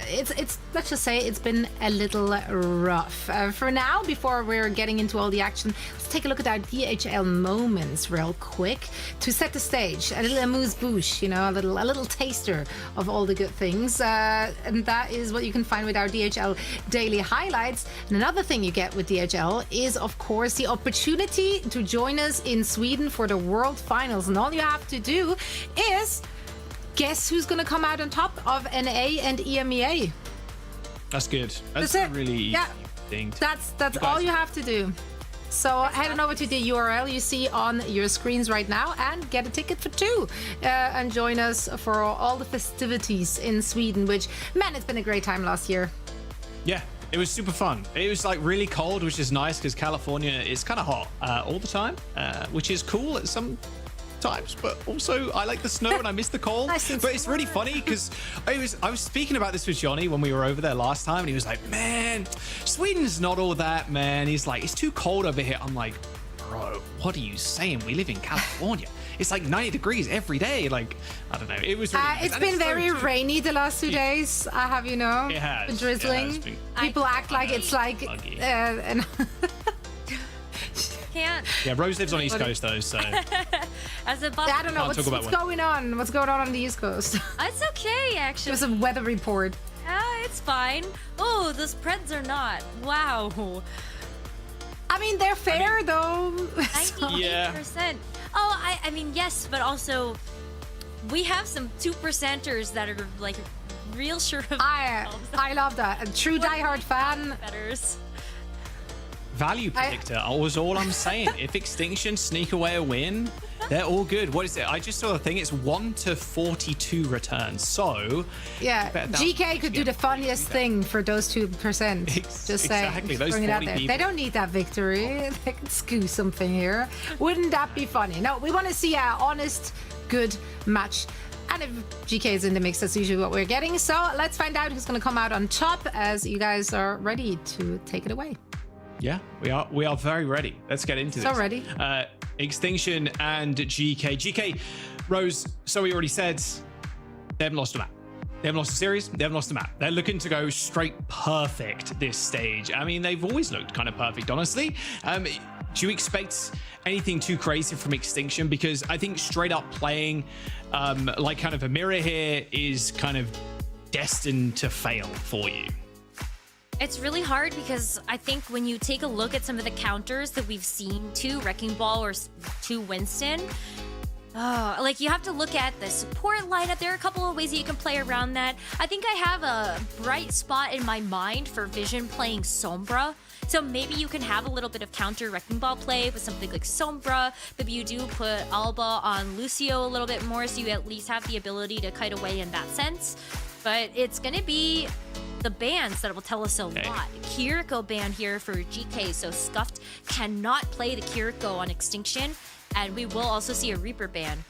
it's let's just say it's been a little rough. For now, before we're getting into all the action, let's take a look at our DHL moments real quick to set the stage. A little amuse-bouche, a little taster of all the good things, and that is what you can find with our DHL daily highlights. And another thing you get with DHL is, of course, the opportunity to join us in Sweden for the World Finals, and all you have to do is guess who's going to come out on top of NA and EMEA. That's good. That's it. Really easy thing. That's all you have to do. So head on over to the URL you see on your screens right now and get a ticket for 2 and join us for all the festivities in Sweden, which, man, it's been a great time last year. Yeah, it was super fun. It was like really cold, which is nice because California is kind of hot all the time, which is cool at some times, but also I like the snow and I miss the cold. But it's really funny because I was speaking about this with Johnny when we were over there last time, and he was like, man, Sweden's not all that, man. He's like, it's too cold over here. I'm like, bro, what are you saying? We live in California. It's like 90 degrees every day. Like, I don't know. It was really nice. It's been very rainy the last 2 days, I have you know. It has. Been drizzling. It has been People act like it's like Can't. Yeah, Rose lives on East Coast though, so As a I don't know what's going on. What's going on the East Coast? It's okay, actually. There's a weather report. It's fine. Oh, the spreads are not. Wow. I mean, they're fair though. 98%. Oh, I mean, yes, but also we have some 2%ers that are like real sure of themselves. I love that. A true diehard fan. Betters. value predictor was all I'm saying. If Extinction sneak away a win, they're all good. What is it? I just saw the thing. It's 1 to 42 returns. So yeah, GK could do the funniest thing for those 2%. Just saying. Exactly. Those Throwing it 40 out there. people. They don't need that victory. They can skew something here. Wouldn't that be funny? No, we want to see an honest, good match. And if GK is in the mix, that's usually what we're getting. So let's find out who's going to come out on top as you guys are ready to take it away. Yeah, we are very ready. Let's get into this. So ready. Extinction and GK. GK, Rose, so we already said they haven't lost a map. They haven't lost a series. They haven't lost a map. They're looking to go straight perfect this stage. I mean, they've always looked kind of perfect, honestly. Do you expect anything too crazy from Extinction? Because I think straight up playing like kind of a mirror here is kind of destined to fail for you. It's really hard because I think when you take a look at some of the counters that we've seen to Wrecking Ball or to Winston, like you have to look at the support lineup. There are a couple of ways that you can play around that. I think I have a bright spot in my mind for Vision playing Sombra. So maybe you can have a little bit of counter Wrecking Ball play with something like Sombra. Maybe you do put Alba on Lucio a little bit more so you at least have the ability to kite away in that sense. But it's going to be the bans that will tell us a lot. Kiriko ban here for GK, so Scuffed cannot play the Kiriko on Extinction, and we will also see a Reaper ban.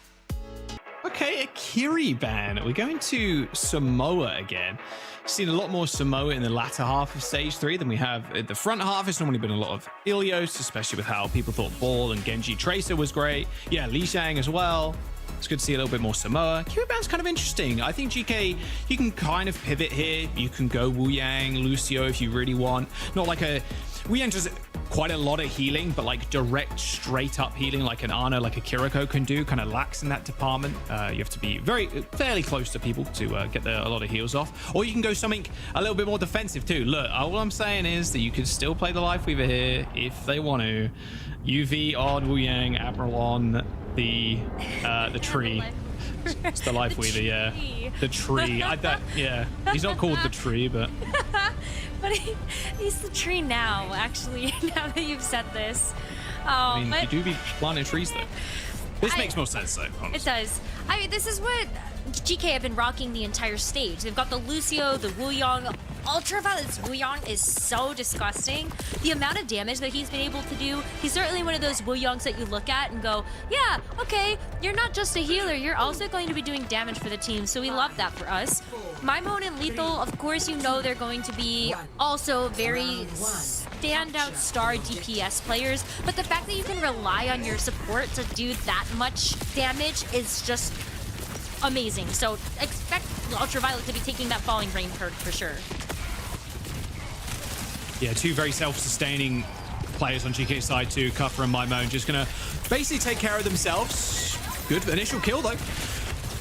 Okay, a Kiri ban. We're going to Samoa again. Seen a lot more Samoa in the latter half of Stage 3 than we have at the front half. It's normally been a lot of Ilios, especially with how people thought Ball and Gen.G Tracer was great. Yeah, Lijiang as well. It's good to see a little bit more Samoa. Kiri ban's kind of interesting. I think GK, you can kind of pivot here. You can go Wu Yang, Lucio if you really want. Not like a... Wu Yang does quite a lot of healing, but like direct, straight up healing like an Ana, like a Kiriko can do, kind of lacks in that department. You have to be fairly close to people to get a lot of heals off. Or you can go something a little bit more defensive too. Look, all I'm saying is that you can still play the Life Weaver here if they want to. UV on Wu Yang, Admiral on the tree. It's the Life Weaver, yeah. The tree. Yeah. He's not called the tree, but... But he's the tree now, actually, now that you've said this. I mean, you do be planting trees, though. This makes more sense, though, honestly. It does. I mean, this is what GK have been rocking the entire stage. They've got the Lucio, the Wu Yang. Ultraviolet's Wu Yang is so disgusting. The amount of damage that he's been able to do, he's certainly one of those Wu Yangs that you look at and go, yeah, okay, you're not just a healer, you're also going to be doing damage for the team, so we love that for us. Maimon and Lethal, of course, you know they're going to be also very standout star DPS players, but the fact that you can rely on your support to do that much damage is just amazing. So expect Ultraviolet to be taking that falling rain for sure. Yeah, two very self-sustaining players on GK's side too. Kufra and Maimon just gonna basically take care of themselves. Good initial kill though.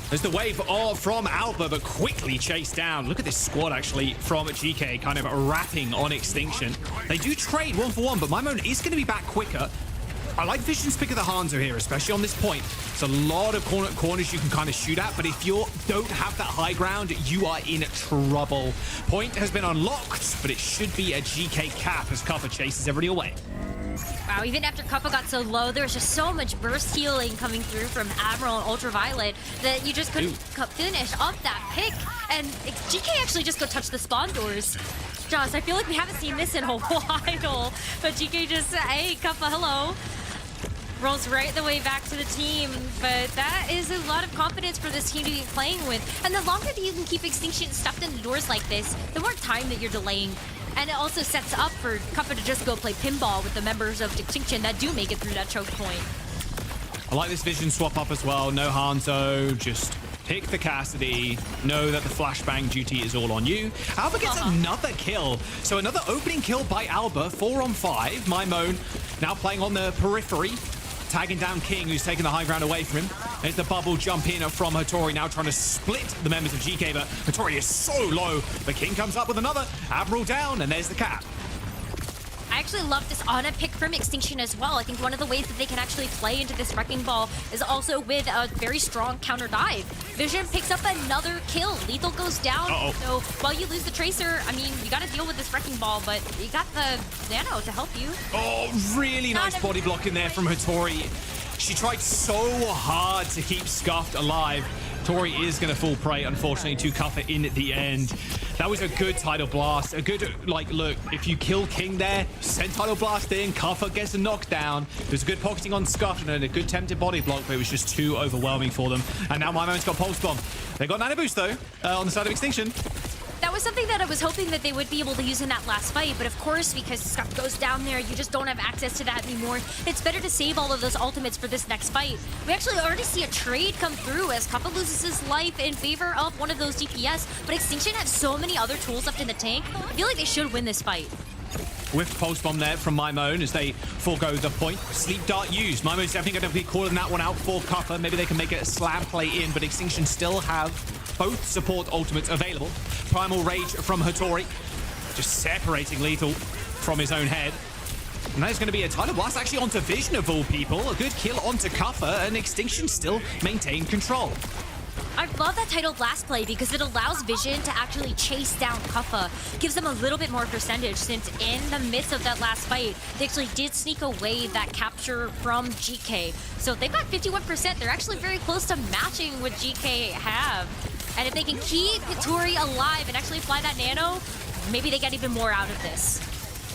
There's the wave from Alba, but quickly chased down. Look at this squad actually from GK kind of wrapping on Extinction. They do trade 1-for-1, but Maimon is going to be back quicker. I like Vision's pick of the Hanzo here, especially on this point. It's a lot of corners you can kind of shoot at, but if you don't have that high ground, you are in trouble. Point has been unlocked, but it should be a GK cap as Kappa chases everybody away. Wow, even after Kappa got so low, there was just so much burst healing coming through from Admiral and Ultraviolet that you just couldn't finish up that pick. And GK actually just go touch the spawn doors. Joss. I feel like we haven't seen this in a while. But GK just, hey, Kappa, hello. Rolls right the way back to the team. But that is a lot of confidence for this team to be playing with. And the longer that you can keep Extinction stuffed indoors like this, the more time that you're delaying. And it also sets up for Kappa to just go play pinball with the members of Extinction that do make it through that choke point. I like this vision swap up as well. No Hanzo, just pick the Cassidy. Know that the flashbang duty is all on you. Alba gets another kill. So another opening kill by Alba, 4 on 5. My Moan now playing on the periphery. Tagging down King, who's taking the high ground away from him. There's the bubble jump in from Hattori, now trying to split the members of GK, but Hattori is so low. But King comes up with another. Admiral down, and there's the cap. I actually love this Ana pick from Extinction as well. I think one of the ways that they can actually play into this Wrecking Ball is also with a very strong counter dive. Vision picks up another kill. Lethal goes down. So while you lose the Tracer, I mean, you got to deal with this Wrecking Ball, but you got the Nano to help you. Oh, really nice body block in there from Hattori. She tried so hard to keep Scuffed alive. Tori is going to fall prey, unfortunately, to Kappa in the end. That was a good Tidal Blast. A good, like, look, if you kill King there, send Tidal Blast in, Kappa gets a knockdown. There's a good pocketing on Scuffed and a good tempted body block, but it was just too overwhelming for them. And now My Moment's got Pulse Bomb. They got Nano Boost, though, on the side of Extinction. That was something that I was hoping that they would be able to use in that last fight, but of course, because Scuff goes down there, you just don't have access to that anymore. It's better to save all of those ultimates for this next fight. We actually already see a trade come through as Kappa loses his life in favor of one of those DPS, but Extinction has so many other tools left in the tank. I feel like they should win this fight. With Pulse Bomb there from My Moan as they forego the point. Sleep Dart used. My Moan's definitely going to be calling that one out for Kappa. Maybe they can make a slam play in, but Extinction still have both support ultimates available. Primal Rage from Hattori, just separating Lethal from his own head. And that is going to be a Tidal Blast actually onto Vision of all people. A good kill onto Kappa, and Extinction still maintain control. I love that Tidal Blast play because it allows Vision to actually chase down Kappa. Gives them a little bit more percentage since in the midst of that last fight, they actually did sneak away that capture from GK. So they've got 51%. They're actually very close to matching what GK have. And if they can keep Hattori alive and actually apply that Nano, maybe they get even more out of this.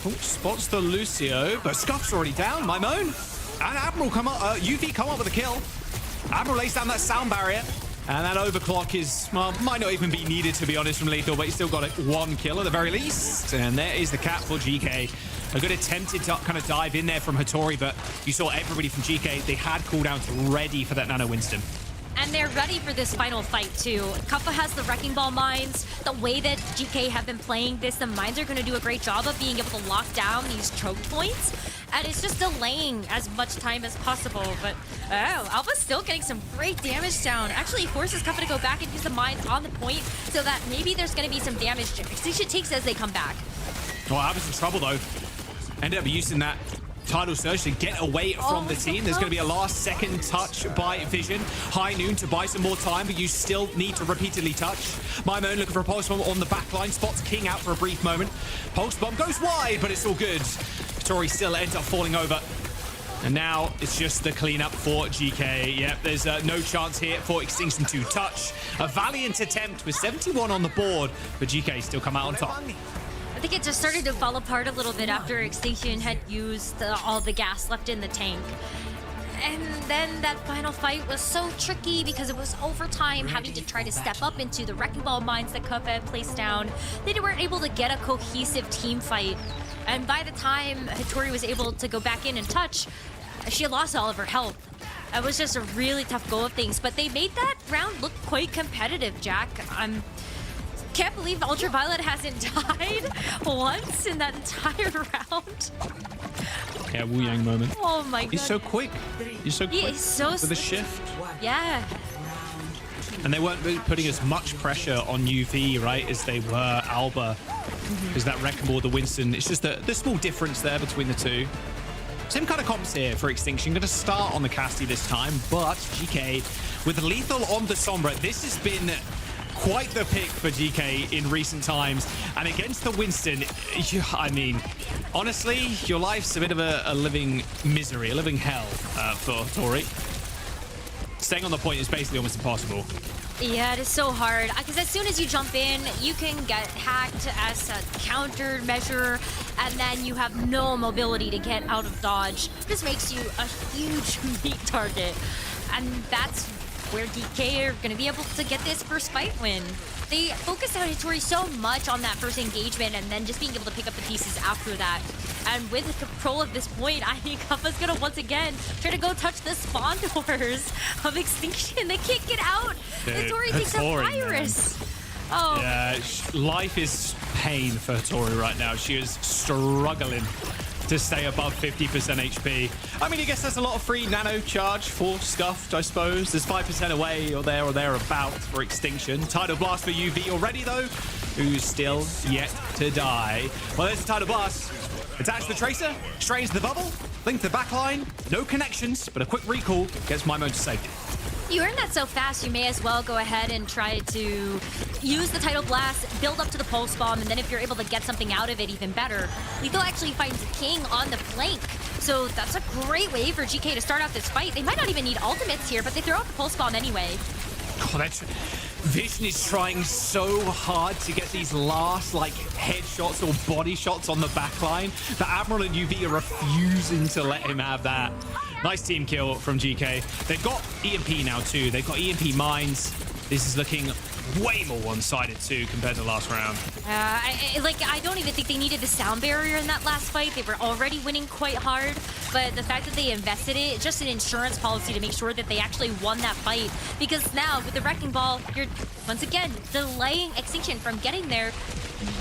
Oh, spots the Lucio, but Scuff's already down. My Moan and Admiral come up, UV come up with a kill. Admiral lays down that sound barrier. And that overclock is, well, might not even be needed, to be honest, from Lethal, but he's still got it. One kill at the very least. And there is the cap for GK. A good attempted to kind of dive in there from Hattori, but you saw everybody from GK, they had cooldowns ready for that Nano Winston. And they're ready for this final fight, too. Kappa has the Wrecking Ball mines. The way that GK have been playing this, the mines are going to do a great job of being able to lock down these choke points. And it's just delaying as much time as possible. But, oh, Alpha's still getting some great damage down. Actually, forces Kappa to go back and use the mines on the point so that maybe there's going to be some damage. Extinction takes as they come back. Well, Alpha's in trouble, though. Ended up using that Tidal Surge to get away from the team. There's going to be a last-second touch by Vision. High Noon to buy some more time, but you still need to repeatedly touch. My Moan looking for a Pulse Bomb on the back line. Spots King out for a brief moment. Pulse Bomb goes wide, but it's all good. Tori still ends up falling over. And now it's just the cleanup for GK. Yep, there's no chance here for Extinction to touch. A valiant attempt with 71 on the board, but GK still come out on top. I think it just started to fall apart a little bit after Extinction had used all the gas left in the tank. And then that final fight was so tricky because it was overtime, having to try to step up into the Wrecking Ball mines that Kappa had placed down. They weren't able to get a cohesive team fight. And by the time Hattori was able to go back in and touch, she had lost all of her health. It was just a really tough go of things, but they made that round look quite competitive, Jack. Can't believe Ultraviolet hasn't died once in that entire round. Yeah, Wu Yang moment. Oh my god. He's so quick. He's so quick He's so with the shift. Yeah. And they weren't putting as much pressure on UV, right, as they were Alba. Because that Wrecking Ball, the Winston, it's just the small difference there between the two. Same kind of comps here for Extinction. Going to start on the Cassidy this time, but GK with Lethal on the Sombra. This has been quite the pick for GK in recent times. And against the Winston, I mean, honestly, your life's a bit of a living misery, a living hell for Tori. Staying on the point is basically almost impossible. Yeah, it is so hard because as soon as you jump in, you can get hacked as a counter measure, and then you have no mobility to get out of dodge. This makes you a huge meat target, and that's where DK are going to be able to get this first fight win. They focused on Hattori so much on that first engagement and then just being able to pick up the pieces after that. And with control of this point, I think Kappa's going to once again try to go touch the spawn doors of Extinction. They can't get out. Hattori takes a virus. Oh. Yeah, life is pain for Hattori right now. She is struggling to stay above 50% HP. I mean, I guess that's a lot of free nano charge for Scuffed, I suppose. There's 5% away or thereabout for Extinction. Tidal Blast for UV already, though, who's still yet to die. Well, there's a Tidal Blast. Attach the Tracer, strains the bubble, link the backline, no connections, but a quick recall gets Maimon to safety. You earn that so fast, you may as well go ahead and try to use the Tidal Blast, build up to the Pulse Bomb, and then if you're able to get something out of it, even better. Lethal actually finds King on the flank, so that's a great way for GK to start out this fight. They might not even need ultimates here, but they throw out the Pulse Bomb anyway. Oh, Vision is trying so hard to get these last, like, headshots or body shots on the backline. The Admiral and UV are refusing to let him have that. Nice team kill from GK. They've got EMP now, too. They've got EMP mines. This is looking way more one-sided, too, compared to last round. I don't even think they needed the sound barrier in that last fight. They were already winning quite hard, but the fact that they invested it, just an insurance policy to make sure that they actually won that fight. Because now, with the Wrecking Ball, you're, once again, delaying Extinction from getting there.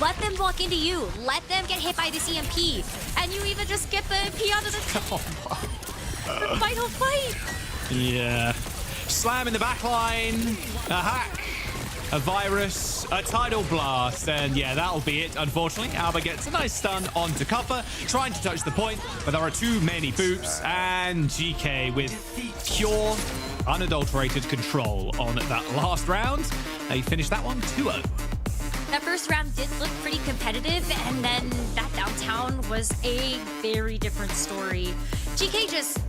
Let them walk into you. Let them get hit by this EMP. And you even just get the EMP out of the final fight. Yeah. Slam in the backline. A hack. A virus, a Tidal Blast, and yeah, that'll be it. Unfortunately, Alba gets a nice stun onto Kappa, trying to touch the point, but there are too many boops, and GK with pure, unadulterated control on that last round. They finished that one 2-0. That first round did look pretty competitive, and then that downtown was a very different story. GK just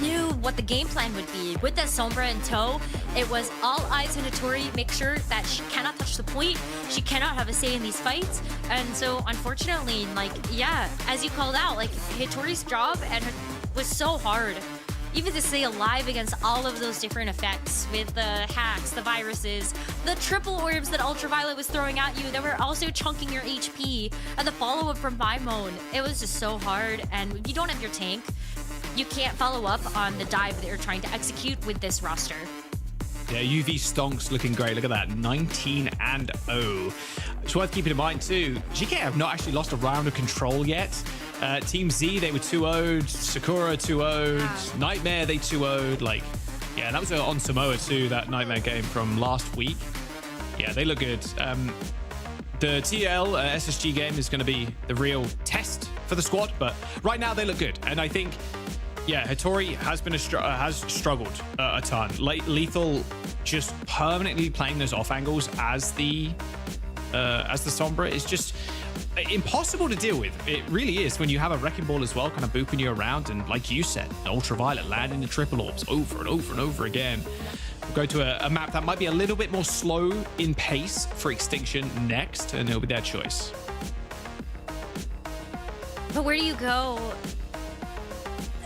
knew what the game plan would be. With that Sombra in tow, it was all eyes on Hattori, make sure that she cannot touch the point, she cannot have a say in these fights, and so unfortunately, like, yeah, as you called out, like, Hattori's job was so hard. Even to stay alive against all of those different effects with the hacks, the viruses, the triple orbs that Ultraviolet was throwing at you that were also chunking your HP, and the follow-up from Maimon. It was just so hard, and if you don't have your tank, you can't follow up on the dive that you're trying to execute with this roster. Yeah, UV Stonks looking great. Look at that, 19-0. It's worth keeping in mind too, GK have not actually lost a round of control yet. Team Z, they were 2-0'd. Sakura 2-0'd. Nightmare, they 2-0'd. Like, yeah, that was on Samoa too, that Nightmare game from last week. Yeah, they look good. The TL SSG game is going to be the real test for the squad, but right now they look good. And I think, yeah, Hattori has been has struggled a ton. Lethal just permanently playing those off angles as the Sombra is just impossible to deal with. It really is when you have a Wrecking Ball as well, kind of booping you around, and like you said, Ultraviolet landing the triple orbs over and over and over again. We'll go to a map that might be a little bit more slow in pace for Extinction next, and it'll be their choice. But where do you go?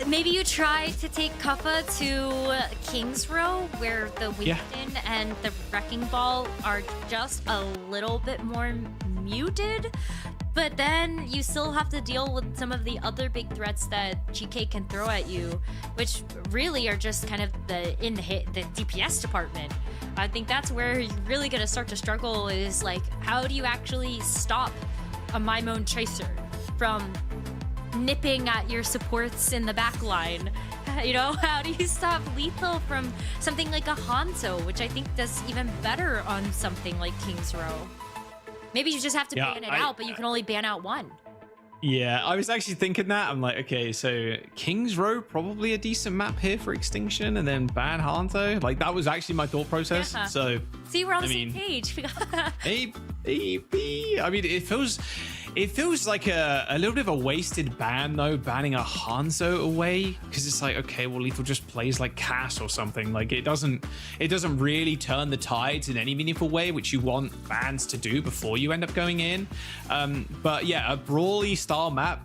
Maybe you try to take Kappa to King's Row, where the Winston and the Wrecking Ball are just a little bit more muted. But then you still have to deal with some of the other big threats that GK can throw at you, which really are just kind of the DPS department. I think that's where you're really going to start to struggle, is like, how do you actually stop a Maimon Tracer from nipping at your supports in the back line? You know, how do you stop Lethal from something like a Hanzo, which I think does even better on something like King's Row? Maybe you just have to ban it out, but you can only ban out one. Yeah, I was actually thinking that. I'm like, okay, so King's Row, probably a decent map here for Extinction, and then ban Hanzo. Like, that was actually my thought process. Yeah. So, see, we're on the same page. maybe. I mean, it It feels like a little bit of a wasted ban though, banning a Hanzo away, because it's like, okay, well, Lethal just plays like Cass or something. Like it doesn't really turn the tides in any meaningful way, which you want bans to do before you end up going in. But yeah, a brawly style map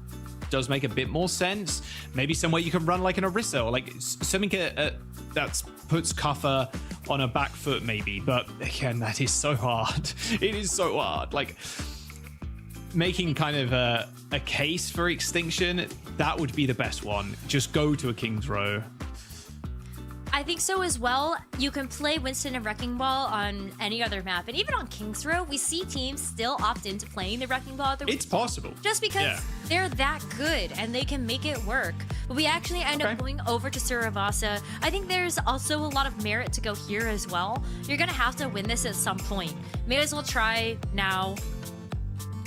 does make a bit more sense. Maybe somewhere you can run like an Orisa or like something that puts Cuffer on a back foot maybe. But again, that is so hard. It is so hard. Like making kind of a case for Extinction, that would be the best one. Just go to a King's Row. I think so as well. You can play Winston and Wrecking Ball on any other map, and even on King's Row, we see teams still opt into playing the Wrecking Ball. It's possible. Just because they're that good and they can make it work. But we actually end up going over to Suravasa. I think there's also a lot of merit to go here as well. You're gonna have to win this at some point. May as well try now.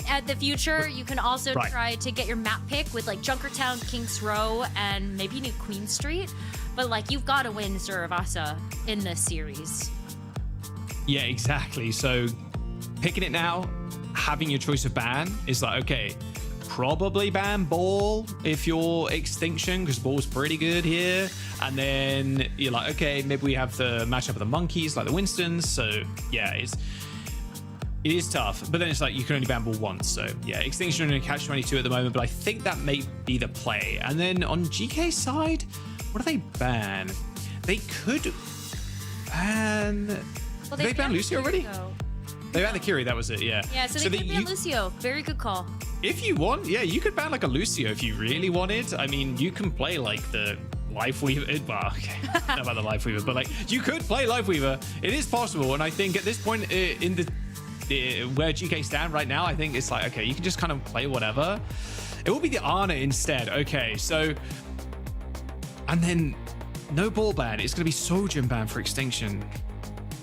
At the future, you can also try to get your map pick with like Junkertown, King's Row, and maybe New Queen Street. But like, you've got to win Suravasa in this series. Yeah, exactly. So picking it now, having your choice of ban is like, okay, probably ban Ball if you're Extinction, because Ball's pretty good here. And then you're like, okay, maybe we have the matchup of the monkeys like the Winstons. So yeah, it is tough. But then it's like you can only ban Ball once. So yeah, Extinction are in a catch-22 at the moment, but I think that may be the play. And then on GK's side, what do they ban? They could ban... Well, did they ban Lucio already? Though. They banned the Curie, that was it, yeah. Yeah, so they could ban Lucio. Very good call. If you want, yeah, you could ban like a Lucio if you really wanted. I mean, you can play like the Lifeweaver. Well, okay, not about the Lifeweaver, but like you could play Lifeweaver. It is possible, and I think at this point in the where GK stand right now, I think it's like, okay, you can just kind of play whatever. It will be the Ana instead. Okay, so... And then no Ball ban. It's going to be Sojin ban for Extinction.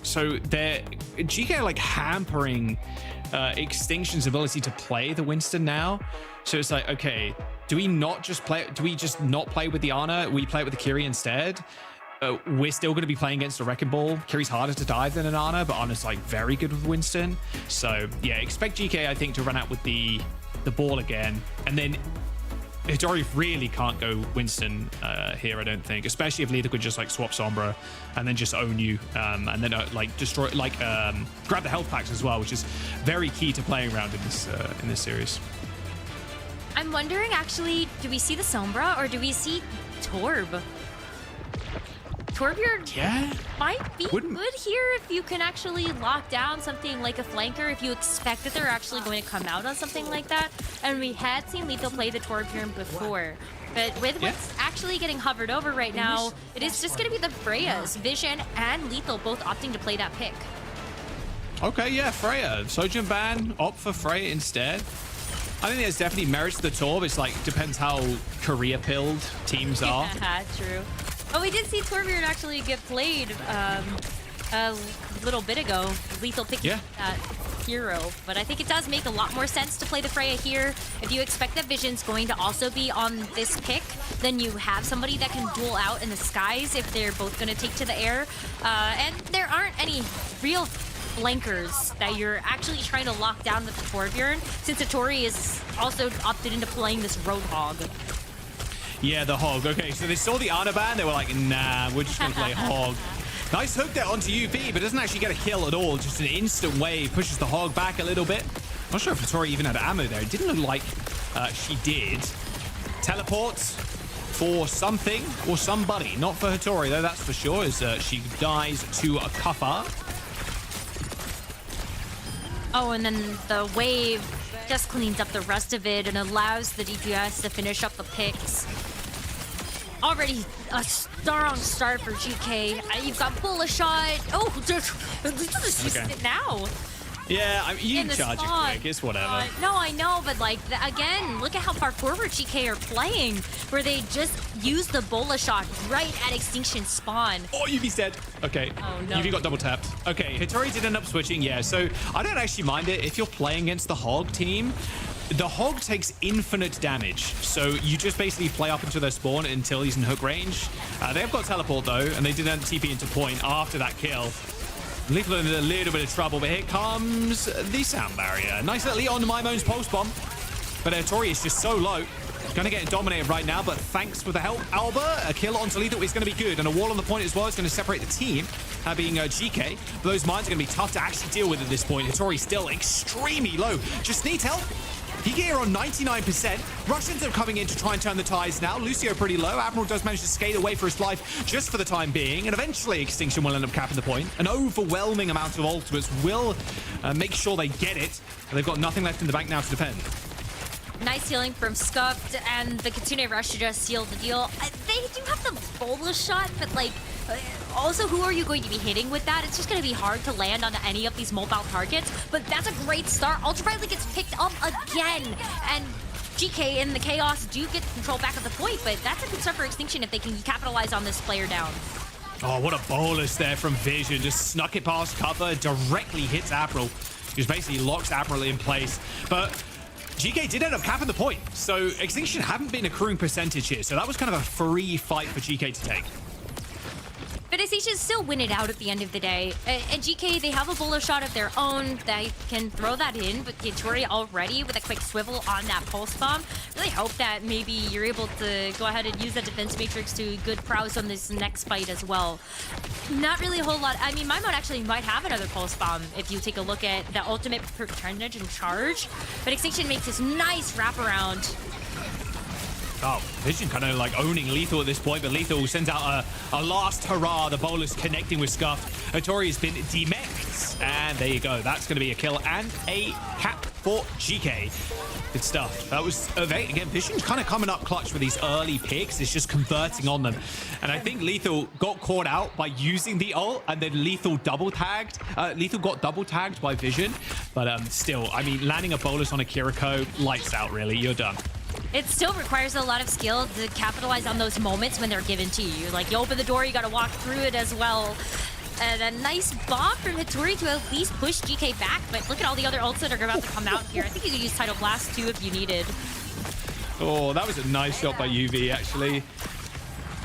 So GK are like hampering Extinction's ability to play the Winston now. So it's like, okay, do we just not play with the Ana? We play it with the Kiri instead? We're still going to be playing against a Wrecking Ball. Kiri's harder to dive than an Ana, but Ana's like very good with Winston. So yeah, expect GK, I think, to run out with the Ball again. And then Hitori really can't go Winston here, I don't think, especially if Lethal could just like swap Sombra and then just own you, and then like destroy, like grab the health packs as well, which is very key to playing around in this series. I'm wondering, actually, do we see the Sombra or do we see Torb? Torbjorn might be good here if you can actually lock down something like a flanker, if you expect that they're actually going to come out on something like that. And we had seen Lethal play the Torbjorn before. But with what's actually getting hovered over right now, it is just going to be the Freyas, Vision and Lethal both opting to play that pick. Okay, yeah, Freya. Sojin ban, opt for Freya instead. I think there's definitely merits to the Torb. It's like, depends how career-pilled teams are. Yeah, true. Oh, we did see Torbjorn actually get played a little bit ago. Lethal picking that hero, but I think it does make a lot more sense to play the Freya here. If you expect that Vision's going to also be on this pick, then you have somebody that can duel out in the skies if they're both going to take to the air. And there aren't any real flankers that you're actually trying to lock down with the Torbjorn, since Hitori is also opted into playing this Roadhog. Yeah, the Hog. Okay, so they saw the Ana ban. They were like, nah, we're just going to play Hog. Nice hook there onto UV, but doesn't actually get a kill at all. Just an instant wave. Pushes the Hog back a little bit. Not sure if Hitori even had ammo there. It didn't look like she did. Teleports for something or somebody. Not for Hitori, though, that's for sure, as she dies to a Cuffer. Oh, and then the wave just cleans up the rest of it and allows the DPS to finish up the picks. Already a strong start for GK. You've got Bullet Shot. Oh, just use it now. Yeah, I mean, you can charge it quick. It's whatever. No, I know, but like, again, look at how far forward GK are playing, where they just use the Bola Shot right at Extinction spawn. Oh, Yuvi's dead. Okay. Oh, no. Yuvi got double tapped. Okay, Hitori did end up switching. Yeah, so I don't actually mind it if you're playing against the Hog team. The Hog takes infinite damage, so you just basically play up into their spawn until he's in hook range. They have got teleport though, and they didn't TP into point after that kill. Lethal in a little bit of trouble, but here comes the sound barrier. Nice little on Mimo's pulse bomb. but Hattori is just so low. Gonna get dominated right now, but thanks for the help, Alba. A kill onto Lethal is gonna be good, and a wall on the point as well is gonna separate the team, being GK. But those mines are gonna be tough to actually deal with at this point. Hattori still extremely low. Just needs help. DK are on 99%. Russians are coming in to try and turn the tides now. Lucio pretty low. Admiral does manage to skate away for his life just for the time being, and eventually Extinction will end up capping the point. An overwhelming amount of ultimates will make sure they get it, and they've got nothing left in the bank now to defend. Nice healing from Scuffed, and the Kitsune Rush to just seal the deal. They do have the bolus shot, but like, also who are you going to be hitting with that? It's just going to be hard to land on any of these mobile targets, but that's a great start. Ultraviolet gets picked up again, and GK and the Chaos do get control back of the point, but that's a good start for Extinction if they can capitalize on this player down. Oh, what a bolus there from Vision. Just snuck it past cover, directly hits Admiral. Just basically locks Admiral in place, but GK did end up capping the point, so Extinction haven't been accruing percentage here, so that was kind of a free fight for GK to take. But Extinction still win it out at the end of the day. And GK, they have a bowler shot of their own. They can throw that in, but Hattori already with a quick swivel on that pulse bomb. Really hope that maybe you're able to go ahead and use that defense matrix to good prowess on this next fight as well. Not really a whole lot. I mean, Maimon actually might have another pulse bomb if you take a look at the ultimate percentage and charge. But Extinction makes this nice wraparound. Oh, Vision kind of like owning Lethal at this point, but Lethal sends out a last hurrah. The bolus connecting with Scuffed. Hattori has been demeched, and there you go. That's going to be a kill and a cap for GK. Good stuff. That was, again, Vision's kind of coming up clutch with these early picks. It's just converting on them. And I think Lethal got caught out by using the ult, and then Lethal double tagged. Lethal got double tagged by Vision, but still, I mean, landing a bolus on a Kiriko, lights out, really. You're done. It still requires a lot of skill to capitalize on those moments when they're given to you. Like, you open the door, you gotta walk through it as well. And a nice bomb from Hattori to at least push GK back, but look at all the other ults that are about to come out here. I think you could use Tidal Blast too if you needed. Oh, that was a nice shot by UV, actually.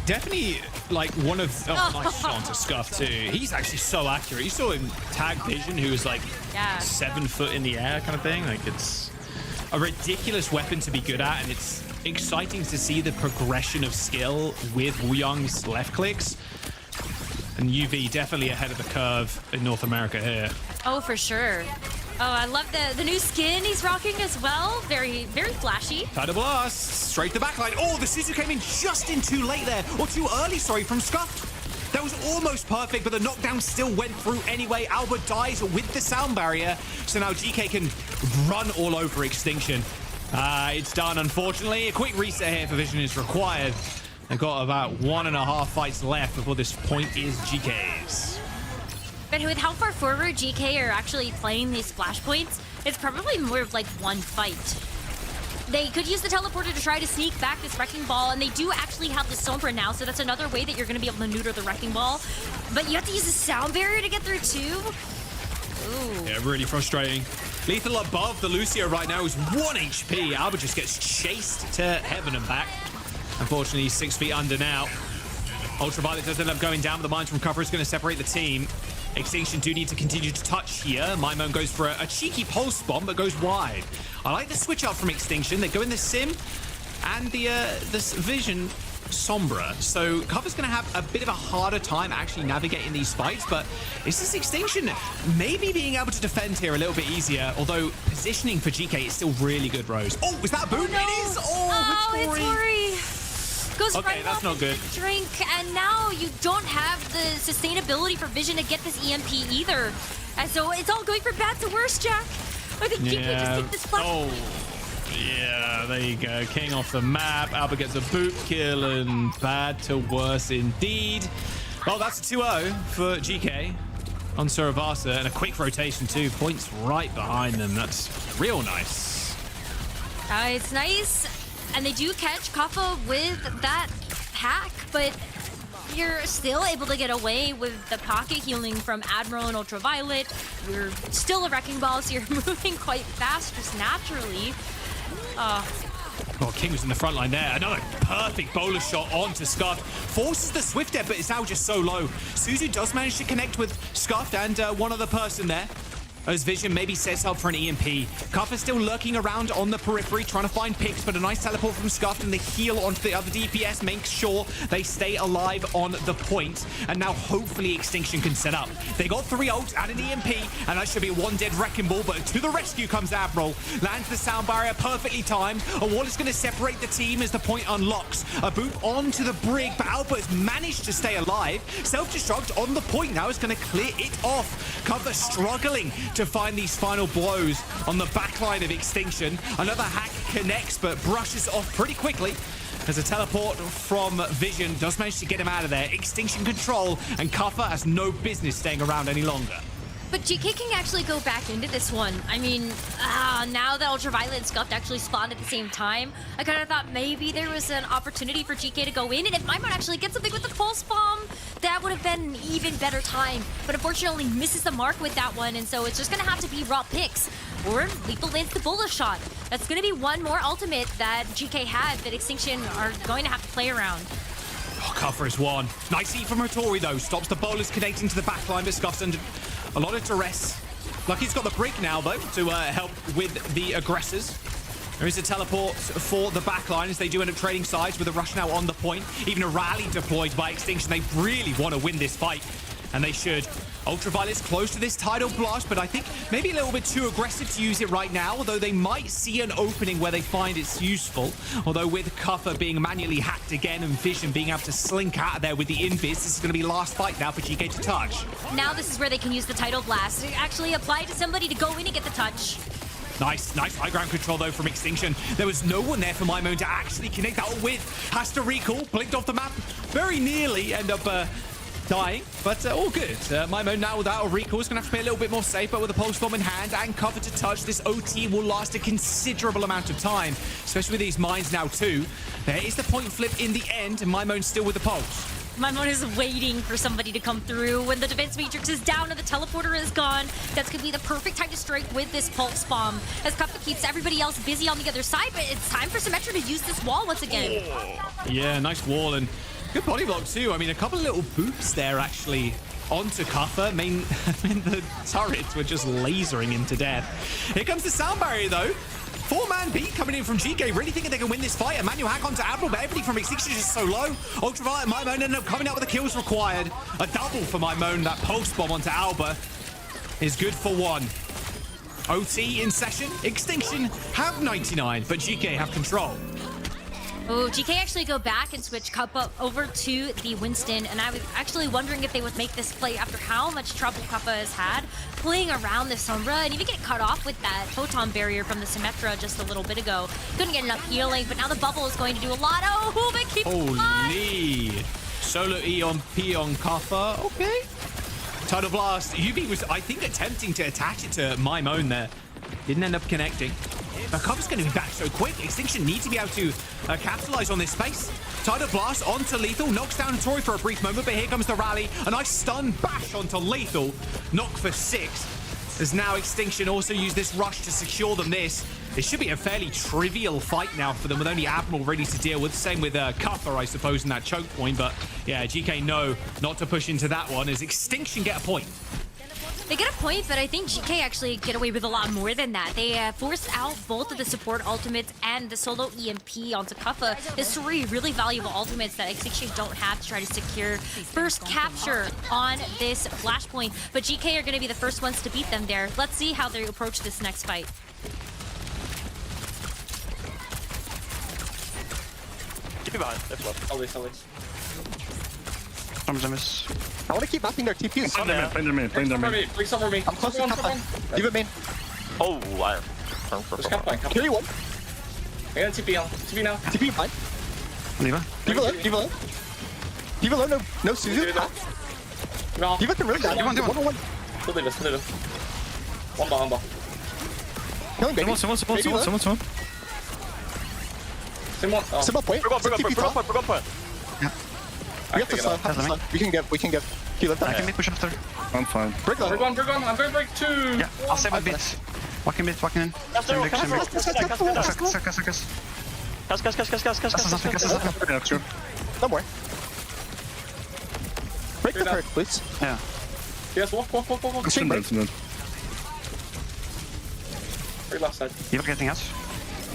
Definitely, like, one of... Oh, nice shot to Scuff, too. He's actually so accurate. You saw him tag Vision, who was, like, 7 foot in the air kind of thing. Like, it's a ridiculous weapon to be good at, and it's exciting to see the progression of skill with Wuyong's left clicks. And UV definitely ahead of the curve in North America here. Oh, for sure. Oh, I love the new skin he's rocking as well. Very, very flashy. Tidal Blast, straight to the backline. Oh, the Suzu came in just in too late there, or too early, sorry, from Scuffed. That was almost perfect, but the knockdown still went through anyway. Albert dies with the sound barrier, so now GK can run all over Extinction. It's done, unfortunately. A quick reset here for Vision is required. They've got about 1.5 fights left before this point is GK's. But with how far forward GK are actually playing these splash points, it's probably more of like one fight. They could use the teleporter to try to sneak back this Wrecking Ball, and they do actually have the Sombra now, so that's another way that you're going to be able to neuter the Wrecking Ball. But you have to use the sound barrier to get through too. Ooh. Yeah, really frustrating. Lethal above the Lucio right now is 1 HP. Albert just gets chased to heaven and back. Unfortunately, he's 6 feet under now. Ultraviolet does end up going down, but the mines from cover is going to separate the team. Extinction do need to continue to touch here. Maimon goes for a cheeky pulse bomb, but goes wide. I like the switch up from Extinction. They go in the Sim and the Vision Sombra. So cover's going to have a bit of a harder time actually navigating these fights, but this is Extinction maybe being able to defend here a little bit easier, although positioning for GK is still really good, Rose. Oh, was that a boot? Oh, no. It is! Oh, Hattori. Goes okay, right that's off not good. Drink, and now you don't have the sustainability for Vision to get this EMP either. And so it's all going from bad to worse, Jack. I think GK just take this flash. Oh, yeah, there you go. King off the map. Albert gets a boot kill, and bad to worse indeed. Well, that's a 2-0 for GK on Suravasa, and a quick rotation too. Points right behind them. That's real nice. It's nice. And they do catch Kaffa with that hack, but you're still able to get away with the pocket healing from Admiral and Ultraviolet. You're still a Wrecking Ball, so you're moving quite fast just naturally. Oh, King was in the front line there. Another perfect bowler shot onto Scuffed. Forces the Swift Dead, but it's now just so low. Suzu does manage to connect with Scuffed and one other person there. as Vision maybe sets up for an EMP. Kuffa's still lurking around on the periphery, trying to find picks, but a nice teleport from Scuffed and the heal onto the other DPS makes sure they stay alive on the point. And now hopefully Extinction can set up. They got 3 ults and an EMP, and that should be one dead Wrecking Ball, but to the rescue comes Admiral. Lands the sound barrier perfectly timed. A wall is going to separate the team as the point unlocks. A boot onto the brig, but Alba has managed to stay alive. Self-destruct on the point now is going to clear it off. Cover struggling to find these final blows on the backline of Extinction. Another hack connects, but brushes off pretty quickly as a teleport from Vision does manage to get him out of there. Extinction control, and Kuffa has no business staying around any longer. But GK can actually go back into this one. I mean, now that Ultraviolet and Scuffed actually spawned at the same time, I kind of thought maybe there was an opportunity for GK to go in, and if Maimon actually gets something with the Pulse Bomb, that would have been an even better time. But unfortunately misses the mark with that one, and so it's just going to have to be raw picks. Or Lethal lands the bullet shot. That's going to be one more ultimate that GK had that Extinction are going to have to play around. Oh, Kuffa is one. Nice E from Hattori, though. Stops the bowlers connecting to the backline, but Scuff's under a lot of duress. Lucky's got the break now, though, to help with the aggressors. There is a teleport for the backline as they do end up trading sides with a rush now on the point. Even a rally deployed by Extinction. They really want to win this fight, and they should. Ultraviolet's close to this tidal blast, but I think maybe a little bit too aggressive to use it right now, although they might see an opening where they find it's useful. Although with Kuffa being manually hacked again and Vision being able to slink out of there with the invis, this is going to be last fight now for GK to touch. Now this is where they can use the tidal blast to actually apply to somebody to go in and get the touch. Nice high ground control, though, from Extinction. There was no one there for Maimon to actually connect that with. Has to recall, blinked off the map, very nearly end up dying, but all good. Maimon now without a recall is going to have to play a little bit more safe, but with a pulse bomb in hand and cover to touch, this OT will last a considerable amount of time, especially with these mines now too. There is the point flip in the end, and Maimon's still with the pulse. Maimon is waiting for somebody to come through. When the defense matrix is down and the teleporter is gone, that's going to be the perfect time to strike with this pulse bomb, as Kuffa keeps everybody else busy on the other side, but it's time for Symmetra to use this wall once again. Yeah, nice wall, and good body block too. I mean, a couple of little boops there actually onto Kuffa. I mean, the turrets were just lasering him to death. Here comes the sound barrier, though. 4-man beat coming in from GK, really thinking they can win this fight. A manual hack onto Admiral, but everything from Extinction is just so low. Ultraviolet and Maimon end up coming out with the kills required. A double for Maimon. That pulse bomb onto Alba is good for 1. OT in session. Extinction have 99, but GK have control. Oh, GK actually go back and switch Kuffa over to the Winston, and I was actually wondering if they would make this play after how much trouble Kuffa has had playing around the Sombra, and even get cut off with that photon barrier from the Symmetra just a little bit ago. Couldn't get enough healing, but now the bubble is going to do a lot. Oh, but keep Holy! Solo E on P on Kuffa. Okay. Tidal Blast. UB was, I think, attempting to attach it to Maimon there. Didn't end up connecting. But Kuffa's going to be back so quick. Extinction need to be able to capitalize on this space. Tidal Blast onto Lethal. Knocks down Tori for a brief moment, but here comes the rally. A nice stun bash onto Lethal. Knock for 6. As now Extinction also use this rush to secure them this. It should be a fairly trivial fight now for them with only Admiral ready to deal with. Same with Kuffa, I suppose, in that choke point. But yeah, GK know not to push into that one as Extinction get a point. They get a point, but I think GK actually get away with a lot more than that. They forced out both of the support ultimates and the solo EMP onto Kuffa. There's 3 really valuable ultimates that Extinction don't have to try to secure first capture on this flashpoint. But GK are going to be the first ones to beat them there. Let's see how they approach this next fight. Keep it behind. Left, left. Always. I want to keep mapping their TPs. Playing their main. Please cover me. I'm close to Kappa. Leave it main. Oh, I Kill you one. I got a TP on. TP now. TP fine. Diva low. Diva low, no Suzu. Diva can room down. One. Still Diva. One ball. Killing baby. Someone. Simple point. Bring point. Yeah. We have to stun. We can get. Heal it. I can push after. I'm fine. Break low. Break one. I'm going to break 2. Yeah, I'll save my bit. Walking in. Cas. Don't worry. Break the turret, please. Yeah. Yes, walk. Chamber. Very left side. D.Va getting us.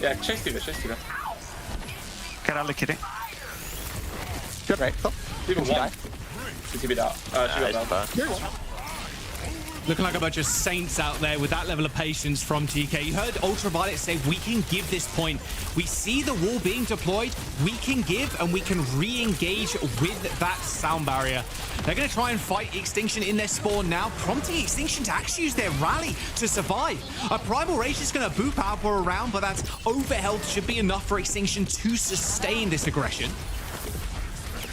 Yeah, chase D.Va, chase D.Va. Get out of kitty. Good right, stop. D.Va won. She TV'd out. She got down. Looking like a bunch of saints out there with that level of patience from TK. You heard Ultraviolet say, we can give this point. We see the wall being deployed. We can give and we can re-engage with that sound barrier. They're going to try and fight Extinction in their spawn now, prompting Extinction to actually use their rally to survive. A Primal Rage is going to boop out for a round, but that's overhealth should be enough for Extinction to sustain this aggression.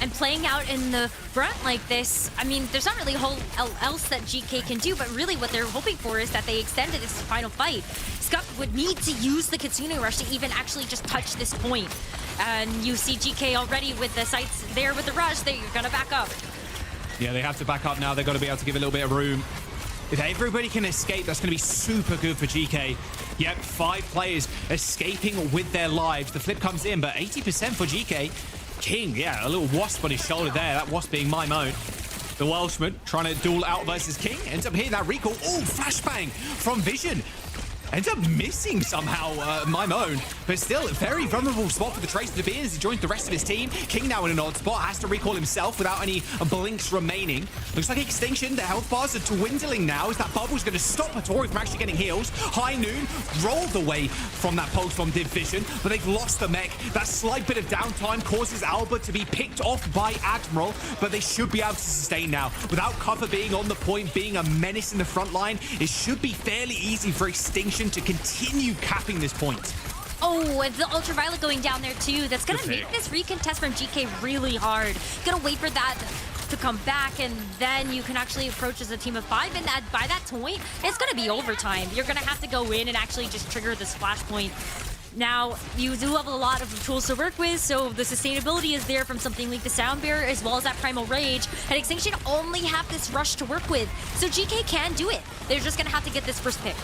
And playing out in the front like this, I mean, there's not really a whole else that GK can do, but really what they're hoping for is that they extended this final fight. Scuff would need to use the Kitsune Rush to even actually just touch this point. And you see GK already with the sights there with the rush, they're gonna back up. Yeah, they have to back up now. They've got to be able to give a little bit of room. If everybody can escape, that's going to be super good for GK. Yep, 5 players escaping with their lives. The flip comes in, but 80% for GK. King, yeah, a little wasp on his shoulder there. That wasp being my moan. The Welshman trying to duel out versus King. Ends up hitting that recall. Oh, flashbang from Vision. Ends up missing somehow, my moan. But still, a very vulnerable spot for the Tracer to be in as he joins the rest of his team. King now in an odd spot, has to recall himself without any blinks remaining. Looks like Extinction, the health bars are dwindling now as that bubble's going to stop Hattori from actually getting heals. High Noon rolled away from that pulse from Div Vision, but they've lost the mech. That slight bit of downtime causes Alba to be picked off by Admiral, but they should be able to sustain now. Without cover being on the point, being a menace in the front line, it should be fairly easy for Extinction to continue capping this point. Oh, and the Ultraviolet going down there too. That's gonna make this recontest from GK really hard. Gonna wait for that to come back, and then you can actually approach as a team of 5, and by that point, it's gonna be overtime. You're gonna have to go in and actually just trigger this flashpoint. Now, you do have a lot of tools to work with, so the sustainability is there from something like the Sound Barrier as well as that Primal Rage, and Extinction only have this rush to work with, so GK can do it. They're just gonna have to get this first pick.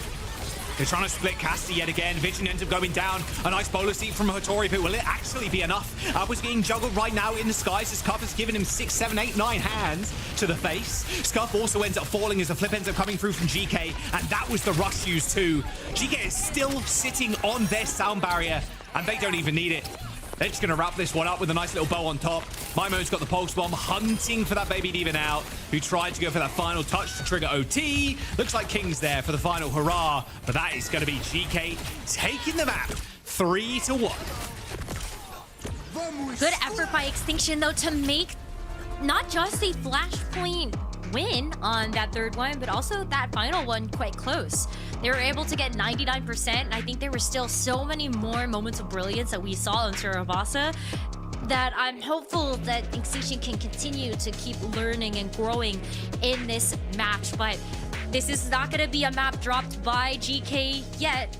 They're trying to split Qadsiah yet again. Vision ends up going down. A nice bowler seat from Hattori, but will it actually be enough? Was getting juggled right now in the skies as Cuff has given him 6, 7, 8, 9 hands to the face. Scuff also ends up falling as the flip ends up coming through from GK, and that was the rush used too. GK is still sitting on their sound barrier, and they don't even need it. They're just going to wrap this one up with a nice little bow on top. Mimo's got the pulse bomb, hunting for that baby D.Va now, who tried to go for that final touch to trigger OT. Looks like King's there for the final hurrah, but that is going to be GK taking the map 3-1. Good effort by Extinction, though, to make not just a flashpoint win on that third one, but also that final one quite close. They were able to get 99%, and I think there were still so many more moments of brilliance that we saw in Surabasa that I'm hopeful that Extinction can continue to keep learning and growing in this match. But this is not going to be a map dropped by GK yet.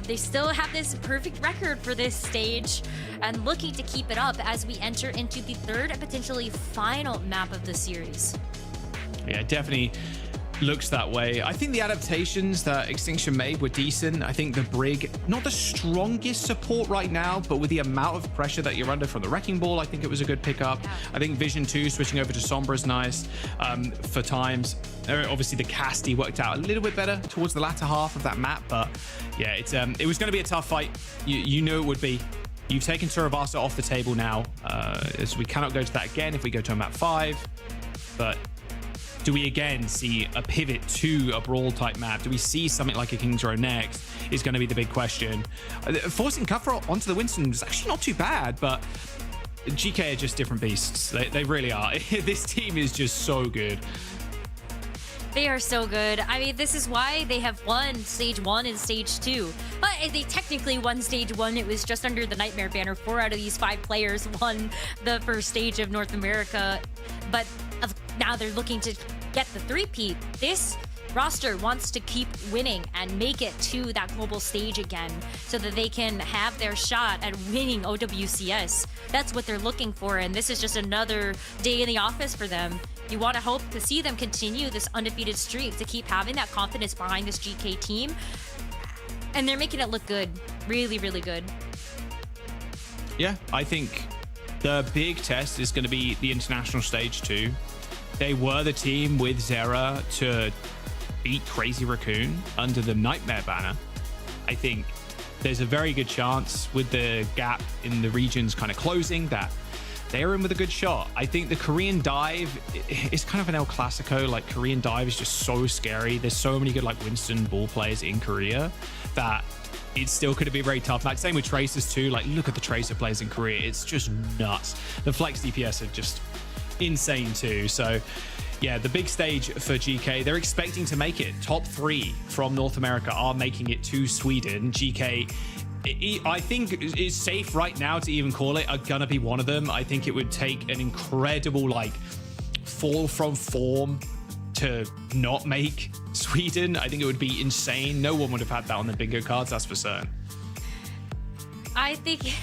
They still have this perfect record for this stage and looking to keep it up as we enter into the third and potentially final map of the series. Yeah, definitely looks that way. I think the adaptations that Extinction made were decent. I think the Brig, not the strongest support right now, but with the amount of pressure that you're under from the Wrecking Ball, I think it was a good pickup. I think Vision 2 switching over to Sombra is nice for times. Obviously, the Casti worked out a little bit better towards the latter half of that map, but yeah, it was going to be a tough fight. You knew it would be. You've taken Surabasa off the table now, as we cannot go to that again if we go to a map 5, but do we again see a pivot to a brawl type map? Do we see something like a King's Row next is going to be the big question. Forcing Cutthroat onto the Winston is actually not too bad, but GK are just different beasts. They really are. This team is just so good. They are so good. I mean, this is why they have won Stage 1 and Stage 2. But if they technically won Stage 1, it was just under the Nightmare banner. 4 out of these 5 players won the first stage of North America. But now they're looking to get the 3-peat. This roster wants to keep winning and make it to that global stage again so that they can have their shot at winning OWCS. That's what they're looking for, and this is just another day in the office for them. You want to hope to see them continue this undefeated streak, to keep having that confidence behind this GK team, and they're making it look good. Really, really good. Yeah, I think the big test is going to be the international stage 2. They were the team with Zera to beat Crazy Raccoon under the Nightmare banner. I think there's a very good chance with the gap in the regions kind of closing that they're in with a good shot. I think the Korean dive is kind of an El Clasico. Like, Korean dive is just so scary. There's so many good like Winston ball players in Korea that it's still going to be very tough. Like, same with Tracers too. Like, look at the Tracer players in Korea. It's just nuts. The flex DPS are just insane too. So yeah, the big stage for GK, they're expecting to make it. Top 3 from North America are making it to Sweden. GK, I think it's safe right now to even call it, are gonna be one of them. I think it would take an incredible like fall from form to not make Sweden. I think it would be insane. No one would have had that on the bingo cards, that's for certain. I think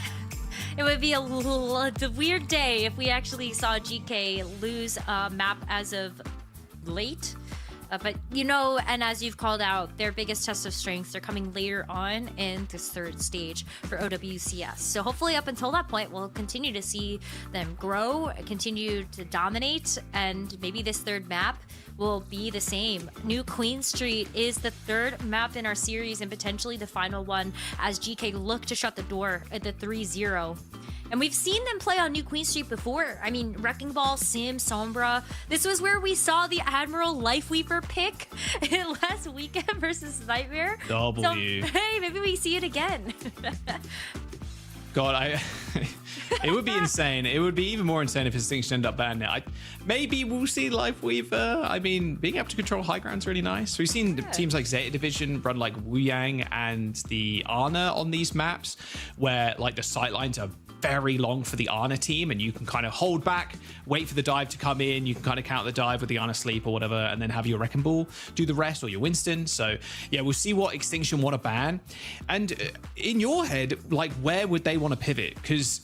it would be a weird day if we actually saw GK lose a map as of late. But you know, and as you've called out, their biggest test of strength, they're coming later on in this third stage for OWCS. So hopefully up until that point, we'll continue to see them grow, continue to dominate, and maybe this third map will be the same. New Queen Street is the third map in our series and potentially the final one as GK look to shut the door at the 3-0. And we've seen them play on New Queen Street before. I mean, Wrecking Ball, Sim, Sombra. This was where we saw the Admiral Lifeweaver pick last weekend versus Nightmare. W. So, hey, maybe we see it again. God, it would be insane. It would be even more insane if Extinction ended up banning it. Maybe we'll see Lifeweaver. I mean, being able to control high ground's really nice. We've seen teams like Zeta Division run like Wuyang and the Ana on these maps, where like the sight lines are very long for the Ana team, and you can kind of hold back, wait for the dive to come in. You can kind of count the dive with the Ana sleep or whatever, and then have your Wrecking Ball do the rest, or your Winston. So yeah, we'll see what Extinction want to ban. And in your head, like, where would they want to pivot? Because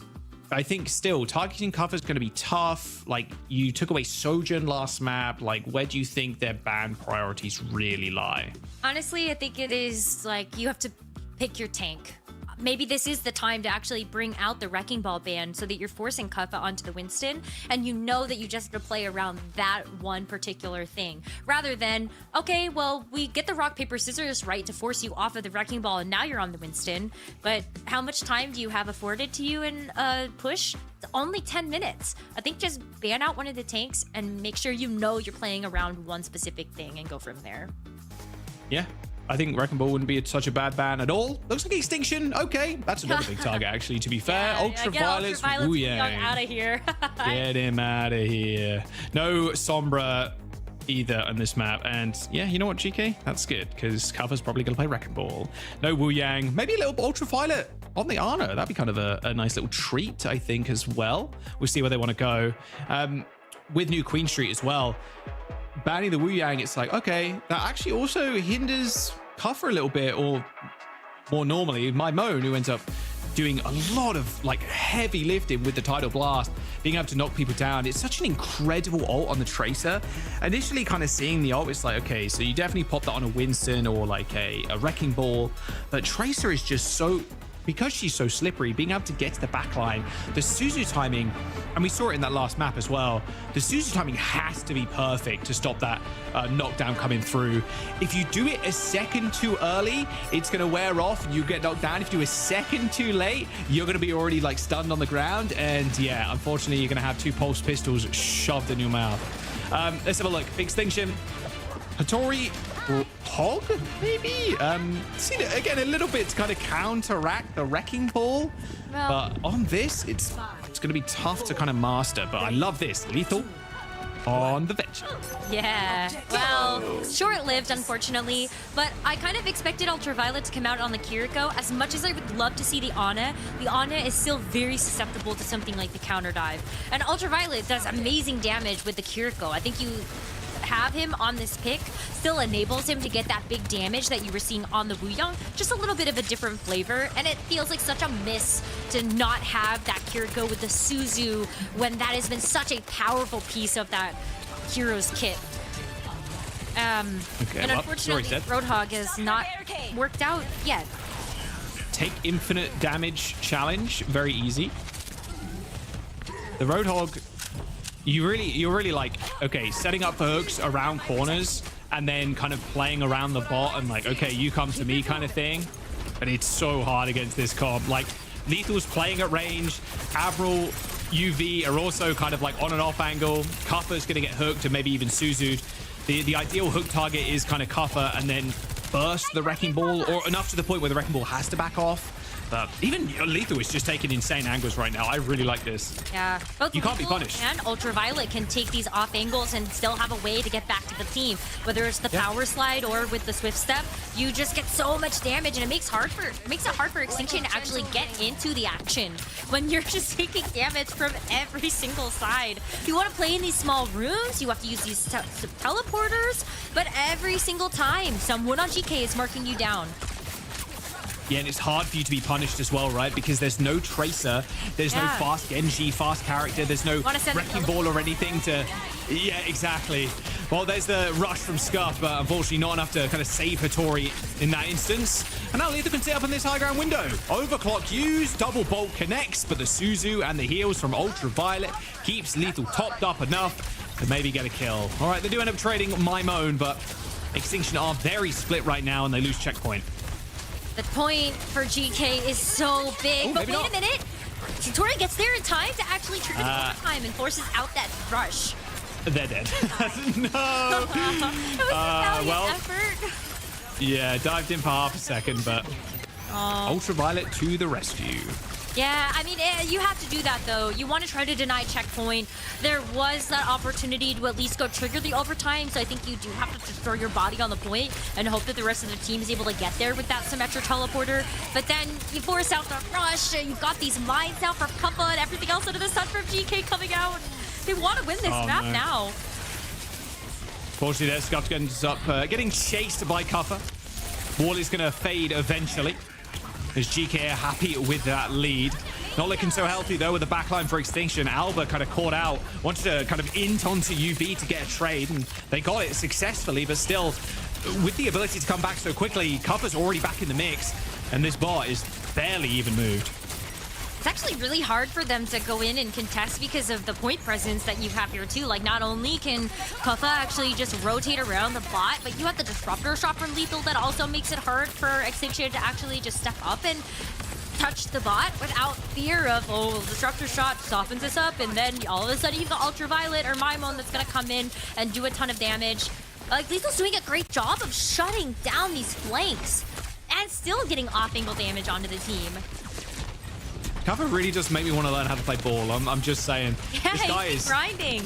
I think still targeting cover is going to be tough. Like, you took away Sojourn last map. Like, where do you think their ban priorities really lie? Honestly, I think it is like you have to pick your tank. Maybe this is the time to actually bring out the Wrecking Ball ban so that you're forcing Kuffa onto the Winston, and you know that you just have to play around that one particular thing, rather than, okay, well, we get the rock, paper, scissors right to force you off of the Wrecking Ball, and now you're on the Winston, but how much time do you have afforded to you in push? It's only 10 minutes. I think just ban out one of the tanks and make sure you know you're playing around one specific thing and go from there. Yeah. I think Wrecking Ball wouldn't be such a bad ban at all. Looks like Extinction. Okay, that's another big target, actually, to be fair. Ultraviolet's Wuyang out of here. Get him out of here. No Sombra either on this map. And yeah, you know what, GK? That's good, because Cover's probably going to play Wrecking Ball. No Wuyang. Maybe a little Ultraviolet on the Ana. That'd be kind of a nice little treat, I think, as well. We'll see where they want to go. With New Queen Street as well, banning the Wuyang, it's like, okay, that actually also hinders Cover a little bit, or more normally, my Moan, who ends up doing a lot of like heavy lifting with the Tidal Blast, being able to knock people down. It's such an incredible ult on the Tracer. Initially kind of seeing the ult, it's like, okay, so you definitely pop that on a Winston or like a Wrecking Ball, but Tracer is just so, because she's so slippery, being able to get to the backline, the Suzu timing, and we saw it in that last map as well, the Suzu timing has to be perfect to stop that knockdown coming through. If you do it a second too early, it's going to wear off and you get knocked down. If you do a second too late, you're going to be already like stunned on the ground. And yeah, unfortunately, you're going to have 2 pulse pistols shoved in your mouth. Let's have a look. Extinction. Hattori Hog, maybe? See, again, a little bit to kind of counteract the Wrecking Ball. But on this, it's going to be tough to kind of master. But I love this. Lethal on the Venture. Yeah, well, short-lived, unfortunately. But I kind of expected Ultraviolet to come out on the Kiriko. As much as I would love to see the Ana is still very susceptible to something like the counter dive. And Ultraviolet does amazing damage with the Kiriko. I think you have him on this pick still enables him to get that big damage that you were seeing on the Wuyang, just a little bit of a different flavor, and it feels like such a miss to not have that Kiriko with the Suzu when that has been such a powerful piece of that hero's kit. Okay, and unfortunately, Roadhog has not worked out yet. Take infinite damage challenge, very easy. The Roadhog, you're really like, okay, setting up for hooks around corners and then kind of playing around the bot and like, okay, you come to me kind of thing. and it's so hard against this comp. Like, Lethal's playing at range. Admiral, UV are also kind of like on and off angle. Kuffa's going to get hooked, and maybe even Suzu. The ideal hook target is kind of Qadsiah and then burst the Wrecking Ball, or enough to the point where the Wrecking Ball has to back off. But even Lethal is just taking insane angles right now. I really like this. Yeah. Both you can't be Lethal punished. And Ultraviolet can take these off angles and still have a way to get back to the team. Whether it's the power slide or with the swift step, you just get so much damage, and it makes it hard for Extinction to actually get into the action when you're just taking damage from every single side. If you want to play in these small rooms, you have to use these teleporters, but every single time someone on GK is marking you down. Yeah, and it's hard for you to be punished as well, right? Because there's no Tracer, there's no fast Gen.G, fast character, there's no Wrecking Ball or anything to... Yeah, exactly. Well, there's the rush from Scuff, but unfortunately not enough to kind of save Hattori in that instance. And now Lethal can sit up in this high ground window. Overclock used, double bolt connects, but the Suzu and the heals from Ultraviolet keeps Lethal topped up enough to maybe get a kill. All right, they do end up trading my moan, but Extinction are very split right now, and they lose checkpoint. The point for GK is so big, Ooh, but wait not. a minute. Hattori gets there in time to actually trigger the time and forces out that rush. They're dead. No. It was a valiant effort. Yeah, dived in for half a second, but Ultraviolet to the rescue. Yeah, I mean, you have to do that, though. You want to try to deny checkpoint. There was that opportunity to at least go trigger the overtime, so I think you do have to just throw your body on the point and hope that the rest of the team is able to get there with that Symmetra teleporter. But then you force out the rush, you've got these mines out for Qadsiah and everything else under the sun from GK coming out. They want to win this map now. Fortunately, their Scuff ends up getting chased by Qadsiah. Wall is going to fade eventually. As GK are happy with that lead. Not looking so healthy, though, with the backline for Extinction. Alba kind of caught out, wanted to kind of int onto UV to get a trade, and they got it successfully, but still, with the ability to come back so quickly, Qadsiah's already back in the mix, and this bot is barely even moved. It's actually really hard for them to go in and contest because of the point presence that you have here too. Like, not only can Qadsiah actually just rotate around the bot, but you have the disruptor shot from Lethal that also makes it hard for Extinction to actually just step up and touch the bot without fear of, oh, disruptor shot softens this up, and then all of a sudden you've got Ultraviolet or Maimon that's gonna come in and do a ton of damage. Like, Lethal's doing a great job of shutting down these flanks and still getting off-angle damage onto the team. Qadsiah really just made me want to learn how to play ball. I'm just saying. Yeah, this guy is grinding.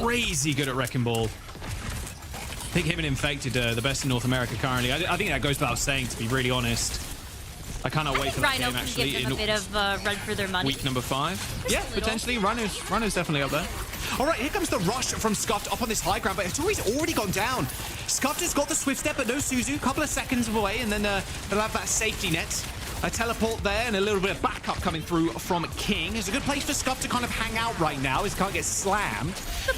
Crazy good at Wrecking Ball. I think him and Infected are the best in North America currently. I think that goes without saying, to be really honest. I cannot wait for that Rhino game, can actually. give them a bit of run for their money. Week number 5. Yeah, potentially. Rhino's definitely up there. All right, here comes the rush from Scuffed up on this high ground, but Hattori's already gone down. Scuffed has got the swift step, but no Suzu. Couple of seconds away, and then they'll have that safety net. A teleport there, and a little bit of backup coming through from King. It's a good place for Scuff to kind of hang out right now, as he can't get slammed.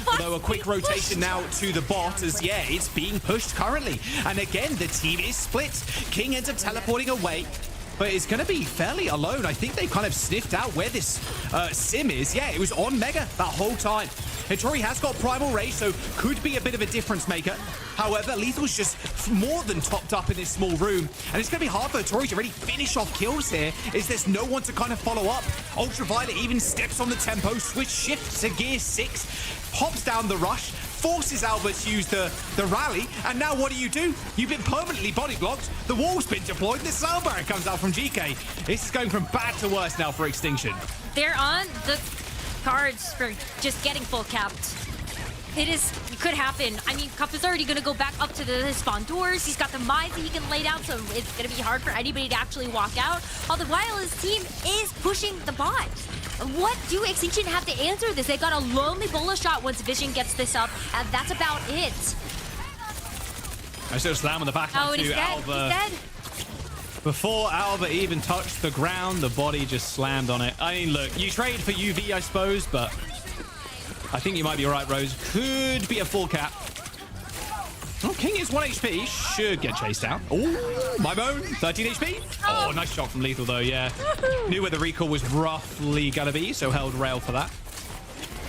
Although a quick rotation now to the bot, as yeah, it's being pushed currently. And again, the team is split. King ends up teleporting away, but it's going to be fairly alone. I think they kind of sniffed out where this sim is. Yeah, it was on Mega that whole time. Hattori has got Primal Rage, so could be a bit of a difference maker. However, Lethal's just more than topped up in this small room, and it's going to be hard for Hattori to really finish off kills here, as there's no one to kind of follow up. Ultraviolet even steps on the tempo, switch shift to gear 6, pops down the rush, forces Albert to use the rally, and now what do? You've been permanently body blocked, the wall's been deployed, the sound barrier comes out from GK. This is going from bad to worse now for Extinction. They're on the cards for just getting full capped. It could happen. I mean, Cup is already going to go back up to the spawn doors. He's got the mines that he can lay down, so it's going to be hard for anybody to actually walk out. All the while, his team is pushing the bot. What do Extinction have to answer this? They got a lonely bola shot once Vision gets this up, and that's about it. I still slam on the back Oh, and to he's dead. Alba. He's dead. Before Alba even touched the ground, the body just slammed on it. I mean, look, you trade for UV, I suppose, but I think you might be all right, Rose. Could be a full cap. Oh, King is 1 HP. Should get chased out. Oh, my bone. 13 HP. Oh, nice shot from Lethal, though, yeah. Knew where the recall was roughly going to be, so held rail for that.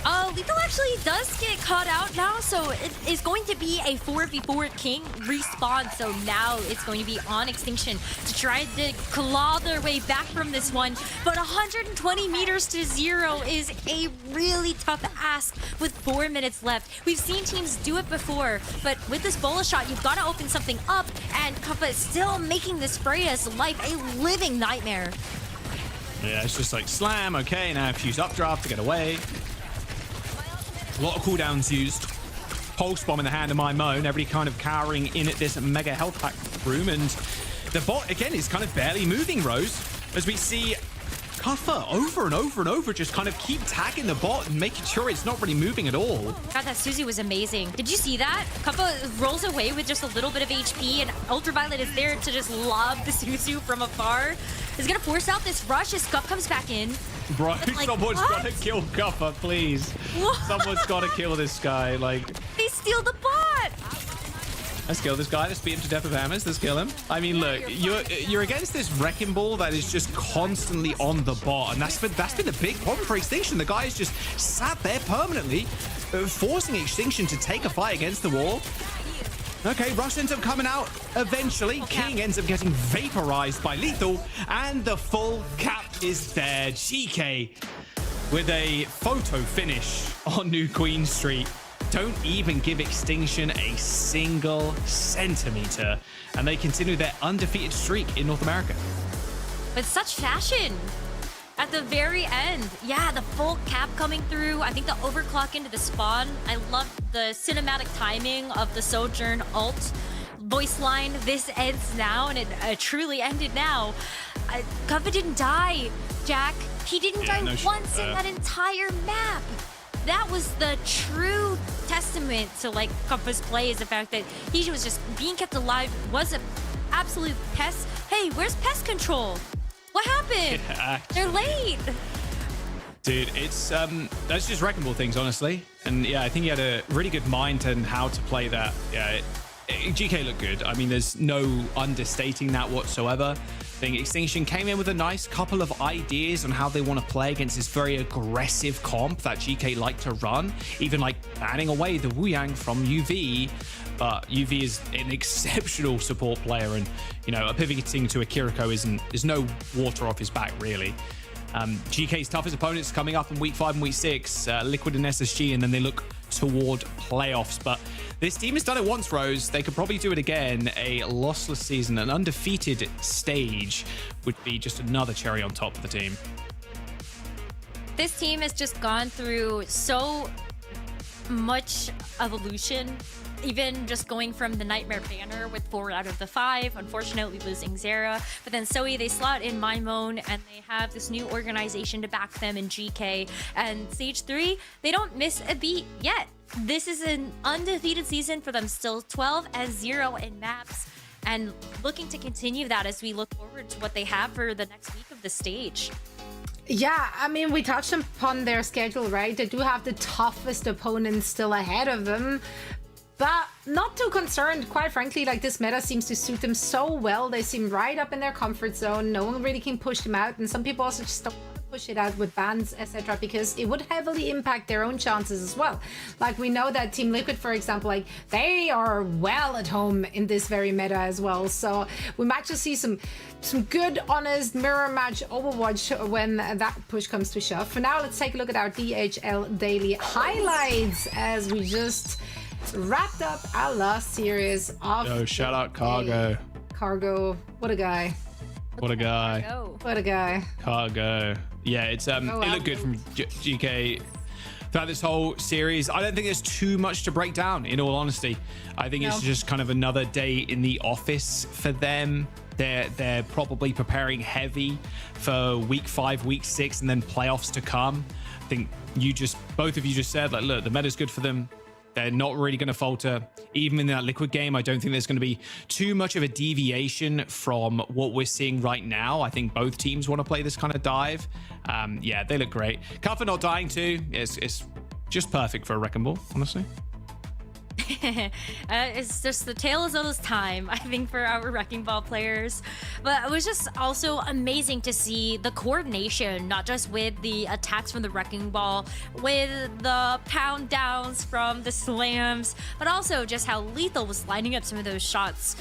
Oh, So Lethal actually does get caught out now, so it is going to be a 4v4 King respawn. So now it's going to be on Extinction to try to claw their way back from this one. But 120 meters to 0 is a really tough ask with 4 minutes left. We've seen teams do it before, but with this bola shot, you've got to open something up, and Kappa is still making this Freya's life a living nightmare. Yeah, it's just like slam. Okay, now fuse updraft to get away. A lot of cooldowns used. Pulse bomb in the hand of my moan. Everybody kind of cowering in at this mega health pack room, and the bot again is kind of barely moving, Rose, as we see Kuffa over and over and over just kind of keep tagging the bot and making sure it's not really moving at all. God, that Suzu was amazing. Did you see that? Kuffa rolls away with just a little bit of HP, and Ultraviolet is there to just lob the Suzu from afar. Is gonna force out this rush as Scuff comes back in. Bro, Like, someone's what? gotta kill Kuffa, please. What? Someone's gotta kill this guy. Like, They steal the bot! let's kill this guy. Let's beat him to death with hammers. Let's kill him. I mean, look, you're against this wrecking ball that is just constantly on the bot, and that's been the big problem for Extinction. The guy is just sat there permanently, forcing Extinction to take a fight against the wall. Okay, Rush ends up coming out eventually. King ends up getting vaporized by Lethal, and the full cap is there. GK with a photo finish on New Queen Street. Don't even give Extinction a single centimeter, and they continue their undefeated streak in North America. With such fashion at the very end. Yeah, the full cap coming through. I think the overclock into the spawn. I love the cinematic timing of the Sojourn ult voice line. This ends now, and it truly ended now. Kuffa didn't die, Jack. He didn't die once in that entire map. That was the true testament to like Kuffa's play, is the fact that he was just being kept alive, was an absolute pest. Hey, where's pest control? What happened? Yeah, they're late. Dude, it's that's just wrecking ball things, honestly. And yeah, I think he had a really good mind on how to play that. Yeah, GK looked good. I mean, there's no understating that whatsoever. I think Extinction came in with a nice couple of ideas on how they want to play against this very aggressive comp that GK like to run, even like banning away the Wuyang from UV. But UV is an exceptional support player, and you know, pivoting to a Kiriko is no water off his back, really. GK's toughest opponents coming up in week 5 and week 6, Liquid and SSG, and then they look toward playoffs. But this team has done it once, Rose. They could probably do it again. A lossless season, an undefeated stage would be just another cherry on top of the team. This team has just gone through so much evolution. Even just going from the Nightmare banner with 4 out of the 5, unfortunately losing Zera. But then Zoe, they slot in Maimon, and they have this new organization to back them in GK. And Stage 3, they don't miss a beat yet. This is an undefeated season for them, still 12-0 in maps. And looking to continue that as we look forward to what they have for the next week of the stage. Yeah, I mean, we touched upon their schedule, right? They do have the toughest opponents still ahead of them. But not too concerned, quite frankly. Like, this meta seems to suit them so well. They seem right up in their comfort zone. No one really can push them out, and some people also just don't want to push it out with bans, etc., because it would heavily impact their own chances as well. Like, we know that Team Liquid, for example, like, they are well at home in this very meta as well. So we might just see some good, honest mirror match Overwatch when that push comes to shove. For now, let's take a look at our DHL daily highlights as we just wrapped up our last series of Yo, shout out Cargo. Cargo, what a guy. What a guy. What a guy. Cargo. Yeah, it's it looked good from GK throughout this whole series. I don't think there's too much to break down, in all honesty. I think it's just kind of another day in the office for them. They're probably preparing heavy for week 5, week 6, and then playoffs to come. I think both of you just said, like, look, the meta's good for them. They're not really going to falter. Even in that Liquid game, I don't think there's going to be too much of a deviation from what we're seeing right now. I think both teams want to play this kind of dive. Yeah, they look great. Kuffa not dying too. It's just perfect for a Wrecking Ball, honestly. It's just the tale as old as time, I think, for our Wrecking Ball players. But it was just also amazing to see the coordination, not just with the attacks from the Wrecking Ball, with the pound downs from the slams, but also just how Lethal was lining up some of those shots.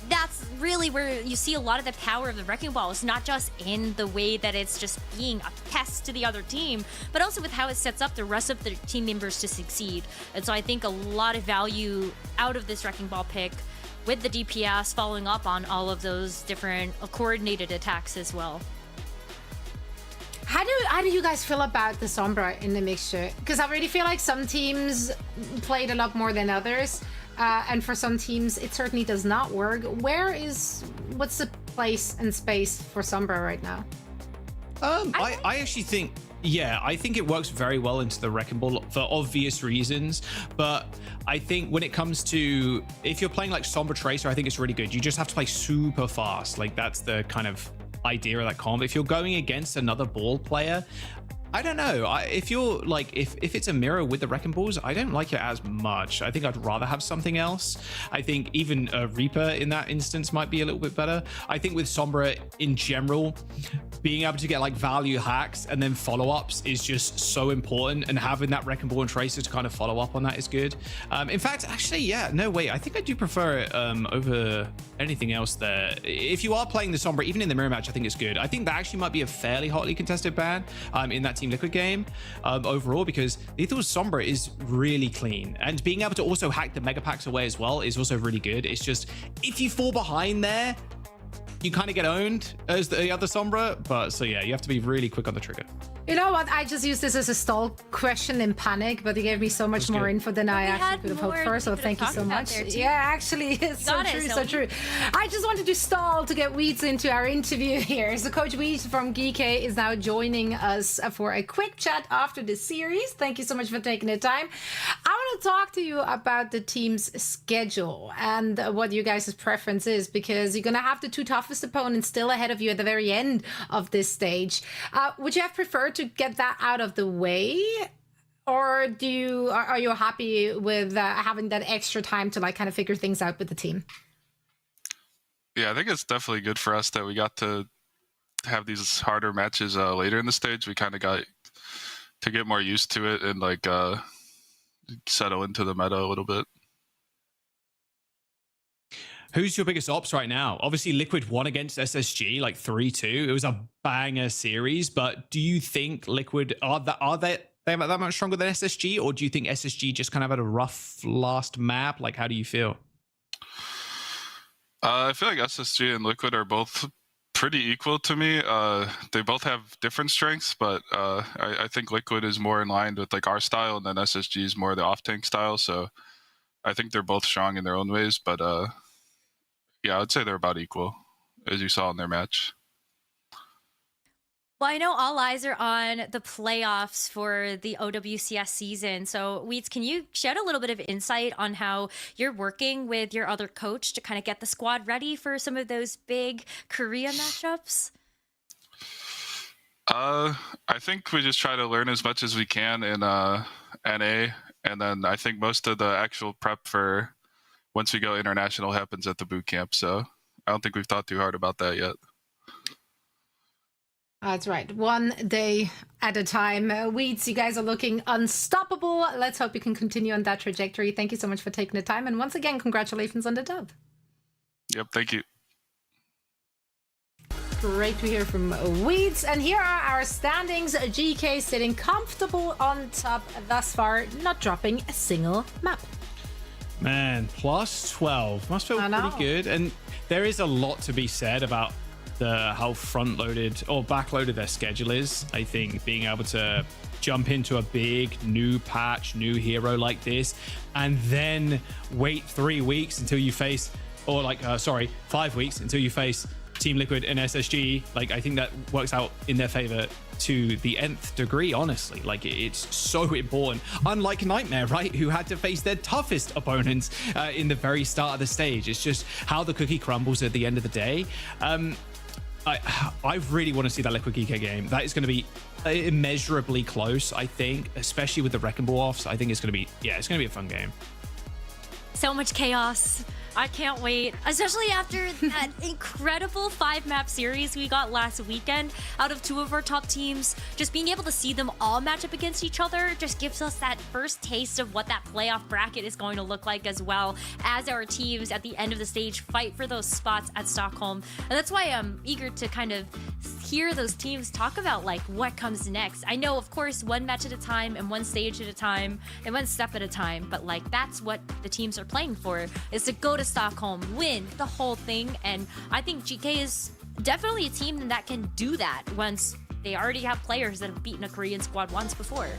That's really where you see a lot of the power of the Wrecking Ball. It's not just in the way that it's just being a pest to the other team, but also with how it sets up the rest of the team members to succeed. And so I think a lot of value out of this Wrecking Ball pick with the DPS following up on all of those different coordinated attacks as well. How do you guys feel about the Sombra in the mixture? Because I really feel like some teams played a lot more than others. And for some teams, it certainly does not work. What's the place and space for Sombra right now? I actually think, I think it works very well into the Wrecking Ball for obvious reasons. But I think when it comes to, if you're playing like Sombra Tracer, I think it's really good. You just have to play super fast. Like that's the kind of idea of that comp. If you're going against another ball player, I don't know. If you're like, if it's a mirror with the Wrecking Balls, I don't like it as much. I think I'd rather have something else. I think even a Reaper in that instance might be a little bit better. I think with Sombra in general, being able to get like value hacks and then follow-ups is just so important, and having that Wrecking Ball and Tracer to kind of follow up on that is good. In fact, actually, I think I do prefer it over anything else there. If you are playing the Sombra, even in the mirror match, I think it's good. I think that actually might be a fairly hotly contested ban in that Team Liquid game overall, because Lethal's Sombra is really clean, and being able to also hack the mega packs away as well is also really good. It's just, if you fall behind there, you kind of get owned as the other Sombra. But so yeah, you have to be really quick on the trigger. You know what? I just used this as a stall question in panic, but he gave me so much more info than I actually could have hoped for. So thank you so much. Yeah, actually, it's so true, so true. I just wanted to stall to get Weeds into our interview here. So Coach Weeds from GK is now joining us for a quick chat after the series. Thank you so much for taking the time. I want to talk to you about the team's schedule and what you guys' preference is, because you're going to have the two toughest opponents still ahead of you at the very end of this stage. Would you have preferred to get that out of the way, or are you happy with having that extra time to like kind of figure things out with the team? Yeah, I think it's definitely good for us that we got to have these harder matches later in the stage. We kind of got to get more used to it and like settle into the meta a little bit. Who's your biggest ops right now? Obviously, Liquid won against SSG like 3-2. It was a banger series, but do you think Liquid are they that much stronger than SSG, or do you think SSG just kind of had a rough last map? Like, how do you feel? I feel like SSG and Liquid are both pretty equal to me. They both have different strengths, but I think Liquid is more in line with like our style, and then SSG is more the off-tank style. So I think they're both strong in their own ways, but yeah, I'd say they're about equal, as you saw in their match. Well, I know all eyes are on the playoffs for the OWCS season. So, Weeds, can you shed a little bit of insight on how you're working with your other coach to kind of get the squad ready for some of those big Korea matchups? I think we just try to learn as much as we can in NA, and then I think most of the actual prep for once we go international happens at the boot camp. So I don't think we've thought too hard about that yet. That's right. One day at a time. Weeds, you guys are looking unstoppable. Let's hope you can continue on that trajectory. Thank you so much for taking the time. And once again, congratulations on the dub. Yep, thank you. Great to hear from Weeds. And here are our standings. GK sitting comfortable on top thus far, not dropping a single map. Man, plus 12 must feel pretty good. And there is a lot to be said about how front-loaded or back-loaded their schedule is. I think being able to jump into a big new patch, new hero like this, and then wait 3 weeks until you face, or like 5 weeks until you face Team Liquid and SSG. Like, I think that works out in their favor to the nth degree, honestly. Like, it's so important. Unlike Nightmare, right, who had to face their toughest opponents in the very start of the stage. It's just how the cookie crumbles at the end of the day. I really want to see that Liquid GK game. That is going to be immeasurably close, I think, especially with the Wrecking Ball offs. I think it's going to be, it's going to be a fun game. So much chaos. I can't wait, especially after that incredible 5-map series we got last weekend out of 2 of our top teams. Just being able to see them all match up against each other just gives us that first taste of what that playoff bracket is going to look like, as well as our teams at the end of the stage fight for those spots at Stockholm. And that's why I'm eager to kind of hear those teams talk about like what comes next. I know, of course, one match at a time and one stage at a time and one step at a time, but like that's what the teams are playing for, is to go to Stockholm, win the whole thing. And I think GK is definitely a team that can do that once they already have players that have beaten a Korean squad once before.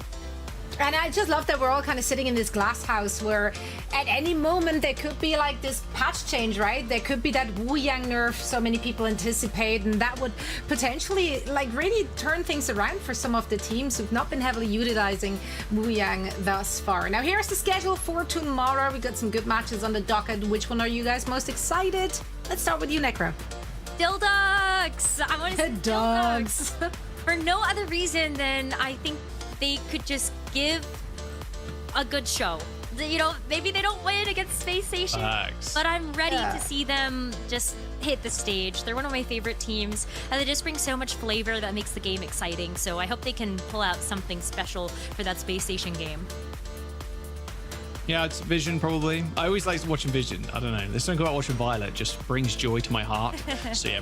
And I just love that we're all kind of sitting in this glass house where at any moment there could be like this patch change, right? There could be that Lijiang nerf so many people anticipate, and that would potentially like really turn things around for some of the teams who've not been heavily utilizing Lijiang thus far. Now here's the schedule for tomorrow. We got some good matches on the docket. Which one are you guys most excited? Let's start with you, Necro. Dildogs! I want to say Dogs. For no other reason than I think they could just give a good show. You know, maybe they don't win against Space Station, but I'm ready to see them just hit the stage. They're one of my favorite teams, and they just bring so much flavor that makes the game exciting. So I hope they can pull out something special for that Space Station game. Yeah, it's Vision probably. I always like watching Vision. I don't know. There's something about watching Violet just brings joy to my heart. So yeah,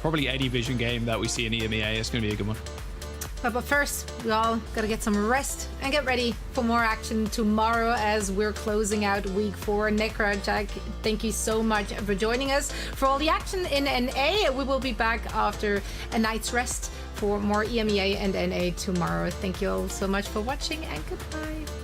probably any Vision game that we see in EMEA. It's going to be a good one. But first, we all gotta get some rest and get ready for more action tomorrow as we're closing out week 4. Necro, Jack, thank you so much for joining us for all the action in NA. We will be back after a night's rest for more EMEA and NA tomorrow. Thank you all so much for watching, and goodbye.